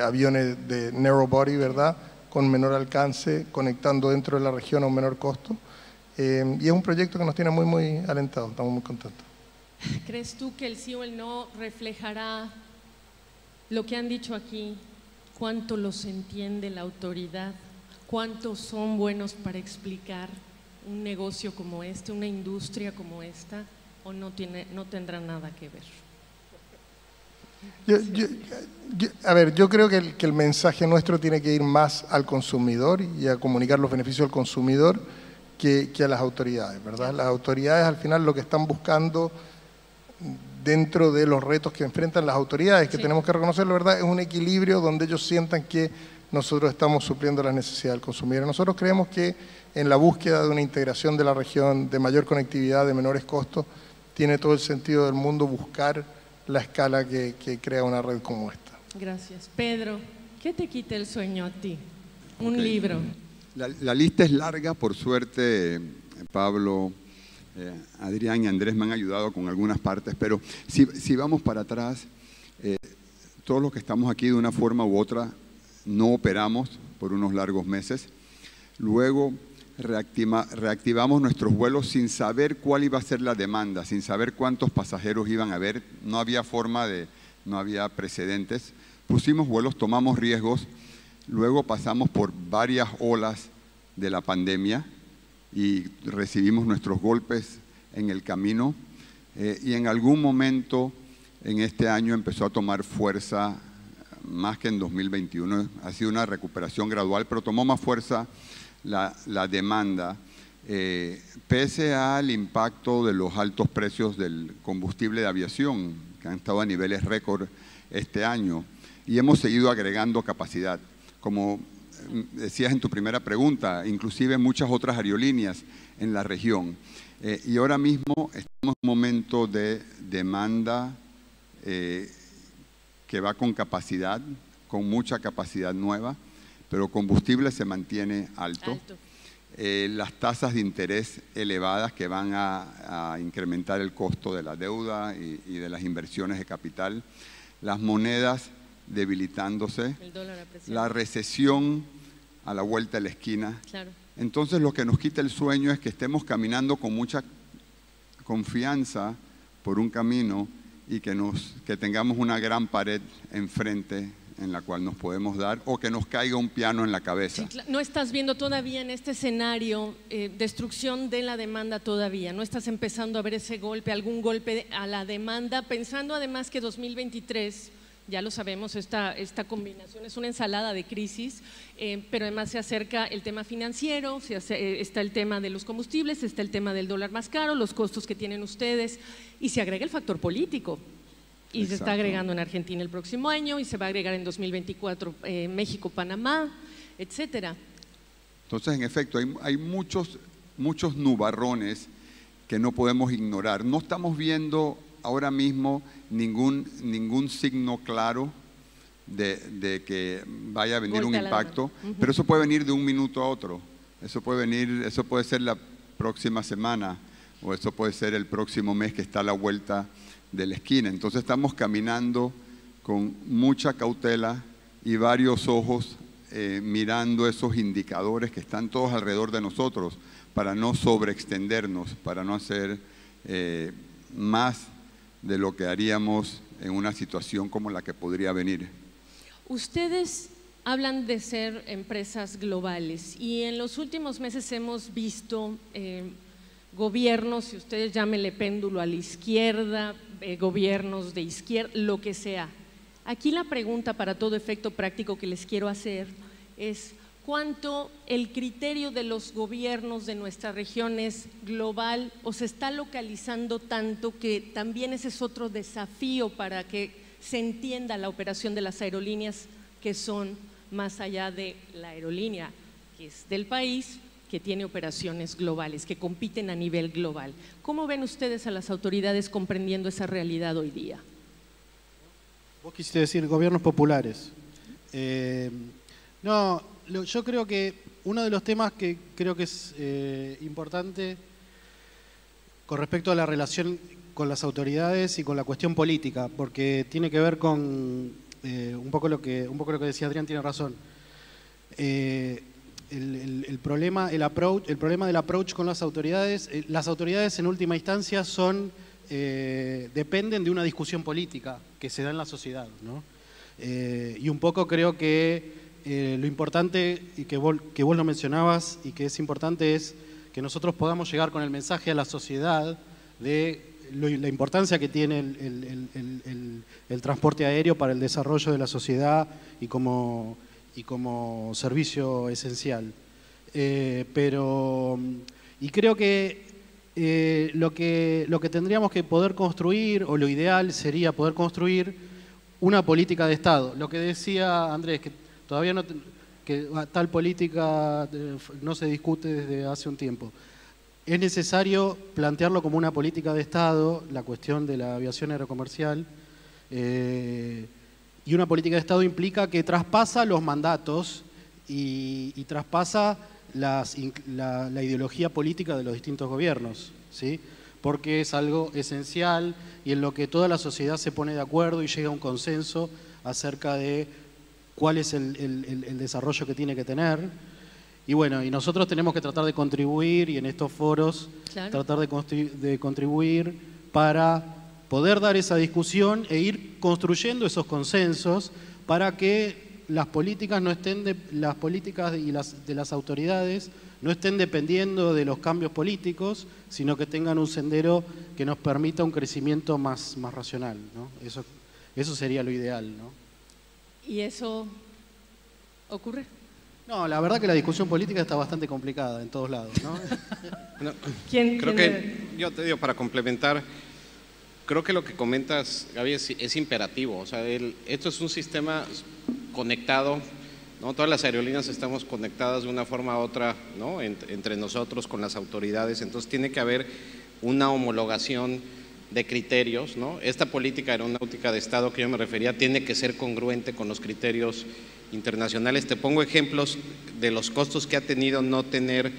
aviones de narrow body, ¿verdad?, con menor alcance, conectando dentro de la región a un menor costo. Y es un proyecto que nos tiene muy, muy alentados, estamos muy contentos. ¿Crees tú que el sí o el no reflejará lo que han dicho aquí? ¿Cuánto los entiende la autoridad? ¿Cuántos son buenos para explicar un negocio como este, una industria como esta? ¿O no tendrá nada que ver? Yo creo que el mensaje nuestro tiene que ir más al consumidor y a comunicar los beneficios al consumidor que a las autoridades, ¿verdad? Las autoridades al final lo que están buscando dentro de los retos que enfrentan las autoridades, que tenemos que reconocerlo, ¿verdad?, es un equilibrio donde ellos sientan que nosotros estamos supliendo las necesidades del consumidor. Nosotros creemos que en la búsqueda de una integración de la región, de mayor conectividad, de menores costos, tiene todo el sentido del mundo buscar la escala que crea una red como esta. Gracias. Pedro, ¿qué te quita el sueño a ti? Un libro. La lista es larga, por suerte Pablo, Adrián y Andrés me han ayudado con algunas partes, pero si vamos para atrás, todos los que estamos aquí de una forma u otra no operamos por unos largos meses. Luego reactivamos nuestros vuelos sin saber cuál iba a ser la demanda, sin saber cuántos pasajeros iban a haber. No había no había precedentes. Pusimos vuelos, tomamos riesgos. Luego pasamos por varias olas de la pandemia y recibimos nuestros golpes en el camino. Y en algún momento en este año empezó a tomar fuerza, más que en 2021, ha sido una recuperación gradual, pero tomó más fuerza la demanda, pese al impacto de los altos precios del combustible de aviación, que han estado a niveles récord este año, y hemos seguido agregando capacidad. Como decías en tu primera pregunta, inclusive muchas otras aerolíneas en la región. Y ahora mismo estamos en un momento de demanda que va con capacidad, con mucha capacidad nueva, pero combustible se mantiene alto. Las tasas de interés elevadas que van a incrementar el costo de la deuda y de las inversiones de capital, las monedas debilitándose, la recesión a la vuelta de la esquina. Claro. Entonces lo que nos quita el sueño es que estemos caminando con mucha confianza por un camino y que tengamos una gran pared enfrente en la cual nos podemos dar, o que nos caiga un piano en la cabeza. Sí, no estás viendo todavía en este escenario destrucción de la demanda todavía, no estás empezando a ver ese golpe, algún golpe a la demanda, pensando además que 2023, ya lo sabemos, esta combinación es una ensalada de crisis, pero además se acerca el tema financiero, está el tema de los combustibles, está el tema del dólar más caro, los costos que tienen ustedes, y se agrega el factor político. Y Exacto. Se está agregando en Argentina el próximo año y se va a agregar en 2024 México, Panamá, etcétera. Entonces, en efecto, hay muchos nubarrones que no podemos ignorar. No estamos viendo ahora mismo ningún signo claro de que vaya a venir un impacto, pero eso puede venir de un minuto a otro. Eso puede ser la próxima semana o eso puede ser el próximo mes que está a la vuelta de la esquina. Entonces estamos caminando con mucha cautela y varios ojos mirando esos indicadores que están todos alrededor de nosotros para no sobreextendernos, para no hacer más de lo que haríamos en una situación como la que podría venir. Ustedes hablan de ser empresas globales y en los últimos meses hemos visto gobiernos, si ustedes llámenle péndulo a la izquierda, gobiernos de izquierda, lo que sea. Aquí la pregunta para todo efecto práctico que les quiero hacer es ¿cuánto el criterio de los gobiernos de nuestra región es global o se está localizando tanto que también ese es otro desafío para que se entienda la operación de las aerolíneas que son más allá de la aerolínea, que es del país, que tiene operaciones globales, que compiten a nivel global? ¿Cómo ven ustedes a las autoridades comprendiendo esa realidad hoy día? Vos quisiste decir gobiernos populares. No, yo creo que uno de los temas que creo que es importante con respecto a la relación con las autoridades y con la cuestión política, porque tiene que ver con un poco lo que decía Adrián, tiene razón. El problema del approach con las autoridades en última instancia dependen de una discusión política que se da en la sociedad, ¿no? Y un poco creo que lo importante, y que vos lo mencionabas y que es importante, es que nosotros podamos llegar con el mensaje a la sociedad de la importancia que tiene el transporte aéreo para el desarrollo de la sociedad y como servicio esencial. Y creo que lo que tendríamos que poder construir, o lo ideal sería poder construir una política de Estado. Lo que decía Andrés, que todavía que tal política no se discute desde hace un tiempo. Es necesario plantearlo como una política de Estado, la cuestión de la aviación aerocomercial, y una política de Estado implica que traspasa los mandatos y traspasa la ideología política de los distintos gobiernos, ¿sí? Porque es algo esencial y en lo que toda la sociedad se pone de acuerdo y llega a un consenso acerca de cuál es el desarrollo que tiene que tener. Y bueno, y nosotros tenemos que tratar de contribuir, y en estos foros tratar de contribuir para poder dar esa discusión e ir construyendo esos consensos para que las políticas de las autoridades no estén dependiendo de los cambios políticos, sino que tengan un sendero que nos permita un crecimiento más racional, ¿no? Eso sería lo ideal, ¿no? ¿Y eso ocurre? No, la verdad que la discusión política está bastante complicada en todos lados, ¿no? Yo te digo, para complementar, creo que lo que comentas, Gaby, es imperativo. O sea, esto es un sistema conectado, ¿no? Todas las aerolíneas estamos conectadas de una forma u otra, ¿no? Entre nosotros, con las autoridades. Entonces tiene que haber una homologación de criterios, ¿no? Esta política aeronáutica de Estado que yo me refería tiene que ser congruente con los criterios internacionales. Te pongo ejemplos de los costos que ha tenido no tener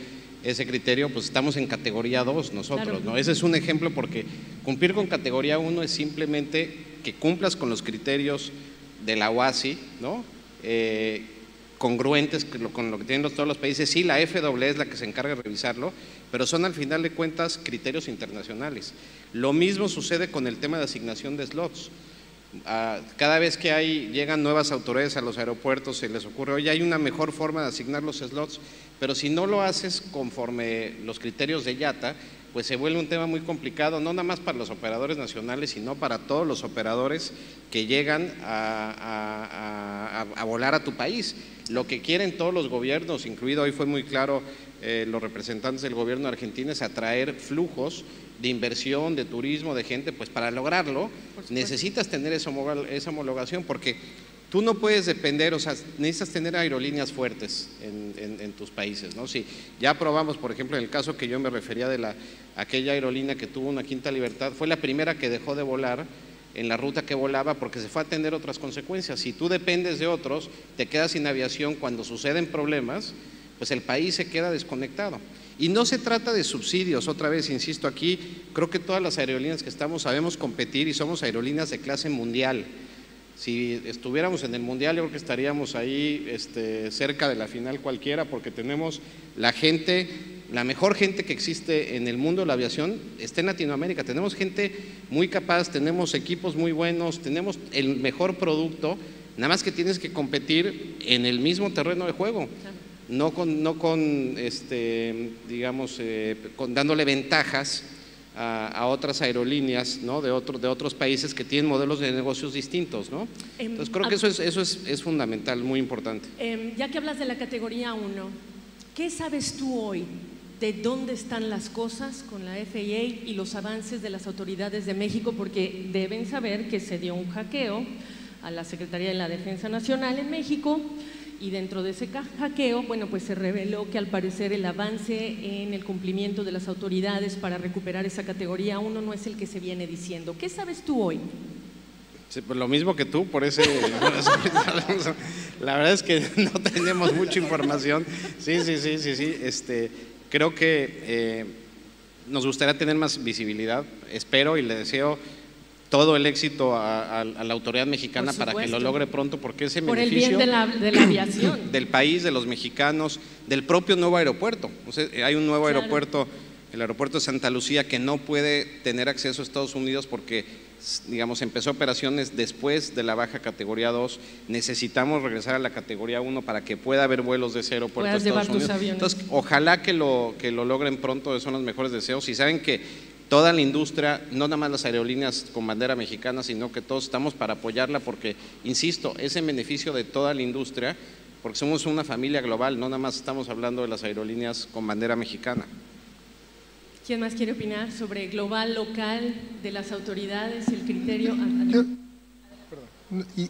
ese criterio. Pues estamos en categoría 2 nosotros, claro, ¿no? Ese es un ejemplo, porque cumplir con categoría 1 es simplemente que cumplas con los criterios de la OASI, ¿no? Congruentes con lo que tienen todos los países. Sí, la FAA es la que se encarga de revisarlo, pero son al final de cuentas criterios internacionales. Lo mismo sucede con el tema de asignación de slots, Cada vez que llegan nuevas autoridades a los aeropuertos, se les ocurre, oye, hay una mejor forma de asignar los slots, pero si no lo haces conforme los criterios de IATA, pues se vuelve un tema muy complicado, no nada más para los operadores nacionales, sino para todos los operadores que llegan a volar a tu país. Lo que quieren todos los gobiernos, incluido hoy fue muy claro los representantes del gobierno de Argentina, es atraer flujos de inversión, de turismo, de gente. Pues para lograrlo necesitas tener esa homologación, porque tú no puedes depender, o sea, necesitas tener aerolíneas fuertes en tus países, ¿no? Si ya probamos, por ejemplo, en el caso que yo me refería de aquella aerolínea que tuvo una quinta libertad, fue la primera que dejó de volar en la ruta que volaba porque se fue a atender otras consecuencias. Si tú dependes de otros, te quedas sin aviación, cuando suceden problemas, pues el país se queda desconectado. Y no se trata de subsidios, otra vez insisto aquí, creo que todas las aerolíneas que estamos sabemos competir y somos aerolíneas de clase mundial. Si estuviéramos en el Mundial, yo creo que estaríamos ahí cerca de la final cualquiera, porque tenemos la mejor gente que existe en el mundo de la aviación está en Latinoamérica. Tenemos gente muy capaz, tenemos equipos muy buenos, tenemos el mejor producto, nada más que tienes que competir en el mismo terreno de juego, no con dándole ventajas a otras aerolíneas, ¿no? de otros países que tienen modelos de negocios distintos, ¿no? Entonces creo que eso es fundamental, muy importante. Ya que hablas de la categoría 1, ¿qué sabes tú hoy de dónde están las cosas con la FAA y los avances de las autoridades de México? Porque deben saber que se dio un hackeo a la Secretaría de la Defensa Nacional en México, y dentro de ese hackeo, bueno, pues se reveló que al parecer el avance en el cumplimiento de las autoridades para recuperar esa categoría 1 no es el que se viene diciendo. ¿Qué sabes tú hoy? Sí, pues lo mismo que tú, por ese la verdad es que no tenemos mucha información. Sí. Creo que nos gustaría tener más visibilidad. Espero y le deseo todo el éxito a la autoridad mexicana para que lo logre pronto, porque ese por beneficio el bien de la aviación del país, de los mexicanos, del propio nuevo aeropuerto. O sea, hay un nuevo aeropuerto, el aeropuerto de Santa Lucía, que no puede tener acceso a Estados Unidos porque, digamos, empezó operaciones después de la baja categoría 2. Necesitamos regresar a la categoría 1 para que pueda haber vuelos de ese aeropuerto a Estados Unidos. Entonces, ojalá que lo logren pronto, esos son los mejores deseos. Y saben que toda la industria, no nada más las aerolíneas con bandera mexicana, sino que todos estamos para apoyarla, porque, insisto, es en beneficio de toda la industria, porque somos una familia global, no nada más estamos hablando de las aerolíneas con bandera mexicana. ¿Quién más quiere opinar sobre global, local, de las autoridades, el criterio?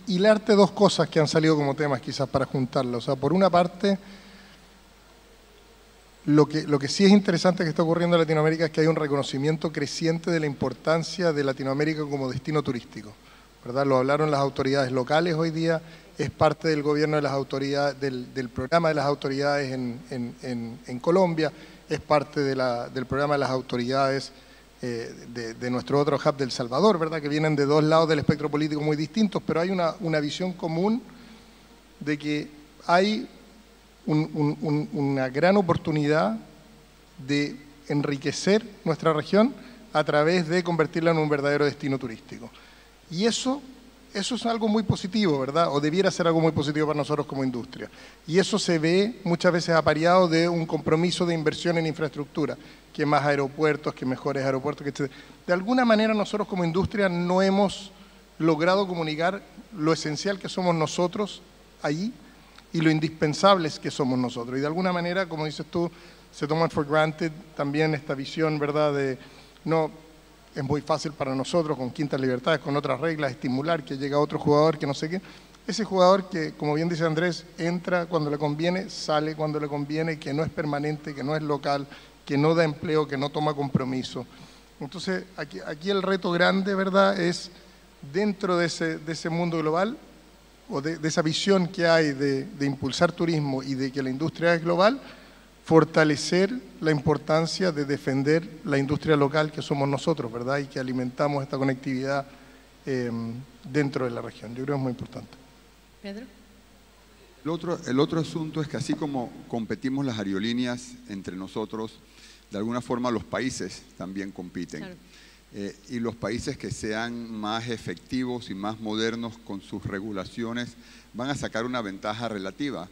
Hilarte dos cosas que han salido como temas quizás para juntarlas. O sea, por una parte, lo que sí es interesante que está ocurriendo en Latinoamérica es que hay un reconocimiento creciente de la importancia de Latinoamérica como destino turístico, ¿verdad? Lo hablaron las autoridades locales hoy día, es parte del gobierno de las autoridades, del programa de las autoridades en Colombia, es parte del programa de las autoridades de nuestro otro hub del Salvador, ¿verdad? Que vienen de dos lados del espectro político muy distintos, pero hay una visión común de que hay una gran oportunidad de enriquecer nuestra región a través de convertirla en un verdadero destino turístico. Y eso es algo muy positivo, ¿verdad? O debiera ser algo muy positivo para nosotros como industria. Y eso se ve muchas veces apareado de un compromiso de inversión en infraestructura, que más aeropuertos, que mejores aeropuertos, etc. De alguna manera nosotros como industria no hemos logrado comunicar lo esencial que somos nosotros allí y lo indispensables que somos nosotros. Y de alguna manera, como dices tú, se toman for granted también esta visión, ¿verdad? De no, es muy fácil para nosotros, con quintas libertades, con otras reglas, estimular que llega otro jugador que no sé qué. Ese jugador que, como bien dice Andrés, entra cuando le conviene, sale cuando le conviene, que no es permanente, que no es local, que no da empleo, que no toma compromiso. Entonces, aquí el reto grande, ¿verdad?, es dentro de ese mundo global, o de esa visión que hay de impulsar turismo y de que la industria es global, fortalecer la importancia de defender la industria local que somos nosotros, ¿verdad? Y que alimentamos esta conectividad dentro de la región. Yo creo que es muy importante. Pedro. El otro asunto es que así como competimos las aerolíneas entre nosotros, de alguna forma los países también compiten. Claro. y los países que sean más efectivos y más modernos con sus regulaciones van a sacar una ventaja relativa.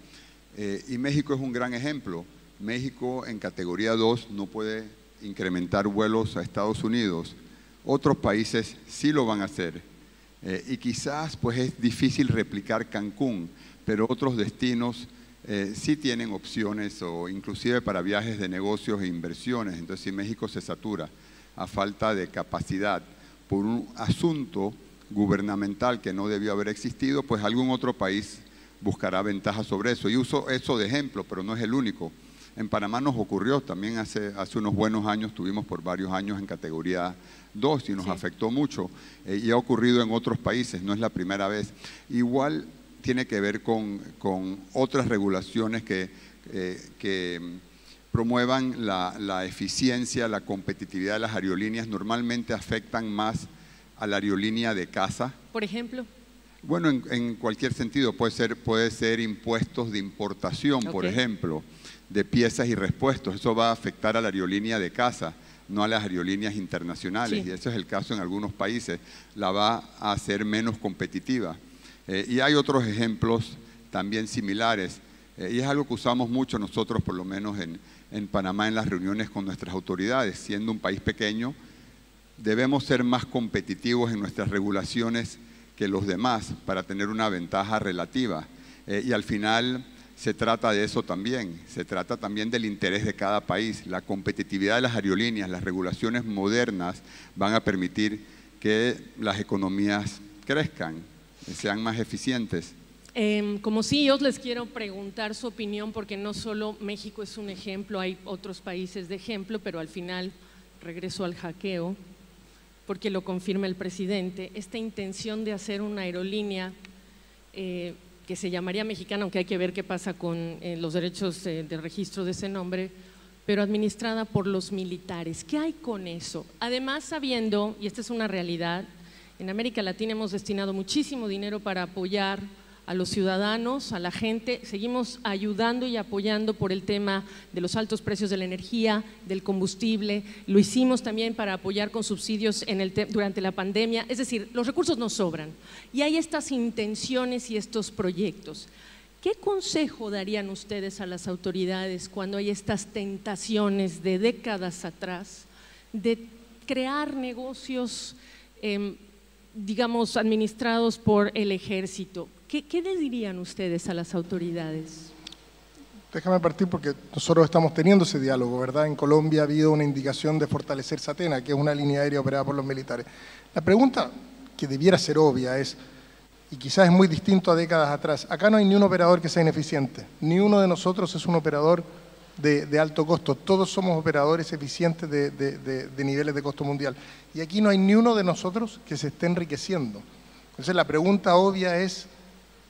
Y México es un gran ejemplo. México en categoría 2 no puede incrementar vuelos a Estados Unidos. Otros países sí lo van a hacer. Y quizás pues es difícil replicar Cancún, pero otros destinos sí tienen opciones, o inclusive para viajes de negocios e inversiones. Entonces, si México se satura a falta de capacidad por un asunto gubernamental que no debió haber existido, pues algún otro país buscará ventaja sobre eso. Y uso eso de ejemplo, pero no es el único. En Panamá nos ocurrió también hace unos buenos años, tuvimos por varios años en categoría 2 y nos afectó mucho. Y ha ocurrido en otros países, no es la primera vez. Igual tiene que ver con otras regulaciones que promuevan la eficiencia, la competitividad de las aerolíneas. Normalmente afectan más a la aerolínea de casa. Por ejemplo. Bueno, en cualquier sentido, puede ser impuestos de importación, por ejemplo, de piezas y repuestos. Eso va a afectar a la aerolínea de casa, no a las aerolíneas internacionales. Sí. Y ese es el caso en algunos países. La va a hacer menos competitiva. Y hay otros ejemplos también similares. Y es algo que usamos mucho nosotros, por lo menos en Panamá, en las reuniones con nuestras autoridades. Siendo un país pequeño, debemos ser más competitivos en nuestras regulaciones que los demás para tener una ventaja relativa. Y al final se trata de eso también. Se trata también del interés de cada país. La competitividad de las aerolíneas, las regulaciones modernas van a permitir que las economías crezcan, sean más eficientes. Como CEOs les quiero preguntar su opinión, porque no solo México es un ejemplo, hay otros países de ejemplo, pero al final regreso al hackeo, porque lo confirma el presidente, esta intención de hacer una aerolínea que se llamaría mexicana, aunque hay que ver qué pasa con los derechos de registro de ese nombre, pero administrada por los militares. ¿Qué hay con eso? Además, sabiendo, y esta es una realidad, en América Latina hemos destinado muchísimo dinero para apoyar a los ciudadanos, a la gente, seguimos ayudando y apoyando por el tema de los altos precios de la energía, del combustible, lo hicimos también para apoyar con subsidios durante la pandemia, es decir, los recursos nos sobran y hay estas intenciones y estos proyectos. ¿Qué consejo darían ustedes a las autoridades cuando hay estas tentaciones de décadas atrás de crear negocios, digamos, administrados por el ejército? ¿Qué les dirían ustedes a las autoridades? Déjame partir porque nosotros estamos teniendo ese diálogo, ¿verdad? En Colombia ha habido una indicación de fortalecer Satena, que es una línea aérea operada por los militares. La pregunta que debiera ser obvia es, y quizás es muy distinto a décadas atrás, acá no hay ni un operador que sea ineficiente, ni uno de nosotros es un operador de alto costo, todos somos operadores eficientes de niveles de costo mundial. Y aquí no hay ni uno de nosotros que se esté enriqueciendo. Entonces la pregunta obvia es,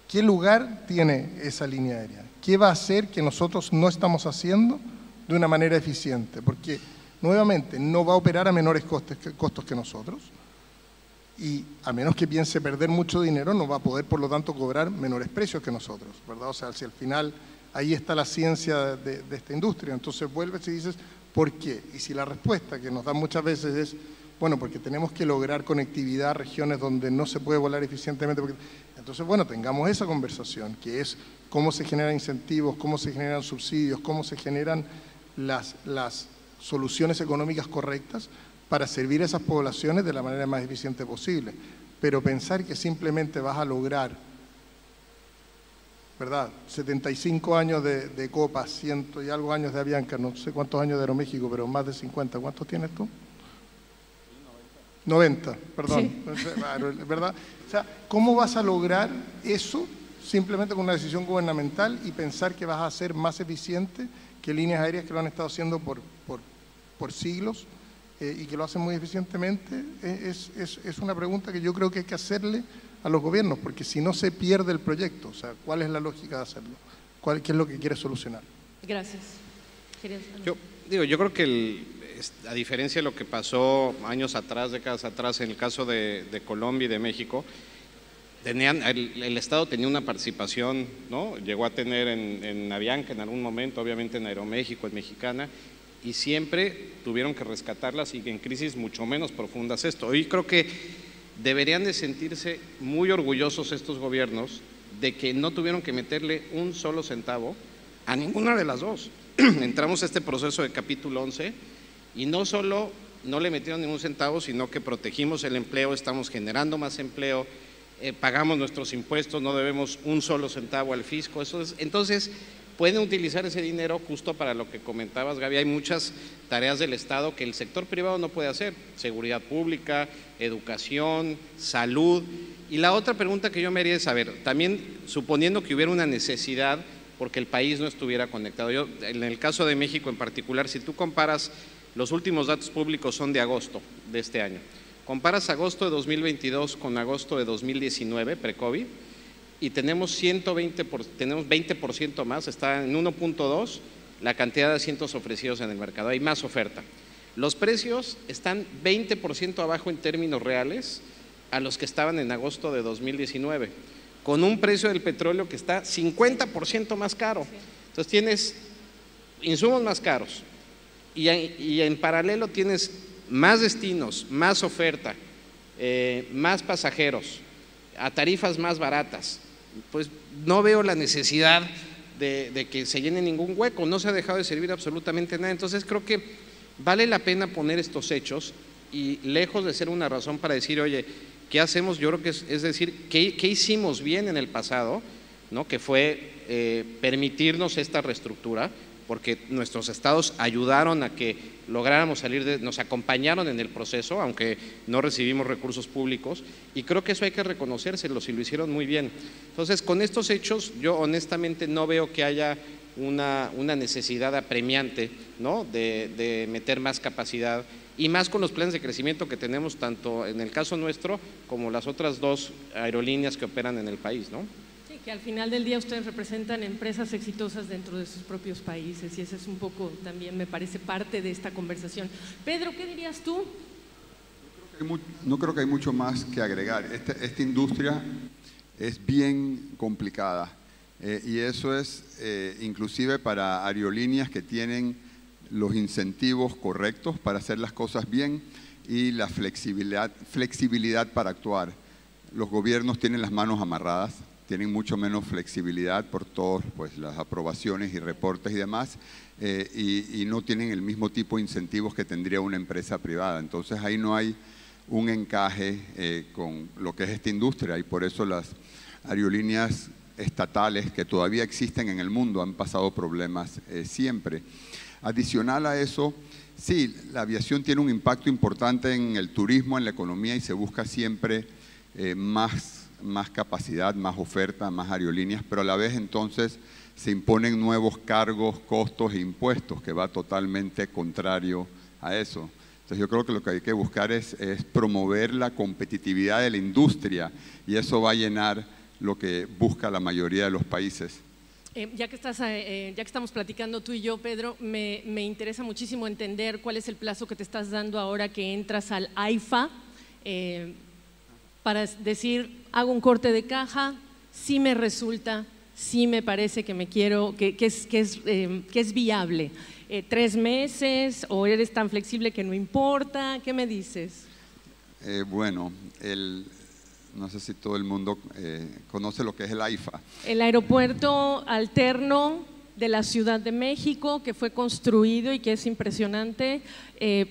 ¿qué lugar tiene esa línea aérea? ¿Qué va a hacer que nosotros no estamos haciendo de una manera eficiente? Porque, nuevamente, no va a operar a menores costos que nosotros y a menos que piense perder mucho dinero, no va a poder, por lo tanto, cobrar menores precios que nosotros, ¿verdad? O sea, si al final ahí está la ciencia de esta industria. Entonces vuelves y dices, ¿por qué? Y si la respuesta que nos dan muchas veces es, bueno, porque tenemos que lograr conectividad a regiones donde no se puede volar eficientemente. Entonces, bueno, tengamos esa conversación, que es cómo se generan incentivos, cómo se generan subsidios, cómo se generan las soluciones económicas correctas para servir a esas poblaciones de la manera más eficiente posible. Pero pensar que simplemente vas a lograr, ¿verdad?, 75 años de Copa, 100 y algo años de Avianca, no sé cuántos años de Aeroméxico, pero más de 50. ¿Cuántos tienes tú? 90, perdón, sí. ¿Verdad? O sea, ¿cómo vas a lograr eso simplemente con una decisión gubernamental y pensar que vas a ser más eficiente que líneas aéreas que lo han estado haciendo por siglos y que lo hacen muy eficientemente? Es una pregunta que yo creo que hay que hacerle a los gobiernos, porque si no se pierde el proyecto. O sea, ¿cuál es la lógica de hacerlo? ¿Qué es lo que quiere solucionar? Gracias. Yo creo que a diferencia de lo que pasó años atrás, décadas atrás, en el caso de Colombia y de México, el Estado tenía una participación, ¿no? Llegó a tener en Avianca en algún momento, obviamente en Aeroméxico, en Mexicana, y siempre tuvieron que rescatarlas y en crisis mucho menos profundas esto. Hoy creo que deberían de sentirse muy orgullosos estos gobiernos de que no tuvieron que meterle un solo centavo a ninguna de las dos. Entramos a este proceso de capítulo 11 y no solo no le metieron ningún centavo, sino que protegimos el empleo, estamos generando más empleo, pagamos nuestros impuestos, no debemos un solo centavo al fisco. Entonces, pueden utilizar ese dinero justo para lo que comentabas, Gaby. Hay muchas tareas del Estado que el sector privado no puede hacer: seguridad pública, educación, salud. Y la otra pregunta que yo me haría es, a ver, también suponiendo que hubiera una necesidad porque el país no estuviera conectado. Yo, en el caso de México en particular, si tú comparas, los últimos datos públicos son de agosto de este año, comparas agosto de 2022 con agosto de 2019, pre-COVID, y tenemos 20% más, está en 1.2 la cantidad de asientos ofrecidos en el mercado, hay más oferta. Los precios están 20% abajo en términos reales a los que estaban en agosto de 2019, con un precio del petróleo que está 50% más caro. Entonces tienes insumos más caros y en paralelo tienes más destinos, más oferta, más pasajeros, a tarifas más baratas. Pues no veo la necesidad de que se llene ningún hueco, no se ha dejado de servir absolutamente nada. Entonces creo que vale la pena poner estos hechos y lejos de ser una razón para decir, oye, ¿qué hacemos? Yo creo que es decir, ¿qué hicimos bien en el pasado? ¿No? Que fue permitirnos esta reestructura, porque nuestros estados ayudaron a que lográramos salir nos acompañaron en el proceso, aunque no recibimos recursos públicos, y creo que eso hay que reconocérselos y lo hicieron muy bien. Entonces, con estos hechos, yo honestamente no veo que haya una necesidad apremiante, ¿no? de meter más capacidad, y más con los planes de crecimiento que tenemos, tanto en el caso nuestro como las otras dos aerolíneas que operan en el país, ¿no? Que al final del día ustedes representan empresas exitosas dentro de sus propios países y ese es un poco también me parece parte de esta conversación. Pedro, ¿qué dirías tú? No creo que hay mucho más que agregar. Esta industria es bien complicada y eso es inclusive para aerolíneas que tienen los incentivos correctos para hacer las cosas bien y la flexibilidad para actuar. Los gobiernos tienen las manos amarradas, tienen mucho menos flexibilidad por todas pues, las aprobaciones y reportes y demás, y no tienen el mismo tipo de incentivos que tendría una empresa privada. Entonces ahí no hay un encaje con lo que es esta industria y por eso las aerolíneas estatales que todavía existen en el mundo han pasado problemas siempre. Adicional a eso, sí, la aviación tiene un impacto importante en el turismo, en la economía y se busca siempre más capacidad, más oferta, más aerolíneas, pero a la vez entonces se imponen nuevos cargos, costos e impuestos que va totalmente contrario a eso. Entonces yo creo que lo que hay que buscar es promover la competitividad de la industria y eso va a llenar lo que busca la mayoría de los países. Ya que estamos platicando tú y yo, Pedro, me interesa muchísimo entender cuál es el plazo que te estás dando ahora que entras al AIFA, para decir, hago un corte de caja, sí me resulta, sí me parece que es viable. 3 meses o eres tan flexible que no importa, ¿qué me dices? Bueno, no sé si todo el mundo conoce lo que es el AIFA. El aeropuerto alterno de la Ciudad de México, que fue construido y que es impresionante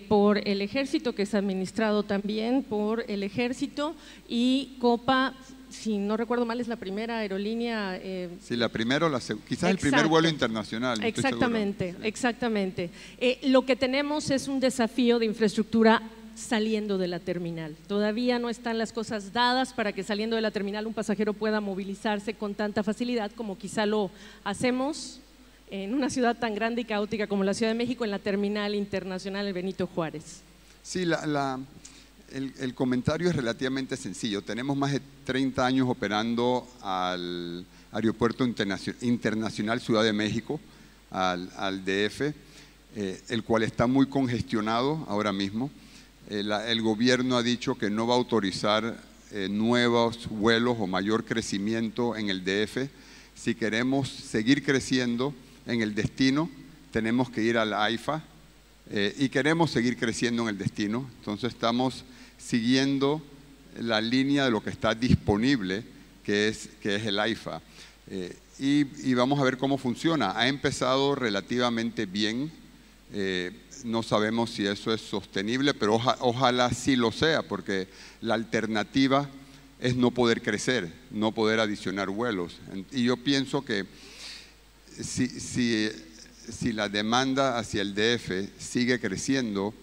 por el Ejército, que es administrado también por el Ejército, y Copa, si no recuerdo mal, es la primera aerolínea. Sí, la primera, quizás el primer vuelo internacional. No exactamente, exactamente. Lo que tenemos es un desafío de infraestructura saliendo de la terminal. Todavía no están las cosas dadas para que saliendo de la terminal un pasajero pueda movilizarse con tanta facilidad como quizá lo hacemos en una ciudad tan grande y caótica como la Ciudad de México, en la terminal internacional el Benito Juárez. Sí, el comentario es relativamente sencillo. Tenemos más de 30 años operando al Aeropuerto Internacional Ciudad de México, al DF, el cual está muy congestionado ahora mismo. El gobierno ha dicho que no va a autorizar nuevos vuelos o mayor crecimiento en el DF. Si queremos seguir creciendo en el destino, tenemos que ir al AIFA y queremos seguir creciendo en el destino. Entonces estamos siguiendo la línea de lo que está disponible, que es el AIFA. Y vamos a ver cómo funciona. Ha empezado relativamente bien. No sabemos si eso es sostenible, pero ojalá sí lo sea, porque la alternativa es no poder crecer, no poder adicionar vuelos. Y yo pienso que si la demanda hacia el DF sigue creciendo,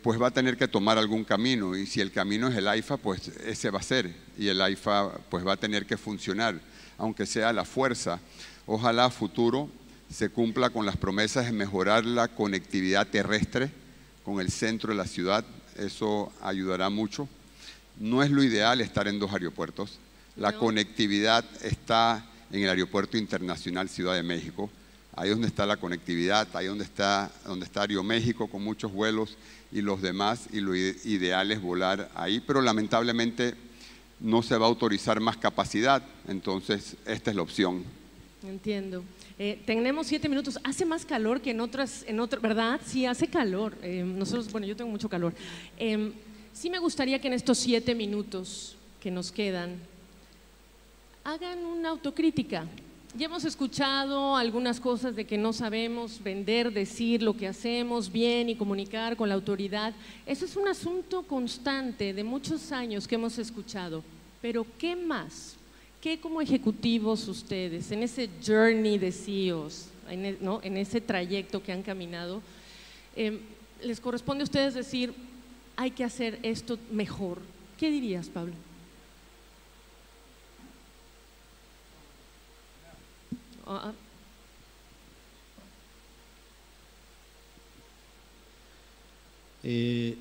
pues va a tener que tomar algún camino, y si el camino es el AIFA, pues ese va a ser, y el AIFA pues va a tener que funcionar, aunque sea a la fuerza. Ojalá a futuro se cumpla con las promesas de mejorar la conectividad terrestre con el centro de la ciudad. Eso ayudará mucho. No es lo ideal estar en 2 aeropuertos. La conectividad está en el Aeropuerto Internacional Ciudad de México. Ahí es donde está la conectividad, ahí donde está Aeroméxico con muchos vuelos y los demás, y lo ideal es volar ahí, pero lamentablemente no se va a autorizar más capacidad, entonces esta es la opción. Entiendo. Tenemos 7 minutos. Hace más calor que en otras, ¿verdad? Sí, hace calor. Nosotros, bueno, yo tengo mucho calor. Sí me gustaría que en estos 7 minutos que nos quedan hagan una autocrítica. Ya hemos escuchado algunas cosas de que no sabemos vender, decir lo que hacemos bien y comunicar con la autoridad. Eso es un asunto constante de muchos años que hemos escuchado. Pero ¿qué más? ¿Qué como ejecutivos ustedes, en ese journey de CEOs, en ese trayecto que han caminado, les corresponde a ustedes decir, hay que hacer esto mejor? ¿Qué dirías, Pablo?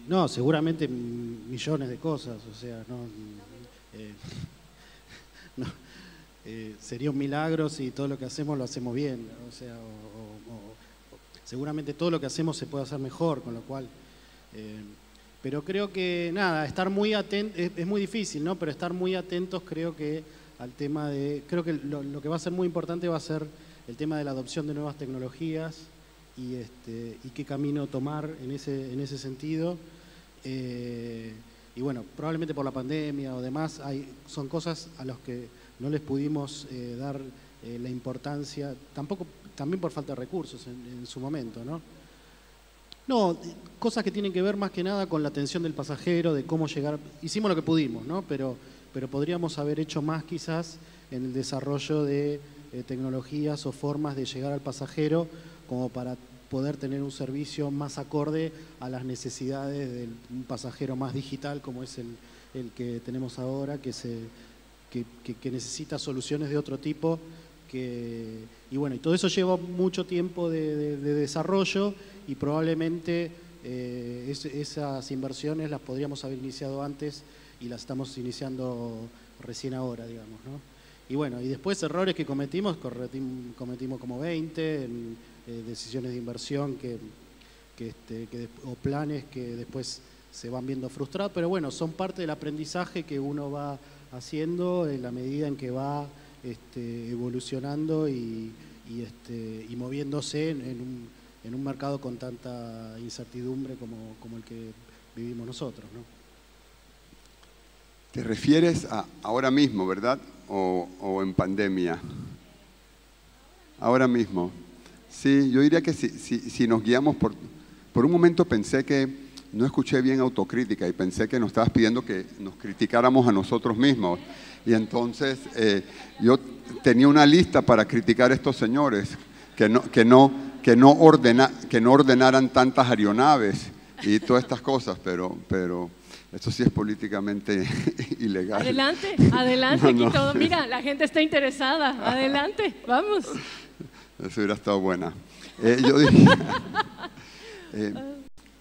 No, seguramente millones de cosas, o sea, sería un milagro si todo lo que hacemos lo hacemos bien, o sea, seguramente todo lo que hacemos se puede hacer mejor, con lo cual, pero creo que nada, estar muy atentos, es muy difícil, ¿no? Pero estar muy atentos creo que al tema creo que lo que va a ser muy importante va a ser el tema de la adopción de nuevas tecnologías y qué camino tomar en ese sentido. Y bueno, probablemente por la pandemia o demás, son cosas a las que no les pudimos dar la importancia, también por falta de recursos en su momento, ¿no? No, cosas que tienen que ver más que nada con la atención del pasajero, de cómo llegar. Hicimos lo que pudimos, ¿no? Pero podríamos haber hecho más quizás en el desarrollo de tecnologías o formas de llegar al pasajero, como para poder tener un servicio más acorde a las necesidades de un pasajero más digital, como es el que tenemos ahora, que necesita soluciones de otro tipo. Y bueno, y todo eso lleva mucho tiempo de desarrollo, y probablemente esas inversiones las podríamos haber iniciado antes y las estamos iniciando recién ahora, digamos, ¿no? Y bueno, y después errores que cometimos como 20, decisiones de inversión o planes que después se van viendo frustrados, pero bueno, son parte del aprendizaje que uno va haciendo en la medida en que va evolucionando y moviéndose en un mercado con tanta incertidumbre como el que vivimos nosotros, ¿no? ¿Te refieres a ahora mismo, verdad? ¿O en pandemia? Ahora mismo. Sí, yo diría que si nos guiamos por un momento pensé que no escuché bien autocrítica y pensé que nos estabas pidiendo que nos criticáramos a nosotros mismos. Y entonces yo tenía una lista para criticar a estos señores que no ordenaran tantas aeronaves y todas estas cosas, pero esto sí es políticamente ilegal. Adelante, aquí todo. Mira, la gente está interesada. Adelante, vamos. Eso hubiera estado buena.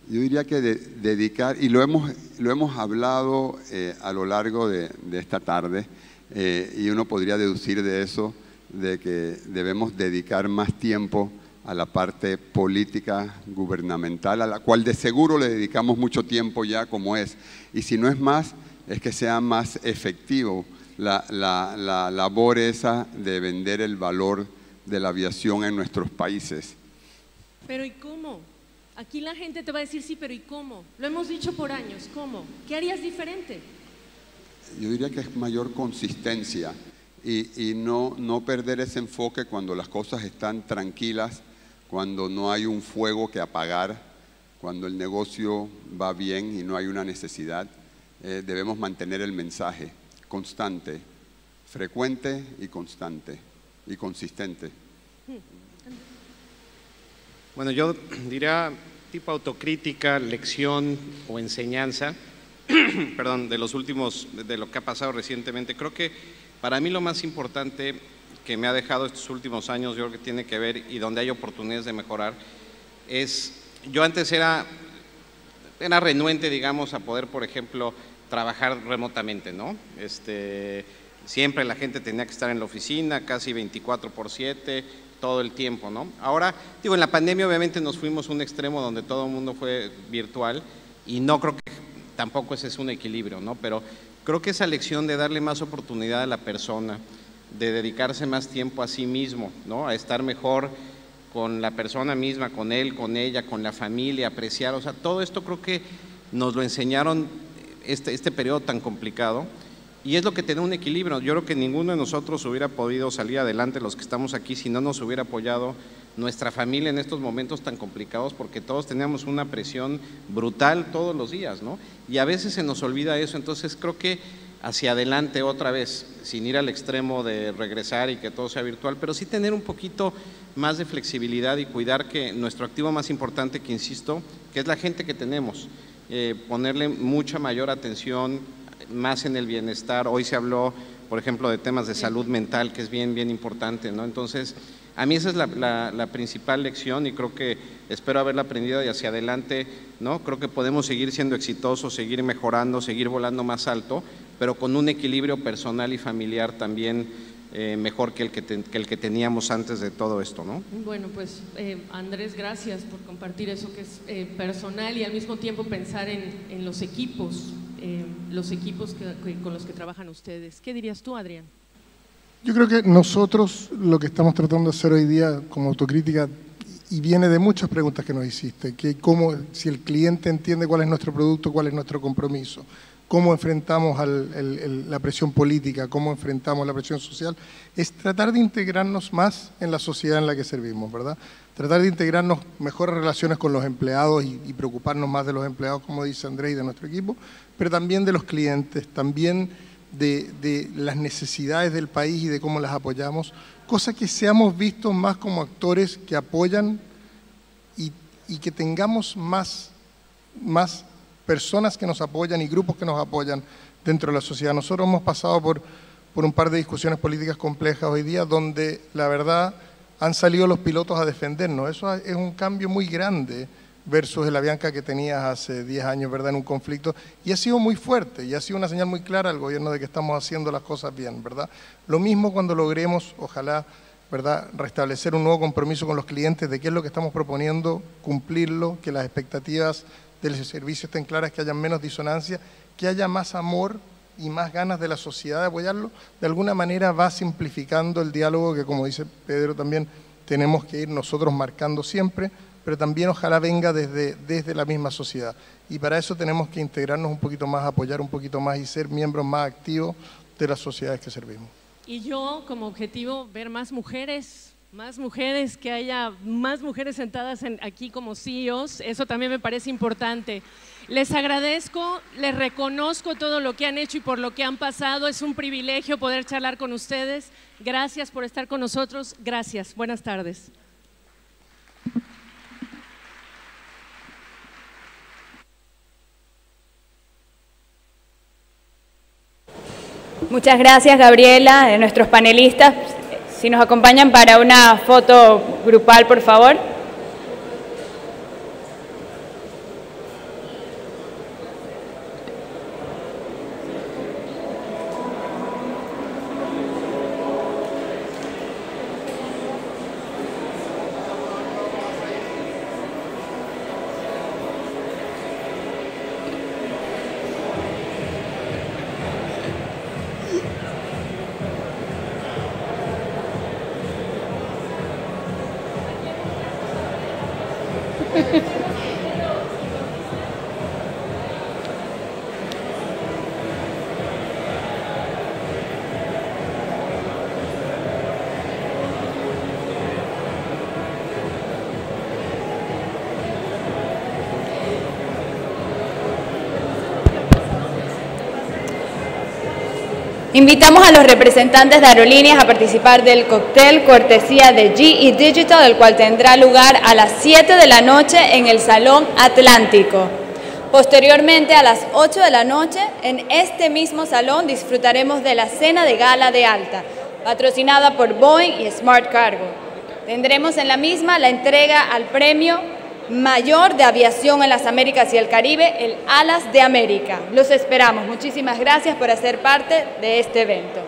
Yo diría que dedicar, y lo hemos hablado a lo largo de esta tarde, y uno podría deducir de eso de que debemos dedicar más tiempo a la parte política gubernamental, a la cual de seguro le dedicamos mucho tiempo ya como es. Y si no es más, es que sea más efectivo la labor esa de vender el valor de la aviación en nuestros países. Pero ¿y cómo? Aquí la gente te va a decir, sí, pero ¿y cómo? Lo hemos dicho por años, ¿cómo? ¿Qué harías diferente? Yo diría que es mayor consistencia y no perder ese enfoque cuando las cosas están tranquilas, cuando no hay un fuego que apagar, cuando el negocio va bien y no hay una necesidad. Debemos mantener el mensaje constante, frecuente y constante y consistente. Bueno, yo diría tipo autocrítica, lección o enseñanza, perdón, de lo que ha pasado recientemente. Creo que para mí lo más importante que me ha dejado estos últimos años, yo creo que tiene que ver y donde hay oportunidades de mejorar, es, yo antes era renuente, digamos, a poder, por ejemplo, trabajar remotamente, ¿no? Siempre la gente tenía que estar en la oficina, casi 24/7, todo el tiempo, ¿no? Ahora, digo, en la pandemia obviamente nos fuimos a un extremo donde todo el mundo fue virtual y no creo que tampoco ese es un equilibrio, ¿no? Pero creo que esa lección de darle más oportunidad a la persona, de dedicarse más tiempo a sí mismo, ¿no? A estar mejor con la persona misma, con él, con ella, con la familia, apreciar, o sea, todo esto creo que nos lo enseñaron este periodo tan complicado. Y es lo que tiene un equilibrio. Yo creo que ninguno de nosotros hubiera podido salir adelante, los que estamos aquí, si no nos hubiera apoyado nuestra familia en estos momentos tan complicados, porque todos teníamos una presión brutal todos los días, ¿no? Y a veces se nos olvida eso. Entonces creo que hacia adelante otra vez, sin ir al extremo de regresar y que todo sea virtual, pero sí tener un poquito más de flexibilidad y cuidar que nuestro activo más importante, que insisto, que es la gente que tenemos, ponerle mucha mayor atención, más en el bienestar. Hoy se habló, por ejemplo, de temas de salud mental, que es bien importante, ¿no? Entonces, a mí esa es la principal lección y creo que espero haberla aprendido y hacia adelante, ¿no? Creo que podemos seguir siendo exitosos, seguir mejorando, seguir volando más alto, pero con un equilibrio personal y familiar también mejor que el que teníamos antes de todo esto, ¿no? Bueno, pues Andrés, gracias por compartir eso que es personal y al mismo tiempo pensar en los equipos con los que trabajan ustedes. ¿Qué dirías tú, Adrián? Yo creo que nosotros lo que estamos tratando de hacer hoy día como autocrítica, y viene de muchas preguntas que nos hiciste, que si el cliente entiende cuál es nuestro producto, cuál es nuestro compromiso, cómo enfrentamos la presión política, cómo enfrentamos la presión social, es tratar de integrarnos más en la sociedad en la que servimos, ¿verdad? Tratar de integrarnos mejores relaciones con los empleados y preocuparnos más de los empleados, como dice Andrés, y de nuestro equipo, pero también de los clientes, también de las necesidades del país y de cómo las apoyamos, cosa que seamos vistos más como actores que apoyan y que tengamos más personas que nos apoyan y grupos que nos apoyan dentro de la sociedad. Nosotros hemos pasado por un par de discusiones políticas complejas hoy día donde la verdad han salido los pilotos a defendernos. Eso es un cambio muy grande versus el Avianca que tenías hace 10 años, ¿verdad?, en un conflicto, y ha sido muy fuerte, y ha sido una señal muy clara al gobierno de que estamos haciendo las cosas bien, ¿verdad? Lo mismo cuando logremos, ojalá, ¿verdad?, restablecer un nuevo compromiso con los clientes de qué es lo que estamos proponiendo, cumplirlo, que las expectativas del servicio estén claras, que haya menos disonancia, que haya más amor y más ganas de la sociedad de apoyarlo. De alguna manera va simplificando el diálogo que, como dice Pedro también, tenemos que ir nosotros marcando siempre, pero también ojalá venga desde la misma sociedad. Y para eso tenemos que integrarnos un poquito más, apoyar un poquito más y ser miembros más activos de las sociedades que servimos. Y yo, como objetivo, ver más mujeres, que haya más mujeres sentadas aquí como CEOs, eso también me parece importante. Les agradezco, les reconozco todo lo que han hecho y por lo que han pasado. Es un privilegio poder charlar con ustedes. Gracias por estar con nosotros. Gracias. Buenas tardes. Muchas gracias, Gabriela, de nuestros panelistas. Si nos acompañan para una foto grupal, por favor. Invitamos a los representantes de aerolíneas a participar del cóctel cortesía de GE Digital, el cual tendrá lugar a las 7 de la noche en el Salón Atlántico. Posteriormente, a las 8 de la noche, en este mismo salón disfrutaremos de la cena de gala de ALTA, patrocinada por Boeing y Smart Cargo. Tendremos en la misma la entrega al premio mayor de aviación en las Américas y el Caribe, el Alas de América. Los esperamos. Muchísimas gracias por hacer parte de este evento.